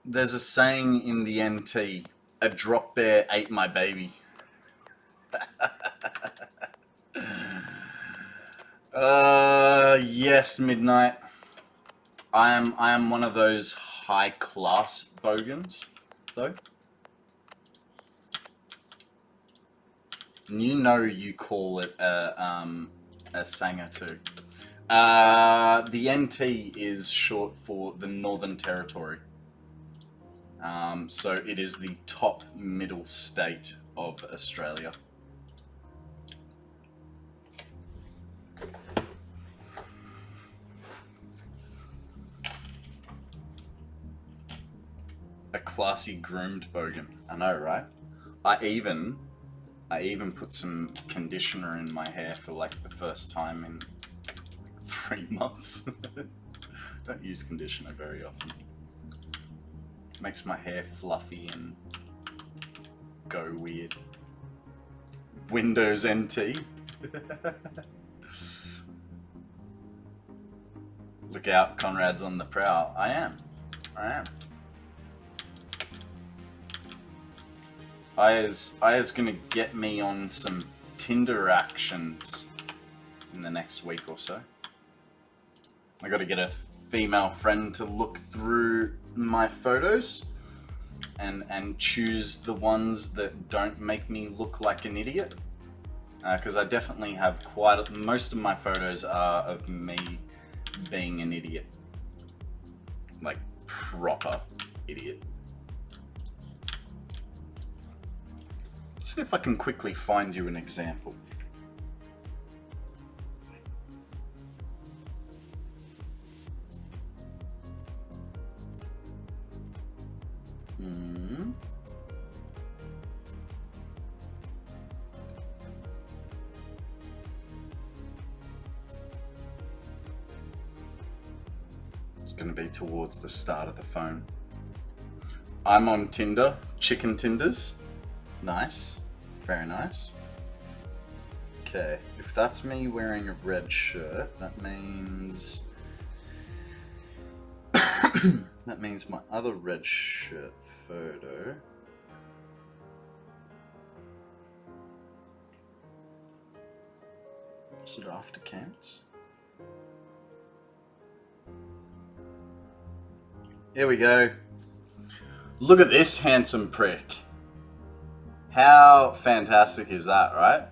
There's a saying in the NT, a drop bear ate my baby. Yes, Midnight. I am one of those high class bogans, though. And you know you call it a Sanger too. The NT is short for the Northern Territory. So it is the top middle state of Australia. A classy groomed bogan. I know, right? I even put some conditioner in my hair for like the first time in 3 months. Don't use conditioner very often. Makes my hair fluffy and go weird. Windows NT. Look out, Conrad's on the prowl. I am. Aya's gonna get me on some Tinder actions in the next week or so. I got to get a female friend to look through my photos and choose the ones that don't make me look like an idiot. Because I definitely have most of my photos are of me being an idiot. Like, proper idiot. Let's see if I can quickly find you an example. It's going to be towards the start of the phone. I'm on Tinder, chicken tinders. Nice, very nice. Okay, if that's me wearing a red shirt, that means that means my other red shirt photo is it after cams? Here we go. Look at this handsome prick. How fantastic is that, right?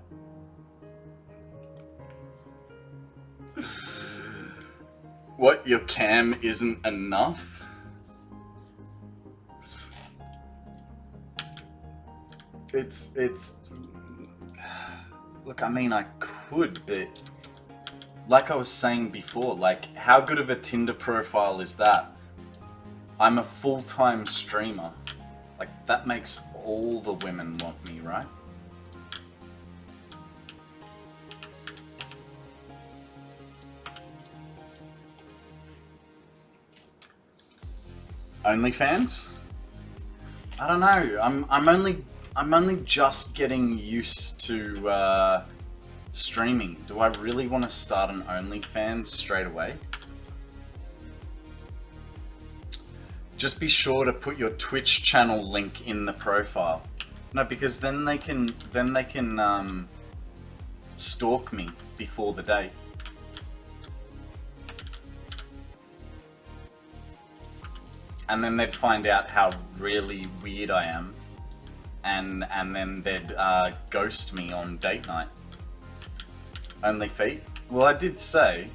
What, your cam isn't enough? It's... Look, I mean, I could, but... Like I was saying before, like, how good of a Tinder profile is that? I'm a full-time streamer. Like, that makes all the women want me, right? OnlyFans? I don't know. I'm only just getting used to streaming. Do I really want to start an OnlyFans straight away? Just be sure to put your Twitch channel link in the profile. No, because then they can stalk me before the date. And then they'd find out how really weird I am, and then they'd ghost me on date night. Only feet? Well, I did say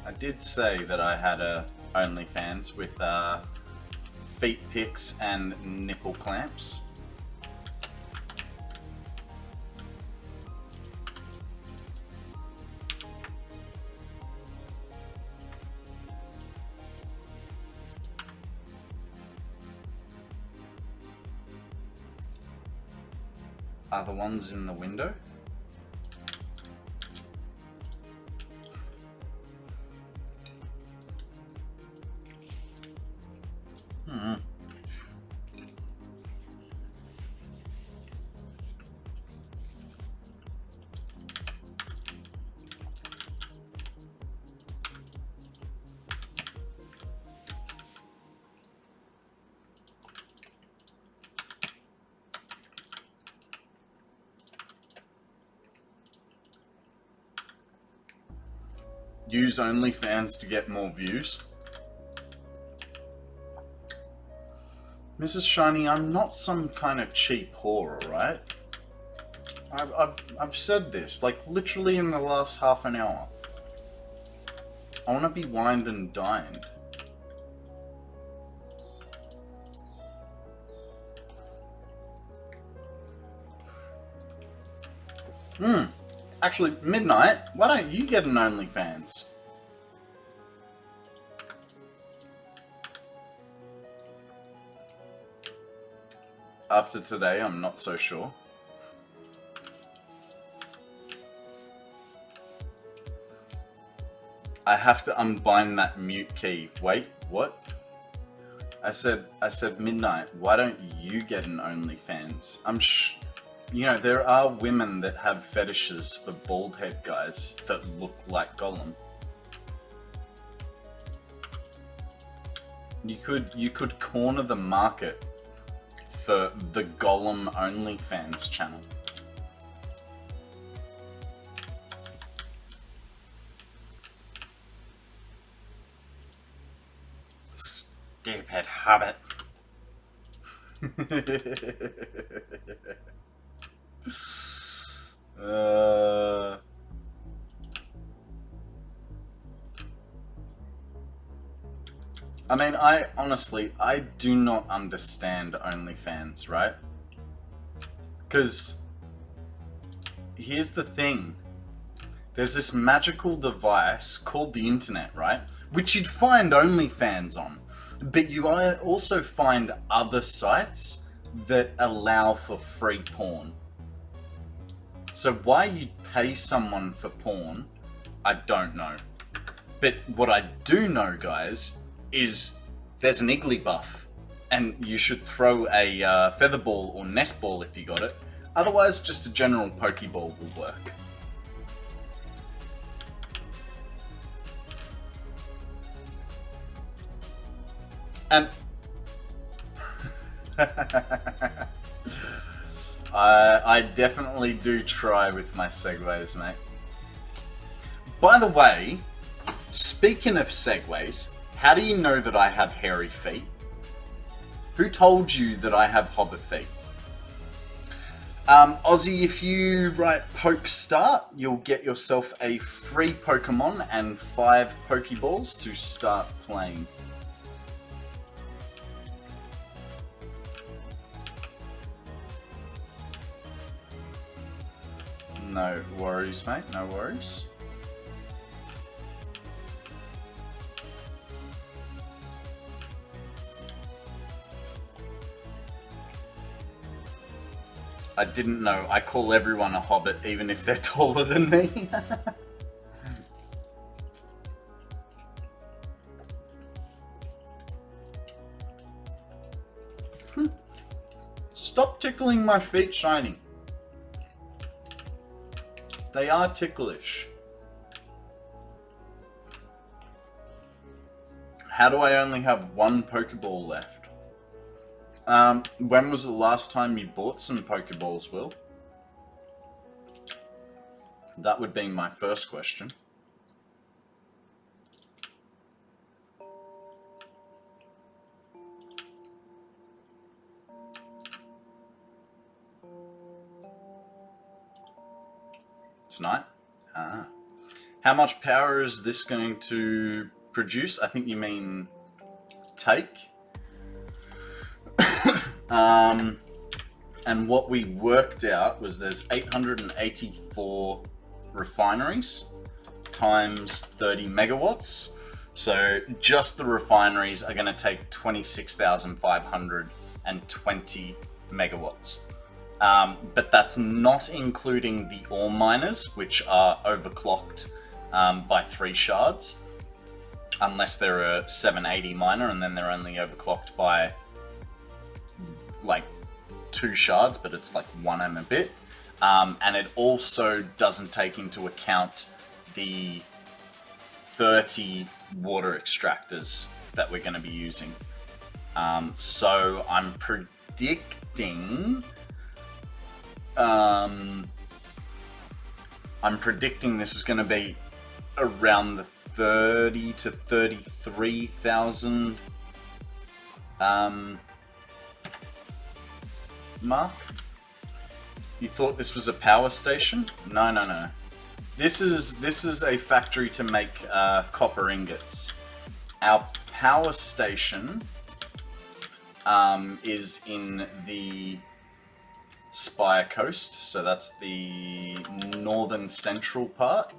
that I had a OnlyFans with feet pics and nipple clamps. Are the ones in the window? Use OnlyFans to get more views. Mrs. Shiny, I'm not some kind of cheap whore, alright? I've said this, like, literally in the last half an hour. I want to be wined and dined. Actually, Midnight, why don't you get an OnlyFans? After today, I'm not so sure. I have to unbind that mute key. Wait, what? I said, Midnight, why don't you get an OnlyFans? You know, there are women that have fetishes for bald head guys that look like Gollum. You could corner the market for the Gollum OnlyFans channel. Stupid hobbit. I mean, I do not understand OnlyFans, right? Because here's the thing. There's this magical device called the internet, right? Which you'd find OnlyFans on. But you also find other sites that allow for free porn. So why you'd pay someone for porn, I don't know. But what I do know, guys, is there's an Iggly buff, and you should throw a feather ball or nest ball if you got it. Otherwise, just a general Pokeball will work. And I definitely do try with my segues, mate. By the way, speaking of segues, how do you know that I have hairy feet? Who told you that I have hobbit feet? Ozzy, if you write poke start, you'll get yourself a free Pokemon and 5 Pokeballs to start playing. No worries, mate, no worries. I didn't know. I call everyone a hobbit, even if they're taller than me. Stop tickling my feet, Shiny. They are ticklish. How do I only have 1 Pokeball left? When was the last time you bought some Pokeballs, Will? That would be my first question. Tonight? Ah. How much power is this going to produce? I think you mean take. And what we worked out was there's 884 refineries times 30 megawatts. So just the refineries are going to take 26,520 megawatts. But that's not including the ore miners, which are overclocked by 3 shards. Unless they're a 780 miner, and then they're only overclocked by like 2 shards, but it's like 1 and a bit. And it also doesn't take into account the 30 water extractors that we're going to be using. So I'm predicting this is going to be around the 30 to 33,000 mark. You thought this was a power station? No, no, no. This is a factory to make copper ingots. Our power station is in the Spire Coast, so that's the northern central part,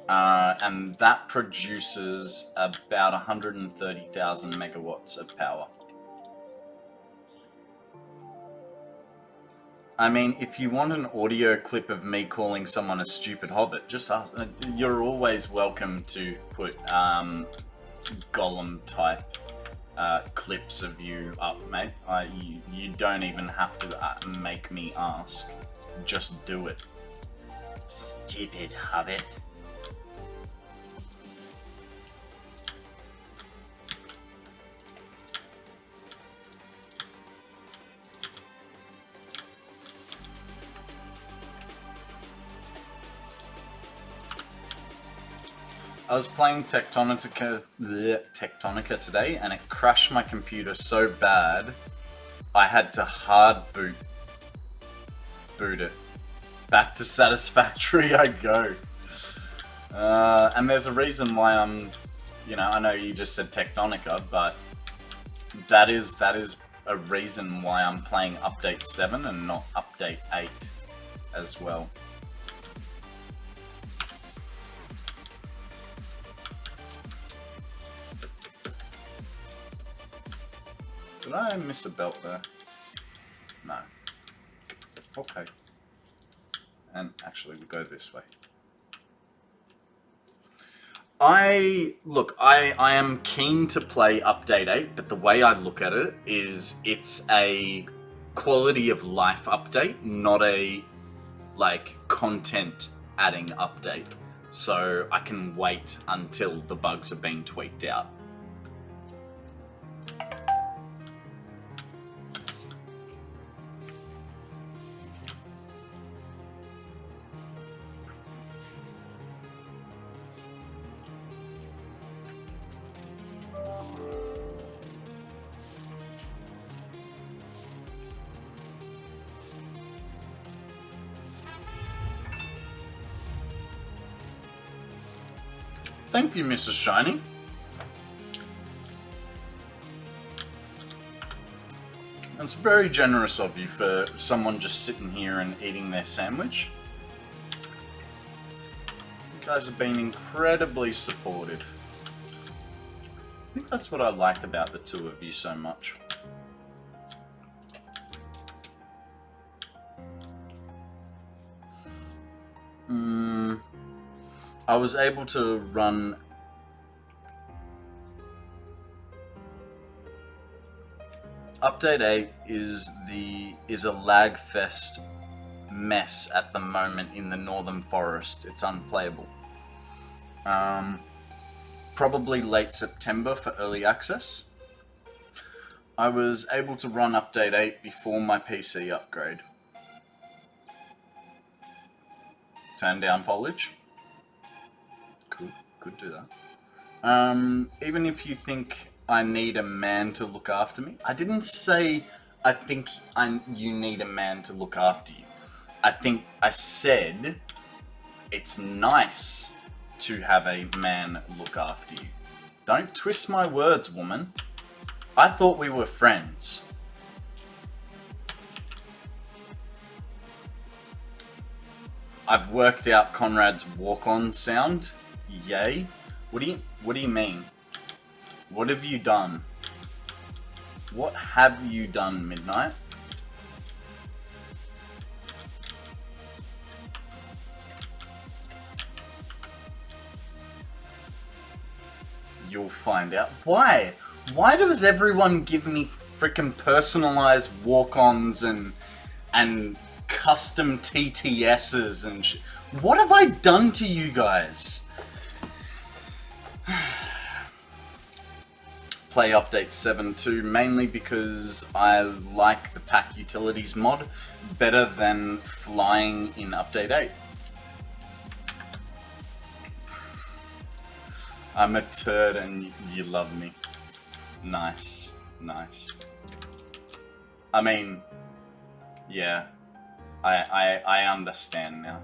and that produces about 130,000 megawatts of power. I mean, if you want an audio clip of me calling someone a stupid hobbit, just ask. You're always welcome to put Gollum type clips of you up, mate. You don't even have to make me ask. Just do it. Stupid hobbit. I was playing Tectonica today, and it crashed my computer so bad, I had to hard boot it. Back to Satisfactory I go. And there's a reason why I'm, you know, I know you just said Tectonica, but that is a reason why I'm playing Update 7 and not Update 8 as well. Did I miss a belt there? No. Okay. And actually, we'll go this way. I am keen to play Update 8, but the way I look at it is it's a quality of life update, not a, like, content adding update. So I can wait until the bugs are being tweaked out. Thank you, Mrs. Shiny. That's very generous of you for someone just sitting here and eating their sandwich. You guys have been incredibly supportive. I think that's what I like about the two of you so much. I was able to run Update 8 is a lag fest mess at the moment in the Northern Forest. It's unplayable. Probably late September for early access. I was able to run Update 8 before my PC upgrade. Turn down foliage. Could do that. Even if you think I need a man to look after me, I didn't say I think you need a man to look after you. I said it's nice to have a man look after you. Don't twist my words, woman. I thought we were friends. I've worked out Konrad's walk-on sound. Yay. What do you mean? What have you done? What have you done, Midnight? You'll find out. Why? Why does everyone give me freaking personalized walk-ons and custom TTSs and shit? What have I done to you guys? Play Update 7 too, mainly because I like the pack utilities mod better than flying in Update 8. I'm a turd and you love me. Nice, nice. I mean, yeah, I understand now.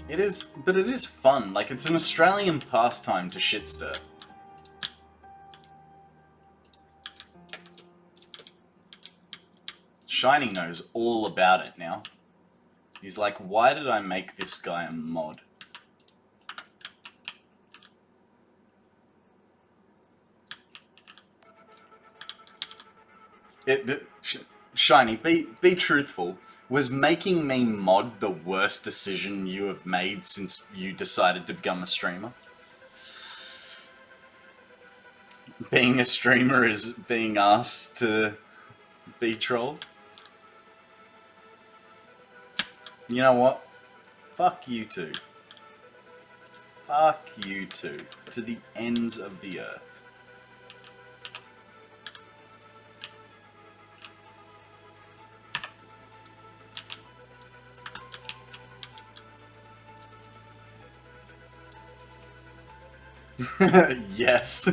It is, but it is fun. Like, it's an Australian pastime to shit stir. Shiny knows all about it now. He's like, why did I make this guy a mod? Shiny, be truthful. Was making me mod the worst decision you have made since you decided to become a streamer? Being a streamer is being asked to be trolled? You know what? Fuck you two. Fuck you two. To the ends of the earth. Yes.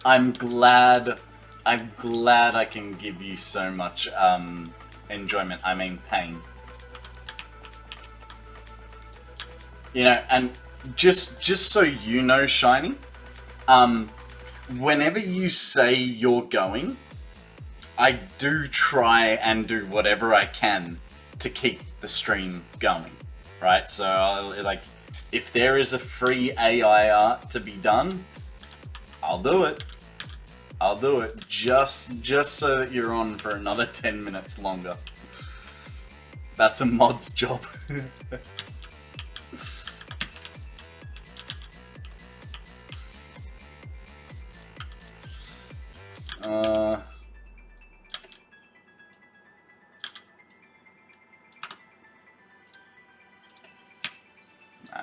I'm glad I can give you so much enjoyment. I mean pain. You know, and just so you know, Shiny, whenever you say you're going, I do try and do whatever I can to keep the stream going, right? So, like, if there is a free AI art to be done, I'll do it. I'll do it just so that you're on for another 10 minutes longer. That's a mod's job.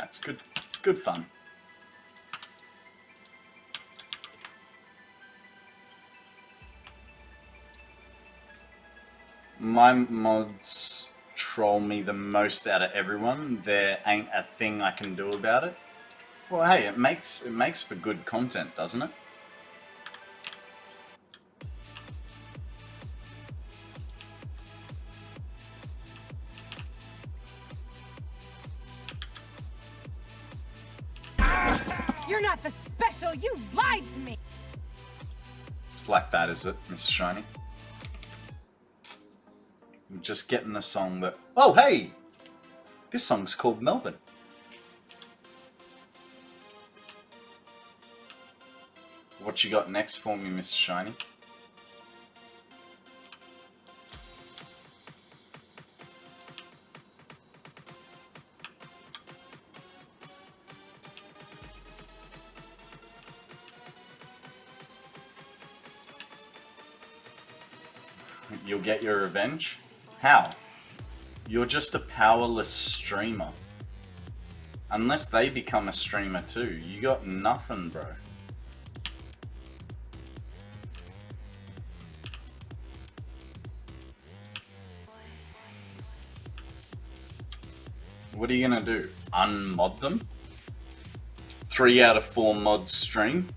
It's good. It's good fun. My mods troll me the most out of everyone. There ain't a thing I can do about it. Well, hey, it makes for good content, doesn't it? You're not the special. You lied to me. It's like that, is it, Miss Shiny? I'm just getting a song that... Oh, hey! This song's called Melbourne. What you got next for me, Miss Shiny? You'll get your revenge? How? You're just a powerless streamer. Unless they become a streamer too, you got nothing, bro. What are you gonna do? Unmod them? 3 out of 4 mods stream?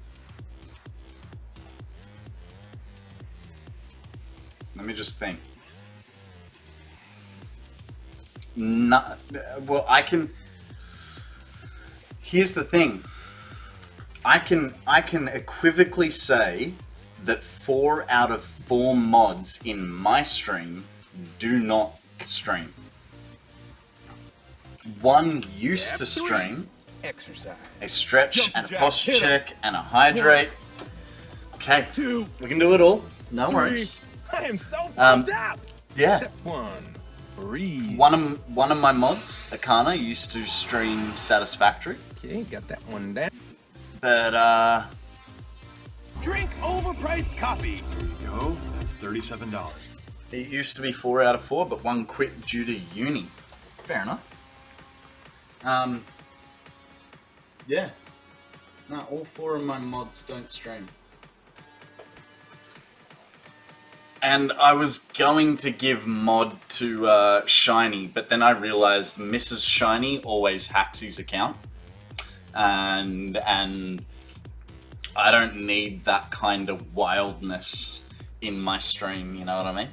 Let me just think. No, well, I can... Here's the thing. I can equivocally say that 4 out of 4 mods in my stream do not stream. One used to stream. Exercise. A stretch Jump and a jack, posture hit 'em. check and a hydrate. Okay, 2, we can do it all. No 3. worries. I am so pumped up. Yeah. Step 1. Breathe. One of my mods, Akana, used to stream Satisfactory, Okay, got that one down. but Drink overpriced coffee. There you go. That's $37. it used to be 4 out of 4, but one quit due to uni. Fair enough. Yeah. No, all 4 of my mods don't stream. And I was going to give mod to Shiny, but then I realized Mrs. Shiny always hacks his account. And I don't need that kind of wildness in my stream, you know what I mean?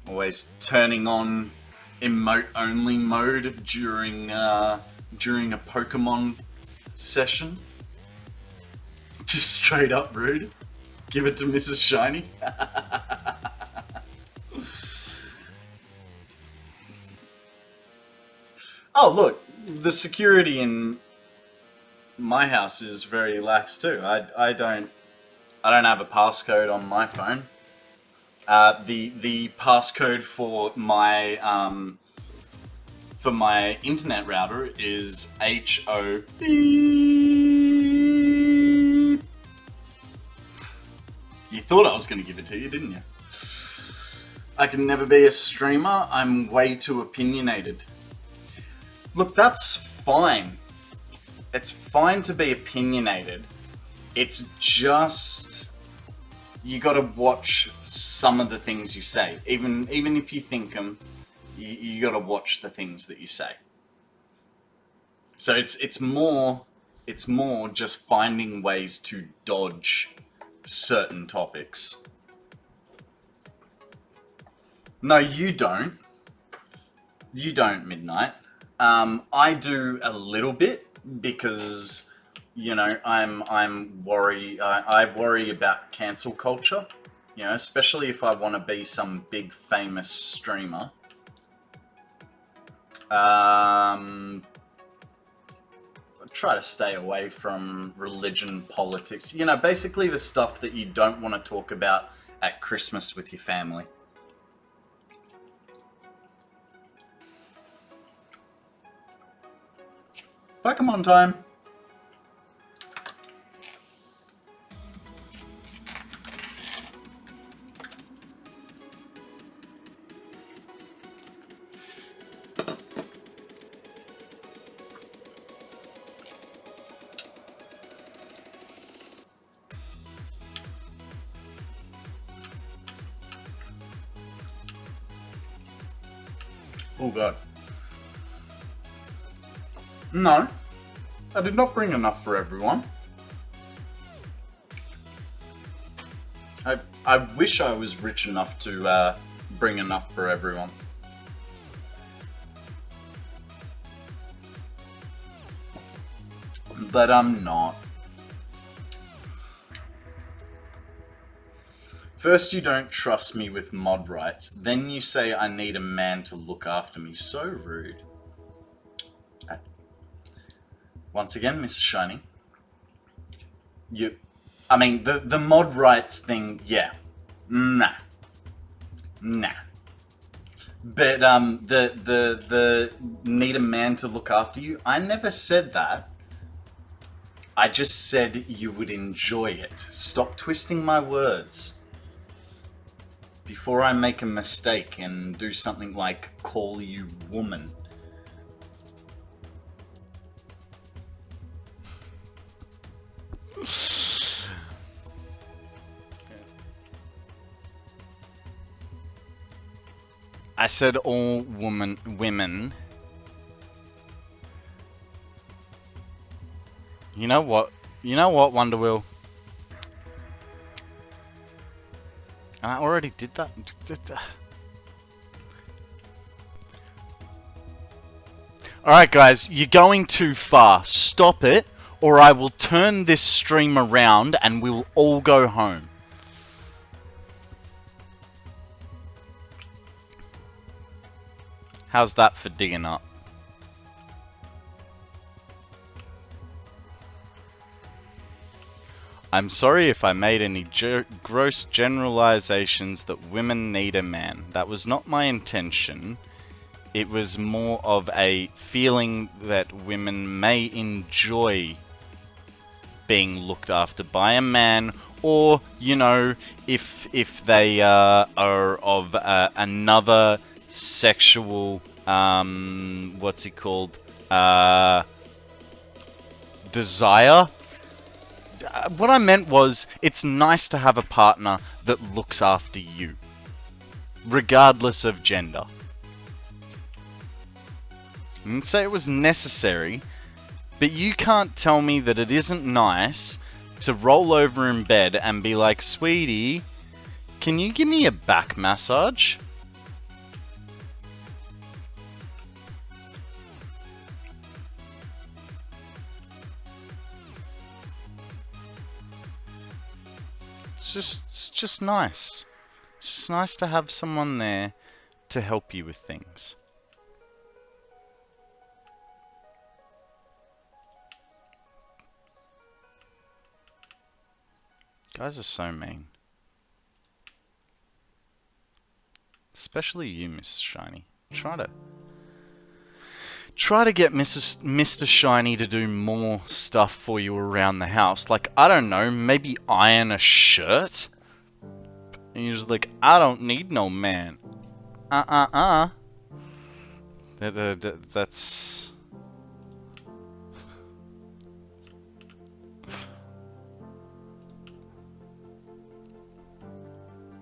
Always turning on emote only mode during a Pokemon session. Just straight up rude. Give it to Mrs. Shiny. Oh look, the security in my house is very lax too. I don't have a passcode on my phone. The passcode for my internet router is HO. You thought I was going to give it to you, didn't you? I can never be a streamer. I'm way too opinionated. Look, that's fine. It's fine to be opinionated. It's just... you gotta watch some of the things you say. Even if you think them, you gotta watch the things that you say. So it's more just finding ways to dodge certain topics. No, you don't. You don't, Midnight. I do a little bit because, you know, I worry about cancel culture. You know, especially if I want to be some big famous streamer. I try to stay away from religion, politics. You know, basically the stuff that you don't want to talk about at Christmas with your family. Pokemon time! Oh god. No, I did not bring enough for everyone. I wish I was rich enough to bring enough for everyone. But I'm not. First you don't trust me with mod rights, then you say I need a man to look after me. So rude. Once again, Mr. Shiny. I mean, the mod rights thing, yeah. Nah. But, the need a man to look after you, I never said that. I just said you would enjoy it. Stop twisting my words. Before I make a mistake and do something like call you woman. I said all women. You know what? Wonderwheel? I already did that. Alright guys, you're going too far. Stop it, or I will turn this stream around and we will all go home. How's that for digging up? I'm sorry if I made any gross generalizations that women need a man. That was not my intention. It was more of a feeling that women may enjoy being looked after by a man, or, you know, if they are of another sexual, what's it called, desire. What I meant was, it's nice to have a partner that looks after you, regardless of gender. I didn't say it was necessary, but you can't tell me that it isn't nice to roll over in bed and be like, sweetie, can you give me a back massage? It's just nice. It's just nice to have someone there to help you with things. Guys are so mean. Especially you, Mrs. Shiny. Try to get Mr. Shiny to do more stuff for you around the house. Like, I don't know, maybe iron a shirt? And you're just like, I don't need no man. That's...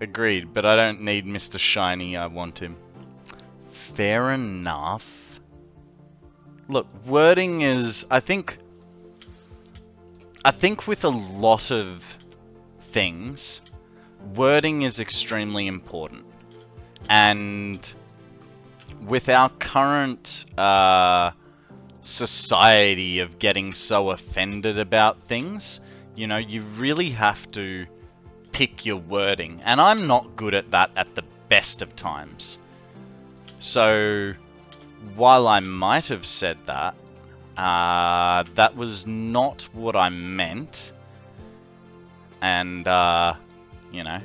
Agreed, but I don't need Mr. Shiny, I want him. Fair enough. look, wording is, I think with a lot of things, wording is extremely important. And with our current society of getting so offended about things, you know, you really have to pick your wording. And I'm not good at that at the best of times. So, while I might have said that, that was not what I meant. And, you know,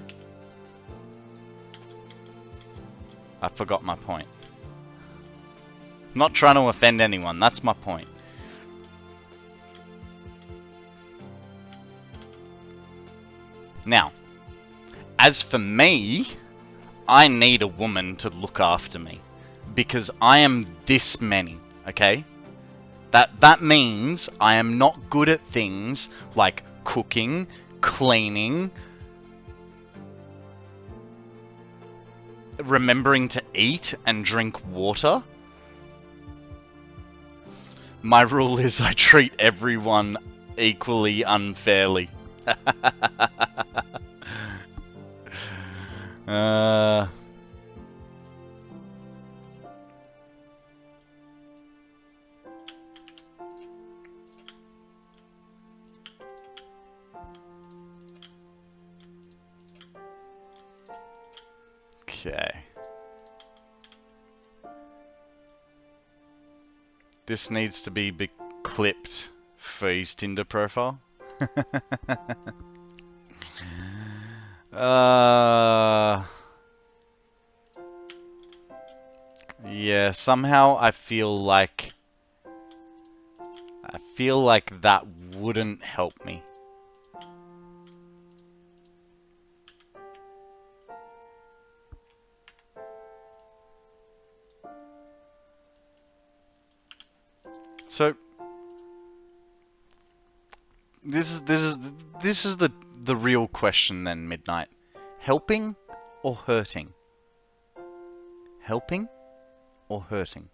I forgot my point. I'm not trying to offend anyone, that's my point. Now, as for me, I need a woman to look after me. Because I am this many, okay? That means I am not good at things like cooking, cleaning, remembering to eat and drink water. My rule is I treat everyone equally unfairly. Okay. This needs to be clipped for his Tinder profile. Yeah, somehow I feel like that wouldn't help me. So this is the real question then, Midnight. Helping or hurting? Helping or hurting?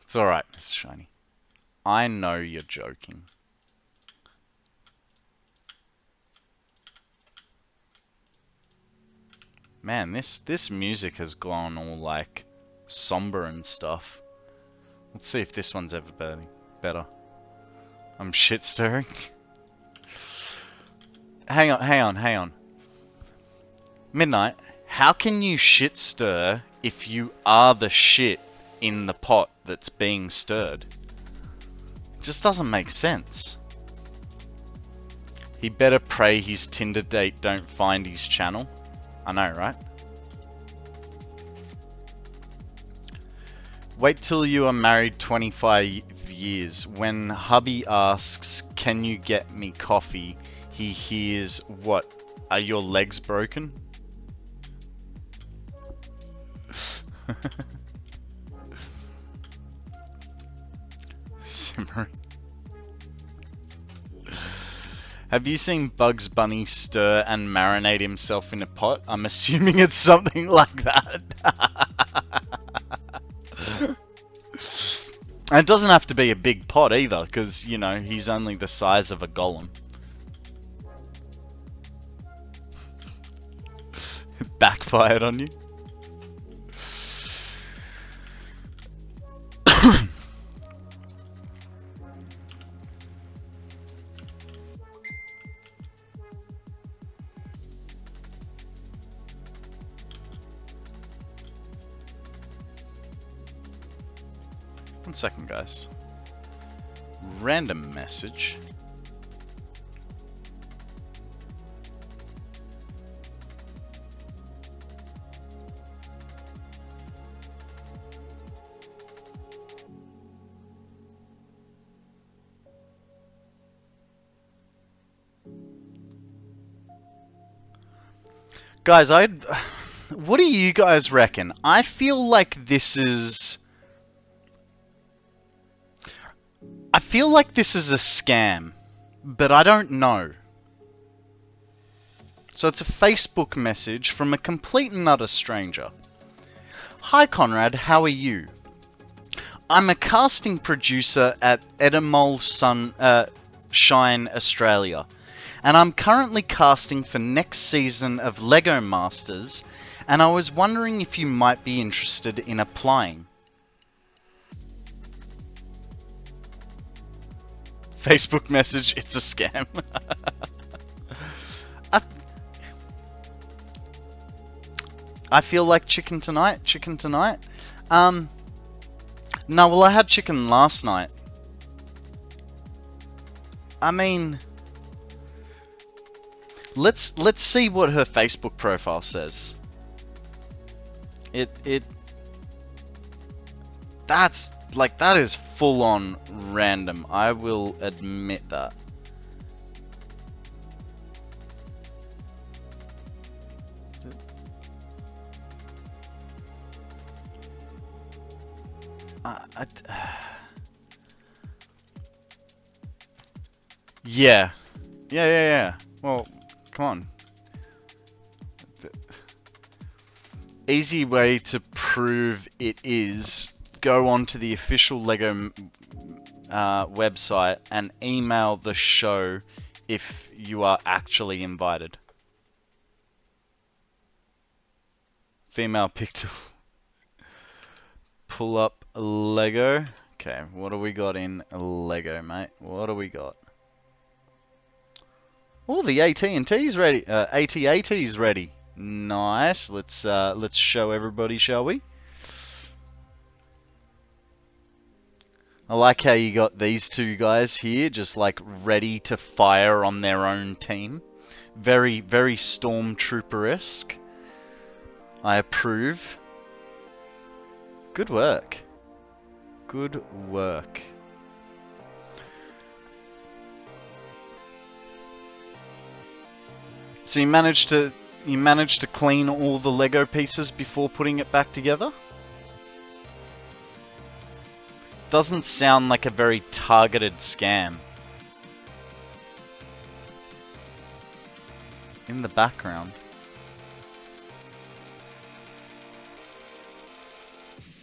It's alright, Mr. Shiny. I know you're joking. Man, this music has gone all like somber and stuff. Let's see if this one's ever better. I'm shit stirring. Hang on. Midnight, how can you shit stir if you are the shit in the pot that's being stirred? It just doesn't make sense. He better pray his Tinder date don't find his channel. I know, right? Wait till you are married 25 years. When hubby asks, can you get me coffee? He hears, what? Are your legs broken? Simmering. Have you seen Bugs Bunny stir and marinate himself in a pot? I'm assuming it's something like that. And it doesn't have to be a big pot either, because, you know, he's only the size of a golem. Backfired on you. 1 second, guys. Random message. Guys, what do you guys reckon? I feel like this is a scam, but I don't know. So it's a Facebook message from a complete and utter stranger. Hi Konrad, how are you? I'm a casting producer at Edamole Shine Australia, and I'm currently casting for next season of Lego Masters, and I was wondering if you might be interested in applying. Facebook message, it's a scam. I feel like chicken tonight. No, well, I had chicken last night. I mean, let's see what her Facebook profile says. That's like, that is full on random. I will admit that. Yeah. Well, come on. Easy way to prove it is go onto the official Lego website and email the show if you are actually invited. Female picture. Pull up Lego. Okay, what do we got in Lego, mate? What do we got? Oh, the AT&T's ready. AT-AT's ready. Nice. Let's show everybody, shall we? I like how you got these two guys here, just like ready to fire on their own team. Very, very Stormtrooper-esque. I approve. Good work. Good work. So you managed to clean all the Lego pieces before putting it back together? Doesn't sound like a very targeted scam. In the background.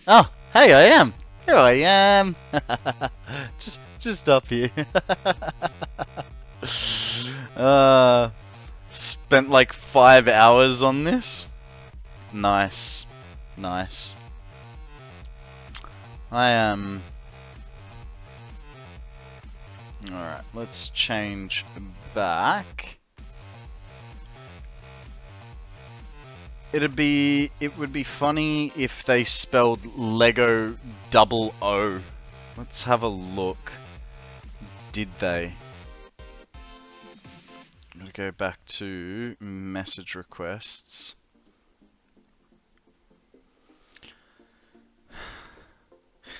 Oh, hey, I am. Here I am. just up here. Spent like 5 hours on this. Nice. Nice. I am... Alright, let's change back. It would be funny if they spelled Lego double O. Let's have a look. Did they? I'm gonna go back to message requests.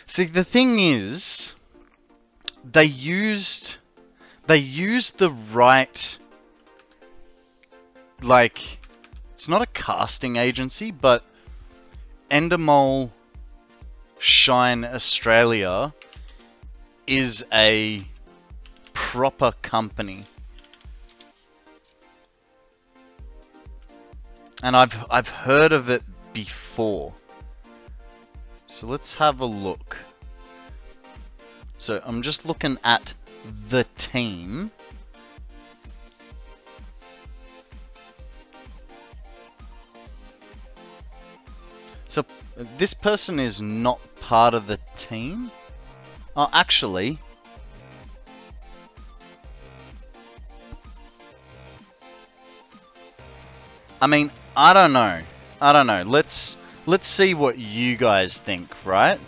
See, the thing is, they used the right, like, it's not a casting agency, but Endemol Shine Australia is a proper company. And I've heard of it before. So let's have a look. So I'm just looking at the team. So this person is not part of the team? Oh, actually... I mean, I don't know. Let's see what you guys think, right?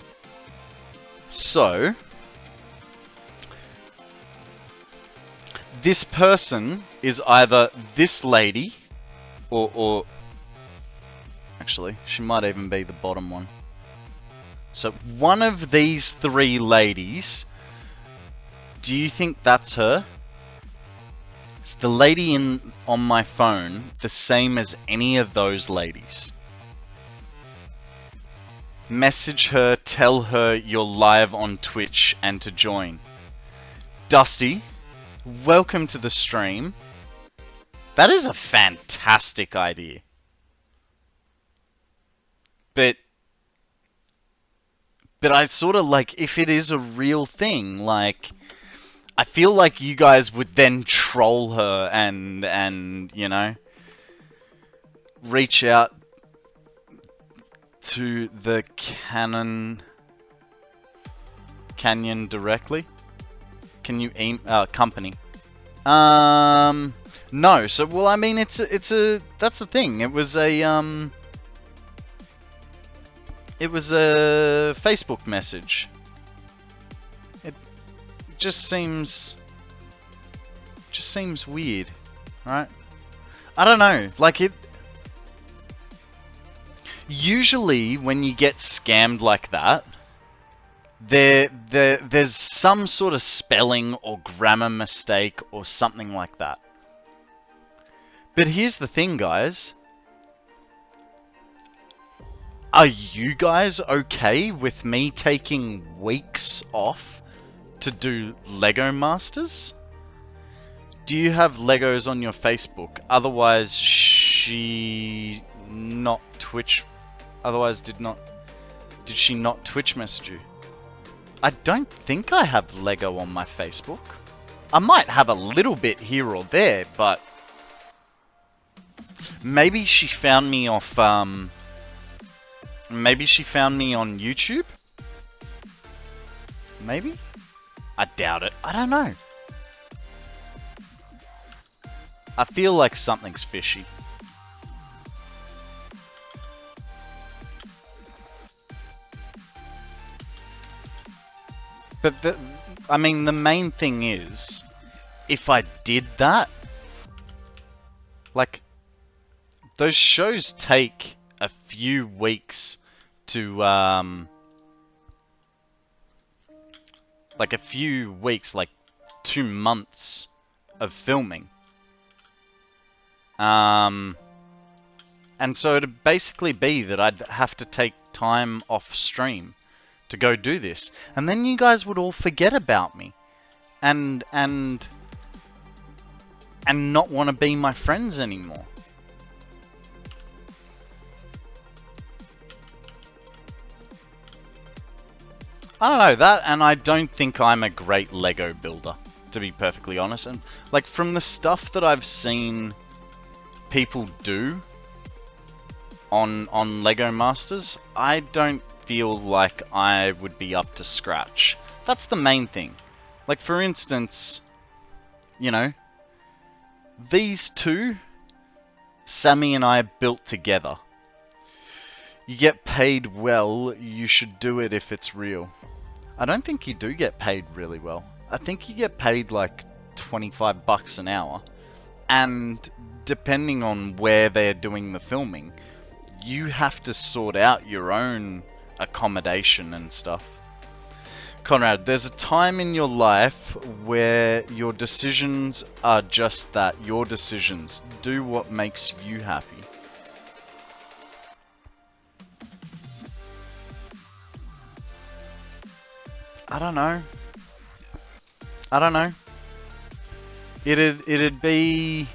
So... this person is either this lady, or actually, she might even be the bottom one. So, one of these three ladies, do you think that's her? Is the lady on my phone the same as any of those ladies? Message her, tell her you're live on Twitch and to join. Dusty, welcome to the stream. That is a fantastic idea. But I sort of like, if it is a real thing, like, I feel like you guys would then troll her and you know, reach out to the Canyon directly. Can you company? No. So, well, I mean, it's a that's the thing. It was a Facebook message. It just seems weird, right? I don't know. Like, it usually when you get scammed like that, there's some sort of spelling or grammar mistake or something like that. But here's the thing, guys. Are you guys okay with me taking weeks off to do Lego Masters? Do you have Legos on your Facebook? Otherwise, did she not Twitch message you? I don't think I have Lego on my Facebook. I might have a little bit here or there, but maybe she found me off, maybe she found me on YouTube? Maybe? I doubt it. I don't know. I feel like something's fishy. But I mean, the main thing is, if I did that, like, those shows take a few weeks to, like 2 months of filming. And so it'd basically be that I'd have to take time off stream to go do this, and then you guys would all forget about me, and not want to be my friends anymore. I don't know that, and I don't think I'm a great Lego builder, to be perfectly honest. And like, from the stuff that I've seen people do on Lego Masters, I don't feel like I would be up to scratch. That's the main thing. Like, for instance, you know, these two, Sammy and I built together. You get paid well, you should do it if it's real. I don't think you do get paid really well. I think you get paid like 25 bucks an hour. And depending on where they're doing the filming, you have to sort out your own accommodation and stuff. Konrad, there's a time in your life where your decisions are just that, your decisions. Do what makes you happy. I don't know. It'd be...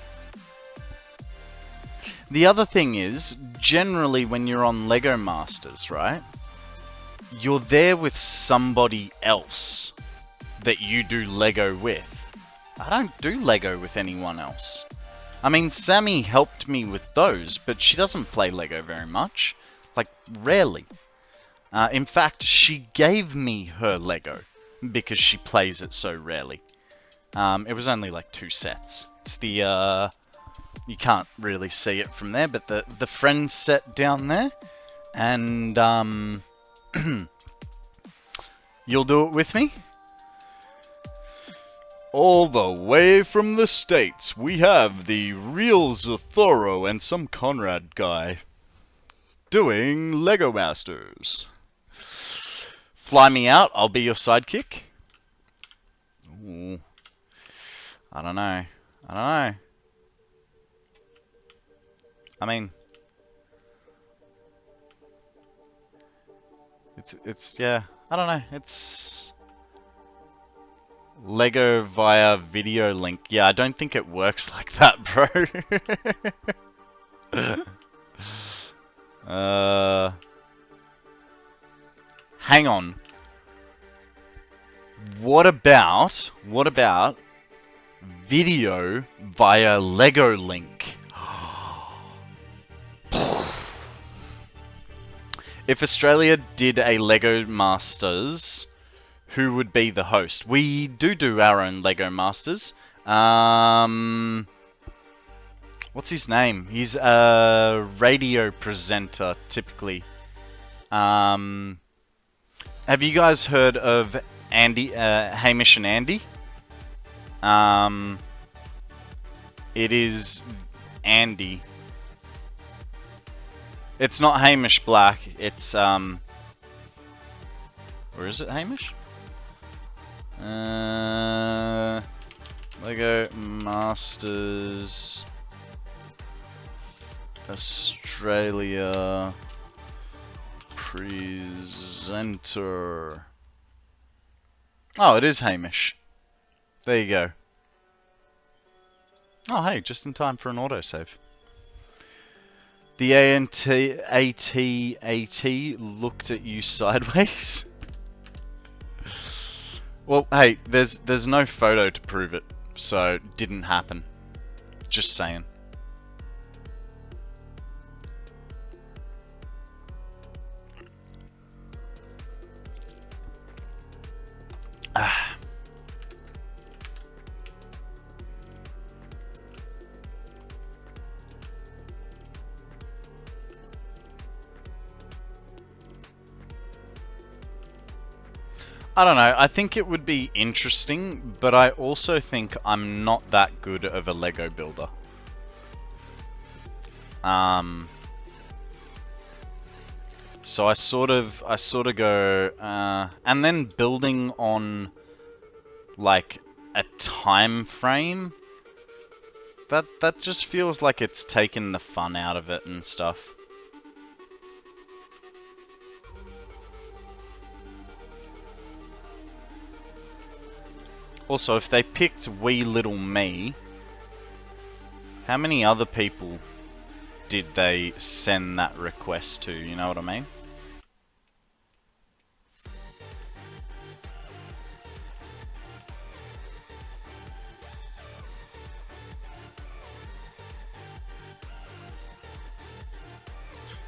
The other thing is, generally when you're on Lego Masters, right? You're there with somebody else that you do Lego with. I don't do Lego with anyone else. I mean, Sammy helped me with those, but she doesn't play Lego very much. Like, rarely. In fact, she gave me her Lego because she plays it so rarely. It was only like 2 sets. It's the, you can't really see it from there, but the Friends set down there. And, you'll do it with me? All the way from the States, we have the real Zathoro and some Konrad guy doing Lego Masters. Fly me out, I'll be your sidekick. Ooh. I don't know. I mean, it's yeah, I don't know. It's Lego via video link. Yeah, I don't think it works like that, bro. Hang hang on. What about video via Lego Link? If Australia did a Lego Masters, who would be the host? We do our own Lego Masters. What's his name? He's a radio presenter, typically. Have you guys heard of Andy, Hamish and Andy? It is Andy. It's not Hamish Black, it's, or is it Hamish? Lego Masters Australia presenter. Oh, it is Hamish. There you go. Oh, hey, just in time for an autosave. The AT looked at you sideways. Well, hey, there's no photo to prove it, so it didn't happen. Just saying. I don't know, I think it would be interesting, but I also think I'm not that good of a Lego builder. So I sort of go, and then building on like a time frame, that just feels like it's taken the fun out of it and stuff. Also, if they picked Wee Little Me, how many other people did they send that request to? You know what I mean?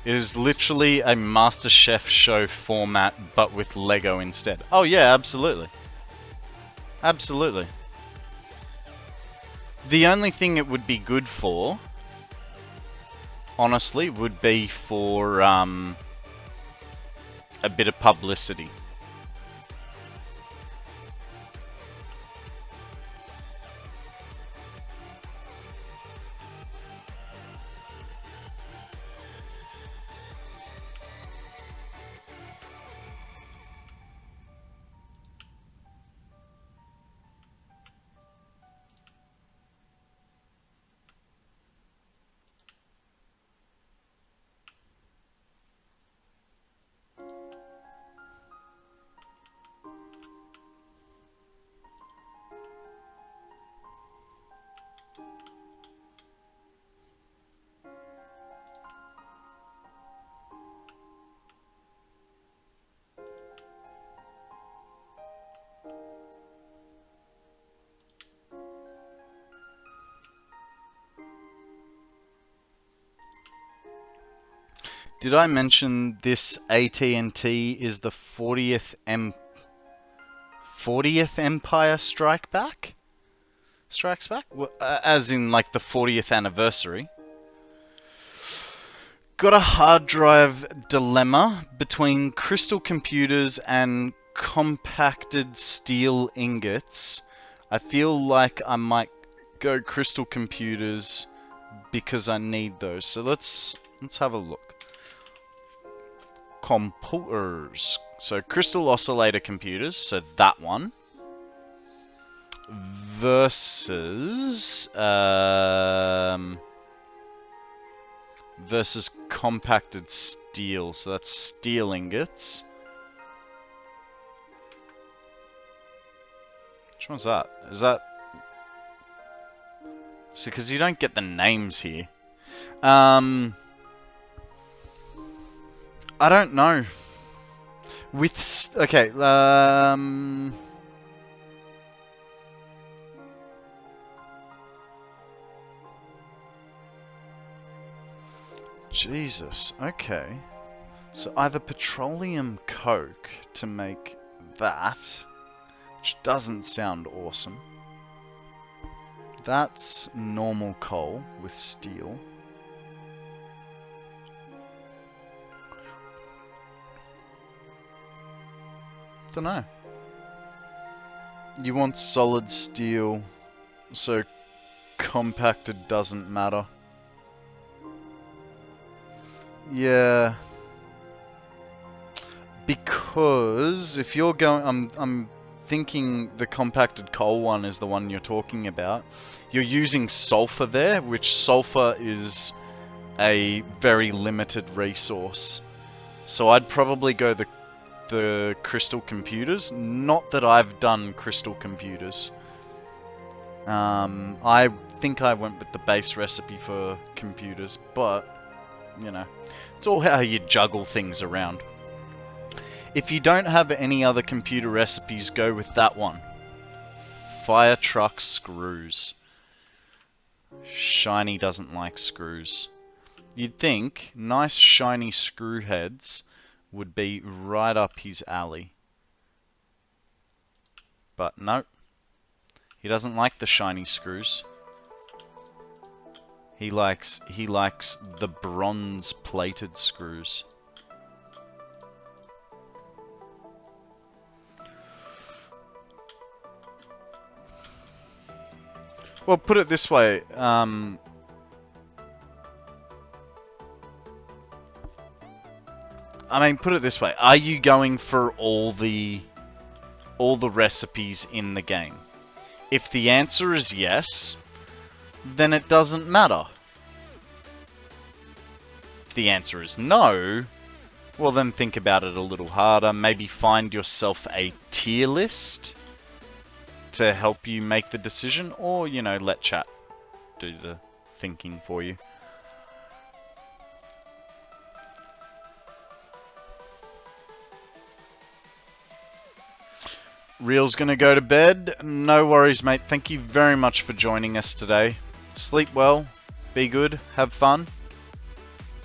It is literally a MasterChef show format, but with Lego instead. Oh yeah, absolutely. Absolutely. The only thing it would be good for, honestly, would be for a bit of publicity. Did I mention this AT&T is the 40th Empire Strikes Back? Well, as in like the 40th anniversary. Got a hard drive dilemma between crystal computers and compacted steel ingots. I feel like I might go crystal computers because I need those. So let's have a look. Computers. So crystal oscillator computers, so that one. Versus versus compacted steel, so that's steel ingots. Which one's that? Is that... So, because you don't get the names here. I don't know. Okay, Jesus, okay. So either petroleum coke to make that, which doesn't sound awesome. That's normal coal with steel. Dunno. You want solid steel, so compacted doesn't matter. Yeah. Because if you're going, I'm thinking the compacted coal one is the one you're talking about. You're using sulfur there, which sulfur is a very limited resource. So I'd probably go the crystal computers. Not that I've done crystal computers. I think I went with the base recipe for computers, but you know, it's all how you juggle things around. If you don't have any other computer recipes, go with that one. Fire truck screws. Shiny doesn't like screws. You'd think nice shiny screw heads would be right up his alley. But no. He doesn't like the shiny screws. He likes the bronze plated screws. Well, put it this way, I mean, put it this way, are you going for all the recipes in the game? If the answer is yes, then it doesn't matter. If the answer is no, well then think about it a little harder, maybe find yourself a tier list to help you make the decision, or, you know, let chat do the thinking for you. Real's gonna go to bed. No worries, mate. Thank you very much for joining us today. Sleep well, be good, have fun,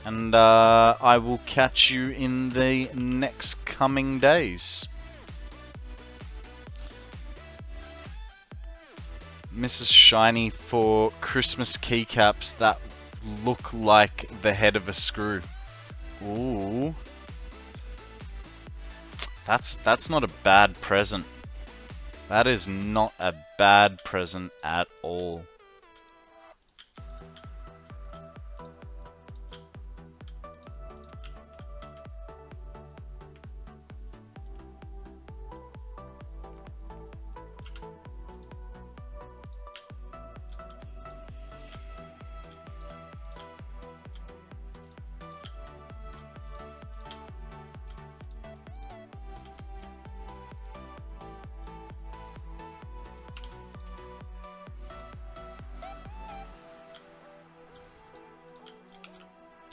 and I will catch you in the next coming days. Mrs. Shiny for Christmas keycaps that look like the head of a screw. Ooh. That's not a bad present. That is not a bad present at all.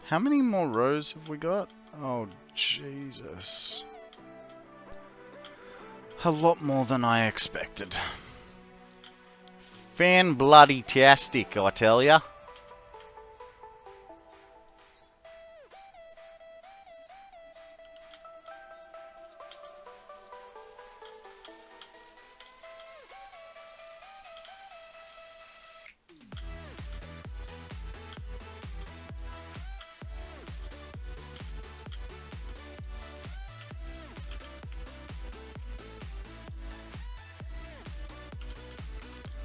How many more rows have we got? Oh, Jesus. A lot more than I expected. Fan-bloody-tastic, I tell ya.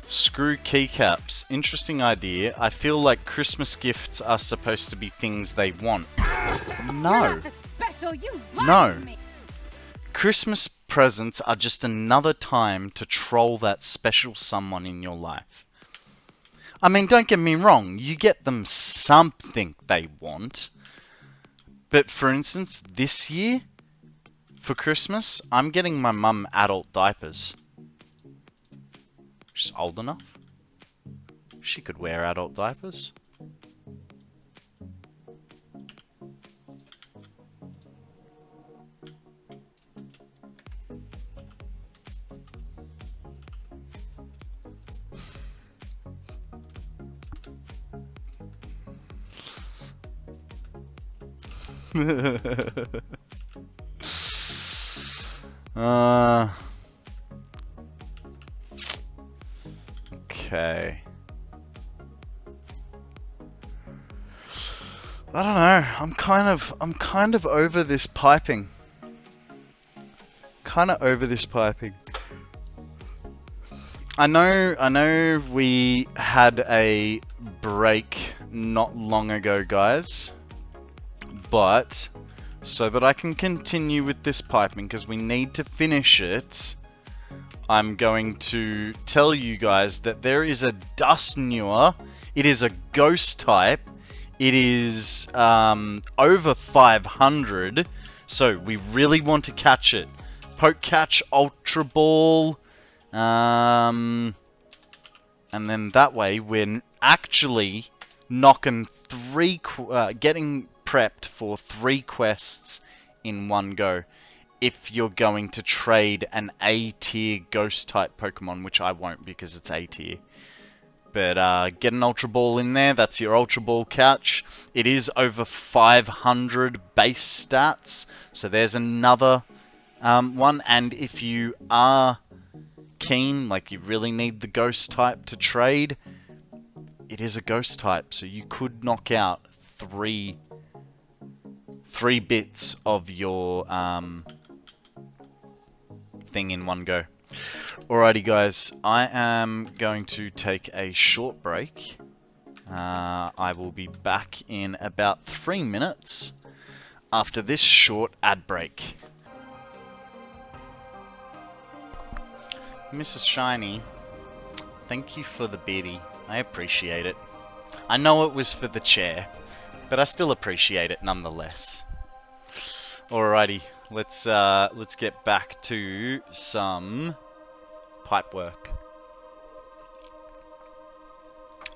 Screw keycaps. Interesting idea. I feel like Christmas gifts are supposed to be things they want. No. You're not the special. You lied No. to me. Christmas presents are just another time to troll that special someone in your life. I mean, don't get me wrong. You get them something they want. But for instance, this year, for Christmas, I'm getting my mum adult diapers. She's old enough. She could wear adult diapers. Okay. I don't know. I'm kind of over this piping. Kind of over this piping. I know we had a break not long ago, guys. But so that I can continue with this piping, because we need to finish it, I'm going to tell you guys that there is a dust newer. It is a ghost type. It is over 500, so we really want to catch it. Poke catch, Ultra Ball, and then that way we're actually knocking getting prepped for 3 quests in one go. If you're going to trade an A tier ghost type Pokemon, which I won't because it's A tier. But get an Ultra Ball in there, that's your Ultra Ball catch. It is over 500 base stats, so there's another one. And if you are keen, like you really need the ghost type to trade, it is a ghost type, so you could knock out 3 bits of your thing in one go. Alrighty guys, I am going to take a short break. I will be back in about 3 minutes after this short ad break. Mrs. Shiny, thank you for the biddy. I appreciate it. I know it was for the chair, but I still appreciate it nonetheless. Alrighty, let's get back to some pipe work.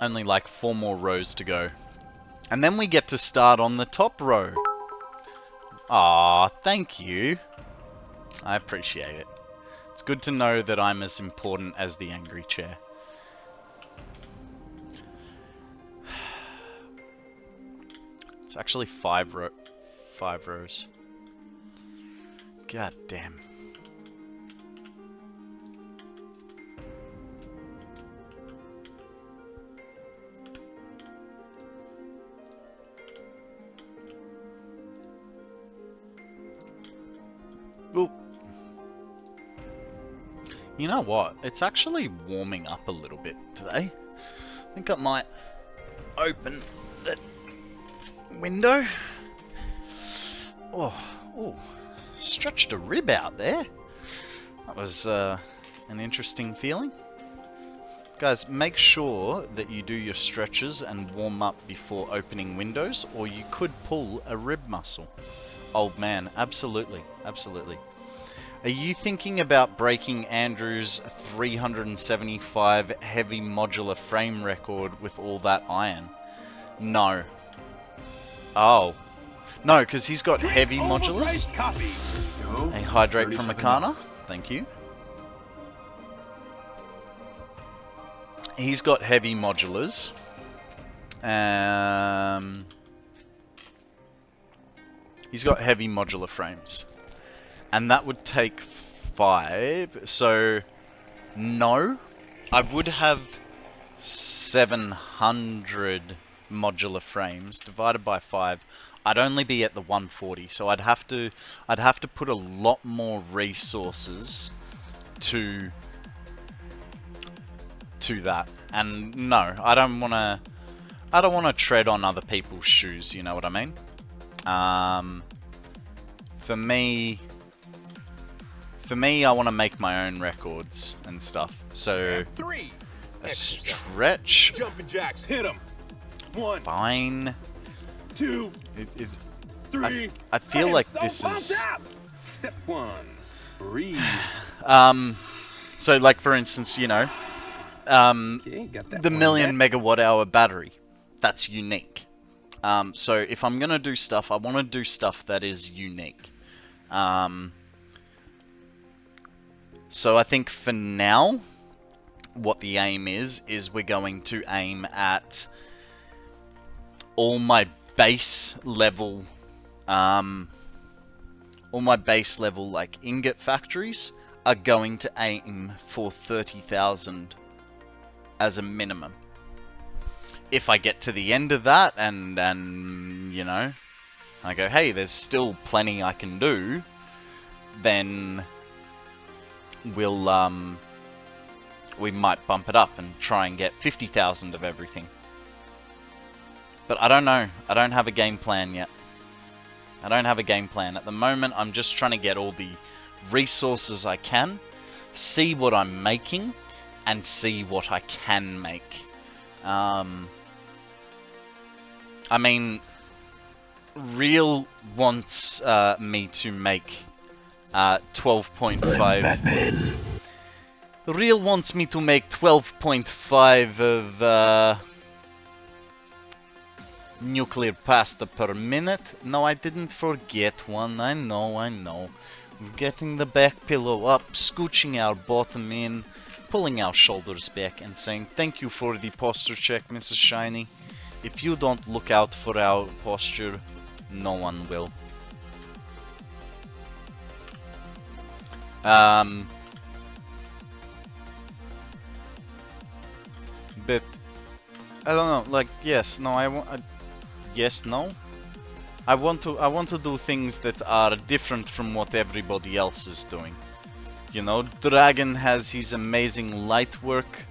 Only like 4 more rows to go. And then we get to start on the top row. Aw, thank you. I appreciate it. It's good to know that I'm as important as the angry chair. It's actually 5 rows. God damn. Oop. You know what? It's actually warming up a little bit today. I think I might open that window. Oh, stretched a rib out there. That was an interesting feeling. Guys, make sure that you do your stretches and warm up before opening windows, or you could pull a rib muscle. Old man, absolutely, absolutely. Are you thinking about breaking Andrew's 375 heavy modular frame record with all that iron? No. Oh. No, because he's got heavy modulars. A hydrate from Makana. Thank you. He's got heavy modulars. He's got heavy modular frames. And that would take 5. So, no. I would have 700 modular frames divided by 5. I'd only be at the 140, so I'd have to put a lot more resources to that. And no, I don't want to tread on other people's shoes, you know what I mean? For me, I want to make my own records and stuff. So, a stretch. Jumping jacks, hit him. 1, fine. 2, It's 3. I feel like this is. Step 1, breathe. So like for instance, you know, Okay, got that the one. million megawatt hour battery. That's unique. So if I'm gonna do stuff, I want to do stuff that is unique. So I think for now, what the aim is we're going to aim at all my base level all my base level like ingot factories are going to aim for 30,000 as a minimum. If I get to the end of that and you know, I go, hey, there's still plenty I can do, then we'll we might bump it up and try and get 50,000 of everything. But I don't know. I don't have a game plan yet. I don't have a game plan. At the moment, I'm just trying to get all the resources I can, see what I'm making, and see what I can make. I mean, Real wants me to make 12.5. Real wants me to make 12.5 of nuclear pasta per minute. No, I didn't forget one. I know. Getting the back pillow up, scooching our bottom in, pulling our shoulders back and saying thank you for the posture check, Mrs. Shiny. If you don't look out for our posture, no one will. But I don't know, like, yes, no, yes, no. I want to do things that are different from what everybody else is doing. You know, Dragon has his amazing Lightworks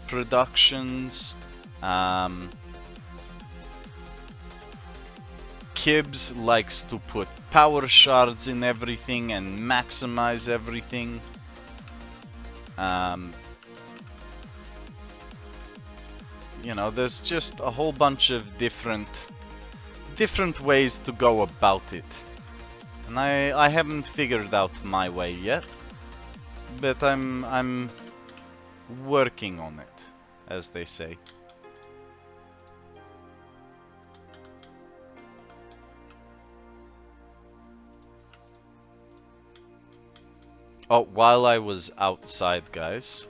productions. Kibs likes to put power shards in everything and maximize everything. You know, there's just a whole bunch of different ways to go about it. And I haven't figured out my way yet, but I'm working on it, as they say. Oh, while I was outside, guys,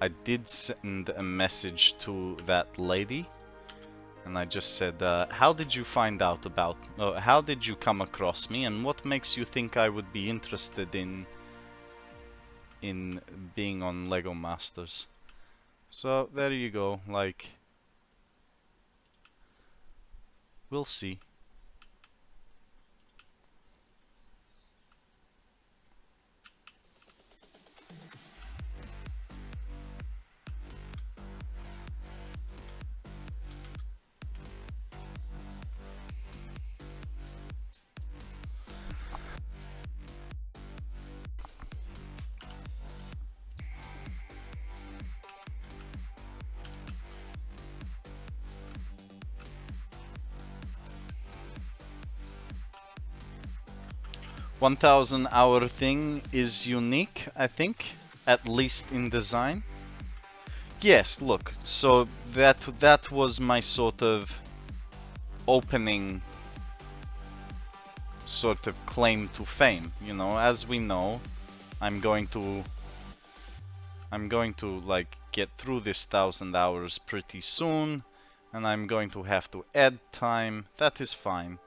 I did send a message to that lady, and I just said, how did you find out about, how did you come across me, and what makes you think I would be interested in being on LEGO Masters? So, there you go, like, we'll see. $1,000 thing is unique, I think, at least in design. Yes, look, so that was my sort of opening sort of claim to fame, you know. As we know, I'm going to like get through this 1,000 hours pretty soon, and I'm going to have to add time. That is fine.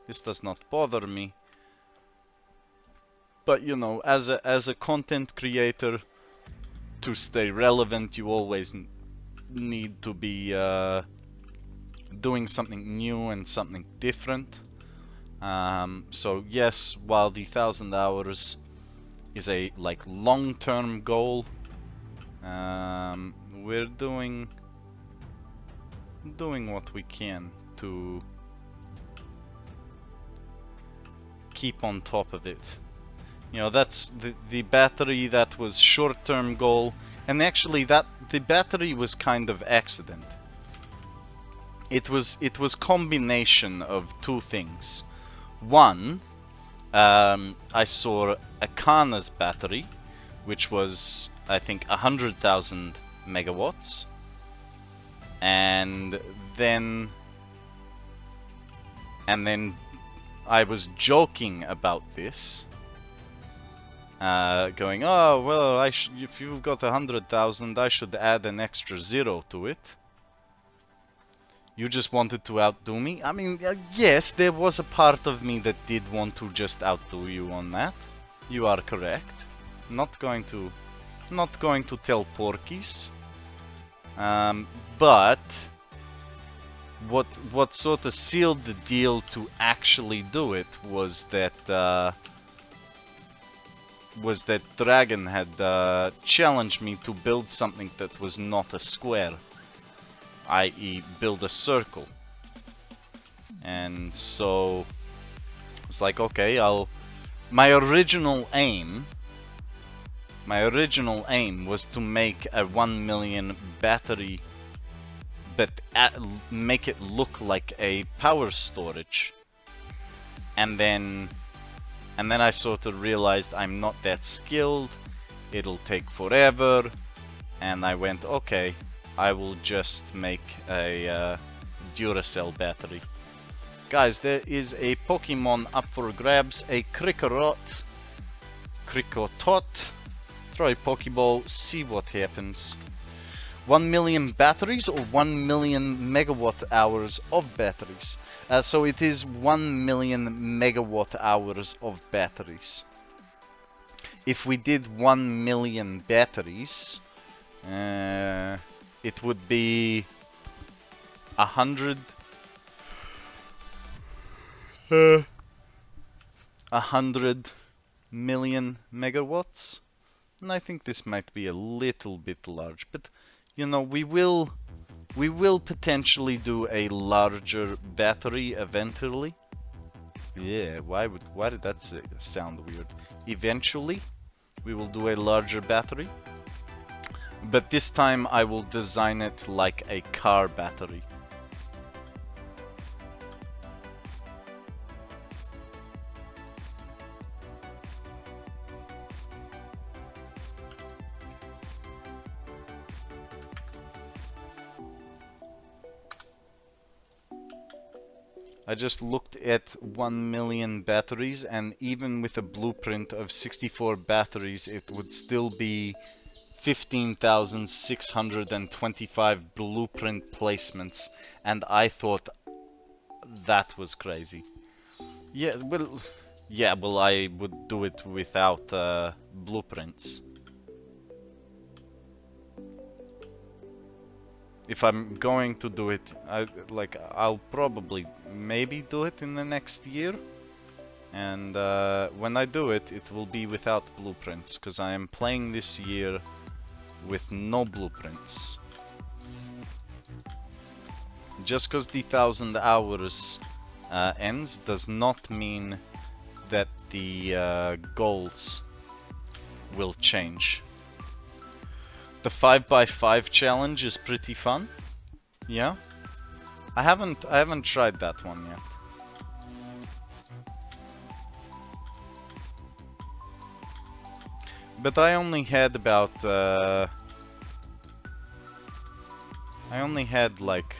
This does not bother me. But you know, as a content creator, to stay relevant, you always need to be doing something new and something different. So yes, while the 1,000 hours is a like long-term goal, we're doing what we can to keep on top of it. You know, that's the battery that was short-term goal, and actually the battery was kind of accident. It was combination of two things. One, I saw Akana's battery, which was I think 100,000 megawatts, and then I was joking about this. Going, oh well, if you've got 100,000, I should add an extra zero to it. You just wanted to outdo me? I mean, yes, there was a part of me that did want to just outdo you on that. You are correct. Not going to tell porkies. But what sort of sealed the deal to actually do it was that Dragon had challenged me to build something that was not a square, i.e. build a circle. And so it's like, okay, my original aim was to make a 1 million battery, but make it look like a power storage. And then I sort of realized I'm not that skilled, it'll take forever, and I went, okay, I will just make a Duracell battery. Guys, there is a Pokemon up for grabs, a Krikorot. Throw a Pokeball, see what happens. 1 million batteries or 1 million megawatt hours of batteries? So it is 1 million megawatt hours of batteries. If we did 1 million batteries, it would be 100 million megawatts. And I think this might be a little bit large, but you know, we will potentially do a larger battery eventually. Yeah, why did that sound weird? Eventually, we will do a larger battery. But this time I will design it like a car battery. I just looked at 1 million batteries, and even with a blueprint of 64 batteries, it would still be 15,625 blueprint placements, and I thought that was crazy. Yeah, well, I would do it without blueprints. If I'm going to do it, I'll probably maybe do it in the next year. And when I do it, it will be without blueprints, because I am playing this year with no blueprints. Just because the 1,000 hours ends does not mean that the goals will change. The 5x5 challenge is pretty fun. Yeah, I haven't tried that one yet. But I only had about like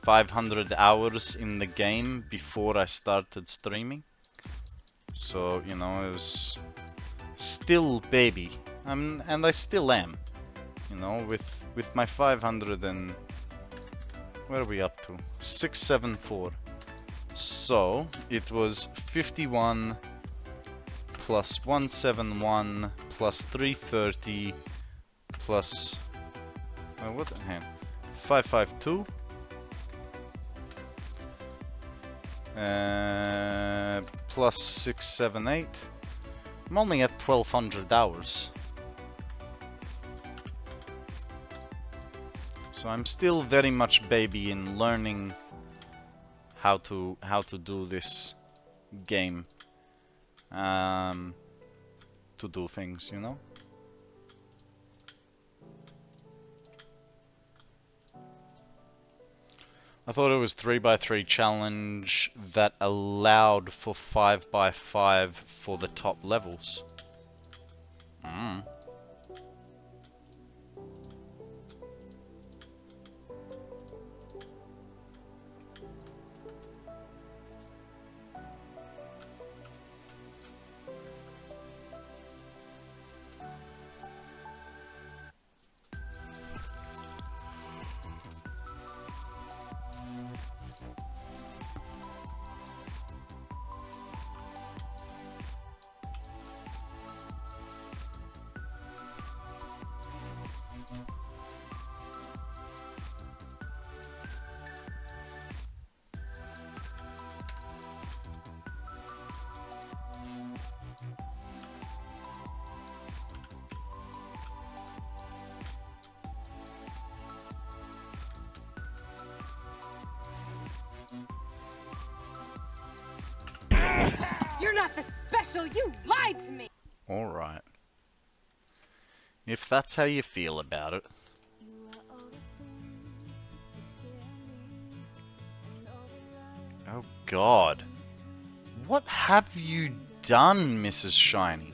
500 hours in the game before I started streaming. So, you know, it was still baby. And I still am, you know, with my 500 and... Where are we up to? 674. So, it was 51 plus 171 plus 330 plus... what the hell? 552. Plus 678. I'm only at 1,200 hours. So I'm still very much baby in learning how to do this game, to do things, you know. I thought it was 3x3 challenge that allowed for 5x5 for the top levels. You're not the special. You lied to me. Alright. If that's how you feel about it. Oh god. What have you done, Mrs. Shiny?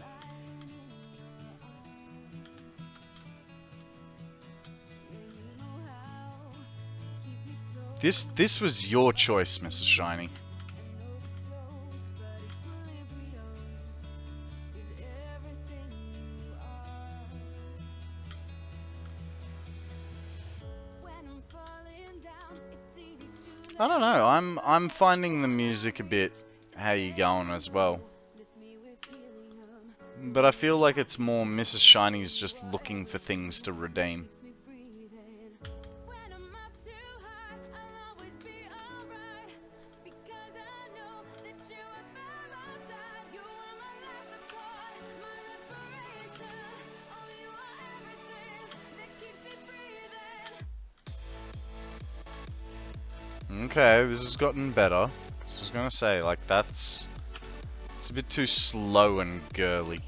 This was your choice, Mrs. Shiny. I don't know. I'm finding the music a bit how you going as well. But I feel like it's more Mrs. Shiny's just looking for things to redeem. Okay, this has gotten better. So I was gonna say, like, it's a bit too slow and girly.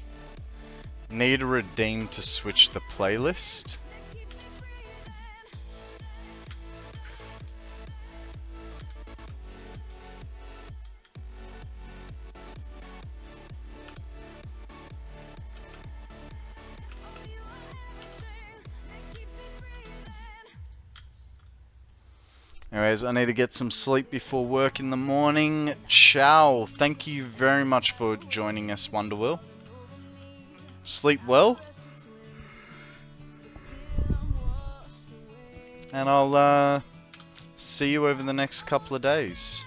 Need a redeem to switch the playlist. Anyways, I need to get some sleep before work in the morning. Ciao. Thank you very much for joining us, Wonderwill. Sleep well. And I'll see you over the next couple of days.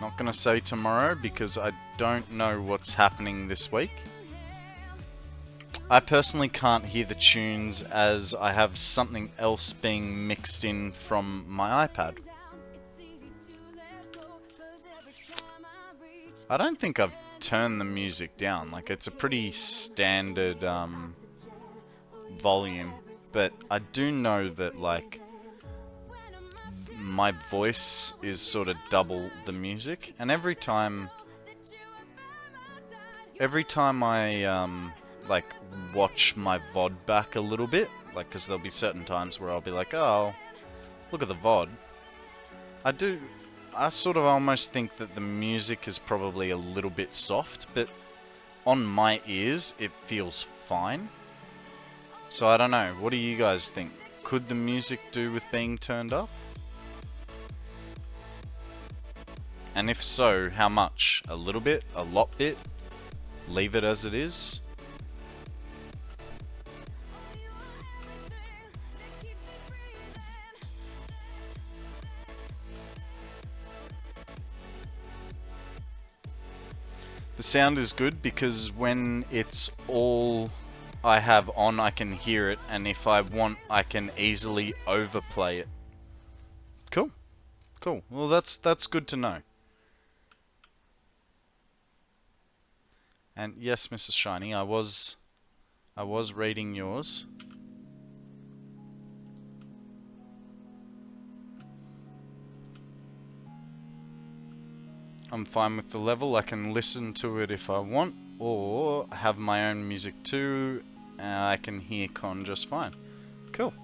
Not gonna say tomorrow because I don't know what's happening this week. I personally can't hear the tunes as I have something else being mixed in from my iPad. I don't think I've turned the music down, like it's a pretty standard volume, but I do know that like my voice is sort of double the music, and every time I like watch my VOD back a little bit, like because there'll be certain times where I'll be like, oh, look at the VOD. I sort of almost think that the music is probably a little bit soft, but on my ears it feels fine. So I don't know, what do you guys think? Could the music do with being turned up? And if so, how much? A little bit? A lot bit? Leave it as it is? The sound is good because when it's all I have on, I can hear it, and if I want, I can easily overplay it. Cool. Cool. Well, that's good to know. And yes, Mrs. Shiny, I was reading yours. I'm fine with the level. I can listen to it if I want, or have my own music too. I can hear Con just fine. Cool.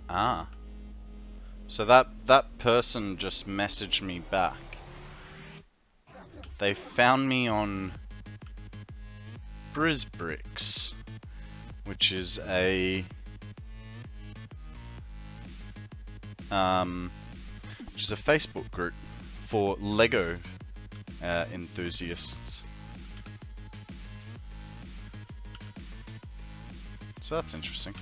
Ah. So that person just messaged me back. They found me on Brisbricks, which is a Facebook group for Lego enthusiasts. So that's interesting.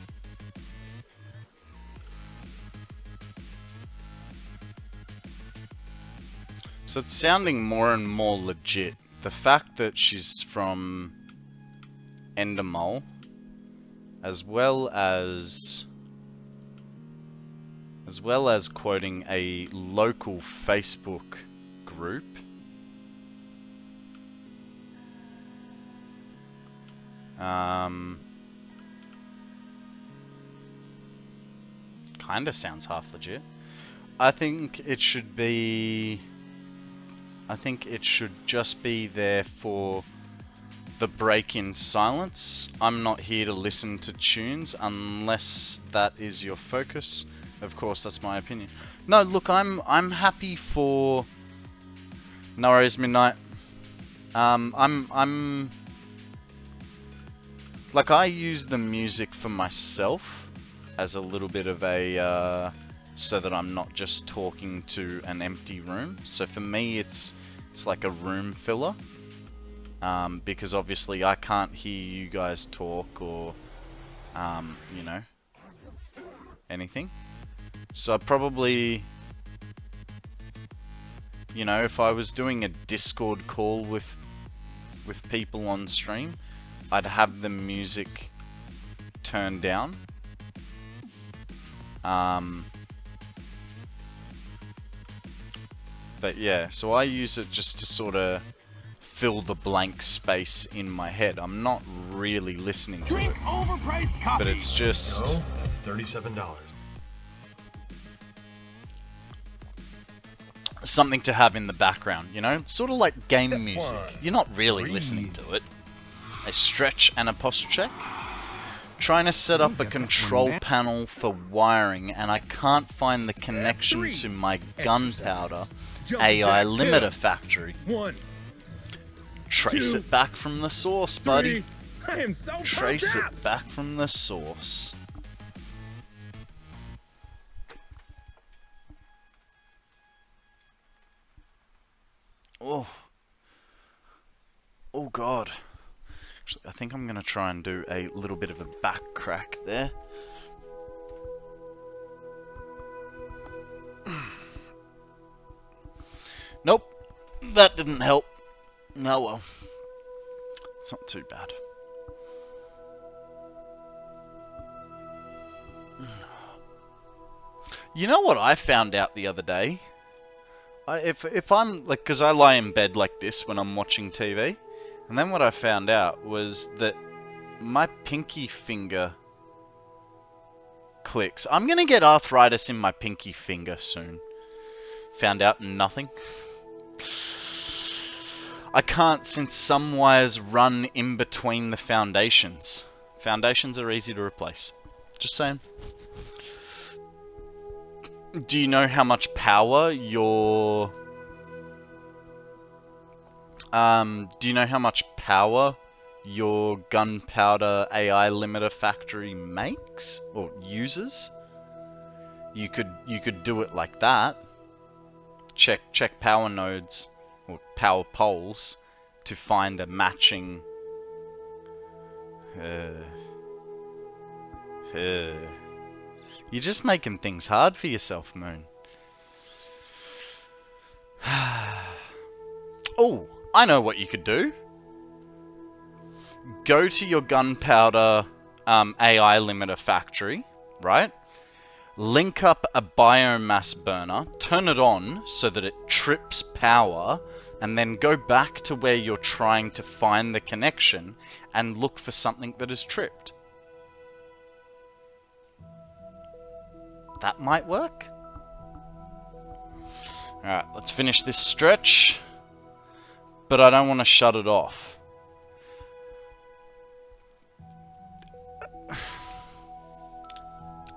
So it's sounding more and more legit. The fact that she's from Endemol, as well as quoting a local Facebook group, Kinda sounds half legit. I think it should be... I think it should just be there for the break in silence. I'm not here to listen to tunes unless that is your focus. Of course, that's my opinion. No, look, I'm happy for... No worries, Midnight. I'm like, I use the music for myself as a little bit of a so that I'm not just talking to an empty room. So for me, it's like a room filler, because obviously I can't hear you guys talk or you know, anything. So I probably, you know, if I was doing a Discord call with people on stream, I'd have the music turned down. But yeah, so I use it just to sort of fill the blank space in my head. I'm not really listening to it, Overpriced coffee. but it's just... No, that's $37. something to have in the background, you know? Sort of like game Step music. one. You're not really listening to it. A stretch and a posture check. Trying to set up a control panel for wiring, and I can't find the connection to my gunpowder AI limiter factory. 1, Trace 2, it back from the source, buddy. 3. I am so Trace pumped up. it back from the source. Oh. Oh god. Actually, I think I'm going to try and do a little bit of a back crack there. Nope. That didn't help. Oh well. It's not too bad. You know what I found out the other day? If I'm like, because I lie in bed like this when I'm watching TV, and then what I found out was that my pinky finger clicks. I'm gonna get arthritis in my pinky finger soon. Found out nothing. I can't, since some wires run in between the foundations. Foundations are easy to replace. Just saying. Do you know how much power your... do you know how much power your gunpowder AI limiter factory makes? Or uses? You could do it like that. Check power nodes, or power poles, to find a matching... You're just making things hard for yourself, Moon. Oh, I know what you could do. Go to your gunpowder AI limiter factory, right? Link up a biomass burner, turn it on so that it trips power, and then go back to where you're trying to find the connection and look for something that is tripped. That might work. Alright, let's finish this stretch. But I don't want to shut it off.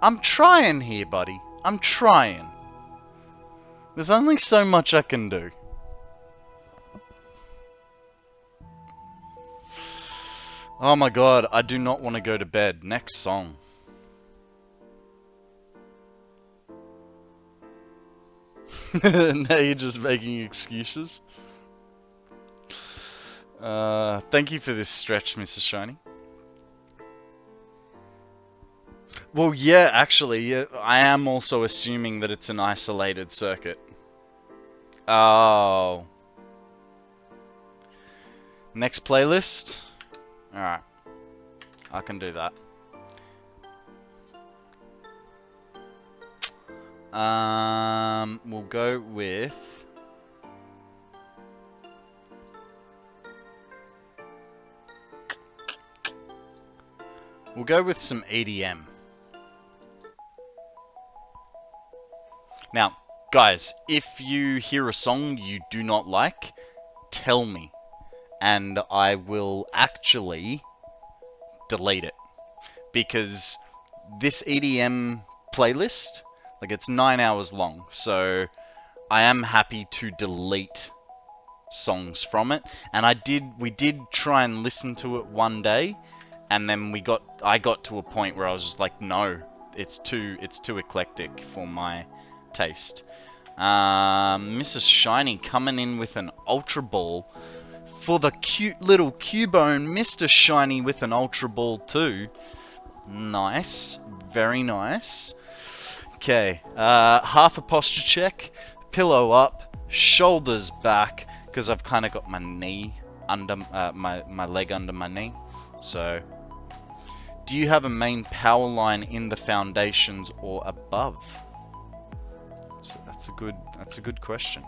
I'm trying here, buddy. I'm trying. There's only so much I can do. Oh my god, I do not want to go to bed. Next song. Now you're just making excuses. Thank you for this stretch, Mrs. Shiny. Well, yeah, actually, yeah, I am also assuming that it's an isolated circuit. Oh. Next playlist? Alright. I can do that. We'll go with... We'll go with some EDM. Now, guys, if you hear a song you do not like, tell me. And I will actually delete it. Because this EDM playlist, like, it's 9 hours long. So I am happy to delete songs from it. And we did try and listen to it one day. And then I got to a point where I was just like, no, it's too eclectic for my taste. Mrs. Shiny coming in with an Ultra Ball for the cute little Cubone. Mr. Shiny with an Ultra Ball too. Nice, very nice. Okay, half a posture check, pillow up, shoulders back, because I've kind of got my knee under my leg under my knee. So, do you have a main power line in the foundations or above? So that's a good question.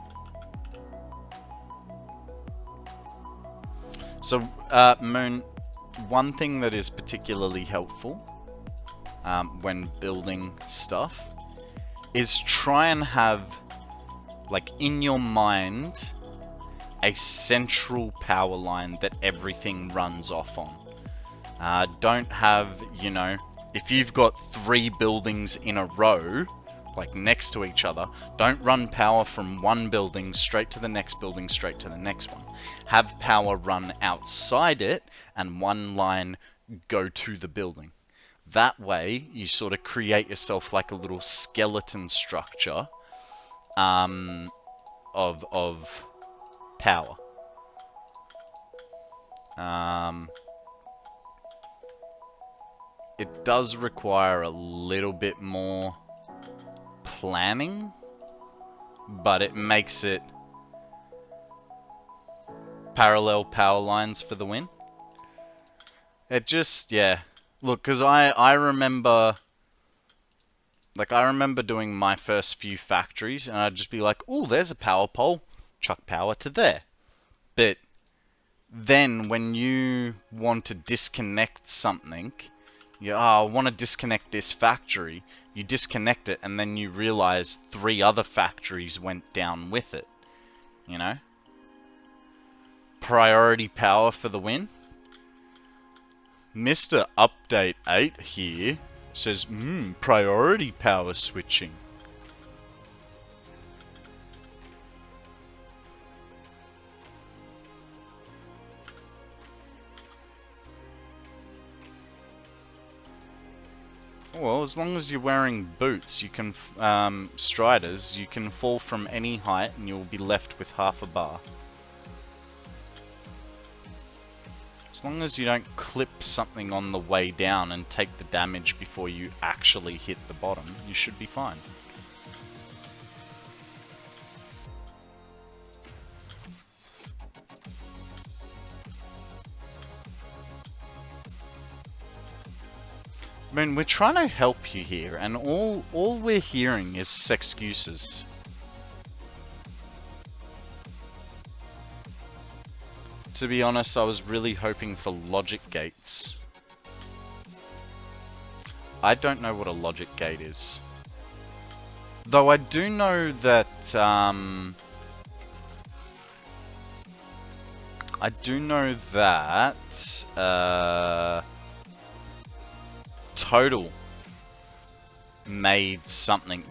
So, Moon, one thing that is particularly helpful when building stuff is try and have, like, in your mind, a central power line that everything runs off on. Don't have, you know, if you've got 3 buildings in a row, like next to each other, don't run power from one building straight to the next building, straight to the next one. Have power run outside it and one line go to the building. That way, you sort of create yourself like a little skeleton structure of power. It does require a little bit more planning, but it makes it parallel power lines for the win. It just, yeah. Look, because I remember, like, I remember doing my first few factories, and I'd just be like, oh, there's a power pole, chuck power to there. But then when you want to disconnect something, I want to disconnect this factory, you disconnect it, and then you realize 3 other factories went down with it. You know? Priority power for the win. Mr. Update 8 here says, priority power switching. Well, as long as you're wearing boots, you can, striders, you can fall from any height and you'll be left with half a bar. As long as you don't clip something on the way down and take the damage before you actually hit the bottom, you should be fine. I mean, we're trying to help you here, and all we're hearing is excuses. To be honest, I was really hoping for logic gates. I don't know what a logic gate is. Though I do know that, Total made something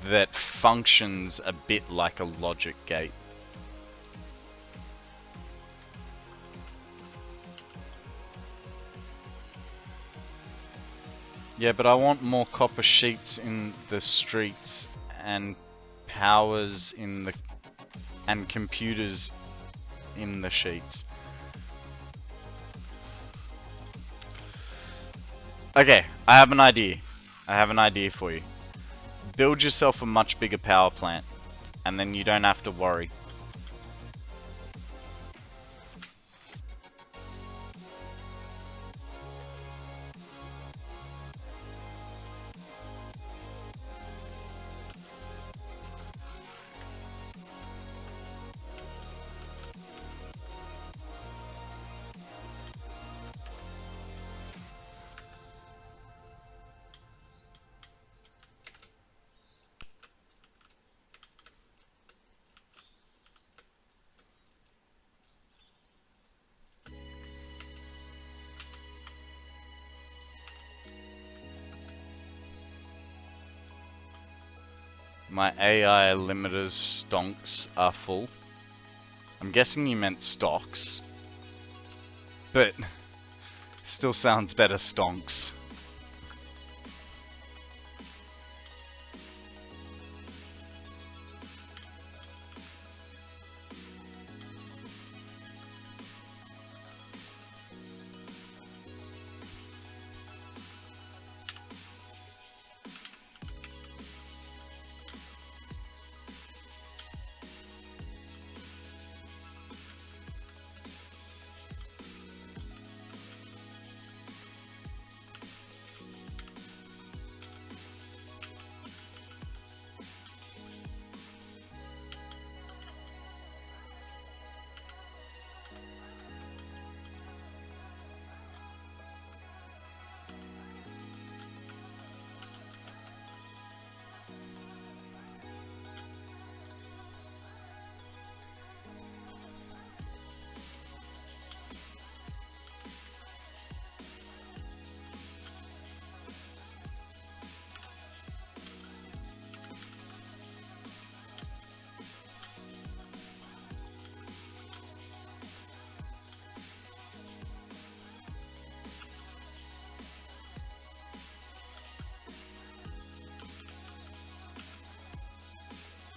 that functions a bit like a logic gate. Yeah, but I want more copper sheets in the streets and powers in the and computers in the sheets. Okay, I have an idea. I have an idea for you. Build yourself a much bigger power plant, and then you don't have to worry. My AI limiters stonks are full. I'm guessing you meant stocks. But still sounds better stonks.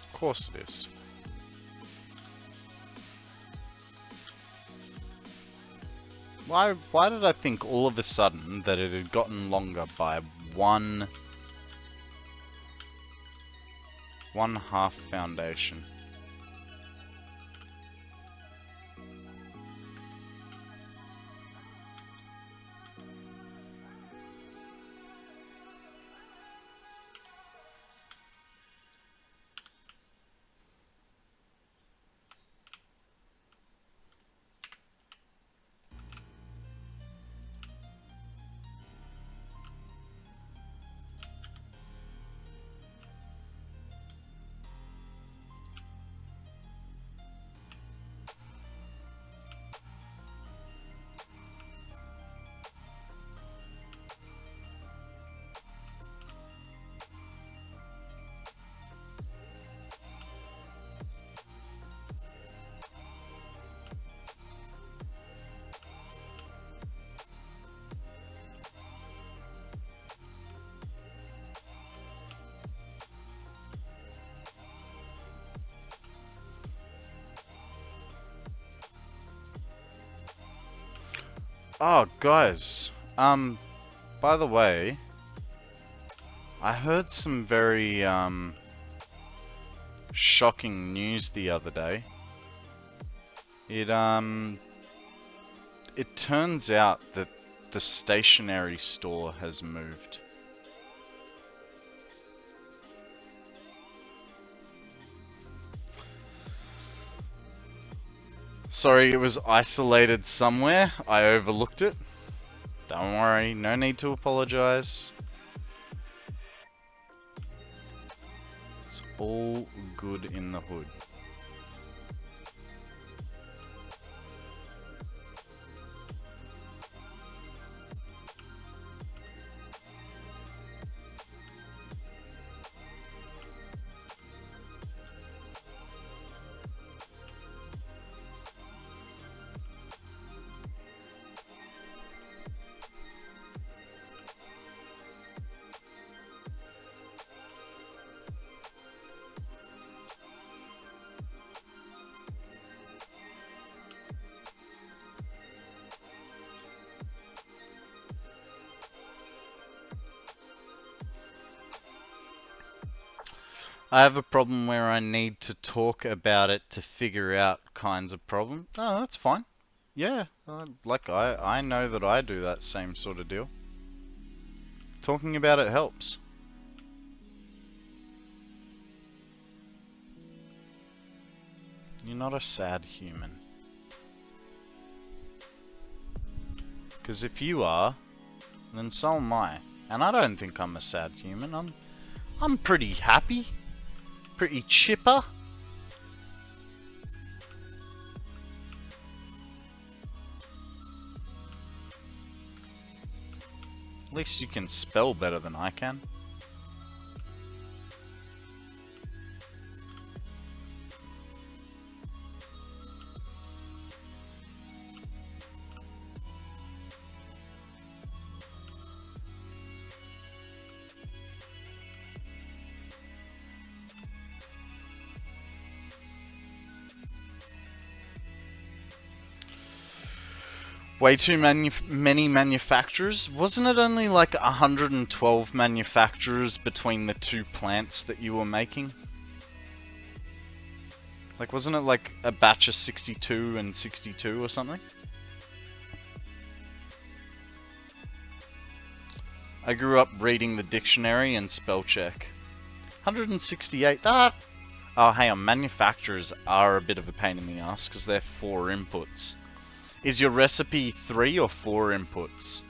Of course it is. Why did I think all of a sudden that it had gotten longer by one half foundation? Oh, guys, by the way, I heard some very, shocking news the other day. It turns out that the stationery store has moved. Sorry, it was isolated somewhere. I overlooked it. Don't worry, no need to apologize. It's all good in the hood. I have a problem where I need to talk about it to figure out kinds of problem. Oh, that's fine. Yeah, like I know that I do that same sort of deal. Talking about it helps. You're not a sad human. Because if you are, then so am I. And I don't think I'm a sad human. I'm pretty happy. Pretty chipper. At least you can spell better than I can. Way too many manufacturers? Wasn't it only like 112 manufacturers between the two plants that you were making? Like, wasn't it like a batch of 62 and 62 or something? I grew up reading the dictionary and spell check. 168, that... Oh, hang on, manufacturers are a bit of a pain in the ass because they're 4 inputs. Is your recipe 3 or 4 inputs?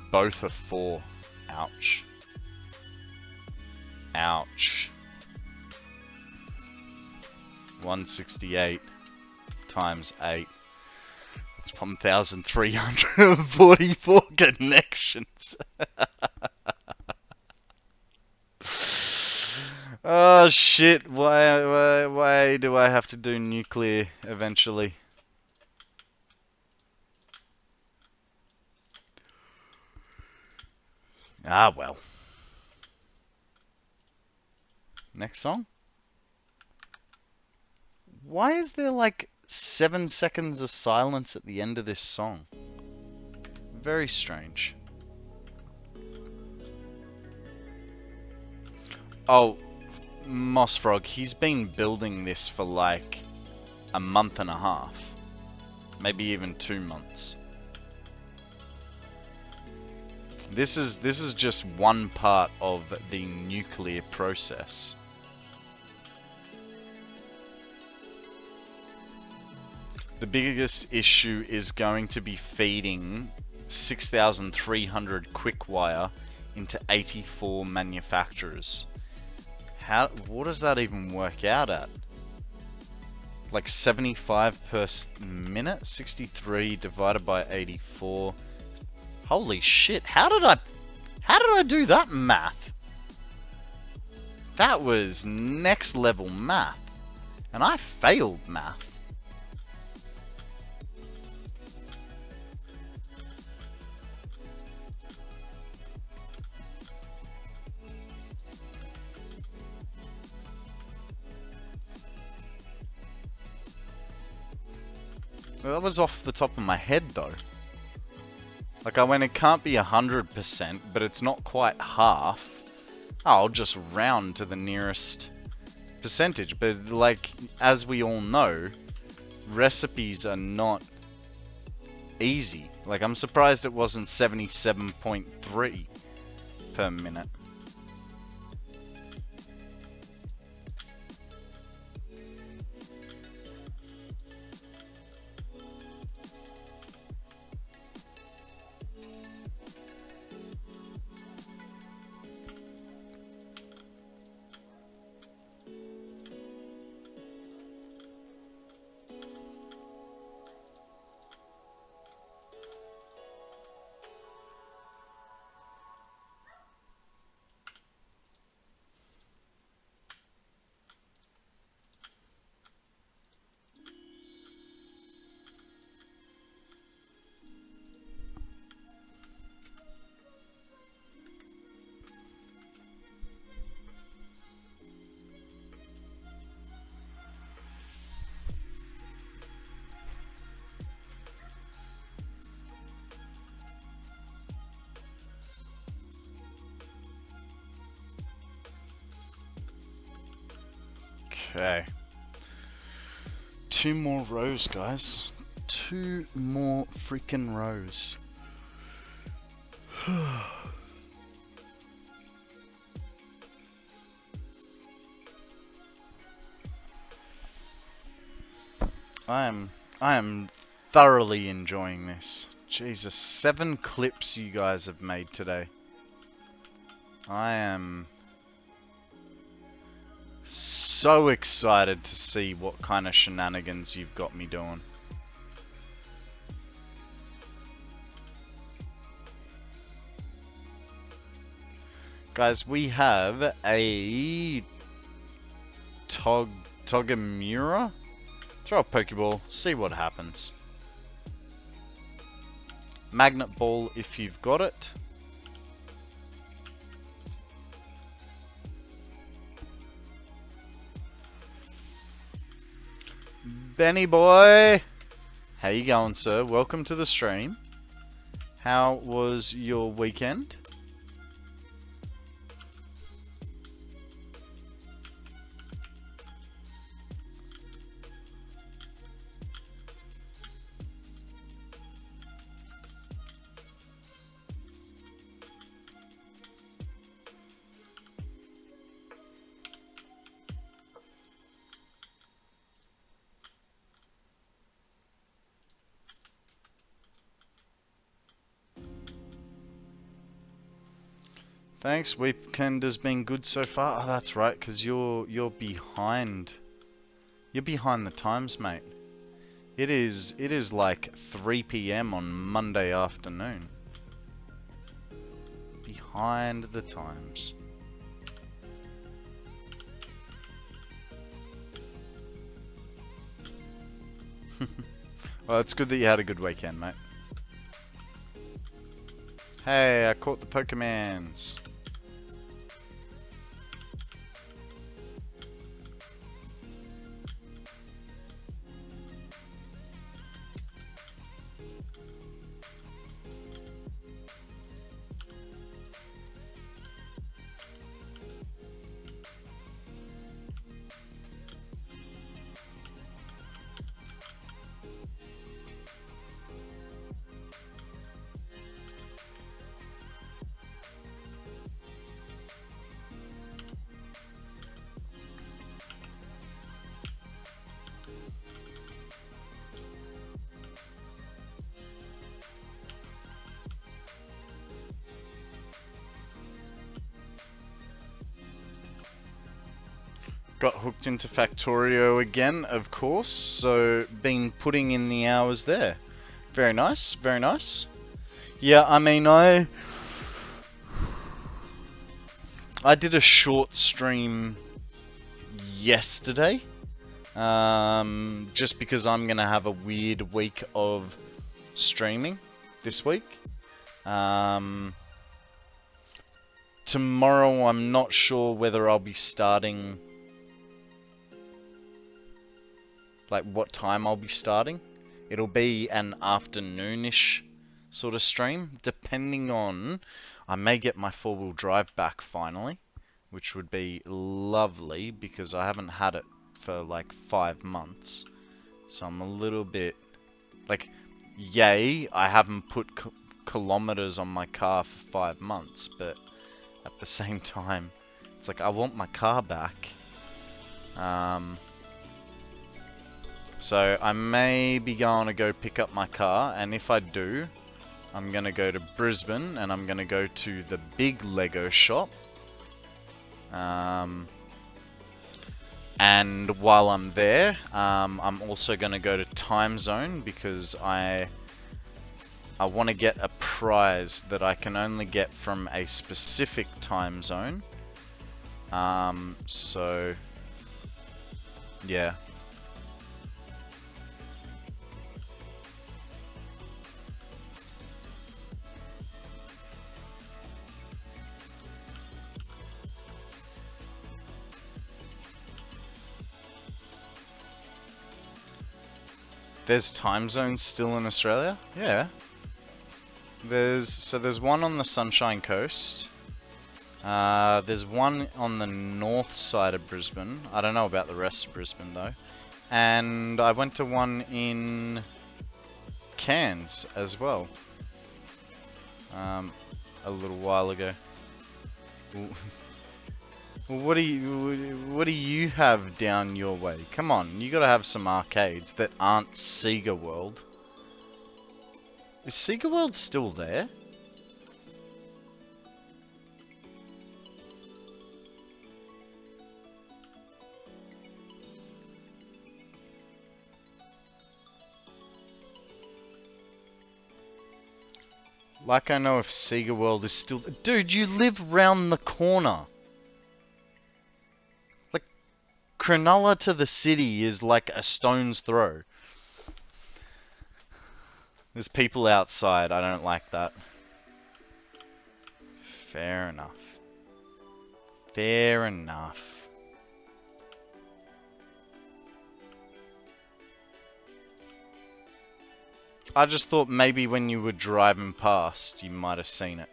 Both are 4. Ouch. Ouch. 168 times 8. That's 1,344 connections. Oh shit, why do I have to do nuclear eventually? Ah well. Next song? Why is there like 7 seconds of silence at the end of this song? Very strange. Oh, Mossfrog, he's been building this for like a month and a half. Maybe even 2 months. This is just one part of the nuclear process. The biggest issue is going to be feeding 6,300 quick wire into 84 manufacturers. What does that even work out at? Like 75 per minute? 63 divided by 84. Holy shit, how did I do that math? That was next level math. And I failed math. Well, that was off the top of my head though. Like I went, it can't be 100%, but it's not quite half. Oh, I'll just round to the nearest percentage. But like, as we all know, recipes are not easy. Like I'm surprised it wasn't 77.3 per minute. Okay. 2 more rows, guys. 2 more freaking rows. I am thoroughly enjoying this. Jesus, 7 clips you guys have made today. I am so excited to see what kind of shenanigans you've got me doing. Guys, we have a Togamura. Throw a Pokeball, see what happens. Magnet ball if you've got it. Benny boy! How you going, sir? Welcome to the stream. How was your weekend? Thanks. Weekend has been good so far. Oh, that's right, because you're behind. You're behind the times, mate. It is like 3 PM on Monday afternoon. Behind the times. Well, it's good that you had a good weekend, mate. Hey, I caught the Pokemons. Got hooked into Factorio again, of course, so been putting in the hours there. Very nice, very nice. Yeah, I mean, I did a short stream yesterday, just because I'm gonna have a weird week of streaming this week. Tomorrow I'm not sure whether I'll be starting, like what time I'll be starting. It'll be an afternoonish sort of stream, depending on, I may get my 4-wheel drive back finally, which would be lovely because I haven't had it for like 5 months. So I'm a little bit, like, yay, I haven't put kilometers on my car for 5 months, but at the same time, it's like I want my car back. So I may be going to go pick up my car, and if I do, I'm going to go to Brisbane and I'm going to go to the big Lego shop. And while I'm there, I'm also going to go to Time Zone because I want to get a prize that I can only get from a specific time zone. So yeah. There's time zones still in Australia? Yeah. There's one on the Sunshine Coast. There's one on the north side of Brisbane. I don't know about the rest of Brisbane though. And I went to one in Cairns as well. A little while ago. What do you have down your way? Come on, you gotta have some arcades that aren't Sega World. Is Sega World still there? Like I know if Sega World is still... Dude, you live round the corner. Like, Cronulla to the city is like a stone's throw. There's people outside. I don't like that. Fair enough. Fair enough. I just thought maybe when you were driving past, you might have seen it.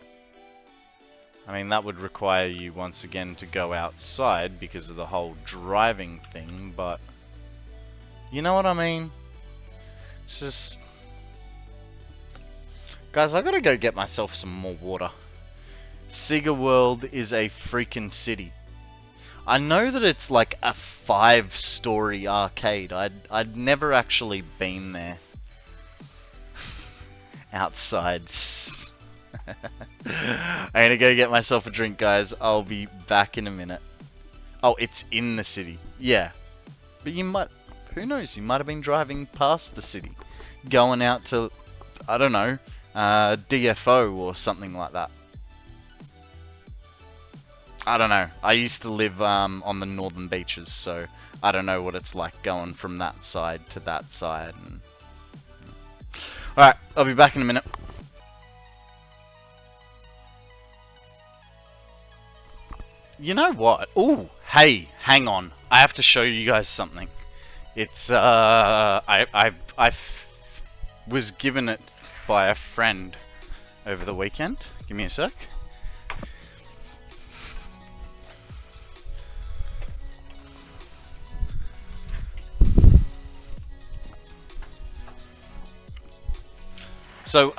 I mean, that would require you once again to go outside because of the whole driving thing, but... You know what I mean? It's just... Guys, I gotta go get myself some more water. Sega World is a freaking city. I know that it's like a 5-story arcade. I'd never actually been there. Outside. I'm gonna go get myself a drink, guys. I'll be back in a minute. Oh, it's in the city. Yeah. But you might... Who knows? You might have been driving past the city. Going out to... I don't know. DFO or something like that. I don't know. I used to live on the northern beaches, so I don't know what it's like going from that side to that side. And... Alright, I'll be back in a minute. You know what? Ooh, hey, hang on. I have to show you guys something. It's, I was given it by a friend over the weekend. Give me a sec. So,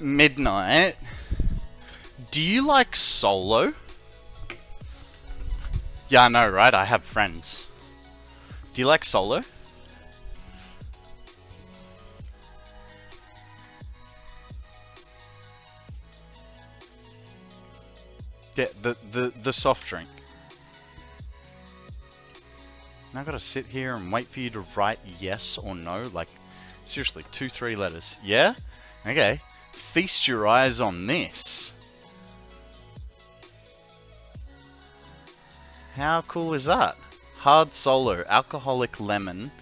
Midnight, do you like Solo? Yeah, I know, right? I have friends. Do you like Solo? Yeah, the soft drink. Now I gotta sit here and wait for you to write yes or no, like, seriously, 2-3 letters. Yeah? Okay. Feast your eyes on this. How cool is that? Hard Solo, alcoholic lemon,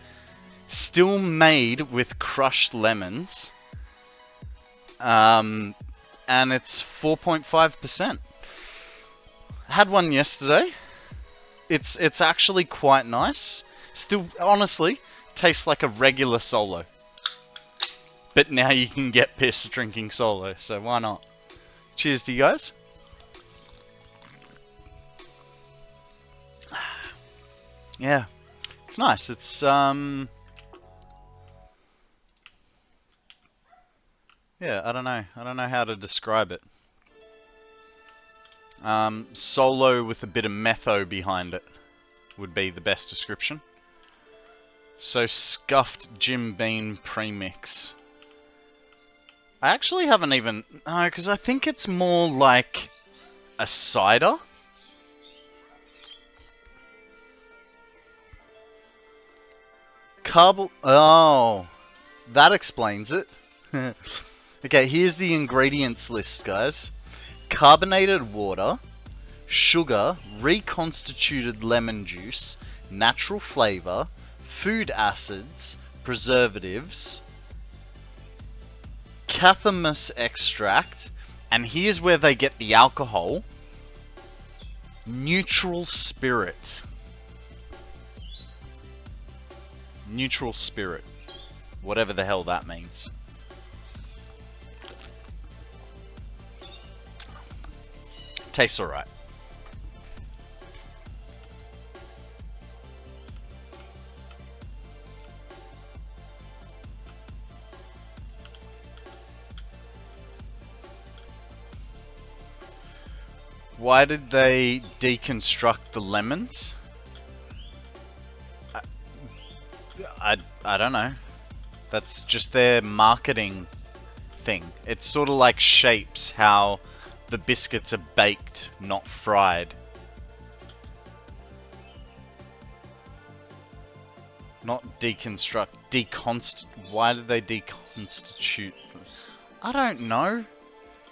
still made with crushed lemons, and it's 4.5%. Had one yesterday. It's actually quite nice. Still, honestly, tastes like a regular Solo. But now you can get pissed drinking Solo, so why not? Cheers to you guys. Yeah, it's nice. It's yeah, I don't know how to describe it. Solo with a bit of metho behind it would be the best description. So scuffed Jim Beam premix. I actually haven't even... No, because I think it's more like a cider. Oh, that explains it. Okay, here's the ingredients list, guys. Carbonated water, sugar, reconstituted lemon juice, natural flavor, food acids, preservatives, cathamus extract, and here's where they get the alcohol, neutral spirit. Neutral spirit. Whatever the hell that means. Tastes alright. Why did they deconstruct the lemons? I don't know. That's just their marketing thing. It's sort of like Shapes, how the biscuits are baked, not fried. Not deconstruct. Why did they deconstitute? I don't know.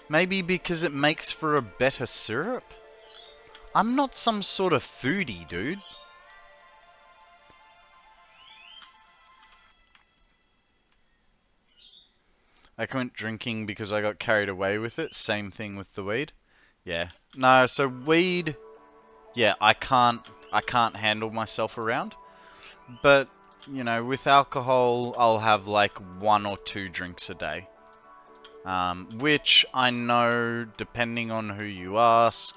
Maybe because it makes for a better syrup? I'm not some sort of foodie, dude. I quit drinking because I got carried away with it. Same thing with the weed. Yeah. No, so weed, yeah, I can't handle myself around. But, you know, with alcohol, I'll have like 1 or 2 drinks a day. Which I know, depending on who you ask,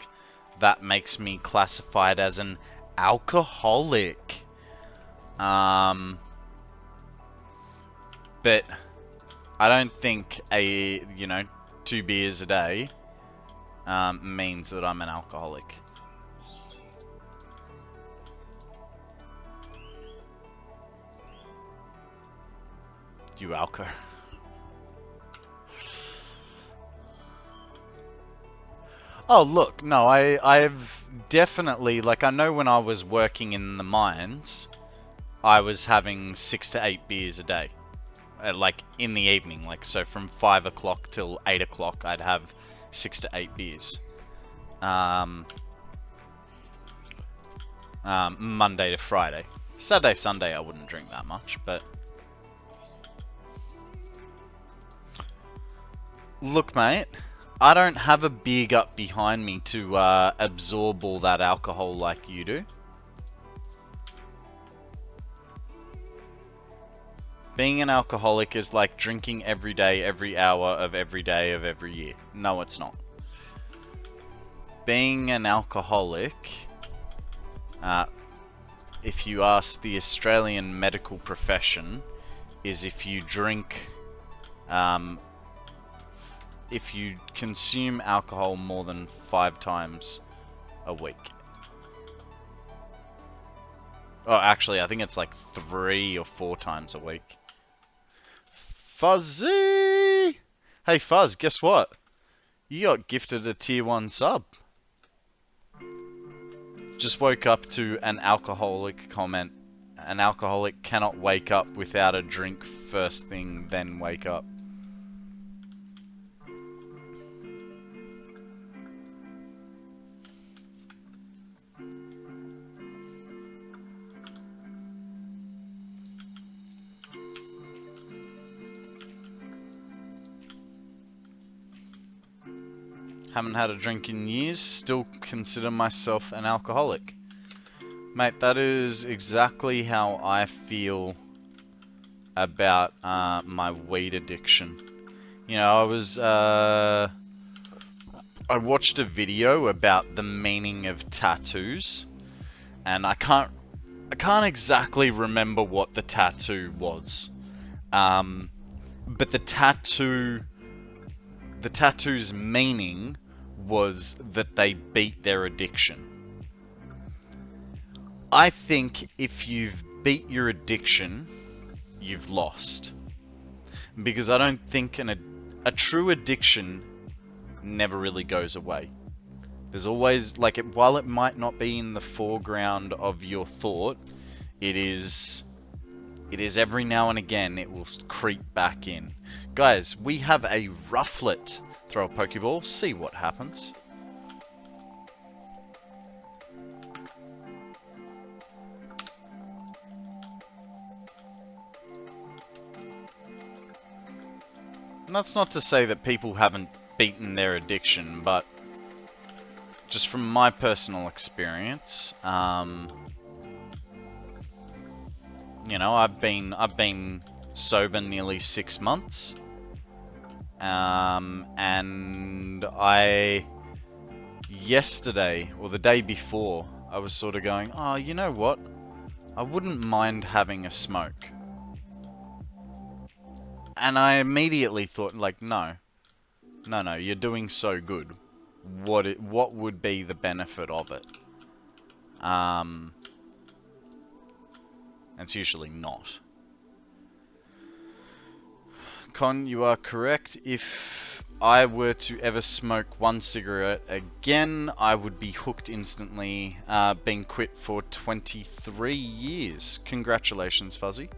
that makes me classified as an alcoholic. But I don't think 2 beers a day means that I'm an alcoholic. You alco. Oh, look, no, I've definitely, like, I know when I was working in the mines, I was having 6 to 8 beers a day. Like, in the evening, like, so from 5 o'clock till 8 o'clock, I'd have 6 to 8 beers. Monday to Friday. Saturday, Sunday, I wouldn't drink that much, but... Look, mate, I don't have a beer gut behind me to absorb all that alcohol like you do. Being an alcoholic is like drinking every day, every hour of every day of every year. No, it's not. Being an alcoholic, if you ask the Australian medical profession, is if you drink... if you consume alcohol more than 5 times a week. Oh, actually, I think it's like 3 or 4 times a week. Fuzzy! Hey, Fuzz, guess what? You got gifted a tier 1 sub. Just woke up to an alcoholic comment. An alcoholic cannot wake up without a drink first thing, then wake up. Haven't had a drink in years, still consider myself an alcoholic. Mate, that is exactly how I feel about my weed addiction. You know, I watched a video about the meaning of tattoos, and I can't exactly remember what the tattoo was. But the tattoo's meaning was that they beat their addiction. I think if you've beat your addiction, you've lost. Because I don't think a true addiction never really goes away. There's always, like, while it might not be in the foreground of your thought, it is every now and again it will creep back in. Guys, we have a Rufflet. Throw a Pokeball, see what happens. And that's not to say that people haven't beaten their addiction, but just from my personal experience, you know, I've been sober nearly 6 months. And yesterday, or the day before, I was sort of going, oh, you know what? I wouldn't mind having a smoke. And I immediately thought, like, no, you're doing so good. What would be the benefit of it? And it's usually not. Con, you are correct. If I were to ever smoke 1 cigarette again, I would be hooked instantly. Been quit for 23 years. Congratulations, Fuzzy.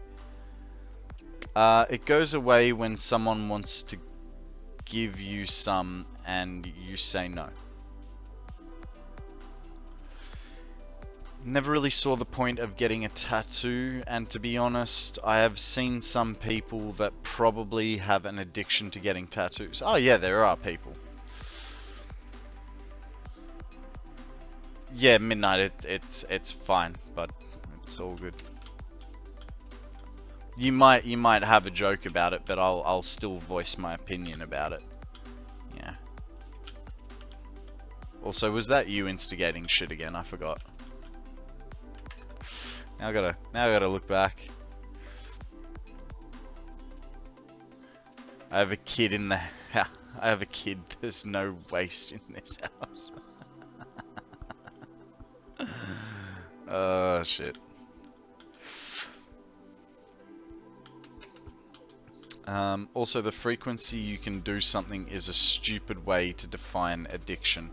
It goes away when someone wants to give you some and you say no. Never really saw the point of getting a tattoo, and to be honest, I have seen some people that probably have an addiction to getting tattoos. Oh yeah, there are people. Yeah, midnight, it's fine, but it's all good. You might have a joke about it, but I'll still voice my opinion about it. Yeah. Also, was that you instigating shit again? I forgot. Now I gotta look back. I have a kid in the house. I have a kid. There's no waste in this house. Oh shit. Also, the frequency you can do something is a stupid way to define addiction.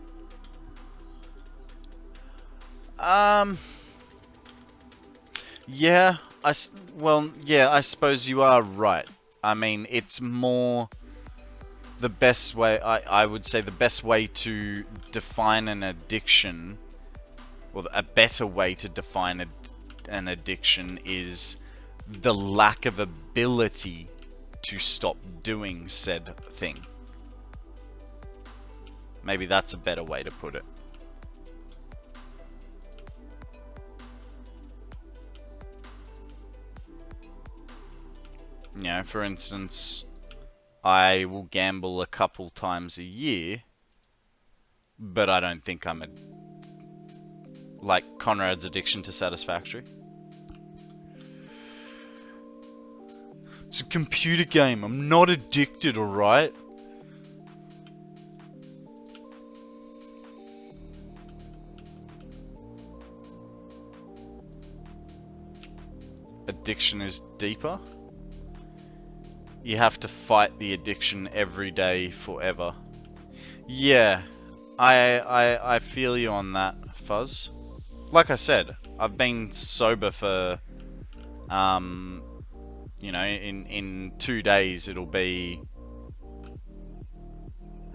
Yeah, I suppose you are right. I mean, it's more the best way, I would say the best way to define an addiction, or a better way to define an addiction is the lack of ability to stop doing said thing. Maybe that's a better way to put it. You know, for instance, I will gamble a couple times a year, but I don't think I'm like Konrad's addiction to Satisfactory. It's a computer game. I'm not addicted, alright? Addiction is deeper. You have to fight the addiction every day forever. Yeah, I feel you on that, Fuzz. Like I said, I've been sober for, you know, in 2 days it'll be,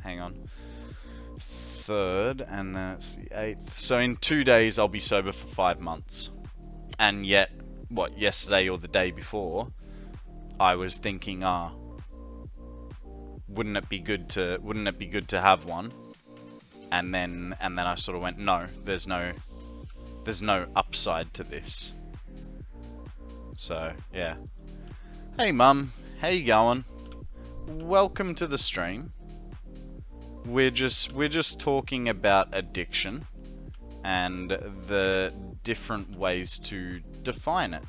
hang on, 3rd, and then it's the 8th. So in 2 days I'll be sober for 5 months. And yet, what, yesterday or the day before, I was thinking, wouldn't it be good to have one? And then I sort of went, no, there's no upside to this. So yeah. Hey mum, how you going? Welcome to the stream. We're just talking about addiction and the different ways to define it.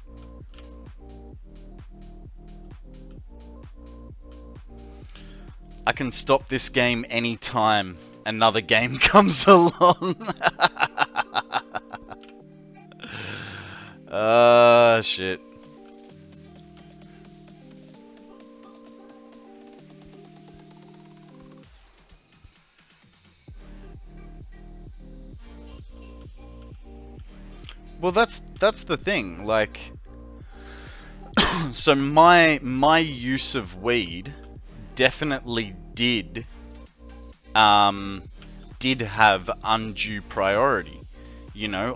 I can stop this game anytime another game comes along. Shit. Well, that's the thing, like, so my use of weed definitely did have undue priority. You know,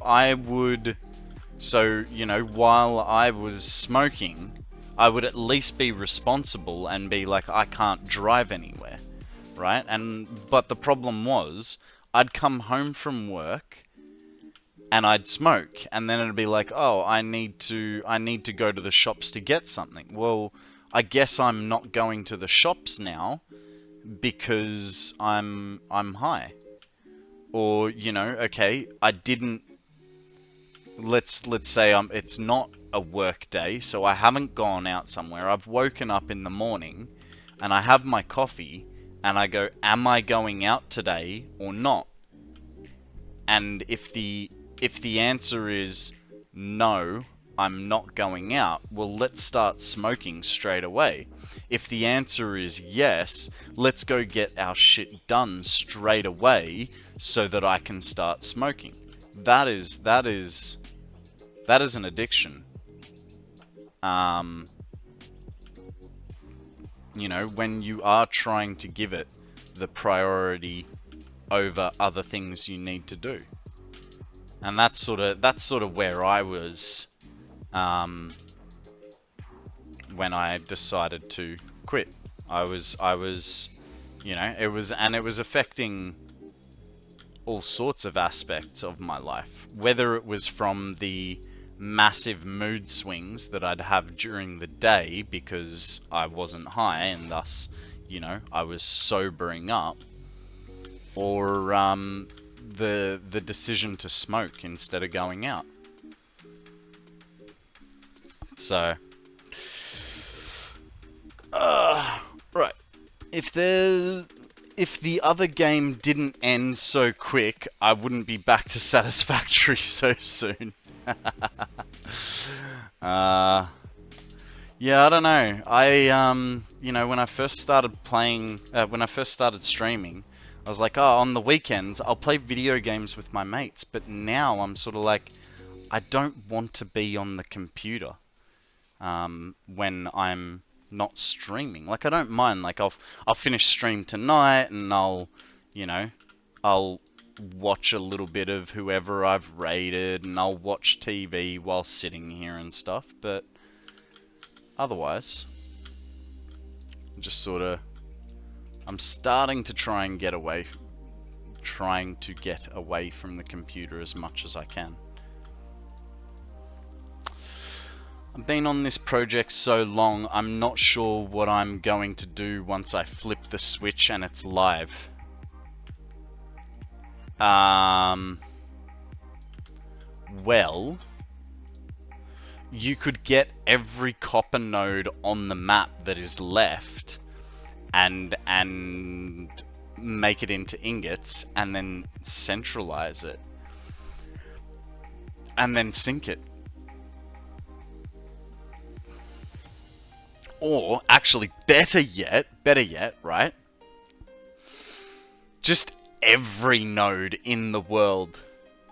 you know, while I was smoking, I would at least be responsible and be like, I can't drive anywhere, right? But the problem was, I'd come home from work and I'd smoke, and then it'd be like, oh, I need to go to the shops to get something. Well, I guess I'm not going to the shops now because I'm high. Or, you know, okay, I didn't, let's say it's not a work day, so I haven't gone out somewhere. I've woken up in the morning and I have my coffee and I go, am I going out today or not? And if the answer is no, I'm not going out, well, let's start smoking straight away. If the answer is yes, let's go get our shit done straight away so that I can start smoking. That is an addiction. You know, when you are trying to give it the priority over other things you need to do. And that's sort of where I was when I decided to quit. I was, you know, it was affecting all sorts of aspects of my life, whether it was from the massive mood swings that I'd have during the day because I wasn't high and thus, you know, I was sobering up, or the decision to smoke instead of going out. So right, if the other game didn't end so quick, I wouldn't be back to Satisfactory so soon. Yeah, I don't know. You know, when I first started streaming, I was like, oh, on the weekends, I'll play video games with my mates. But now I'm sort of like, I don't want to be on the computer when I'm not streaming. Like, I don't mind. Like, I'll finish stream tonight and I'll watch a little bit of whoever I've raided and I'll watch TV while sitting here and stuff. But otherwise, just sort of, I'm starting to try and get away from the computer as much as I can. I've been on this project so long, I'm not sure what I'm going to do once I flip the switch and it's live. Well, you could get every copper node on the map that is left and make it into ingots and then centralize it and then sync it. Or actually better yet, right? Just every node in the world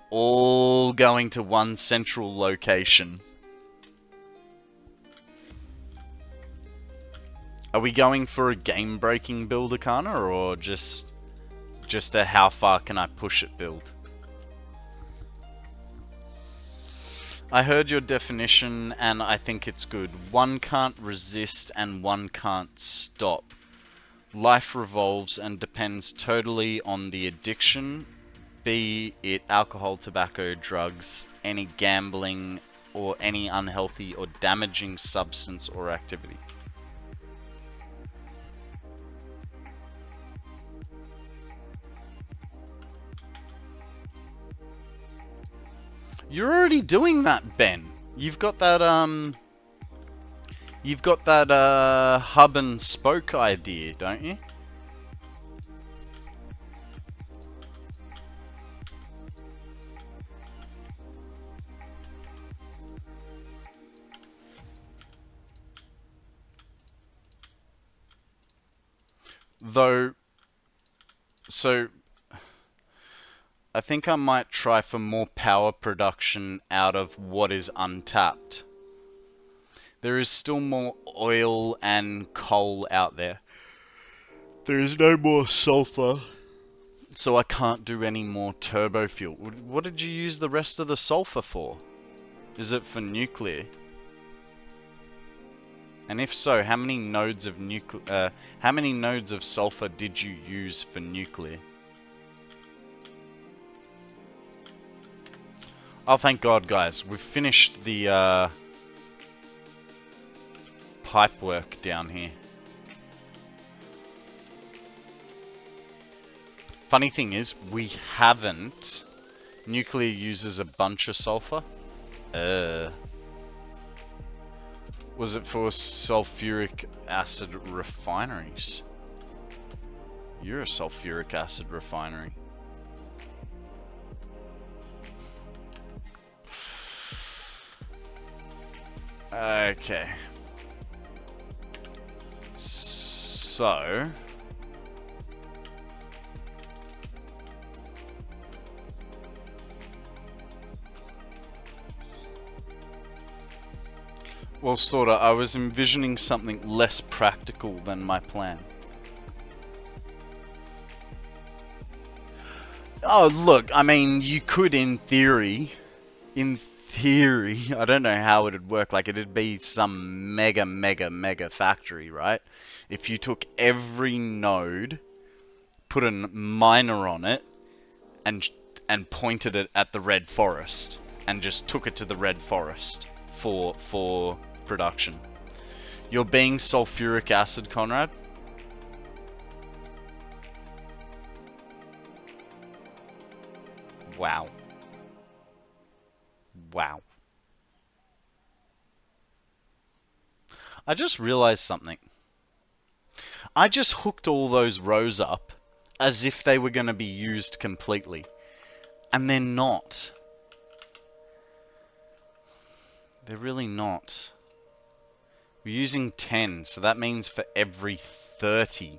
all going to one central location. Are we going for a game-breaking build, Akana, or just a how far can I push it build? I heard your definition and I think it's good. One can't resist and one can't stop. Life revolves and depends totally on the addiction, be it alcohol, tobacco, drugs, any gambling, or any unhealthy or damaging substance or activity. You're already doing that, Ben. You've got that hub and spoke idea, don't you? Though, so I think I might try for more power production out of what is untapped. There is still more oil and coal out there. There is no more sulfur, so I can't do any more turbo fuel. What did you use the rest of the sulfur for? Is it for nuclear? And if so, how many nodes of sulfur did you use for nuclear? Oh, thank God, guys. We've finished the pipe work down here. Funny thing is, we haven't. Nuclear uses a bunch of sulfur. Was it for sulfuric acid refineries? You're a sulfuric acid refinery. Okay. So... well, sorta. I was envisioning something less practical than my plan. Oh, look, I mean, you could in theory, I don't know how it would work. Like, it'd be some mega factory, right? If you took every node, put a miner on it, and pointed it at the red forest, and just took it to the red forest for production. You're being sulfuric acid, Konrad? Wow. Wow. I just realized something. I just hooked all those rows up as if they were going to be used completely. And they're not. They're really not. We're using 10, so that means for every 30.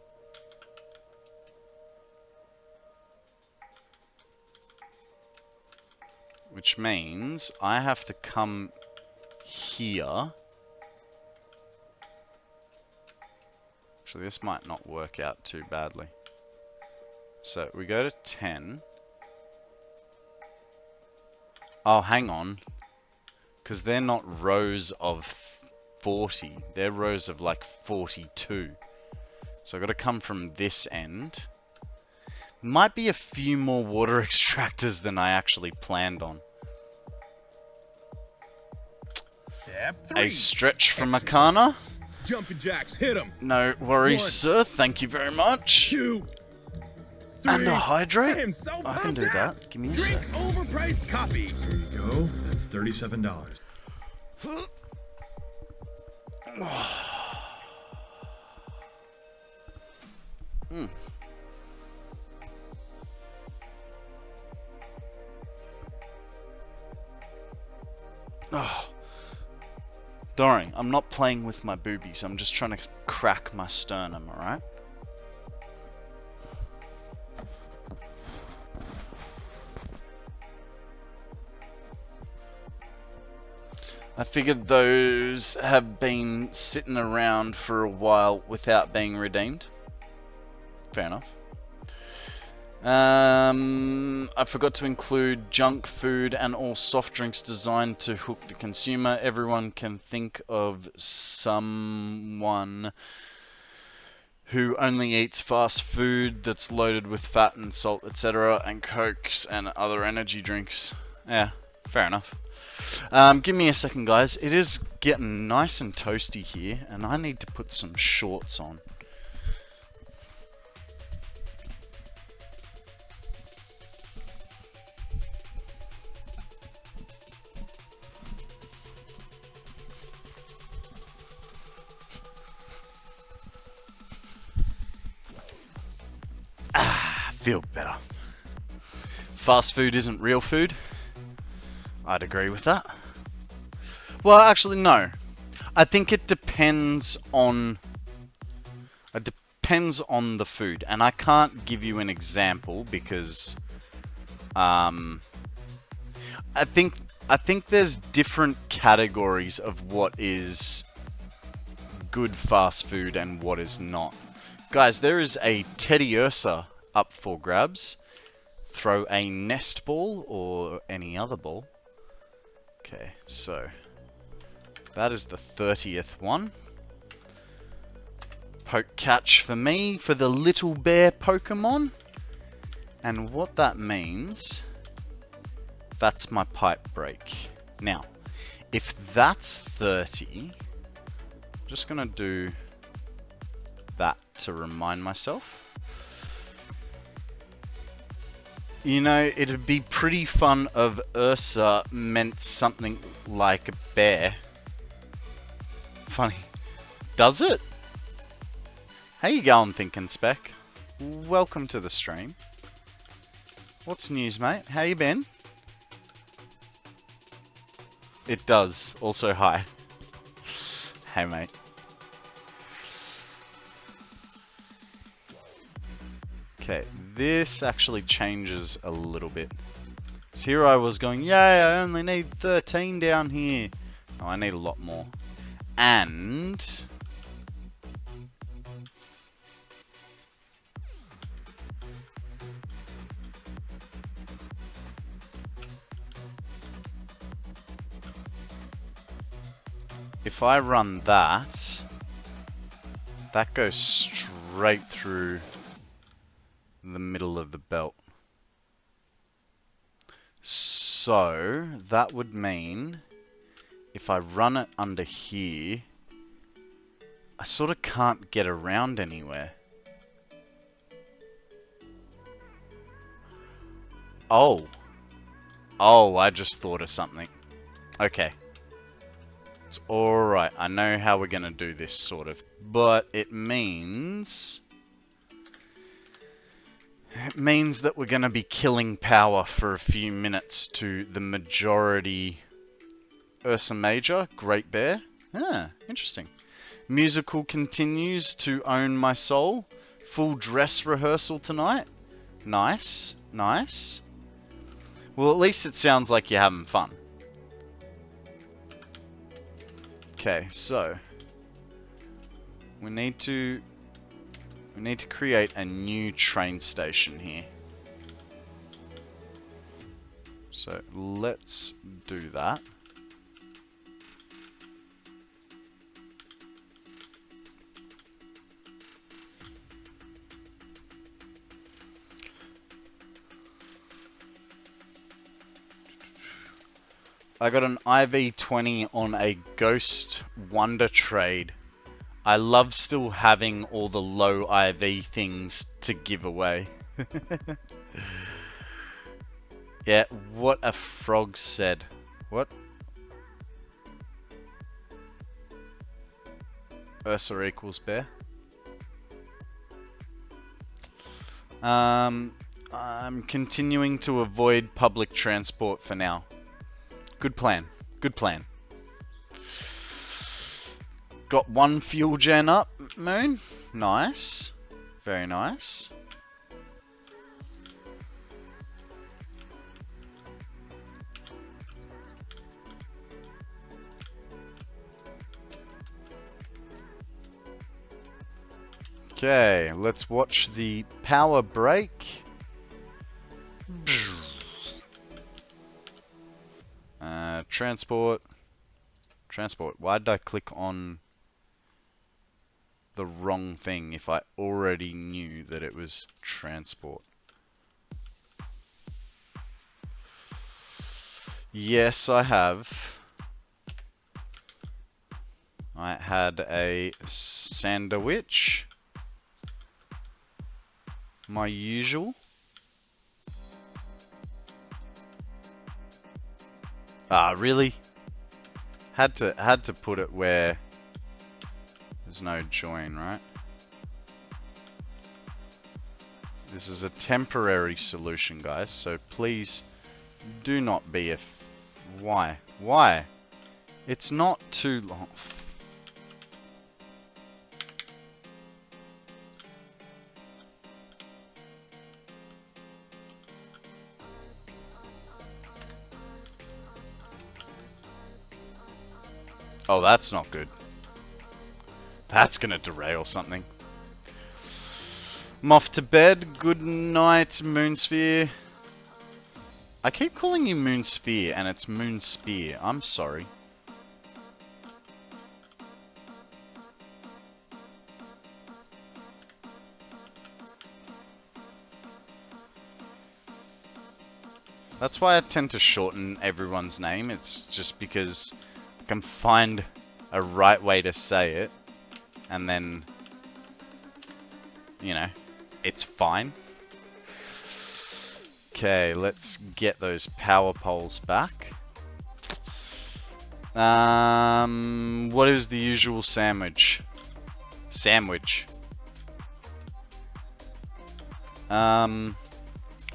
Which means I have to come here. Actually, this might not work out too badly. So we go to 10. Oh, hang on. Because they're not rows of 40. They're rows of like 42. So I've got to come from this end. Might be a few more water extractors than I actually planned on. Step 3. A stretch from Makana. Jumping jacks, hit him. No worries, 1, sir. Thank you very much. 2, 3. And a hydrate. I am so I can pumped do up. that. Give me a Drink sec. overpriced coffee. There you go. That's $37. Oh. Don't worry, I'm not playing with my boobies. I'm just trying to crack my sternum, alright? I figured those have been sitting around for a while without being redeemed. Fair enough. I forgot to include junk food and all soft drinks designed to hook the consumer. Everyone can think of someone who only eats fast food that's loaded with fat and salt, etc., and cokes and other energy drinks. Yeah, fair enough. Give me a second, guys. It is getting nice and toasty here, and I need to put some shorts on. Feel better. Fast food isn't real food. I'd agree with that. Well, actually, no. I think it depends on... the food, and I can't give you an example because... I think there's different categories of what is good fast food and what is not. Guys, there is a Teddy Ursa up for grabs. Throw a nest ball or any other ball. Okay, so that is the 30th one. Poke catch for me for the little bear Pokemon. And what that means, that's my pipe break. Now, if that's 30, I'm just gonna do that to remind myself. You know, it'd be pretty fun if Ursa meant something like a bear. Funny. Does it? How you going, Thinking Spec? Welcome to the stream. What's news, mate? How you been? It does. Also, hi. Hey, mate. Okay, this actually changes a little bit. So here I was going, yay, I only need 13 down here. Oh, I need a lot more. And... if I run that, that goes straight through the middle of the belt. So that would mean if I run it under here, I sort of can't get around anywhere. Oh. Oh, I just thought of something. Okay. It's alright. I know how we're going to do this, sort of. But it means... It means that we're going to be killing power for a few minutes to the majority... Ursa Major, Great Bear. Ah, interesting. Musical continues to own my soul. Full dress rehearsal tonight. Nice, nice. Well, at least it sounds like you're having fun. Okay, so we need to create a new train station here. So let's do that. I got an IV-20 on a Ghost Wonder trade. I love still having all the low IV things to give away. Yeah, what a frog said. What? Ursa equals bear. I'm continuing to avoid public transport for now. Good plan. Good plan. Got one fuel gen up, Moon. Nice. Very nice. Okay, let's watch the power break. Transport. Why did I click on the wrong thing if I already knew that it was transport? Yes, I have. I had a sandwich. My usual. Ah, really? Had to put it where there's no join, right? This is a temporary solution, guys, so please do not be why? Why? It's not too long. Oh, that's not good. That's gonna derail something. I'm off to bed. Good night, Moonsphere. I keep calling you Moonsphere, and it's Moonspear. I'm sorry. That's why I tend to shorten everyone's name. It's just because I can find a right way to say it, and then, you know, it's fine. Okay, let's get those power poles back. What is the usual sandwich?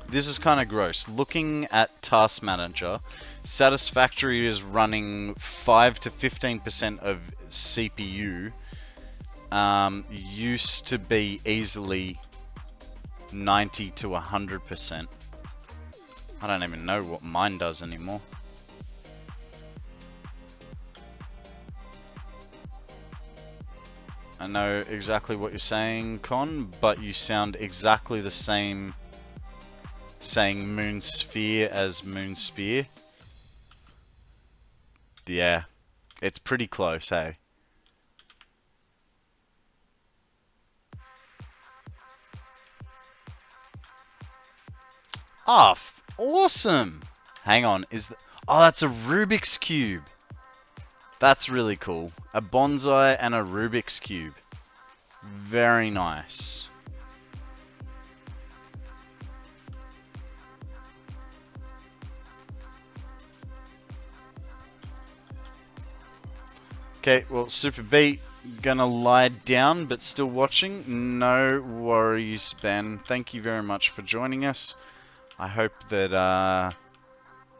This is kind of gross. Looking at Task Manager, Satisfactory is running 5 to 15% of CPU. Used to be easily 90 to 100%. I don't even know what mine does anymore. I know exactly what you're saying, Con, but you sound exactly the same saying Moonsphere as Moonspear. Yeah, It's pretty close, hey? Ah, awesome! Hang on, oh, that's a Rubik's Cube. That's really cool. A bonsai and a Rubik's Cube. Very nice. Okay, well, Super Beat, gonna lie down, but still watching. No worries, Ben. Thank you very much for joining us. I hope that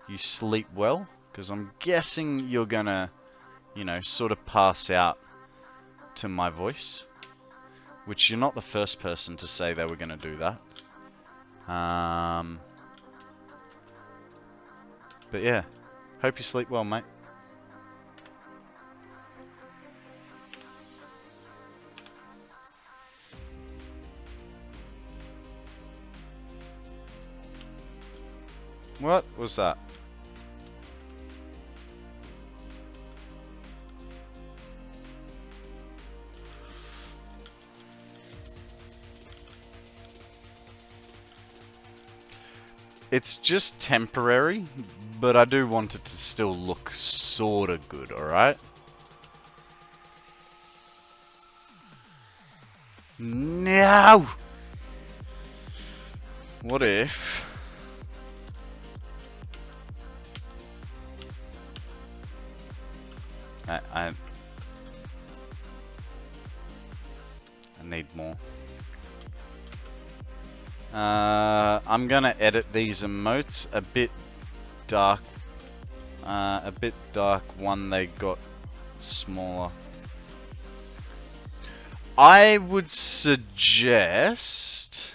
you sleep well, because I'm guessing you're gonna, you know, sort of pass out to my voice. Which you're not the first person to say they were gonna do that. But yeah, hope you sleep well, mate. What was that? It's just temporary, but I do want it to still look sorta good, alright? No! What if... I need more. I'm gonna edit these emotes a bit dark. One they got smaller. I would suggest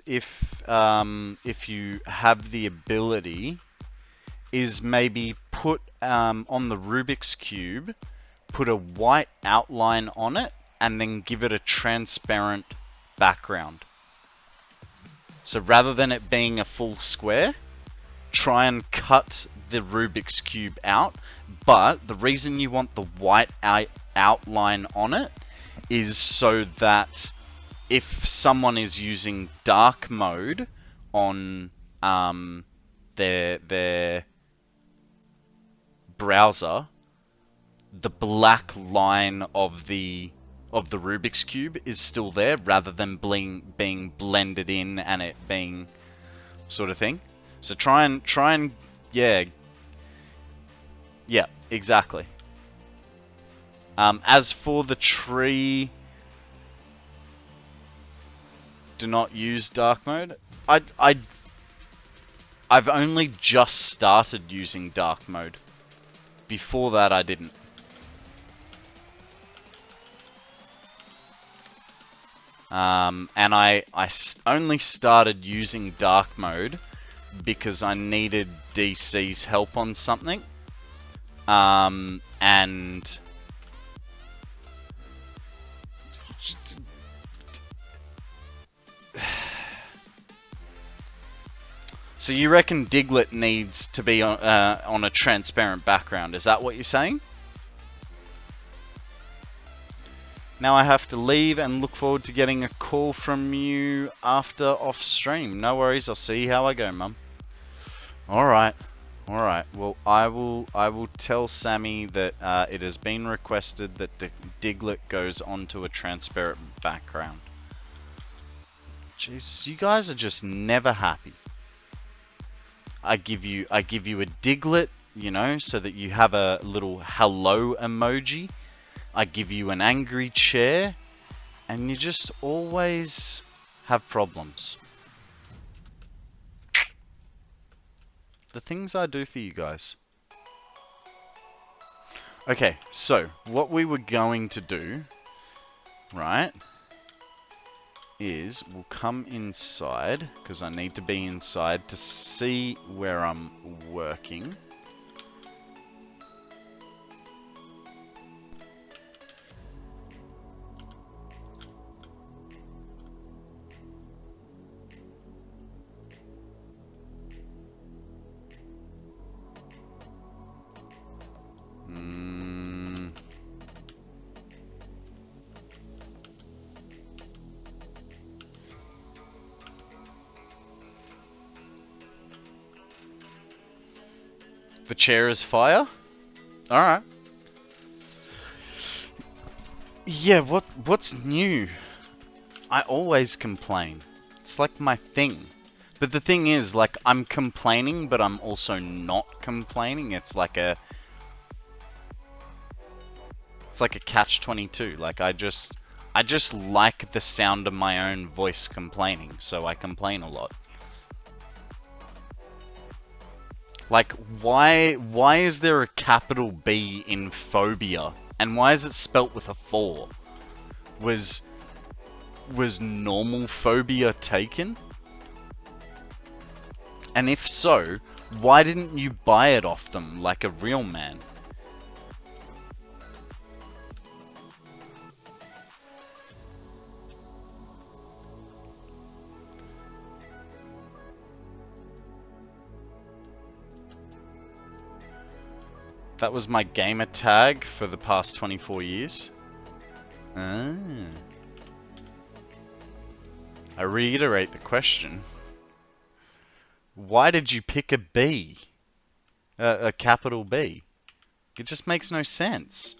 if you have the ability, is maybe put on the Rubik's Cube, put a white outline on it, and then give it a transparent background. So rather than it being a full square, try and cut the Rubik's Cube out. But the reason you want the white outline on it is so that if someone is using dark mode on their browser, the black line of the Rubik's Cube is still there, rather than being blended in and it being sort of thing. So try and yeah, exactly. As for the tree, do not use dark mode. I've only just started using dark mode. Before that, I didn't. And I only started using dark mode because I needed DC's help on something. And so you reckon Diglett needs to be on a transparent background? Is that what you're saying? Now I have to leave and look forward to getting a call from you after off stream. No worries, I'll see how I go, Mum. Alright. Alright, well I will tell Sammy that it has been requested that Diglett goes onto a transparent background. Jeez, you guys are just never happy. I give you a Diglett, you know, so that you have a little hello emoji. I give you an angry chair, and you just always have problems. The things I do for you guys. Okay, so what we were going to do, right, is we'll come inside, because I need to be inside to see where I'm working. The chair is fire? Alright. Yeah, what's new? I always complain. It's like my thing. But the thing is, like, I'm complaining, but I'm also not complaining. It's like a catch-22. Like, I just like the sound of my own voice complaining, so I complain a lot. Like, why is there a capital B in phobia? And why is it spelt with a 4? Was normal phobia taken? And if so, why didn't you buy it off them like a real man? That was my gamer tag for the past 24 years. Ah. I reiterate the question. Why did you pick a B? A capital B? It just makes no sense.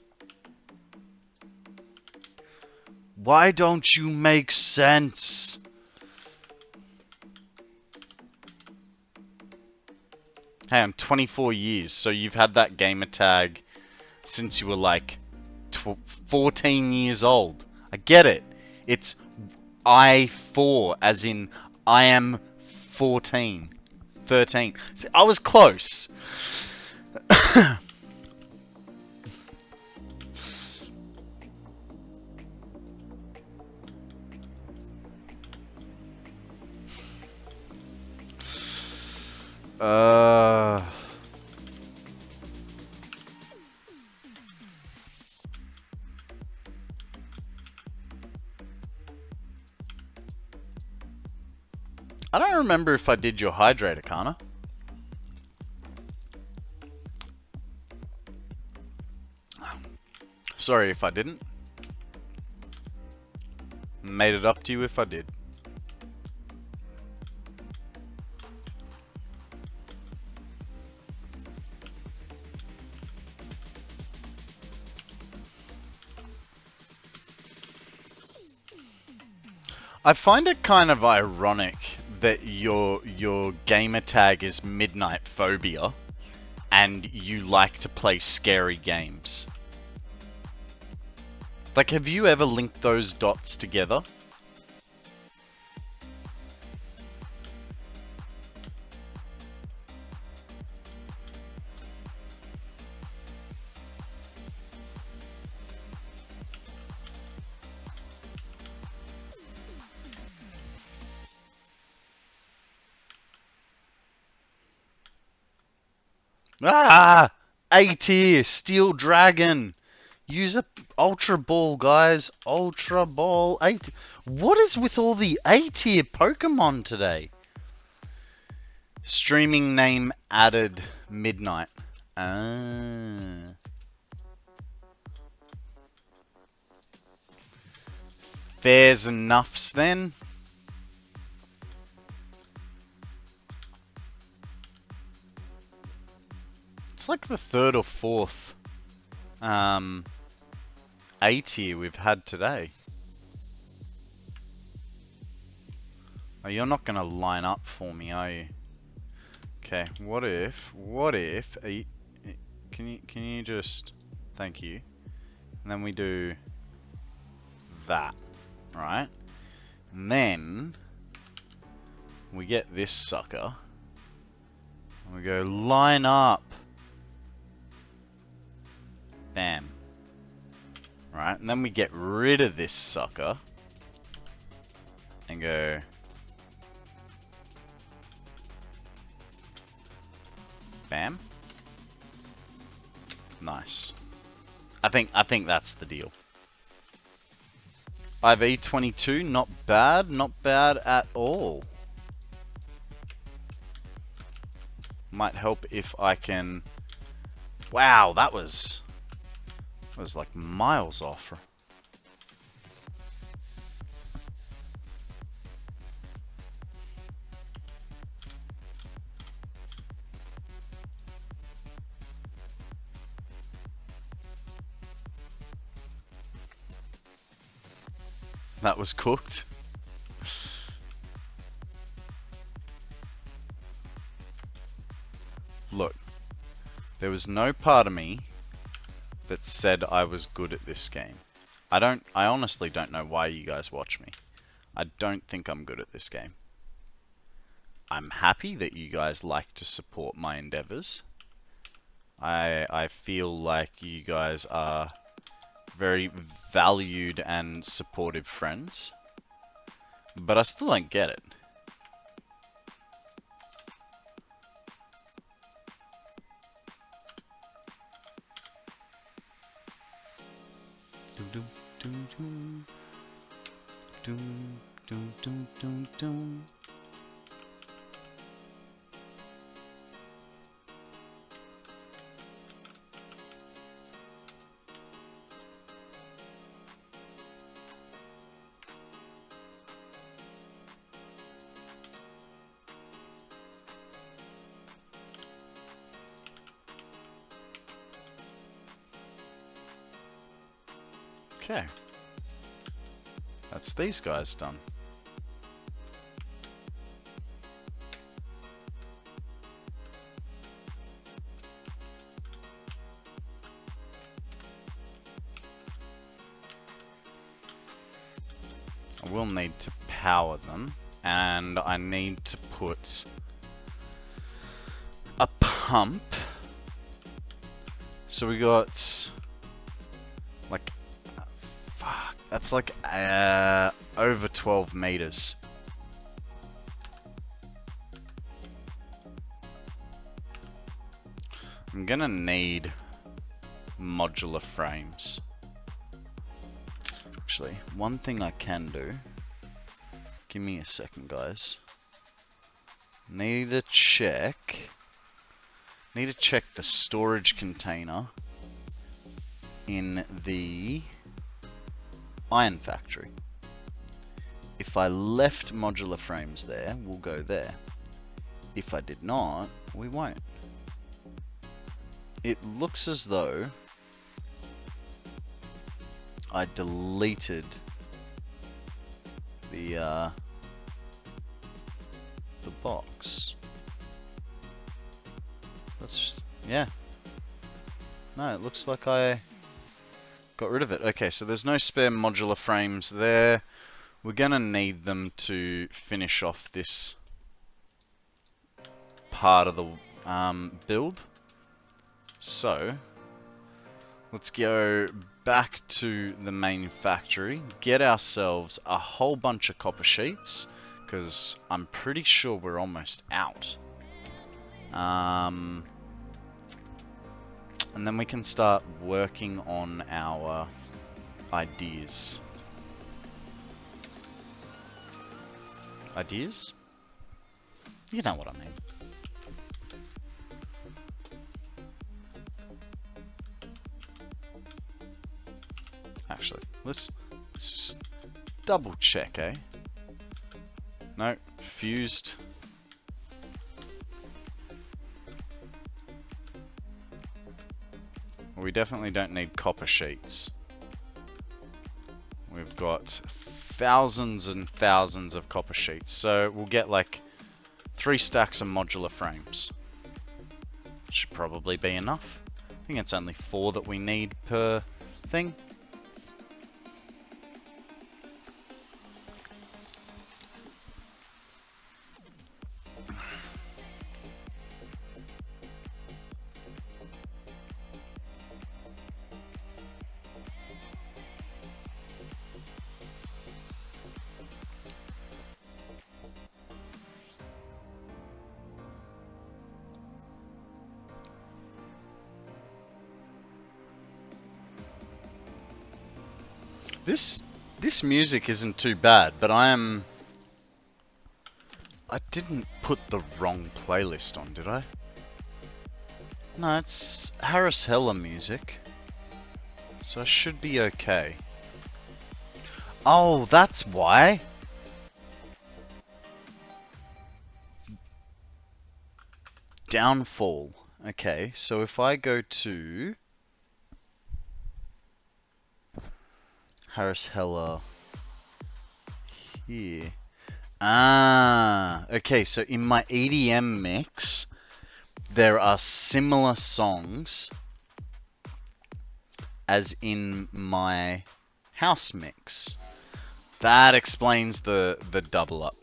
Why don't you make sense? Hey, I'm 24 years, so you've had that gamer tag since you were like 14 years old. I get it. It's I4, as in I am 14. 13. See, I was close. I don't remember if I did your hydrator, Kana. Sorry if I didn't. Made it up to you if I did. I find it kind of ironic that your gamer tag is Midnight Phobia and you like to play scary games. Like, have you ever linked those dots together? Ah! A tier, Steel Dragon. Use a Ultra Ball, guys. Ultra Ball. What is with all the A tier Pokemon today? Streaming name added Midnight. Ah. Fair's enoughs then. It's like the third or fourth A tier we've had today. Oh, you're not gonna line up for me, are you? Okay, what if can you just, thank you, and then we do that, right? And then we get this sucker and we go line up. Bam. Right, and then we get rid of this sucker and go bam. Nice. I think that's the deal. IV22, not bad at all. Might help if I can. Wow, that was like miles off. that was cooked. Look, there was no part of me that said I was good at this game. I honestly don't know why you guys watch me. I don't think I'm good at this game. I'm happy that you guys like to support my endeavors. I feel like you guys are very valued and supportive friends. But I still don't get it. Doom doom doom doom doom doom doom doom. Okay. That's these guys done. I will need to power them, and I need to put a pump. So we got like that's like over 12 meters. I'm gonna need modular frames. Actually, one thing I can do, give me a second guys, need to check the storage container in the iron factory. If I left modular frames there, we'll go there. If I did not, we won't. It looks as though I deleted the box. That's just, yeah. No, it looks like I got rid of it. Okay, so there's no spare modular frames there. We're gonna need them to finish off this part of the build. So let's go back to the main factory, get ourselves a whole bunch of copper sheets, because I'm pretty sure we're almost out. And then we can start working on our ideas. Ideas? You know what I mean. Actually, let's just double check, eh? No, fused. We definitely don't need copper sheets. We've got thousands and thousands of copper sheets, so we'll get like 3 stacks of modular frames. Should probably be enough. I think it's only 4 that we need per thing. This music isn't too bad, but I didn't put the wrong playlist on, did I? No, it's Harris Heller music. So I should be okay. Oh, that's why. Downfall. Okay, so if I go to Harris Heller here? Ah, okay, so in my EDM mix, there are similar songs as in my house mix. That explains the double up.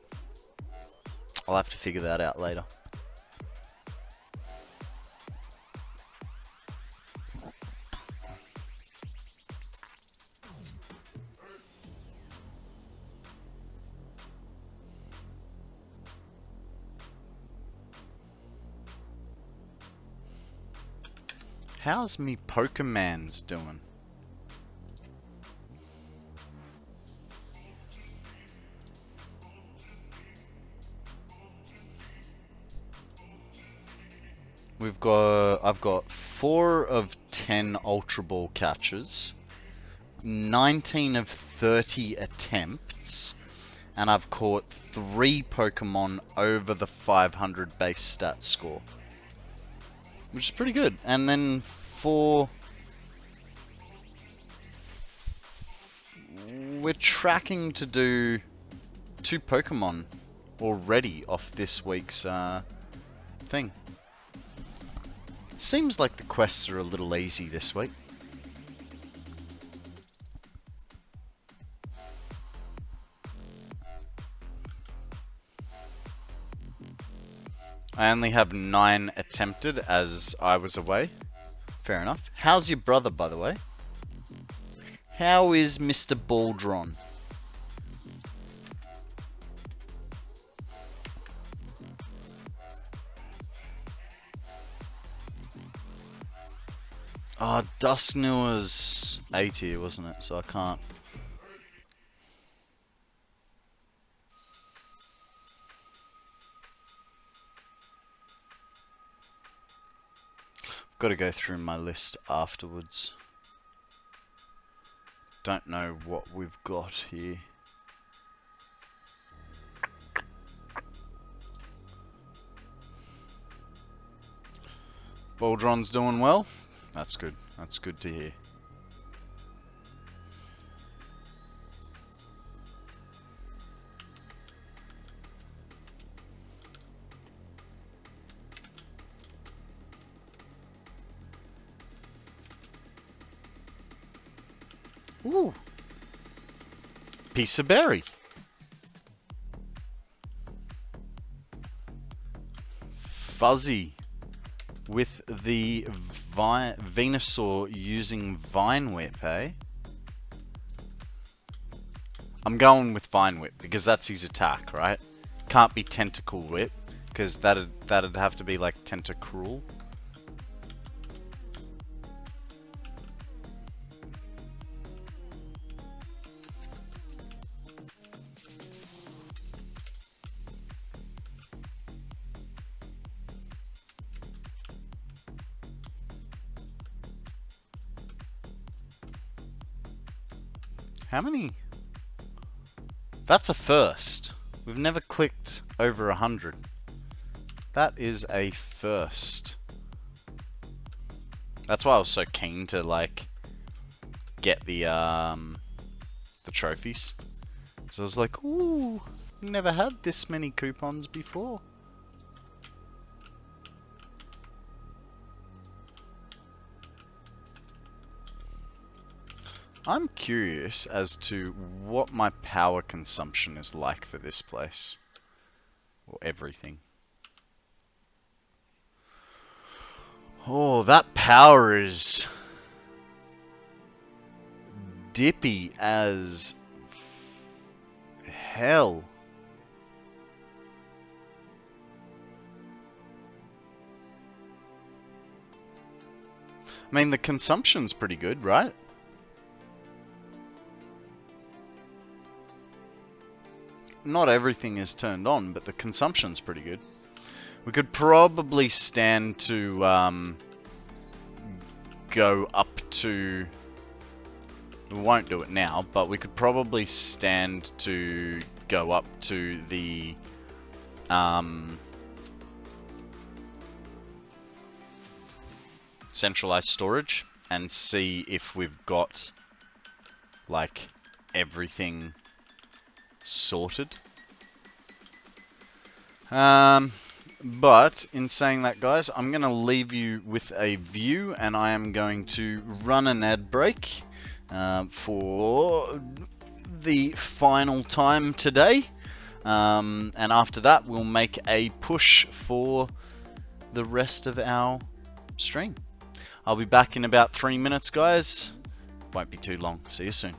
I'll have to figure that out later. How's me Pokemans doing? I've got 4 of 10 Ultra Ball catches, 19 of 30 attempts, and I've caught 3 Pokemon over the 500 base stat score, which is pretty good. And then we're tracking to do 2 Pokemon already off this week's thing. Seems like the quests are a little easy this week. I only have 9 attempted as I was away. Fair enough. How's your brother, by the way? How is Mr. Baldron? Oh, Dusknu was A tier, wasn't it? So I can't. Got to go through my list afterwards. Don't know what we've got here. Baldron's doing well. That's good. That's good to hear. Ooh. Piece of berry. Fuzzy. With the Venusaur using Vine Whip, eh? I'm going with Vine Whip because that's his attack, right? Can't be Tentacle Whip because that'd have to be like Tentacruel. How many? That's a first. We've never clicked over 100. That is a first. That's why I was so keen to like get the trophies. So I was like, ooh, never had this many coupons before. I'm curious as to what my power consumption is like for this place. Or everything. Oh, that power is dippy as hell. I mean, the consumption's pretty good, right? Not everything is turned on, but the consumption's pretty good. We could probably stand to go up to... We won't do it now, but we could probably stand to go up to the centralized storage and see if we've got like everything sorted. But in saying that, guys, I'm going to leave you with a view, and I am going to run an ad break for the final time today. And after that, we'll make a push for the rest of our stream. I'll be back in about 3 minutes, guys. Won't be too long. See you soon.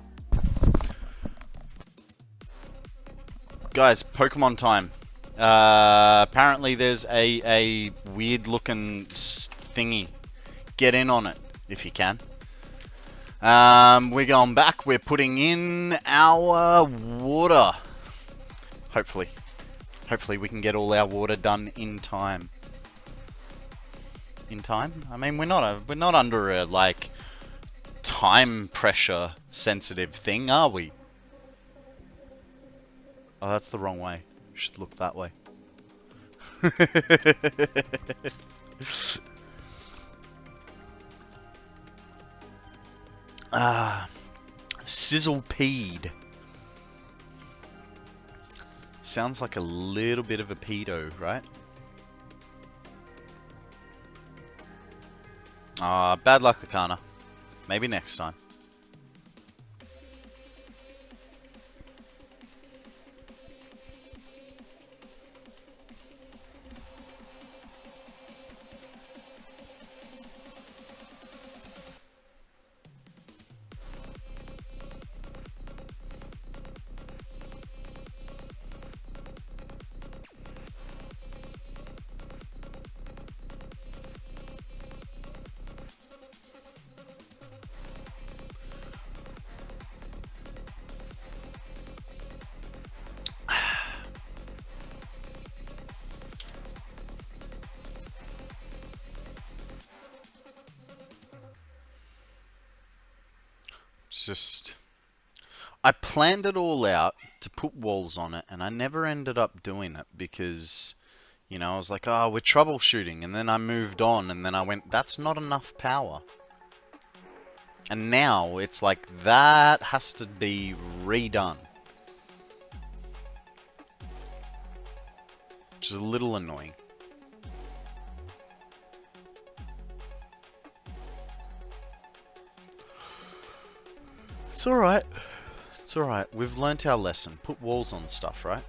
Guys, Pokemon time. Apparently there's a weird looking thingy. Get in on it if you can. We're going back. We're putting in our water. Hopefully we can get all our water done in time. In time? I mean, we're not under a like time pressure sensitive thing, are we? Oh, that's the wrong way. We should look that way. Sizzlepeed. Sounds like a little bit of a pedo, right? Bad luck, Akana. Maybe next time. Just, I planned it all out to put walls on it, and I never ended up doing it because, you know, I was like, oh, we're troubleshooting, and then I moved on, and then I went, that's not enough power. And now it's like, that has to be redone. Which is a little annoying. It's alright. It's alright. We've learnt our lesson. Put walls on stuff, right?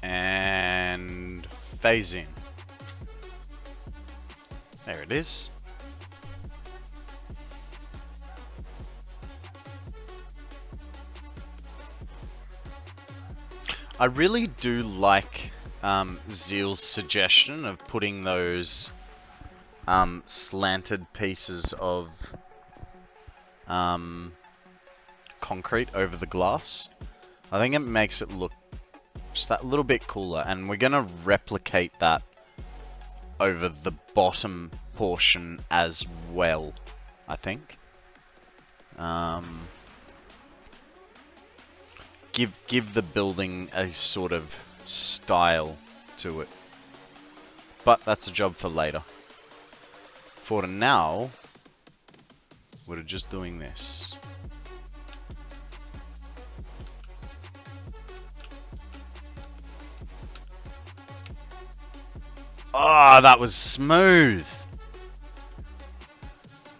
And phase in. There it is. I really do like Zeal's suggestion of putting those slanted pieces of concrete over the glass. I think it makes it look just that little bit cooler, and we're gonna replicate that over the bottom portion as well, I think. Give the building a sort of style to it, but that's a job for later. For now, we're just doing this. Oh, that was smooth.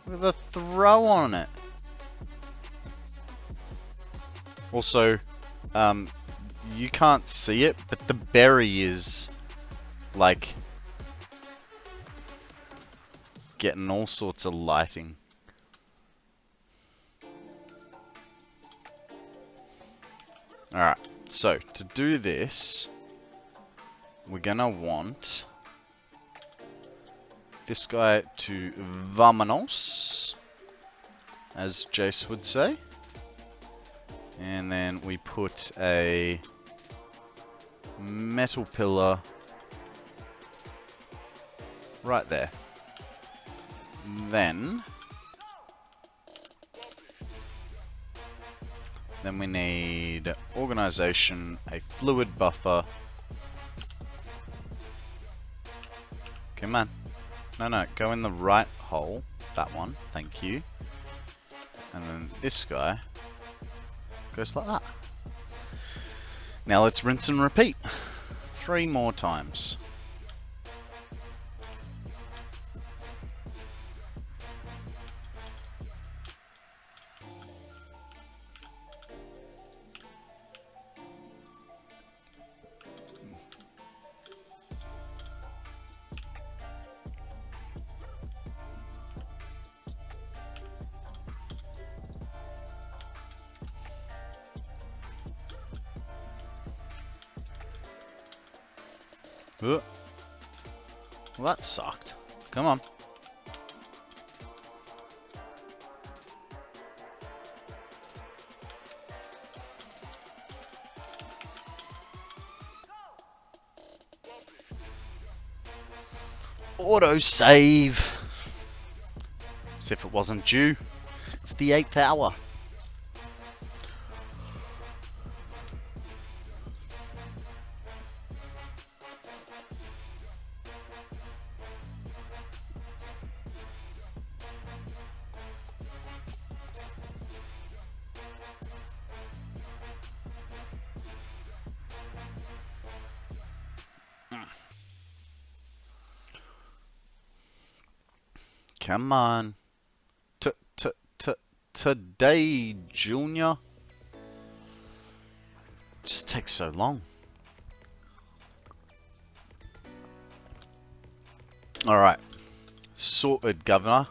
With a throw on it. Also, you can't see it, but the berry is like getting all sorts of lighting. Alright, so to do this, we're gonna want this guy to vamonos, as Jace would say. And then we put a metal pillar right there. Then we need organization, a fluid buffer. Come on. No, go in the right hole. That one, thank you. And then this guy goes like that. Now let's rinse and repeat 3 more times. Well, that sucked. Come on. Auto save. As if it wasn't due. It's the 8th hour. Come on. Today, Junior. Just takes so long. Alright. Sorted, Governor.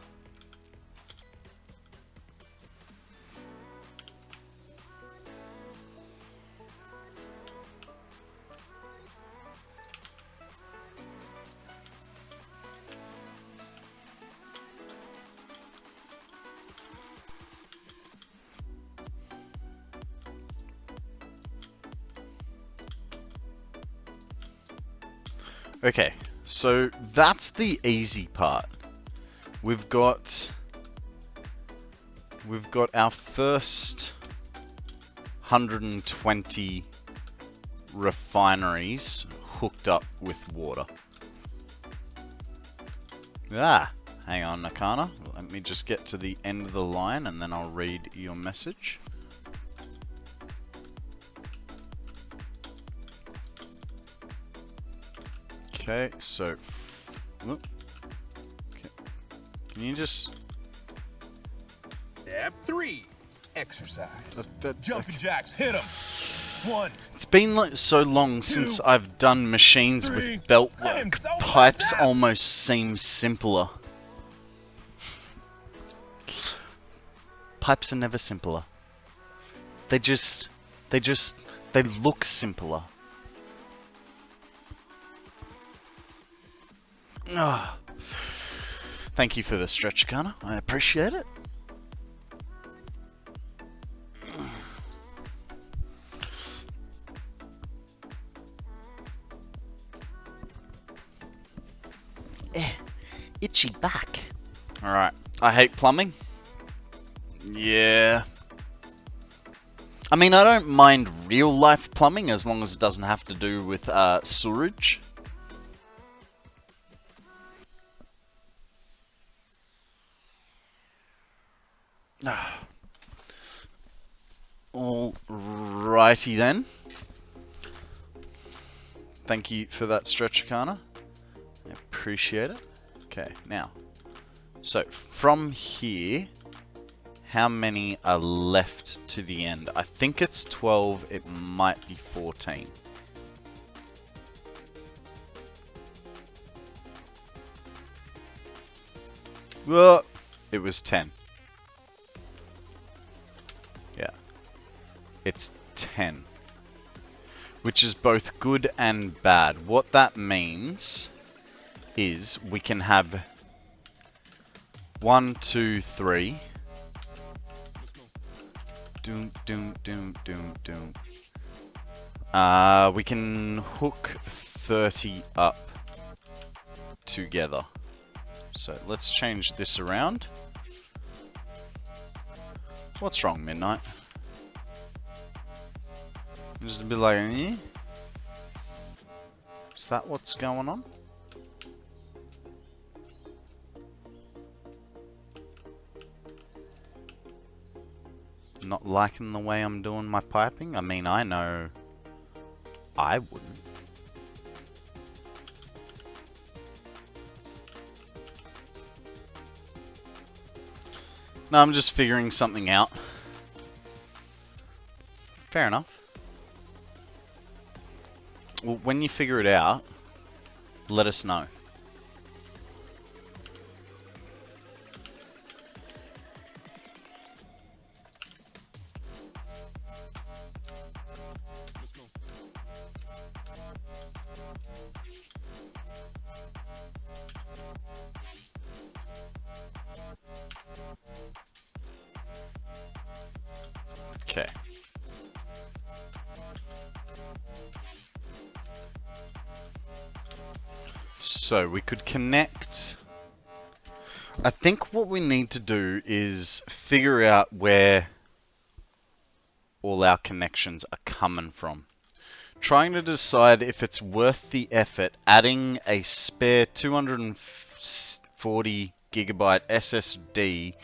Okay, so that's the easy part. We've got our first 120 refineries hooked up with water. Hang on, Nakana. Let me just get to the end of the line and then I'll read your message. Okay, so, okay. Can you just... Step 3. Exercise. Jumping jacks, hit 'em. 1. It's been like so long since I've done machines 3. with belt I am work. so Pipes pumped up. almost seem simpler. Pipes are never simpler. They look simpler. Ah, thank you for the stretch, Gunner. I appreciate it. Itchy back. Alright, I hate plumbing. Yeah. I mean, I don't mind real life plumbing as long as it doesn't have to do with sewerage. Alrighty then. Thank you for that stretch, Kana. I appreciate it. Okay, now. So, from here, how many are left to the end? I think it's 12, it might be 14. Whoa, it was 10. Yeah. It's 10. Which is both good and bad. What that means is we can have 1, 2, 3. Doom, doom, doom, doom, doom. We can hook 30 up together. So let's change this around. What's wrong, Midnight? Just a bit like, eh? Is that what's going on? Not liking the way I'm doing my piping? I mean, I know I wouldn't. No, I'm just figuring something out. Fair enough. Well, when you figure it out, let us know. Okay. So we could connect. I think what we need to do is figure out where all our connections are coming from. Trying to decide if it's worth the effort adding a spare 240 gigabyte SSD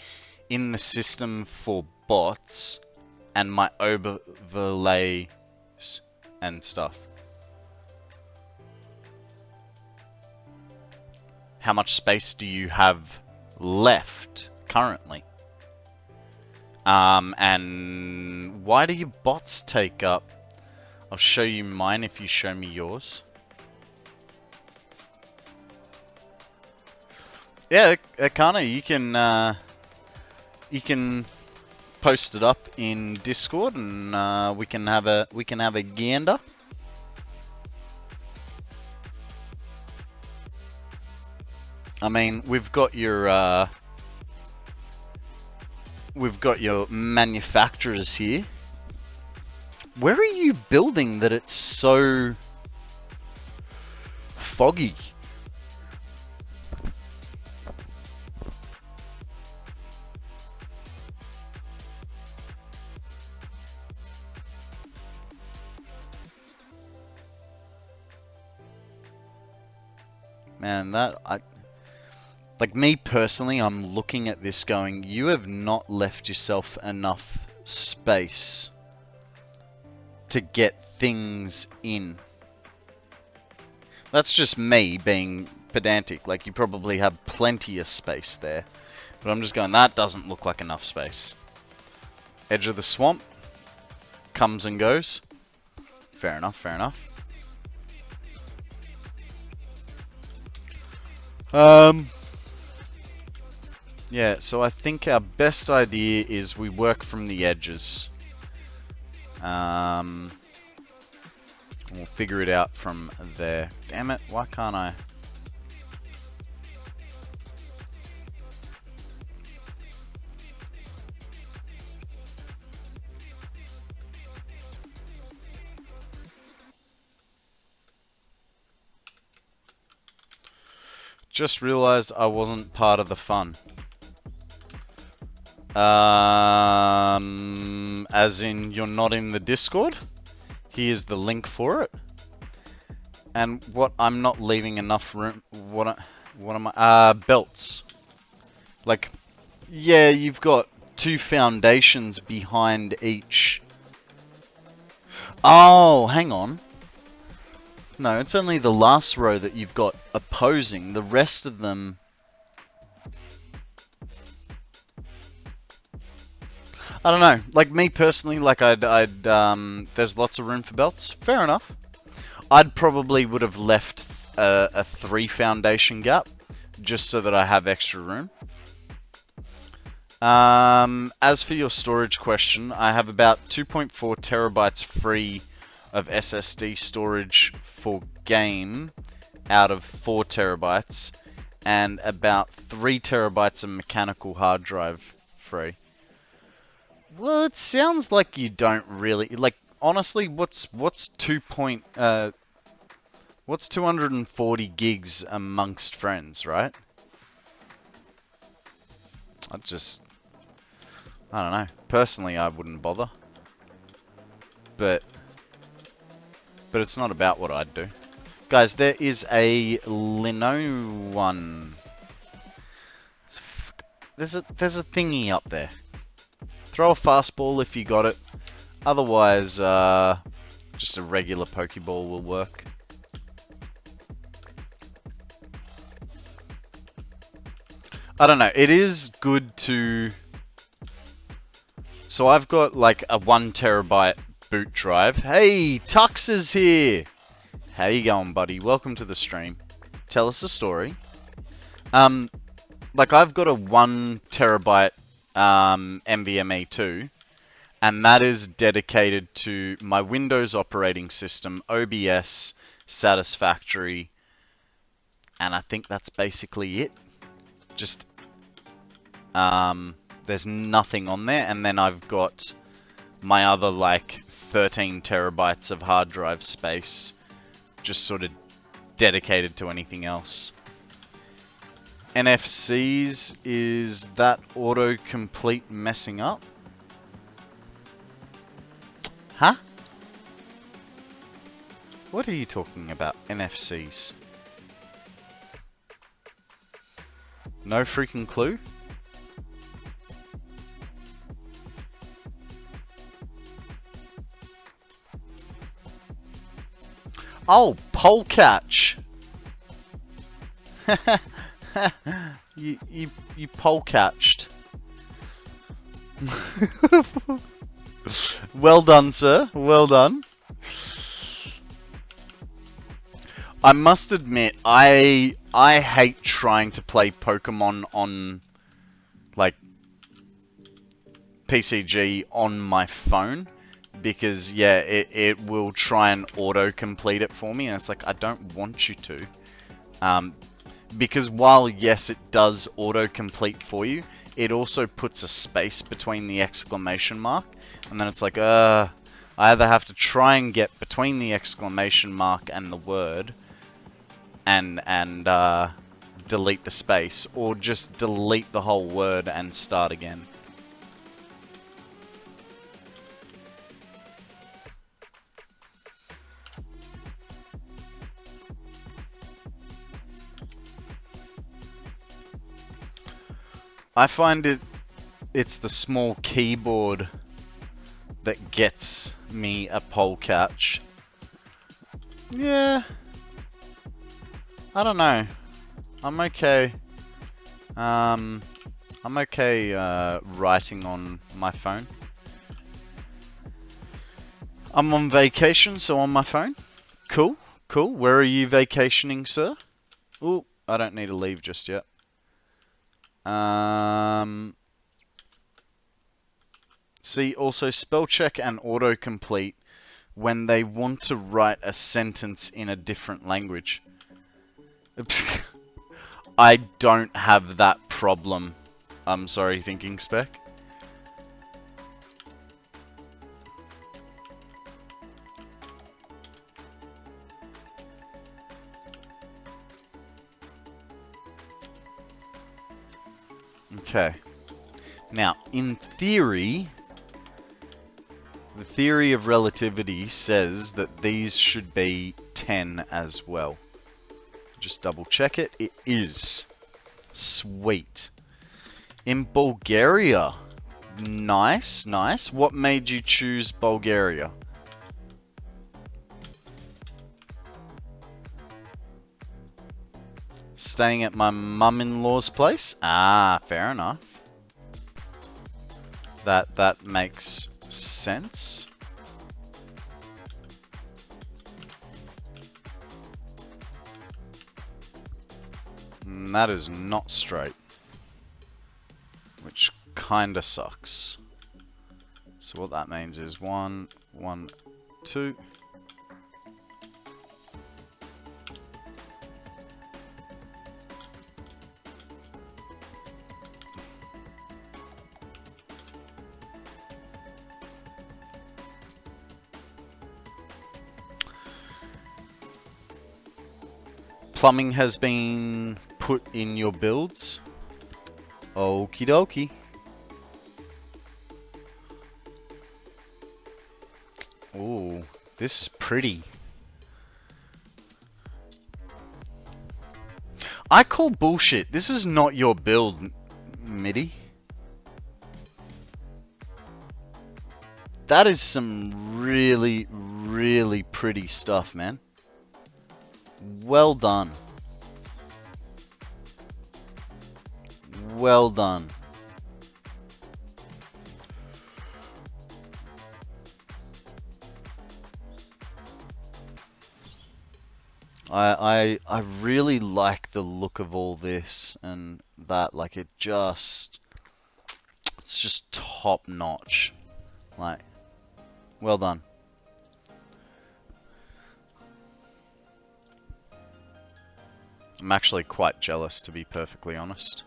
in the system for bots and my overlays and stuff. How much space do you have left currently? And why do your bots take up? I'll show you mine if you show me yours. Yeah, Akana, you can post it up in Discord, and we can have a gander. I mean, we've got your manufacturers here. Where are you building that it's so foggy? Man, like me personally, I'm looking at this going, you have not left yourself enough space to get things in. That's just me being pedantic. Like, you probably have plenty of space there. But I'm just going, that doesn't look like enough space. Edge of the swamp. Comes and goes. Fair enough, fair enough. Yeah, so I think our best idea is we work from the edges. We'll figure it out from there. Damn it, why can't I? Just realized I wasn't part of the fun. As in, you're not in the Discord? Here's the link for it. And what, I'm not leaving enough room. What am I? Belts. Like, yeah, you've got 2 foundations behind each. Oh, hang on. No, it's only the last row that you've got opposing. The rest of them... I don't know. Like, me personally, like, there's lots of room for belts. Fair enough. I'd probably would have left a 3 foundation gap, just so that I have extra room. As for your storage question, I have about 2.4 terabytes free of SSD storage for game out of 4 terabytes, and about 3 terabytes of mechanical hard drive free. Well, it sounds like you don't really like. Honestly, what's 240 gigs amongst friends, right? I don't know. Personally, I wouldn't bother. But it's not about what I'd do. Guys, there is a Lino one. There's a thingy up there. Throw a fastball if you got it. Otherwise, just a regular Pokeball will work. I don't know. It is good to... So I've got like a 1 terabyte boot drive. Hey, Tux is here! How you going, buddy? Welcome to the stream. Tell us a story. Like I've got a 1 terabyte NVMe 2, and that is dedicated to my Windows operating system, OBS, Satisfactory, and I think that's basically it. Just there's nothing on there, and then I've got my other like 13 terabytes of hard drive space, just sort of dedicated to anything else. NFCs, is that autocomplete messing up? Huh? What are you talking about, NFCs? No freaking clue? Oh, polecatch! you polecatched. Well done, sir. Well done. I must admit, I hate trying to play Pokemon on like PCG on my phone, because yeah, it will try and auto-complete it for me, and it's like, I don't want you to. Because while yes, it does auto-complete for you, it also puts a space between the exclamation mark, and then it's like, I either have to try and get between the exclamation mark and the word, and delete the space, or just delete the whole word and start again. I find it's the small keyboard that gets me a polecatch. Yeah. I don't know. I'm okay. I'm okay writing on my phone. I'm on vacation, so on my phone. Cool, cool. Where are you vacationing, sir? Ooh, I don't need to leave just yet. See, also spell check and autocomplete when they want to write a sentence in a different language. I don't have that problem. I'm sorry, thinking spec. Okay. Now, in theory, the theory of relativity says that these should be 10 as well. Just double check it. It is. Sweet. In Bulgaria. Nice, nice. What made you choose Bulgaria? Staying at my mum-in-law's place? Ah, fair enough. That makes sense. That is not straight, which kinda sucks. So what that means is 1, 1, 2. Plumbing has been put in your builds. Okie dokie. Ooh, this is pretty. I call bullshit. This is not your build, MIDI. That is some really, really pretty stuff, man. Well done. Well done. I really like the look of all this and that, like it's just top notch. Like, well done. I'm actually quite jealous, to be perfectly honest.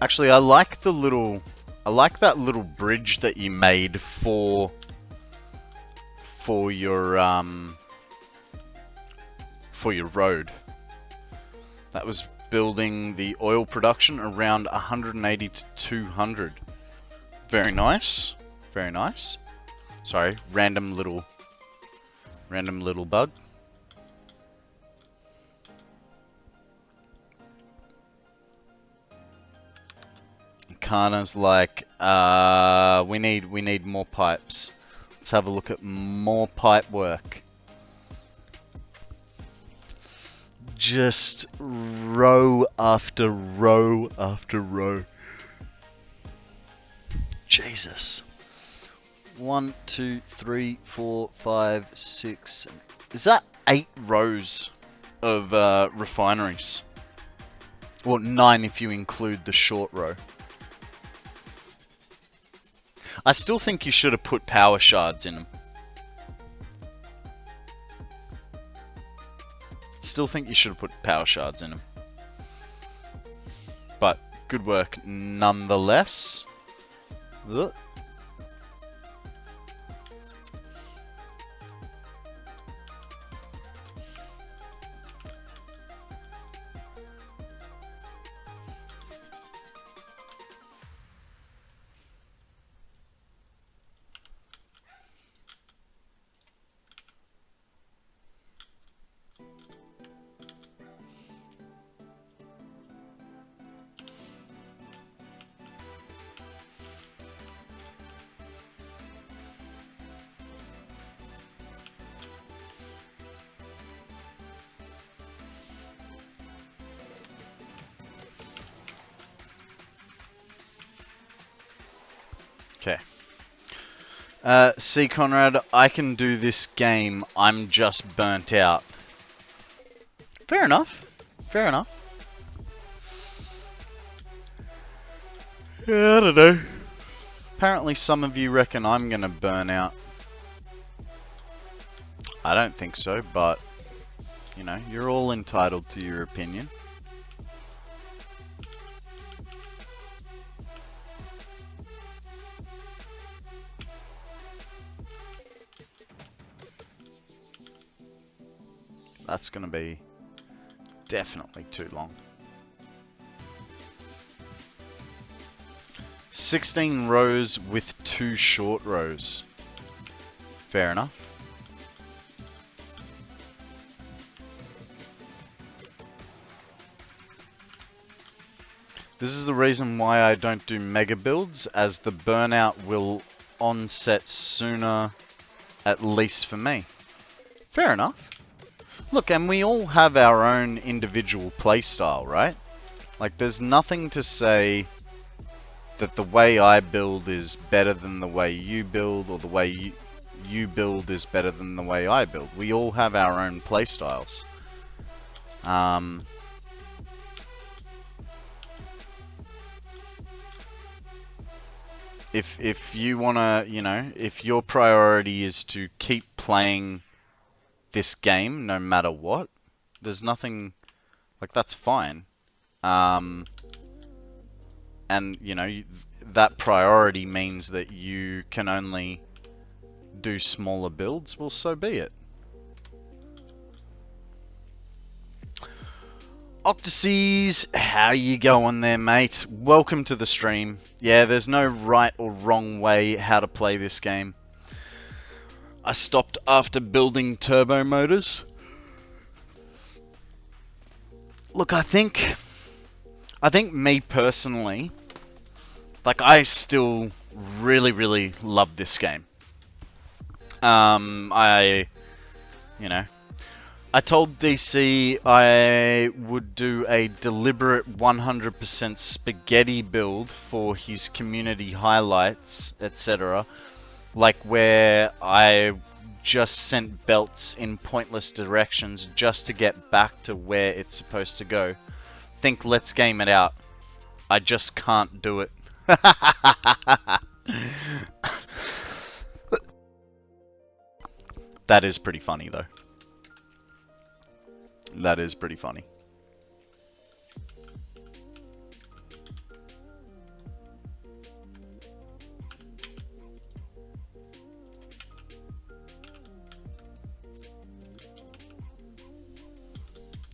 Actually, I like that little bridge that you made for your road. That was building the oil production around 180 to 200. Very nice. Very nice. Sorry, random little bug. Kana's like, we need more pipes. Let's have a look at more pipe work. Just row after row after row. Jesus. 1, 2, 3, 4, 5, 6. Is that 8 rows of refineries? Or 9 if you include the short row. I still think you should have put power shards in them. Still think you should have put power shards in them. But good work nonetheless. Ugh. Okay. See, Konrad, I can do this game. I'm just burnt out. Fair enough. Fair enough. Yeah, I don't know. Apparently some of you reckon I'm gonna burn out. I don't think so, but, you know, you're all entitled to your opinion. That's gonna be definitely too long. 16 rows with 2 short rows. Fair enough. This is the reason why I don't do mega builds, as the burnout will onset sooner, at least for me. Fair enough. Look, and we all have our own individual playstyle, right? Like, there's nothing to say that the way I build is better than the way you build, or the way you build is better than the way I build. We all have our own playstyles. If you wanna, you know, if your priority is to keep playing this game no matter what, there's nothing, like, that's fine. And you know, that priority means that you can only do smaller builds, well, so be it. Octaseas, how you going there, mate? Welcome to the stream. Yeah, there's no right or wrong way how to play this game. I stopped after building turbo motors. Look, I think me personally, like, I still really love this game. You know, I told DC I would do a deliberate 100% spaghetti build for his community highlights, etc. Like where I just sent belts in pointless directions just to get back to where it's supposed to go. Think let's game it out. I just can't do it. That is pretty funny though. That is pretty funny.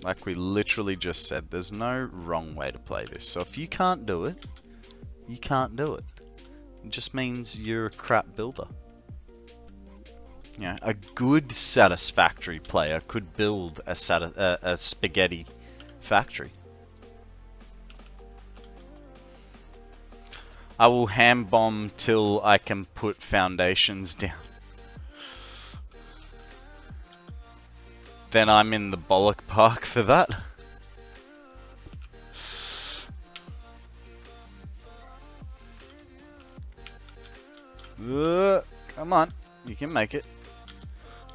Like we literally just said, there's no wrong way to play this. So if you can't do it, you can't do it. It just means you're a crap builder. You know, a good Satisfactory player could build a spaghetti factory. I will ham bomb till I can put foundations down. Then I'm in the bollock park for that. Come on, you can make it.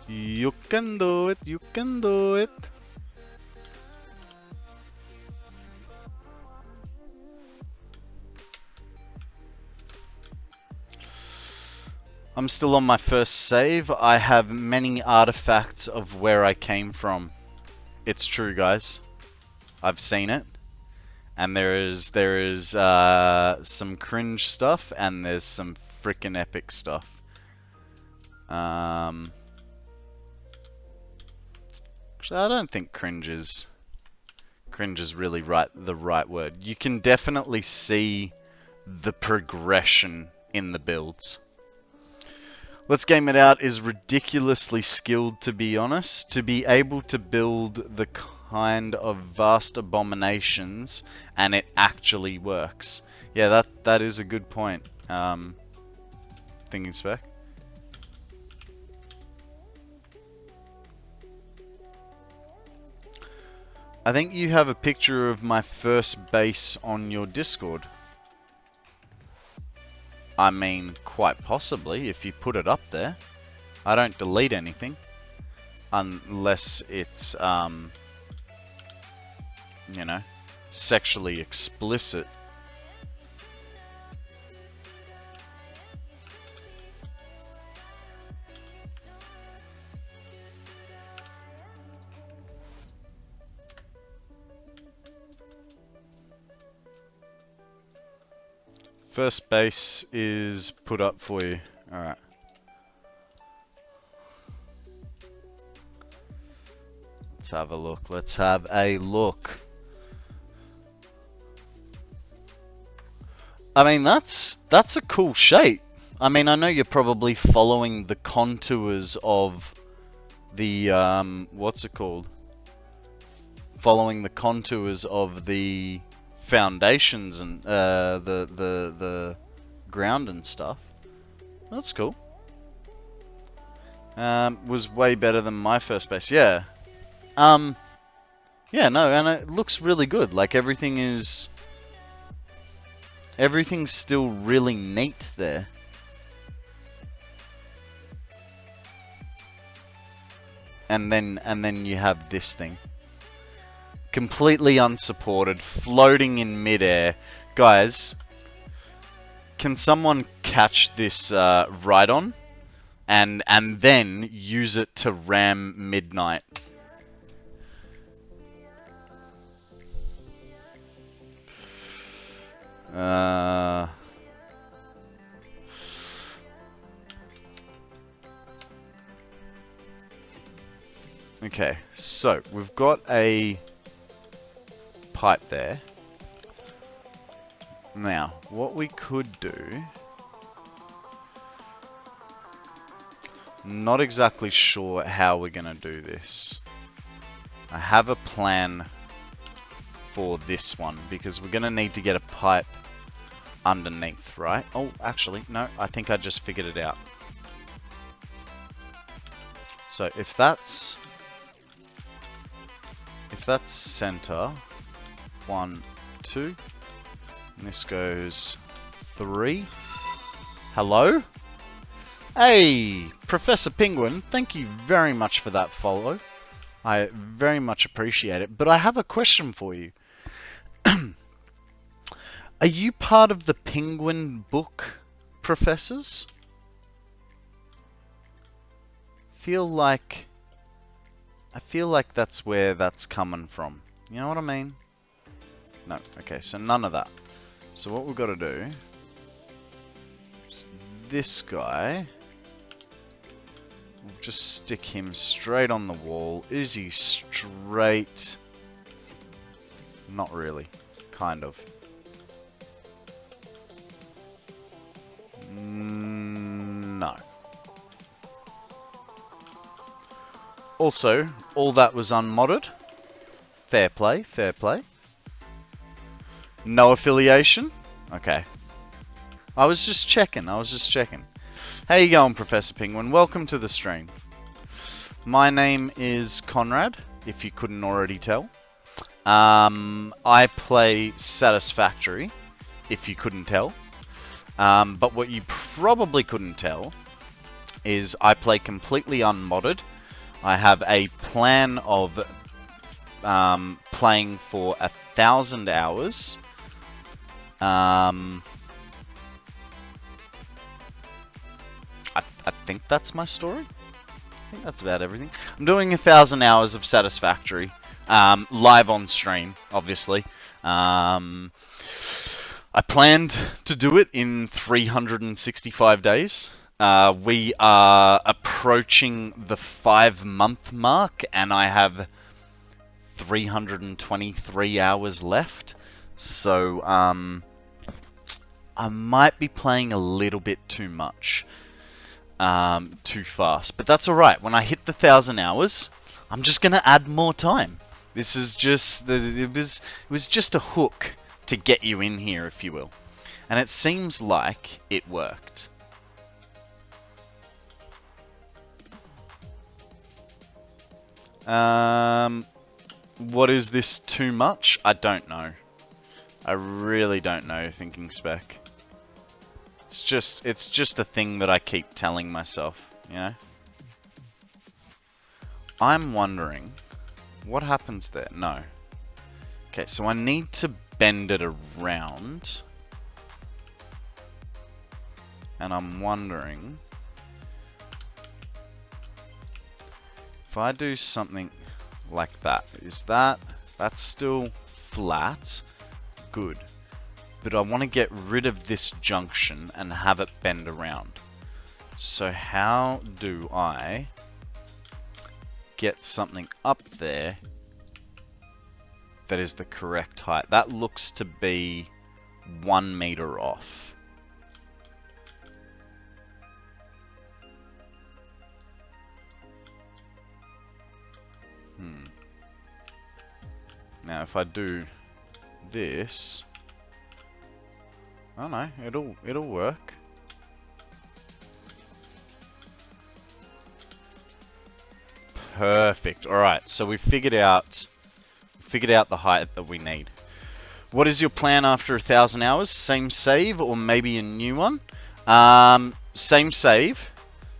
You can do it, you can do it. I'm still on my first save. I have many artifacts of where I came from. It's true, guys. I've seen it. And there is some cringe stuff and there's some freaking epic stuff. Actually, I don't think cringe is really the right word. You can definitely see the progression in the builds. Let's Game It Out is ridiculously skilled, to be honest. To be able to build the kind of vast abominations and it actually works. Yeah, that is a good point. Thinking spec. I think you have a picture of my first base on your Discord. I mean, quite possibly, if you put it up there. I don't delete anything. Unless it's, you know, sexually explicit. First base is put up for you. Alright. Let's have a look. Let's have a look. I mean, that's a cool shape. I mean, I know you're probably following the contours of the, what's it called? Following the contours of the foundations and the ground and stuff. That's cool. Was way better than my first base. Yeah. Yeah, no, and it looks really good. Like everything's still really neat there. And then you have this thing. completely unsupported, floating in midair. Guys, can someone catch this right on and then use it to ram Midnight? Okay, so we've got a pipe there. Now, what we could do... Not exactly sure how we're going to do this. I have a plan for this one, because we're going to need to get a pipe underneath, right? Oh, actually, no, I think I just figured it out. So if that's center, 1, 2, and this goes 3. Hello? Hey, Professor Penguin, thank you very much for that follow. I very much appreciate it. But I have a question for you. Are you part of the Penguin book, professors? I feel like that's where that's coming from. You know what I mean? No. Okay, so none of that. So what we've got to do is this guy. We'll just stick him straight on the wall. Is he straight? Not really. Kind of. No. Also, all that was unmodded. Fair play, fair play. No affiliation? Okay. I was just checking, How you going, Professor Penguin? Welcome to the stream. My name is Konrad, if you couldn't already tell. I play Satisfactory, if you couldn't tell. But what you probably couldn't tell is I play completely unmodded. I have a plan of playing for 1,000 hours. I think that's my story. I think that's about everything. I'm doing 1,000 hours of Satisfactory. Live on stream, obviously. I planned to do it in 365 days. We are approaching the 5-month mark, and I have 323 hours left. So, I might be playing a little bit too much. Too fast. But that's alright. When I hit the 1,000 hours, I'm just going to add more time. This is just... It was just a hook to get you in here, if you will. And it seems like it worked. What is this too much? I don't know. I really don't know, Thinking Spec. It's just a thing that I keep telling myself, you know? I'm wondering, what happens there? No. Okay, so I need to bend it around. And I'm wondering, if I do something like that, that's still flat? Good. But I want to get rid of this junction and have it bend around. So how do I get something up there that is the correct height? That looks to be 1 meter off. Now if I do this, oh no, it'll work. Perfect. All right, so we figured out the height that we need. What is your plan after 1,000 hours? Same save or maybe a new one? Same save.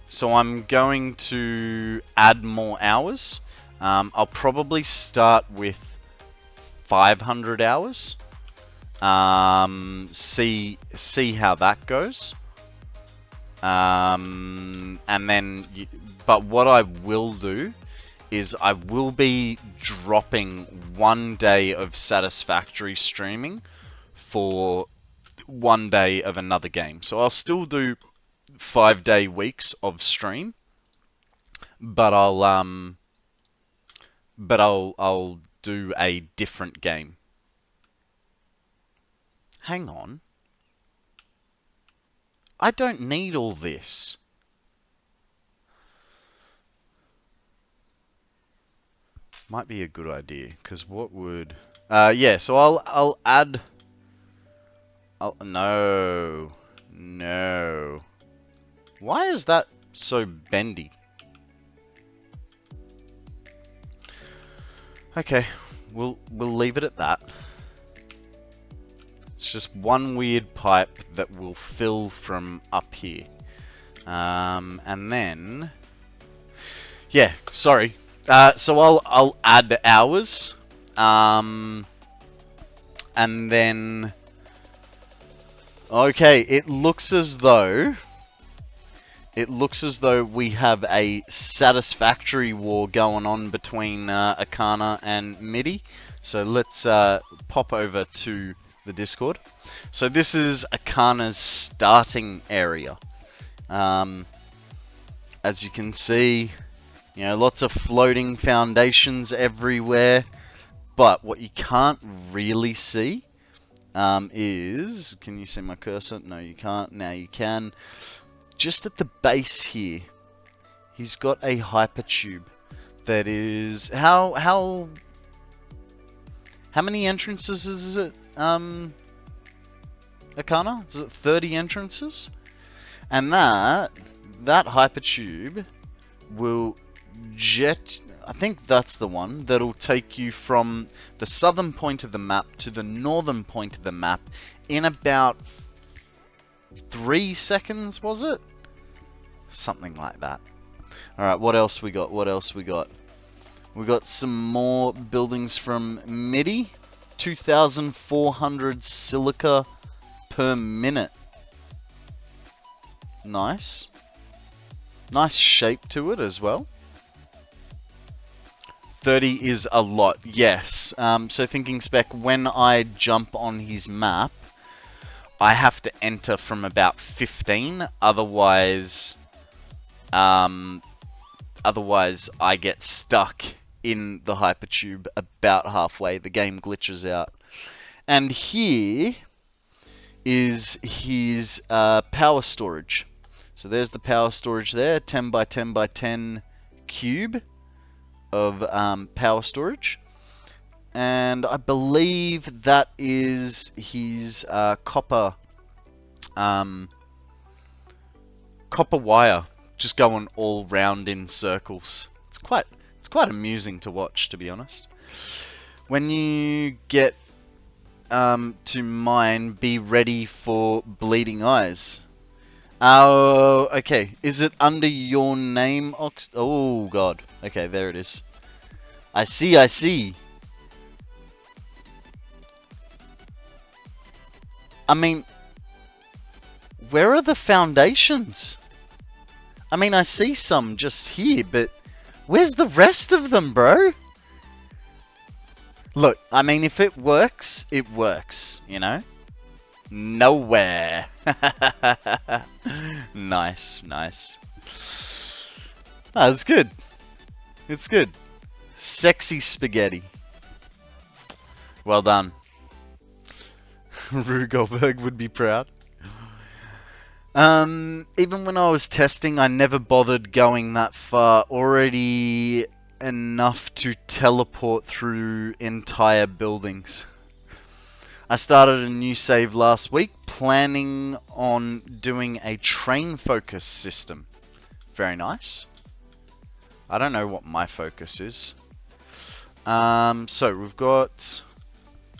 So I'm going to add more hours. I'll probably start with 500 hours. See how that goes. And then, but what I will do is I will be dropping 1 day of Satisfactory streaming for 1 day of another game. So I'll still do 5-day weeks of stream, but I'll do a different game. Hang on. I don't need all this. Might be a good idea, because what would... yeah, so I'll add... No. No. Why is that so bendy? Okay, we'll leave it at that. It's just one weird pipe that will fill from up here. And then... Yeah, sorry. So I'll add hours. And then... Okay, it looks as though we have a Satisfactory war going on between Akana and Midi. So let's pop over to the Discord. So this is Akana's starting area. As you can see, you know, lots of floating foundations everywhere. But what you can't really see is... Can you see my cursor? No, you can't. Now you can. Just at the base here, he's got a hypertube that is... How many entrances is it, Akana? Is it 30 entrances? And that hypertube will jet... I think that's the one that'll take you from the southern point of the map to the northern point of the map in about 3 seconds, was it? Something like that. Alright, what else we got? What else we got? We got some more buildings from MIDI. 2,400 silica per minute. Nice. Nice shape to it as well. 30 is a lot, yes. So thinking spec, when I jump on his map, I have to enter from about 15, otherwise I get stuck in the hypertube about halfway. The game glitches out. And here is his power storage. So there's the power storage there, 10 by 10 by 10 cube of power storage. And I believe that is his copper wire just going all round in circles. It's quite amusing to watch, to be honest. When you get to mine, be ready for bleeding eyes. Oh, okay. Is it under your name, Ox? Oh god. Okay, there it is. I see. I mean, where are the foundations? I mean, I see some just here, but where's the rest of them, bro? Look, I mean, if it works, it works, you know? Nowhere. Nice. Ah, it's good. It's good. Sexy spaghetti. Well done. Rue Goldberg would be proud. Even when I was testing, I never bothered going that far. Already enough to teleport through entire buildings. I started a new save last week, planning on doing a train focus system. Very nice. I don't know what my focus is. So we've got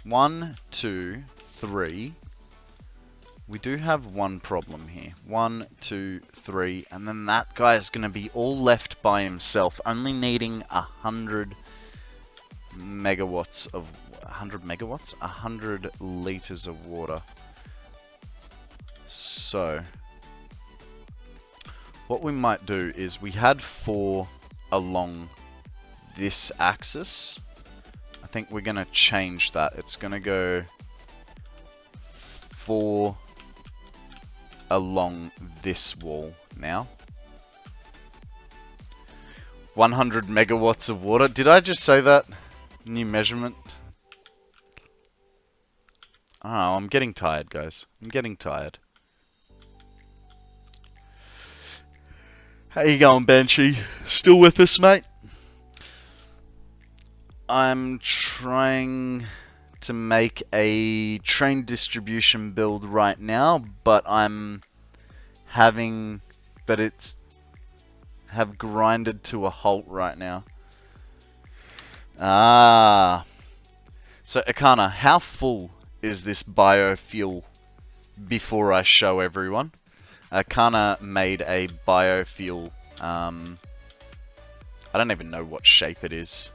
1, 2, 3. We do have one problem here. 1, 2, 3, and then that guy is going to be all left by himself, only needing 100 megawatts of 100 megawatts? 100 liters of water. So, what we might do is we had 4 along this axis. I think we're going to change that. It's going to go 4 along this wall now. 100 megawatts of water. Did I just say that? New measurement. Oh, I'm getting tired, guys. I'm getting tired. How you going, Banshee? Still with us, mate? I'm trying to make a train distribution build right now, but I'm having... but it's... have grinded to a halt right now. Ah. So, Akana, how full is this biofuel before I show everyone? Akana made a biofuel, I don't even know what shape it is.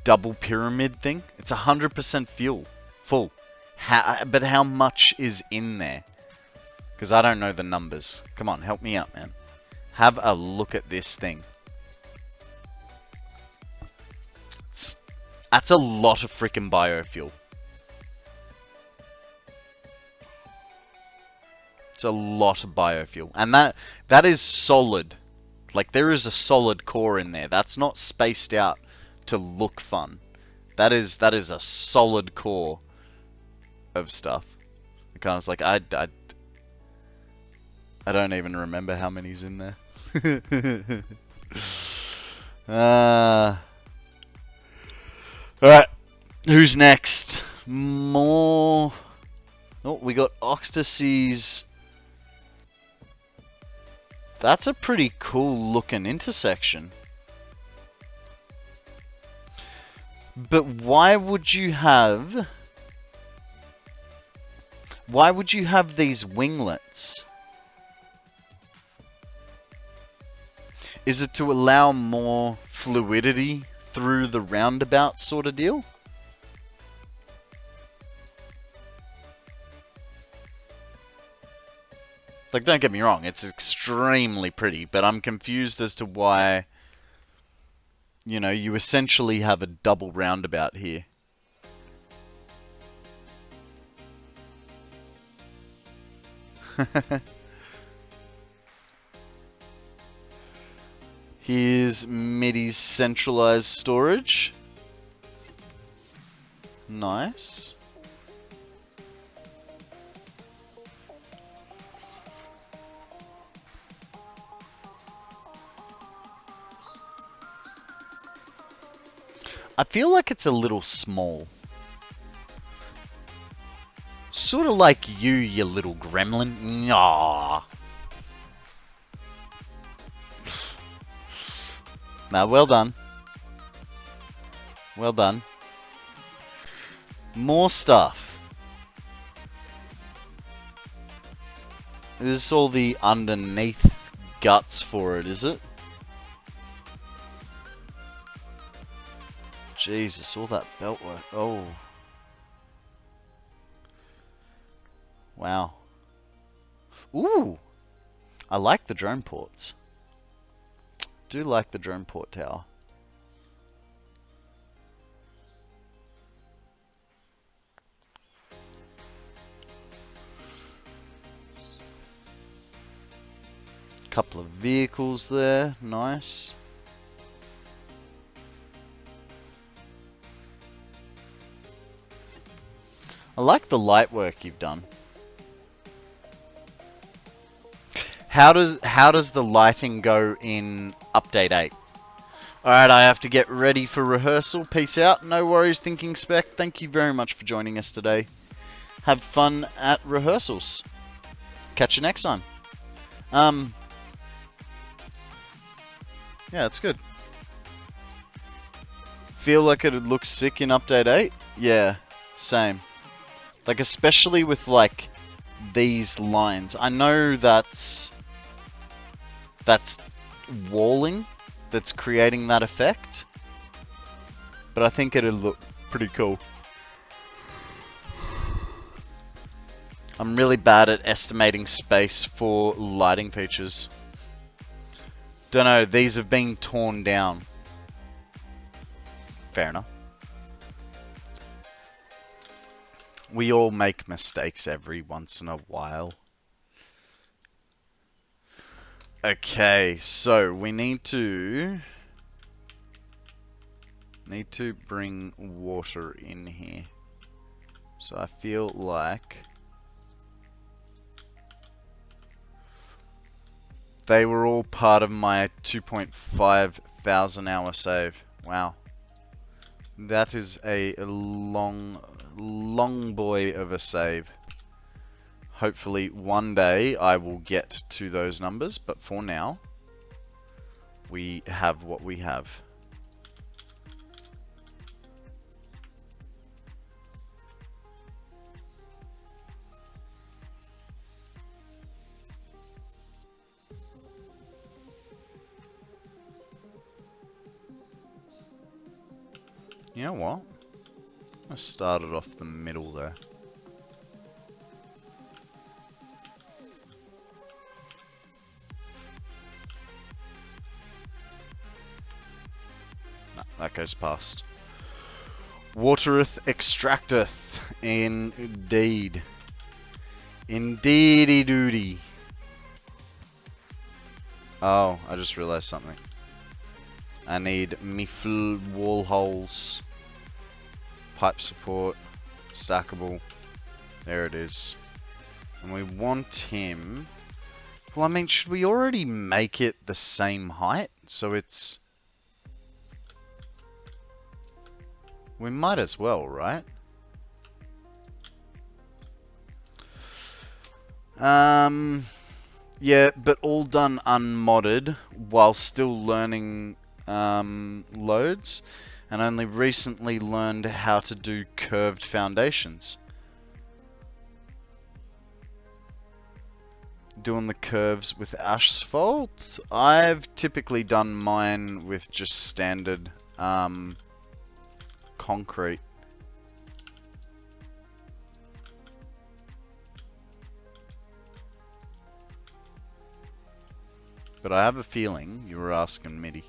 Double pyramid thing? It's 100% fuel. Full. But how much is in there? Because I don't know the numbers. Come on, help me out, man. Have a look at this thing. That's a lot of freaking biofuel. It's a lot of biofuel. And that is solid. Like, there is a solid core in there. That's not spaced out to look fun. That is a solid core of stuff. It kind of like, I don't even remember how many's in there. Alright, who's next? More... Oh, we got Octasea's... That's a pretty cool looking intersection. But why would you have... Why would you have these winglets? Is it to allow more fluidity through the roundabout sort of deal? Like, don't get me wrong, it's extremely pretty, but I'm confused as to why, you know, you essentially have a double roundabout here. Here's MIDI's centralized storage. Nice. I feel like it's a little small. Sort of like you little gremlin. Aww. Now, well done. Well done. More stuff. This is all the underneath guts for it, is it? Jesus, all that belt work. Oh. Wow. Ooh! I like the drone ports. Do like the drone port tower. Couple of vehicles there, nice. I like the light work you've done. How does the lighting go in update 8? Alright, I have to get ready for rehearsal. Peace out. No worries, Thinking Spec. Thank you very much for joining us today. Have fun at rehearsals. Catch you next time. Yeah, it's good. Feel like it looks sick in update 8? Yeah, same. Like, especially with, like, these lines. I know that's walling that's creating that effect. but I think it'll look pretty cool. I'm really bad at estimating space for lighting features. Don't know, these have been torn down. Fair enough. We all make mistakes every once in a while. Okay, so we need to bring water in here. So I feel like they were all part of my 2.5 thousand hour save. Wow. That is a long boy of a save. Hopefully one day I will get to those numbers, but for now, we have what we have. You know what? I started off the middle there. No, that goes past. Watereth extracteth. Indeed. Indeedy doody. Oh, I just realized something. I need miffle wall holes, pipe support, stackable. There it is. And we want him. Well, I mean, should we already make it the same height? So it's. We might as well, right? Yeah, but all done unmodded while still learning loads, and only recently learned how to do curved foundations. Doing the curves with asphalt. I've typically done mine with just standard concrete. But I have a feeling you were asking MIDI.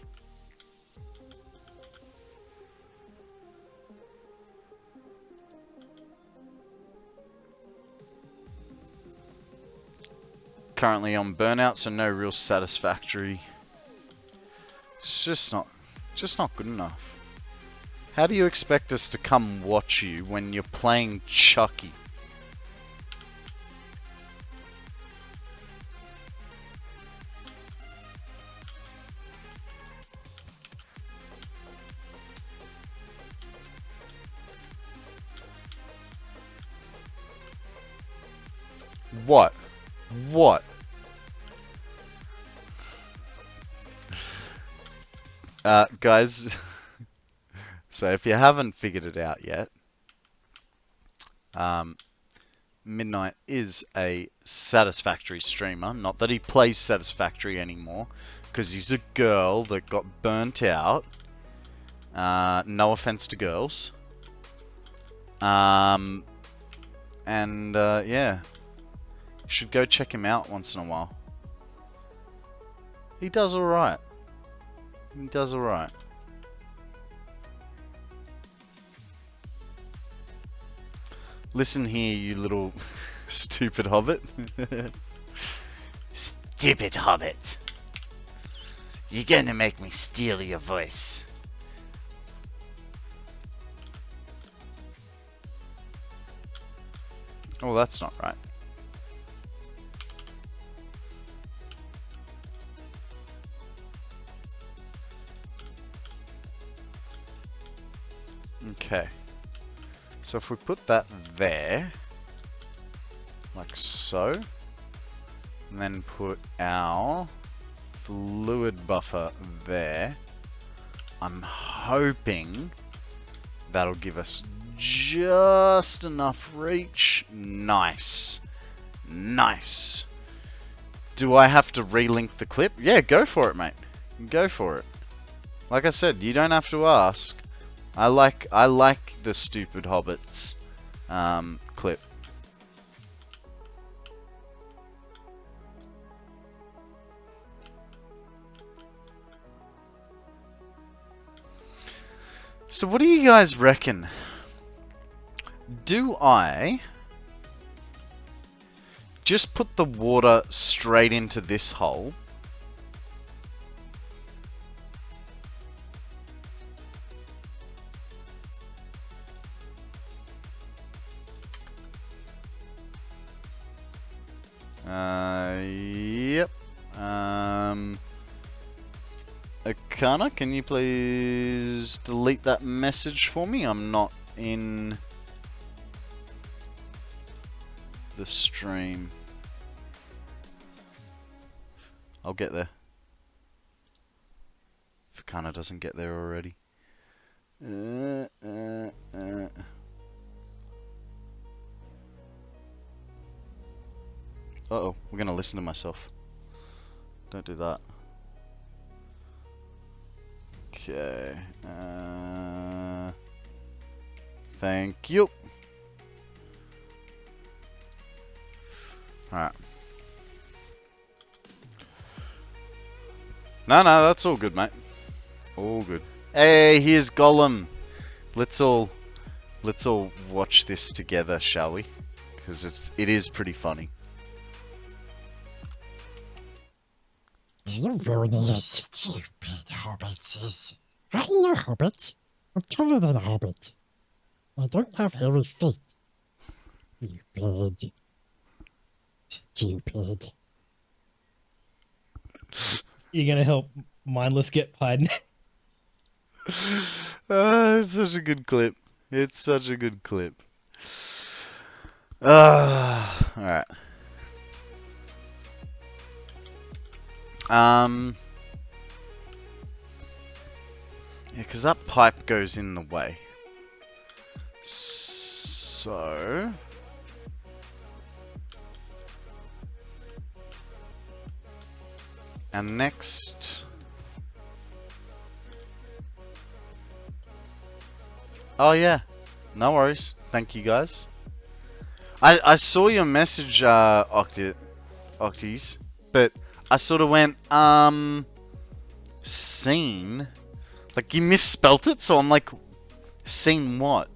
Currently on burnout, so no real satisfactory. It's just not good enough. How do you expect us to come watch you when you're playing Chucky? What? What? Guys, so if you haven't figured it out yet, Midnight is a Satisfactory streamer. Not that he plays Satisfactory anymore, because he's a girl that got burnt out. No offense to girls. Yeah. You should go check him out once in a while. He does alright. He does alright. Listen here, you little stupid hobbit. Stupid hobbit. You're gonna make me steal your voice. Oh, that's not right. Okay, so if we put that there, like so, and then put our fluid buffer there, I'm hoping that'll give us just enough reach. Nice. Nice. Do I have to relink the clip? Yeah, go for it, mate. Go for it. Like I said, you don't have to ask. I like the stupid hobbits clip. So what do you guys reckon? Do I just put the water straight into this hole? Yep. Akana, can you please delete that message for me? I'm not in the stream. I'll get there. If Akana doesn't get there already. Uh-oh, we're gonna listen to myself. Don't do that. Okay. Thank you. Alright. No, that's all good, mate. All good. Hey, here's Gollum. Let's all watch this together, shall we? Because it is pretty funny. You really stupid hobbitses. I know hobbit. I'm taller than a hobbit. I don't have hairy feet. Stupid. Stupid. You're gonna help Mindless get pied. It's such a good clip. It's such a good clip. Alright. Yeah, because that pipe goes in the way. So... And next... Oh yeah, no worries. Thank you guys. I saw your message, Octies, but I sort of went, scene? Like, you misspelt it, so I'm like, seen what?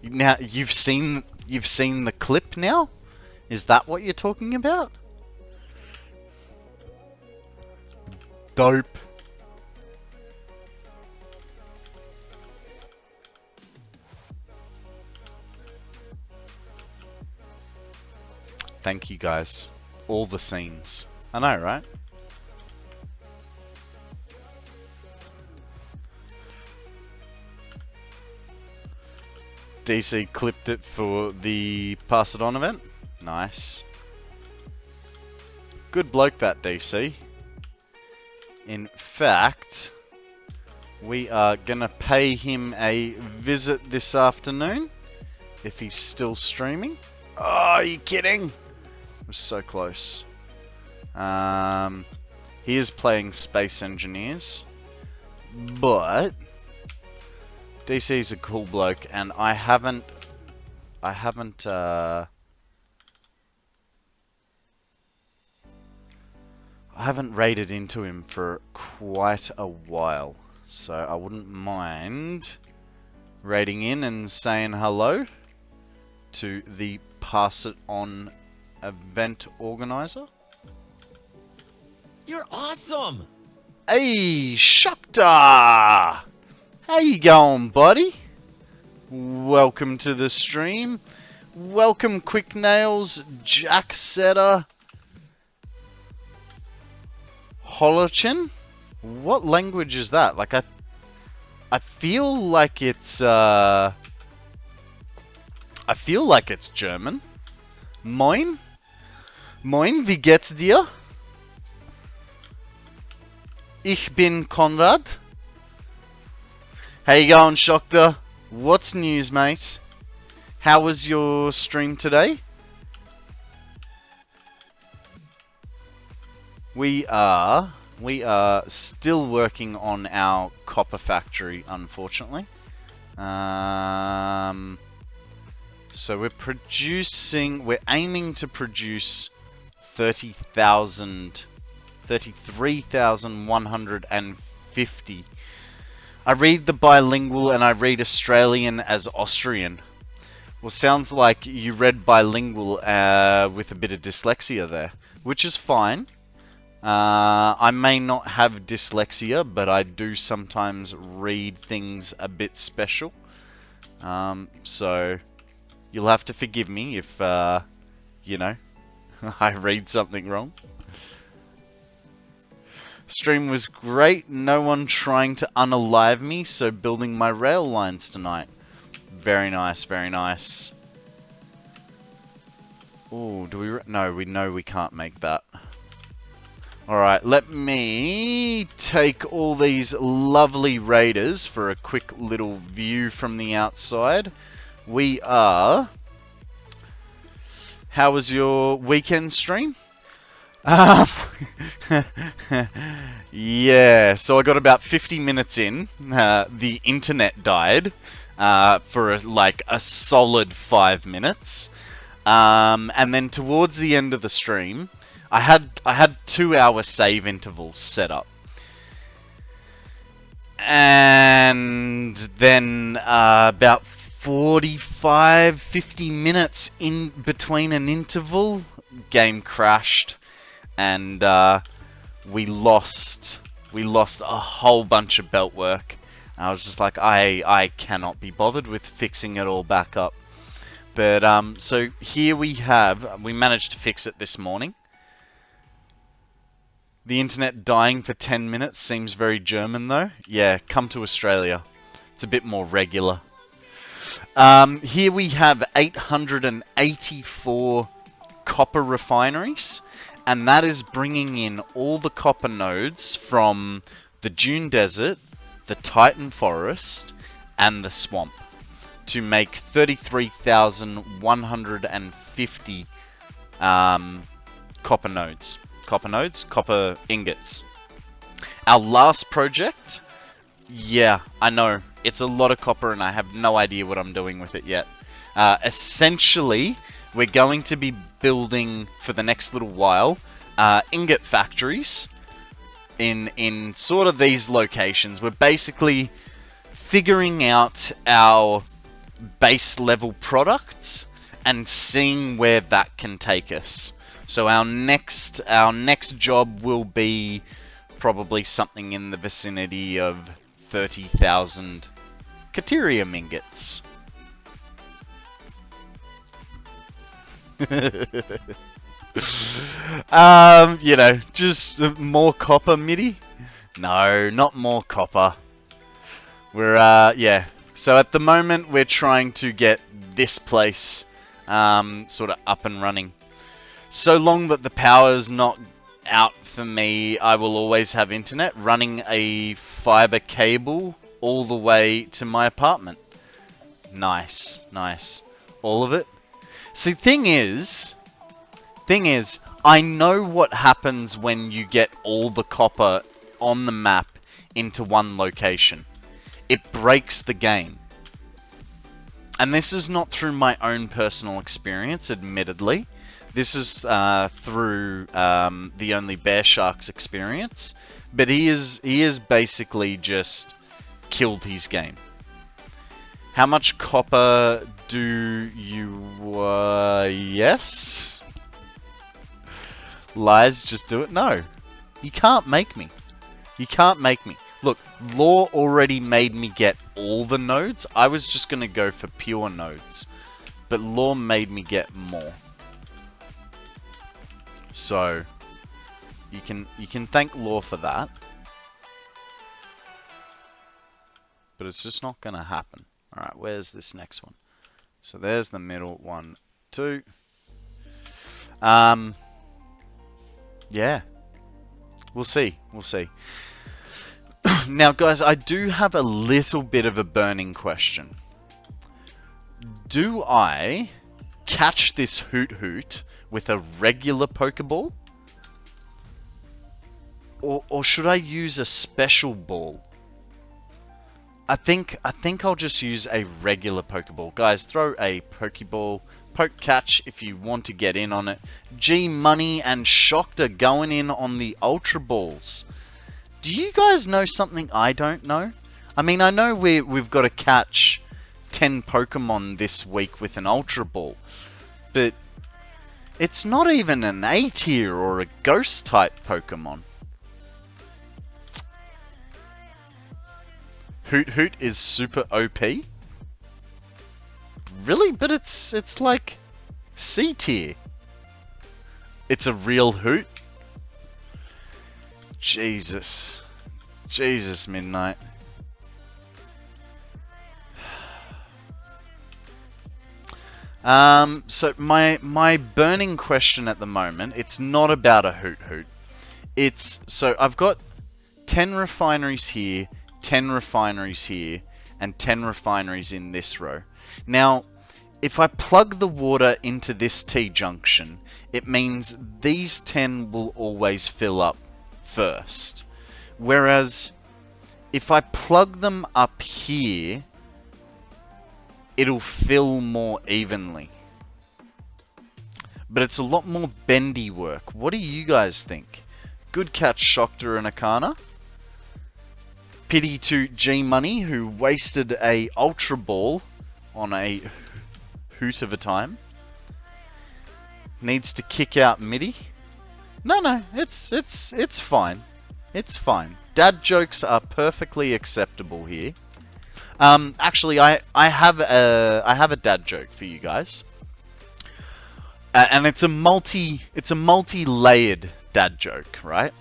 Now, you've seen the clip now? Is that what you're talking about? Dope. Thank you guys. All the scenes. I know, right? DC clipped it for the Pass It On event. Nice. Good bloke, that DC. In fact, we are gonna pay him a visit this afternoon, if he's still streaming. Oh, are you kidding? It was so close. He is playing Space Engineers, but DC's a cool bloke, and I haven't raided into him for quite a while, so I wouldn't mind raiding in and saying hello to the Pass It On event organizer. You're awesome! Hey, Shukta! How you going, buddy? Welcome to the stream. Welcome, Quick Nails, Jack Setter, Holochin. What language is that? Like, I feel like it's German. Moin? Moin, wie geht's dir? Ich bin Konrad. How you going, Shokta? What's news, mate? How was your stream today? We are still working on our copper factory, unfortunately. So we're aiming to produce 33,150. I read the bilingual and I read Australian as Austrian. Well, sounds like you read bilingual with a bit of dyslexia there, which is fine. I may not have dyslexia, but I do sometimes read things a bit special. So you'll have to forgive me if, you know, I read something wrong. Stream was great. No one trying to unalive me, so building my rail lines tonight. Very nice, very nice. Oh, do we... No, we know we can't make that. Alright, let me take all these lovely raiders for a quick little view from the outside. We are... How was your weekend stream? Yeah, so I got about 50 minutes in. The internet died for like a solid 5 minutes. And then towards the end of the stream, I had 2-hour save intervals set up. And then about 45-50 minutes in between an interval, game crashed, and we lost a whole bunch of belt work. I was just like, I cannot be bothered with fixing it all back up. But so here we managed to fix it this morning. The internet dying for 10 minutes seems very German though. Yeah, come to Australia. It's a bit more regular. Here we have 884 copper refineries, and that is bringing in all the copper nodes from the Dune Desert, the Titan Forest, and the Swamp to make 33,150 copper nodes. Copper ingots. Our last project, yeah, I know, it's a lot of copper and I have no idea what I'm doing with it yet. Essentially, we're going to be building, for the next little while, ingot factories in sort of these locations. We're basically figuring out our base level products and seeing where that can take us. So our next job will be probably something in the vicinity of 30,000 Caterium ingots. You know, just more copper, MIDI? No, not more copper. We're, yeah. So at the moment, we're trying to get this place sort of up and running. So long that the power's not out for me, I will always have internet running a fiber cable all the way to my apartment. Nice, nice. All of it. See, thing is, I know what happens when you get all the copper on the map into one location. It breaks the game. And this is not through my own personal experience, admittedly. This is through the Only Bear Shark's experience. But he is basically just killed his game. How much copper do you... yes? Lies, just do it? No. You can't make me. You can't make me. Look, Law already made me get all the nodes. I was just going to go for pure nodes. But Law made me get more. So, you can thank Law for that. But it's just not going to happen. Alright, where's this next one? So there's the middle, 1, 2. Yeah. We'll see. We'll see. Now, guys, I do have a little bit of a burning question. Do I catch this Hoot Hoot with a regular Pokeball? Or should I use a special ball? I think I'll just use a regular Pokeball. Guys, throw a Pokeball. Poke catch if you want to get in on it. G Money and Shocked going in on the Ultra Balls. Do you guys know something I don't know? I mean, I know we've got to catch 10 Pokemon this week with an Ultra Ball, but it's not even an A tier or a Ghost type Pokemon. Hoot Hoot is super OP. Really? But it's like C tier. It's a real Hoot. Jesus. Jesus, Midnight. So my burning question at the moment, it's not about a Hoot Hoot. It's, so I've got 10 refineries here, 10 refineries here, and 10 refineries in this row. Now, if I plug the water into this T-junction, it means these 10 will always fill up first. Whereas, if I plug them up here, it'll fill more evenly. But it's a lot more bendy work. What do you guys think? Good catch, Shockter and Akana. Pity to G Money, who wasted a Ultra Ball on a hoot of a time. Needs to kick out MIDI. No, it's fine. It's fine. Dad jokes are perfectly acceptable here. Actually, I have a dad joke for you guys, and it's a multi-layered dad joke, right?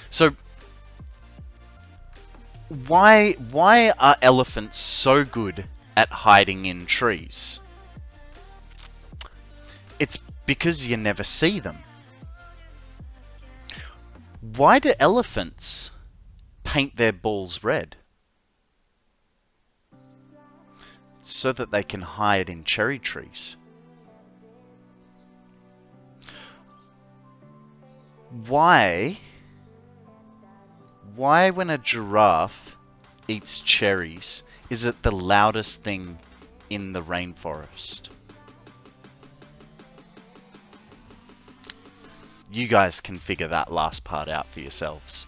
So, why are elephants so good at hiding in trees? It's because you never see them. Why do elephants paint their balls red? So that they can hide in cherry trees. Why when a giraffe eats cherries, is it the loudest thing in the rainforest? You guys can figure that last part out for yourselves.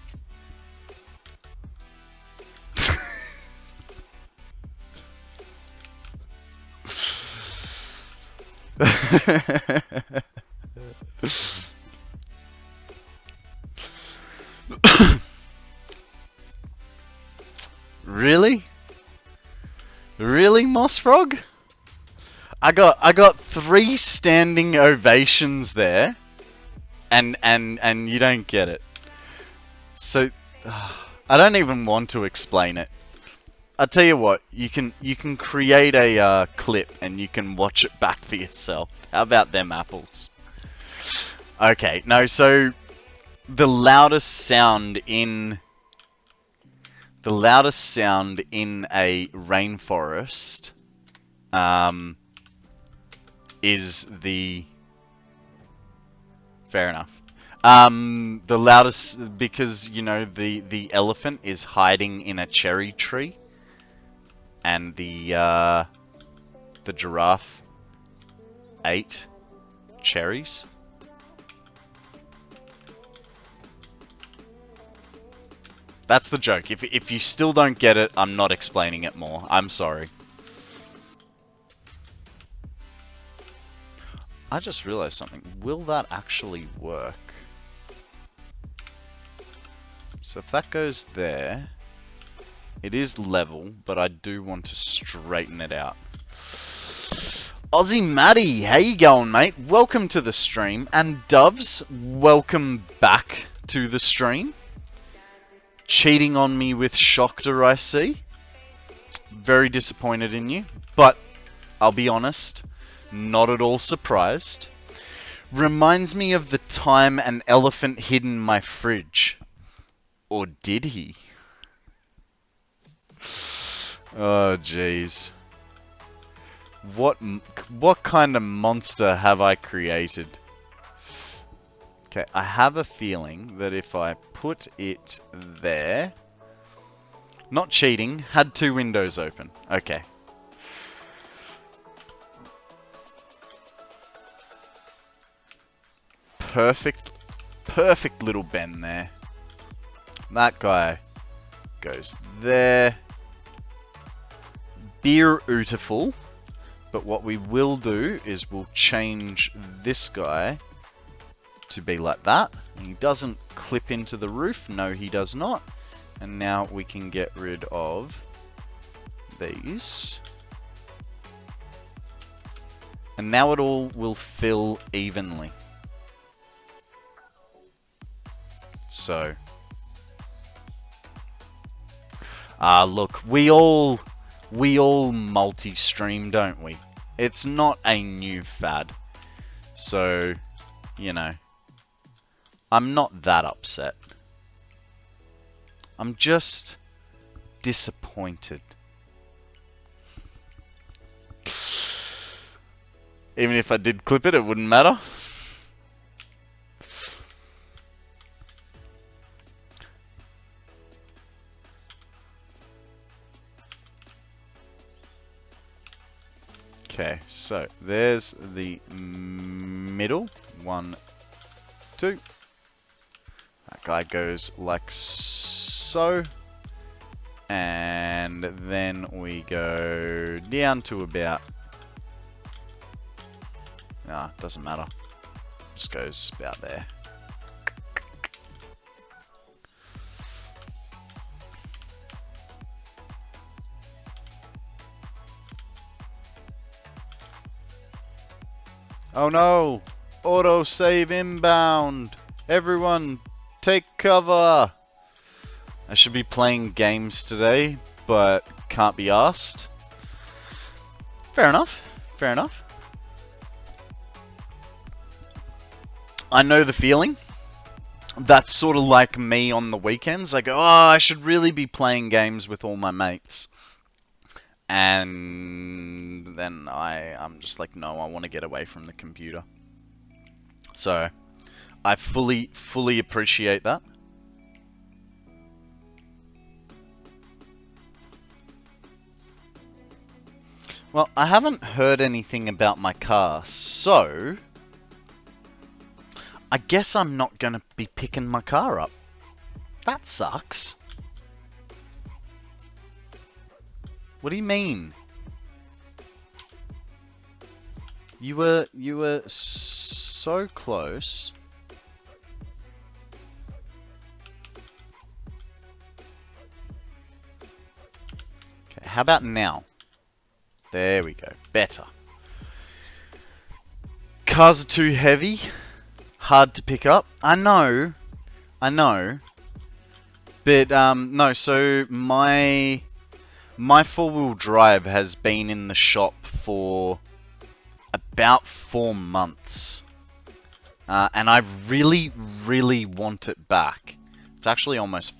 Really? Really, Mossfrog? I got 3 standing ovations there, and you don't get it. So I don't even want to explain it. I'll tell you what, you can create a clip and you can watch it back for yourself. How about them apples? Okay, no, so the loudest sound in a rainforest is the... Fair enough. The loudest, because, you know, the elephant is hiding in a cherry tree. And the giraffe ate cherries. That's the joke. If you still don't get it, I'm not explaining it more. I'm sorry. I just realized something. Will that actually work? So if that goes there... It is level, but I do want to straighten it out. Aussie Matty, how you going, mate? Welcome to the stream. And Doves, welcome back to the stream. Cheating on me with Shockter, I see. Very disappointed in you, but I'll be honest, not at all surprised. Reminds me of the time an elephant hid in my fridge. Or did he? Oh, jeez. What kind of monster have I created? Okay, I have a feeling that if I put it there... Not cheating, had 2 windows open. Okay. Perfect little bend there. That guy goes there. Beautiful. But what we will do is we'll change this guy to be like that. And he doesn't clip into the roof. No, he does not. And now we can get rid of these. And now it all will fill evenly. So. Look, we all multi-stream, don't we? It's not a new fad. So, you know, I'm not that upset. I'm just disappointed. Even if I did clip it, it wouldn't matter. Okay, so there's the middle. 1, 2. That guy goes like so. And then we go down to about... Nah, doesn't matter. Just goes about there. Oh no! Auto save inbound! Everyone, take cover! I should be playing games today, but can't be asked. Fair enough. Fair enough. I know the feeling. That's sort of like me on the weekends. I go, oh, I should really be playing games with all my mates. And then I'm just like, no, I want to get away from the computer. So, I fully appreciate that. Well, I haven't heard anything about my car, so I guess I'm not going to be picking my car up. That sucks. What do you mean? You were so close. Okay, how about now? There we go. Better. Cars are too heavy. Hard to pick up. I know. But, no, so my four-wheel drive has been in the shop for about 4 months. And I really want it back. It's actually almost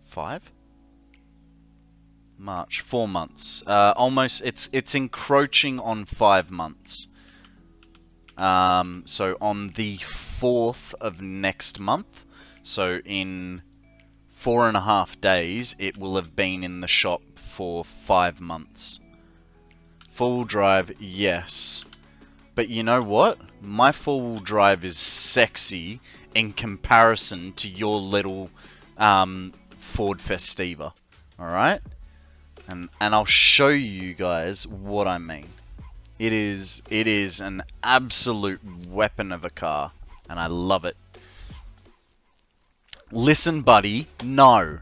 5? March, 4 months. Almost, it's encroaching on 5 months. So on the 4th of next month, so in 4.5 days, it will have been in the shop for 5 months. Four-wheel drive, yes. But you know what? My four-wheel drive is sexy in comparison to your little Ford Festiva. Alright? And I'll show you guys what I mean. It is an absolute weapon of a car, and I love it. Listen, buddy, no.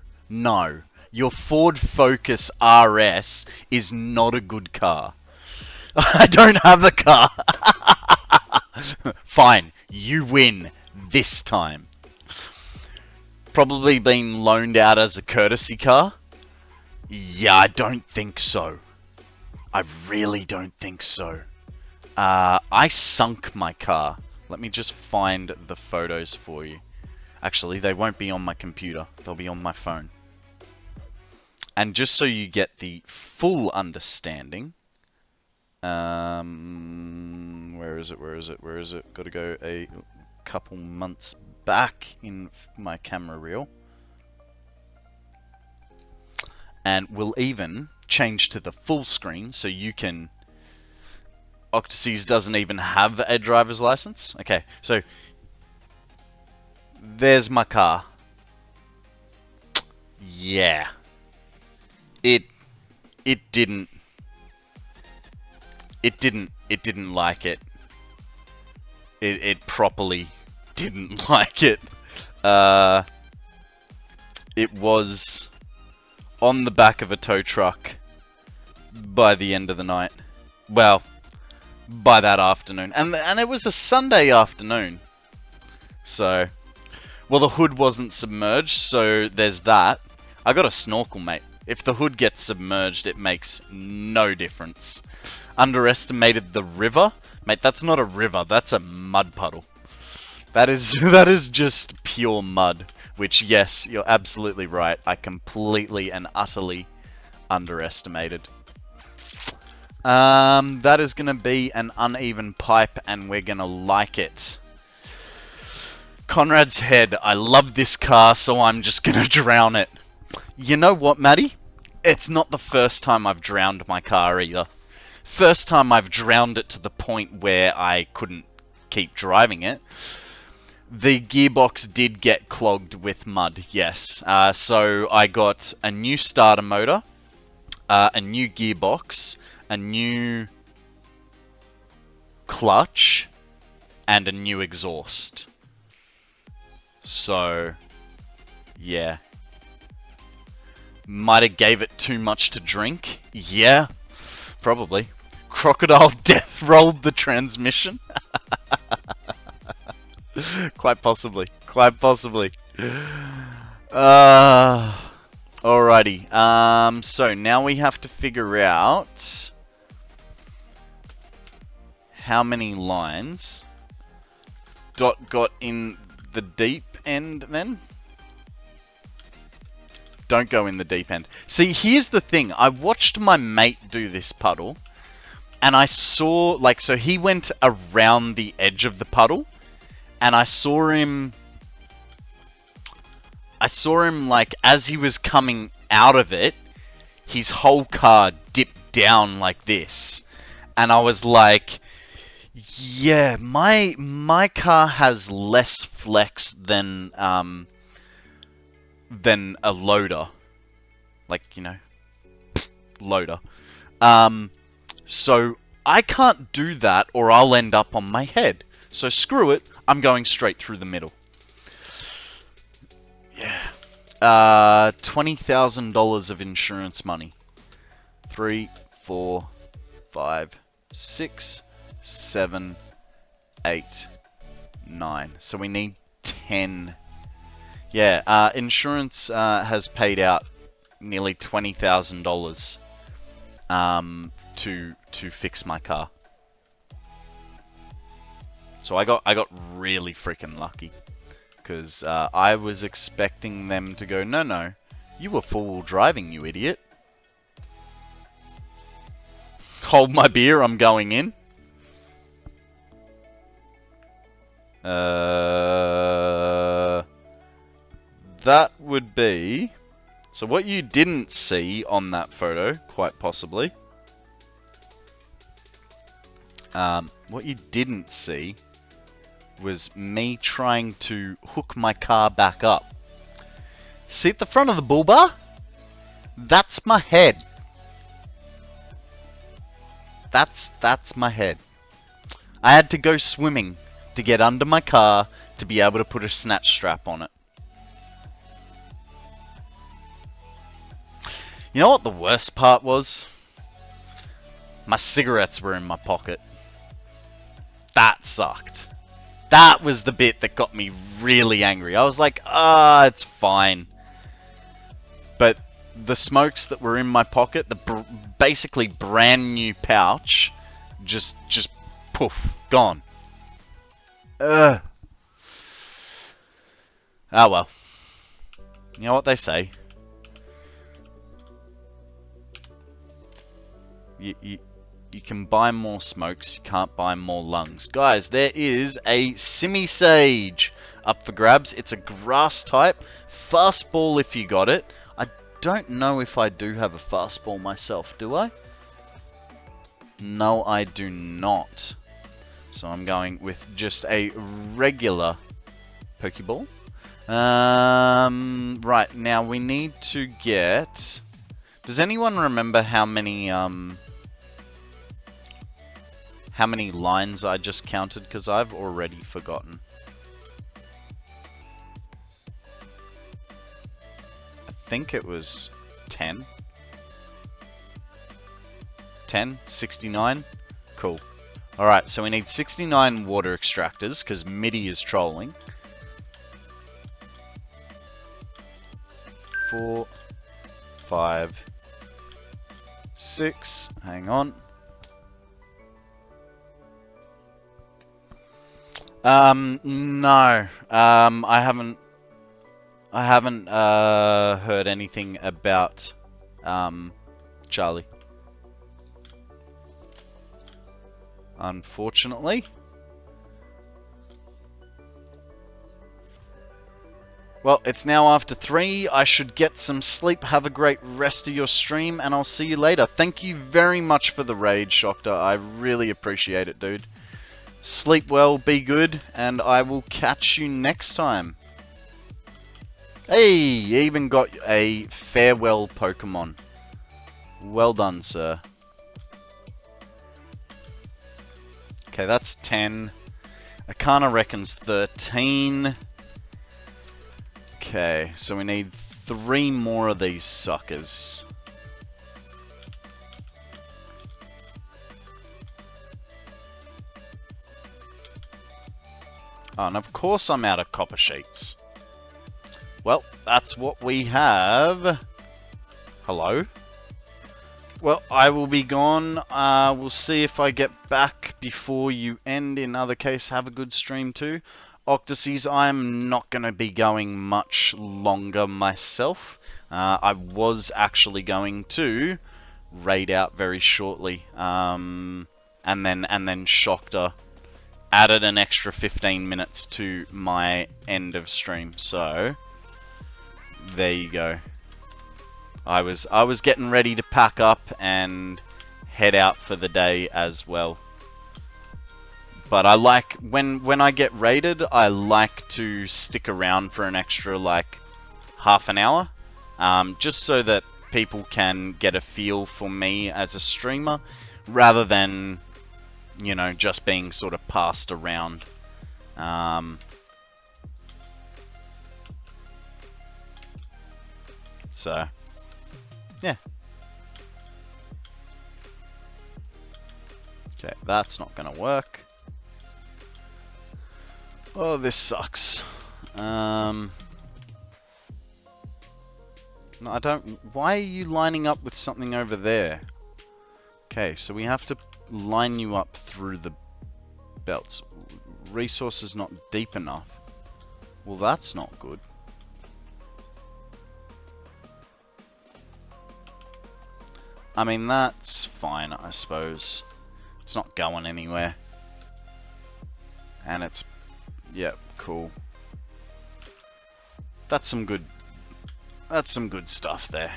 Your Ford Focus RS is not a good car. I don't have the car. Fine, you win this time. Probably been loaned out as a courtesy car. Yeah, I don't think so. I really don't think so. I sunk my car. Let me just find the photos for you. Actually, they won't be on my computer. They'll be on my phone. And just so you get the full understanding... where is it? Got to go a couple months back in my camera reel. And we'll even change to the full screen so you can... Octaseas doesn't even have a driver's license. Okay, so there's my car. Yeah. It didn't like it. It properly didn't like it. It was on the back of a tow truck by the end of the night. Well, by that afternoon. And it was a Sunday afternoon. So, well, the hood wasn't submerged, so there's that. I got a snorkel, mate. If the hood gets submerged, it makes no difference. Underestimated the river? Mate, that's not a river, that's a mud puddle. That is just pure mud. Which, yes, you're absolutely right. I completely and utterly underestimated. That is going to be an uneven pipe, and we're going to like it. Konrad's head. I love this car, so I'm just going to drown it. You know what, Maddie? It's not the first time I've drowned my car either. First time I've drowned it to the point where I couldn't keep driving it. The gearbox did get clogged with mud, yes. So I got a new starter motor, a new gearbox, a new clutch, and a new exhaust. So, yeah. Might have gave it too much to drink. Yeah, probably. Crocodile death rolled the transmission. Quite possibly. Quite possibly. Alrighty. So now we have to figure out how many lines Dot got in the deep end then. Don't go in the deep end. See, here's the thing. I watched my mate do this puddle, and I saw, like, so he went around the edge of the puddle, and I saw him, like, as he was coming out of it, his whole car dipped down like this. And I was like, yeah, my car has less flex than a loader. Like, you know, loader. So I can't do that or I'll end up on my head. So screw it, I'm going straight through the middle. Yeah. $20,000 of insurance money. 3, 4, 5, 6, 7, 8, 9. So we need 10. Yeah, insurance has paid out nearly $20,000 to fix my car. So I got really freaking lucky, because I was expecting them to go, no, you were four-wheel driving, you idiot. Hold my beer, I'm going in. That would be... So what you didn't see on that photo, quite possibly, what you didn't see was me trying to hook my car back up. See at the front of the bull bar? That's my head. That's my head. I had to go swimming to get under my car to be able to put a snatch strap on it. You know what the worst part was? My cigarettes were in my pocket. That sucked. That was the bit that got me really angry. I was like, it's fine. But the smokes that were in my pocket, the basically brand new pouch, just poof, gone. Ah well. You know what they say. You can buy more smokes, you can't buy more lungs. Guys, there is a Simi Sage up for grabs. It's a grass type. Fastball if you got it. I don't know if I do have a fastball myself, do I? No, I do not. So I'm going with just a regular Pokeball. Right, now we need to get... Does anyone remember how many lines I just counted? Because I've already forgotten. I think it was 10. 10? 69? Cool. Alright, so we need 69 water extractors, because MIDI is trolling. 4, 5, 6, hang on. No. I haven't heard anything about, Charlie. Unfortunately. Well, it's now after 3. I should get some sleep. Have a great rest of your stream, and I'll see you later. Thank you very much for the raid, Shokta. I really appreciate it, dude. Sleep well, be good, and I will catch you next time. Hey, you even got a farewell Pokemon. Well done, sir. Okay, that's 10. Akana reckons 13. Okay, so we need 3 more of these suckers. Oh, and of course I'm out of copper sheets. Well, that's what we have. Hello? Well, I will be gone. We'll see if I get back before you end. In other case, have a good stream too. Octases, I'm not going to be going much longer myself. I was actually going to raid out very shortly. And then Shokta added an extra 15 minutes to my end of stream. So there you go. I was getting ready to pack up and head out for the day as well. But I like, when I get raided, I like to stick around for an extra, like, half an hour. Just so that people can get a feel for me as a streamer, rather than, you know, just being sort of passed around. So, yeah. Okay, that's not gonna work. Oh, this sucks. No, I don't... Why are you lining up with something over there? Okay, so we have to line you up through the belts. Resources not deep enough. Well, that's not good. I mean, that's fine, I suppose. It's not going anywhere. And it's... Yep, cool. That's some good stuff there.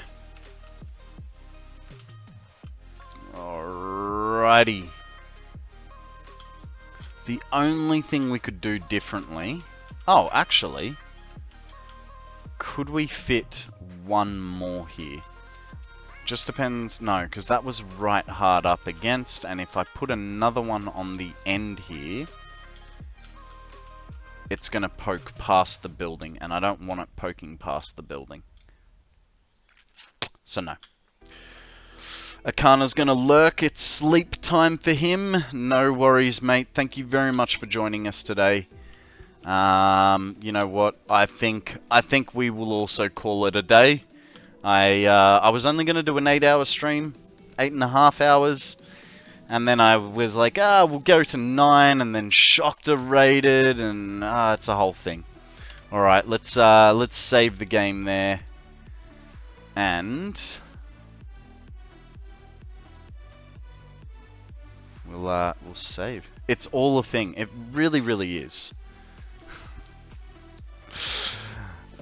Alrighty. The only thing we could do differently... Oh, actually... Could we fit one more here? Just depends... No, because that was right hard up against, and if I put another one on the end here... It's going to poke past the building, and I don't want it poking past the building. So no. Akana's going to lurk. It's sleep time for him. No worries, mate. Thank you very much for joining us today. You know what? I think we will also call it a day. I was only going to do an 8-hour stream. 8.5 hours. And then I was like, we'll go to 9, and then Shokta raided, and it's a whole thing. Alright, let's save the game there. And we'll save. It's all a thing. It really, really is.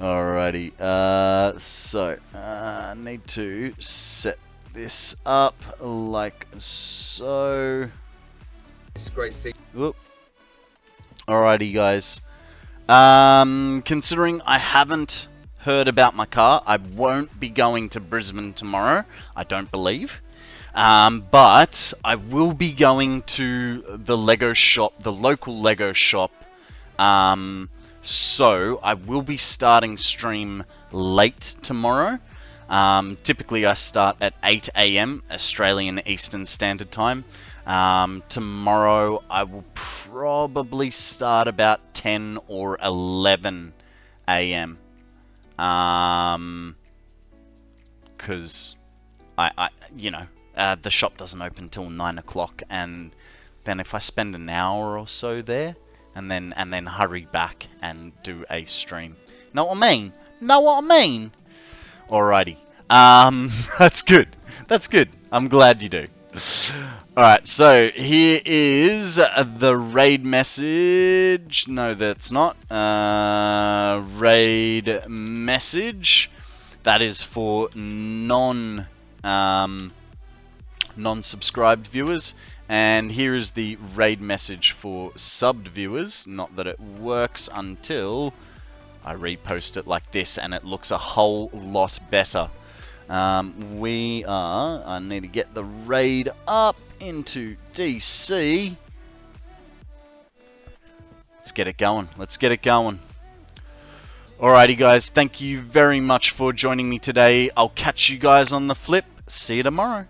Alrighty. So need to set this up like so. It's great to see. Whoop. Alrighty, guys. Considering I haven't heard about my car, I won't be going to Brisbane tomorrow, I don't believe. But I will be going to the Lego shop, the local Lego shop. So I will be starting stream late tomorrow. Typically I start at 8 AM Australian Eastern Standard Time. Tomorrow I will probably start about 10 or 11 AM. Because the shop doesn't open till 9 o'clock, and then if I spend an hour or so there, and then hurry back and do a stream. Know what I mean? Know what I mean? Alrighty. That's good. That's good. I'm glad you do. Alright, so here is the raid message. No, that's not. Raid message. That is for non-subscribed viewers. And here is the raid message for subbed viewers. Not that it works until I repost it like this, and it looks a whole lot better. I need to get the raid up into DC. Let's get it going. Let's get it going. Alrighty, guys. Thank you very much for joining me today. I'll catch you guys on the flip. See you tomorrow.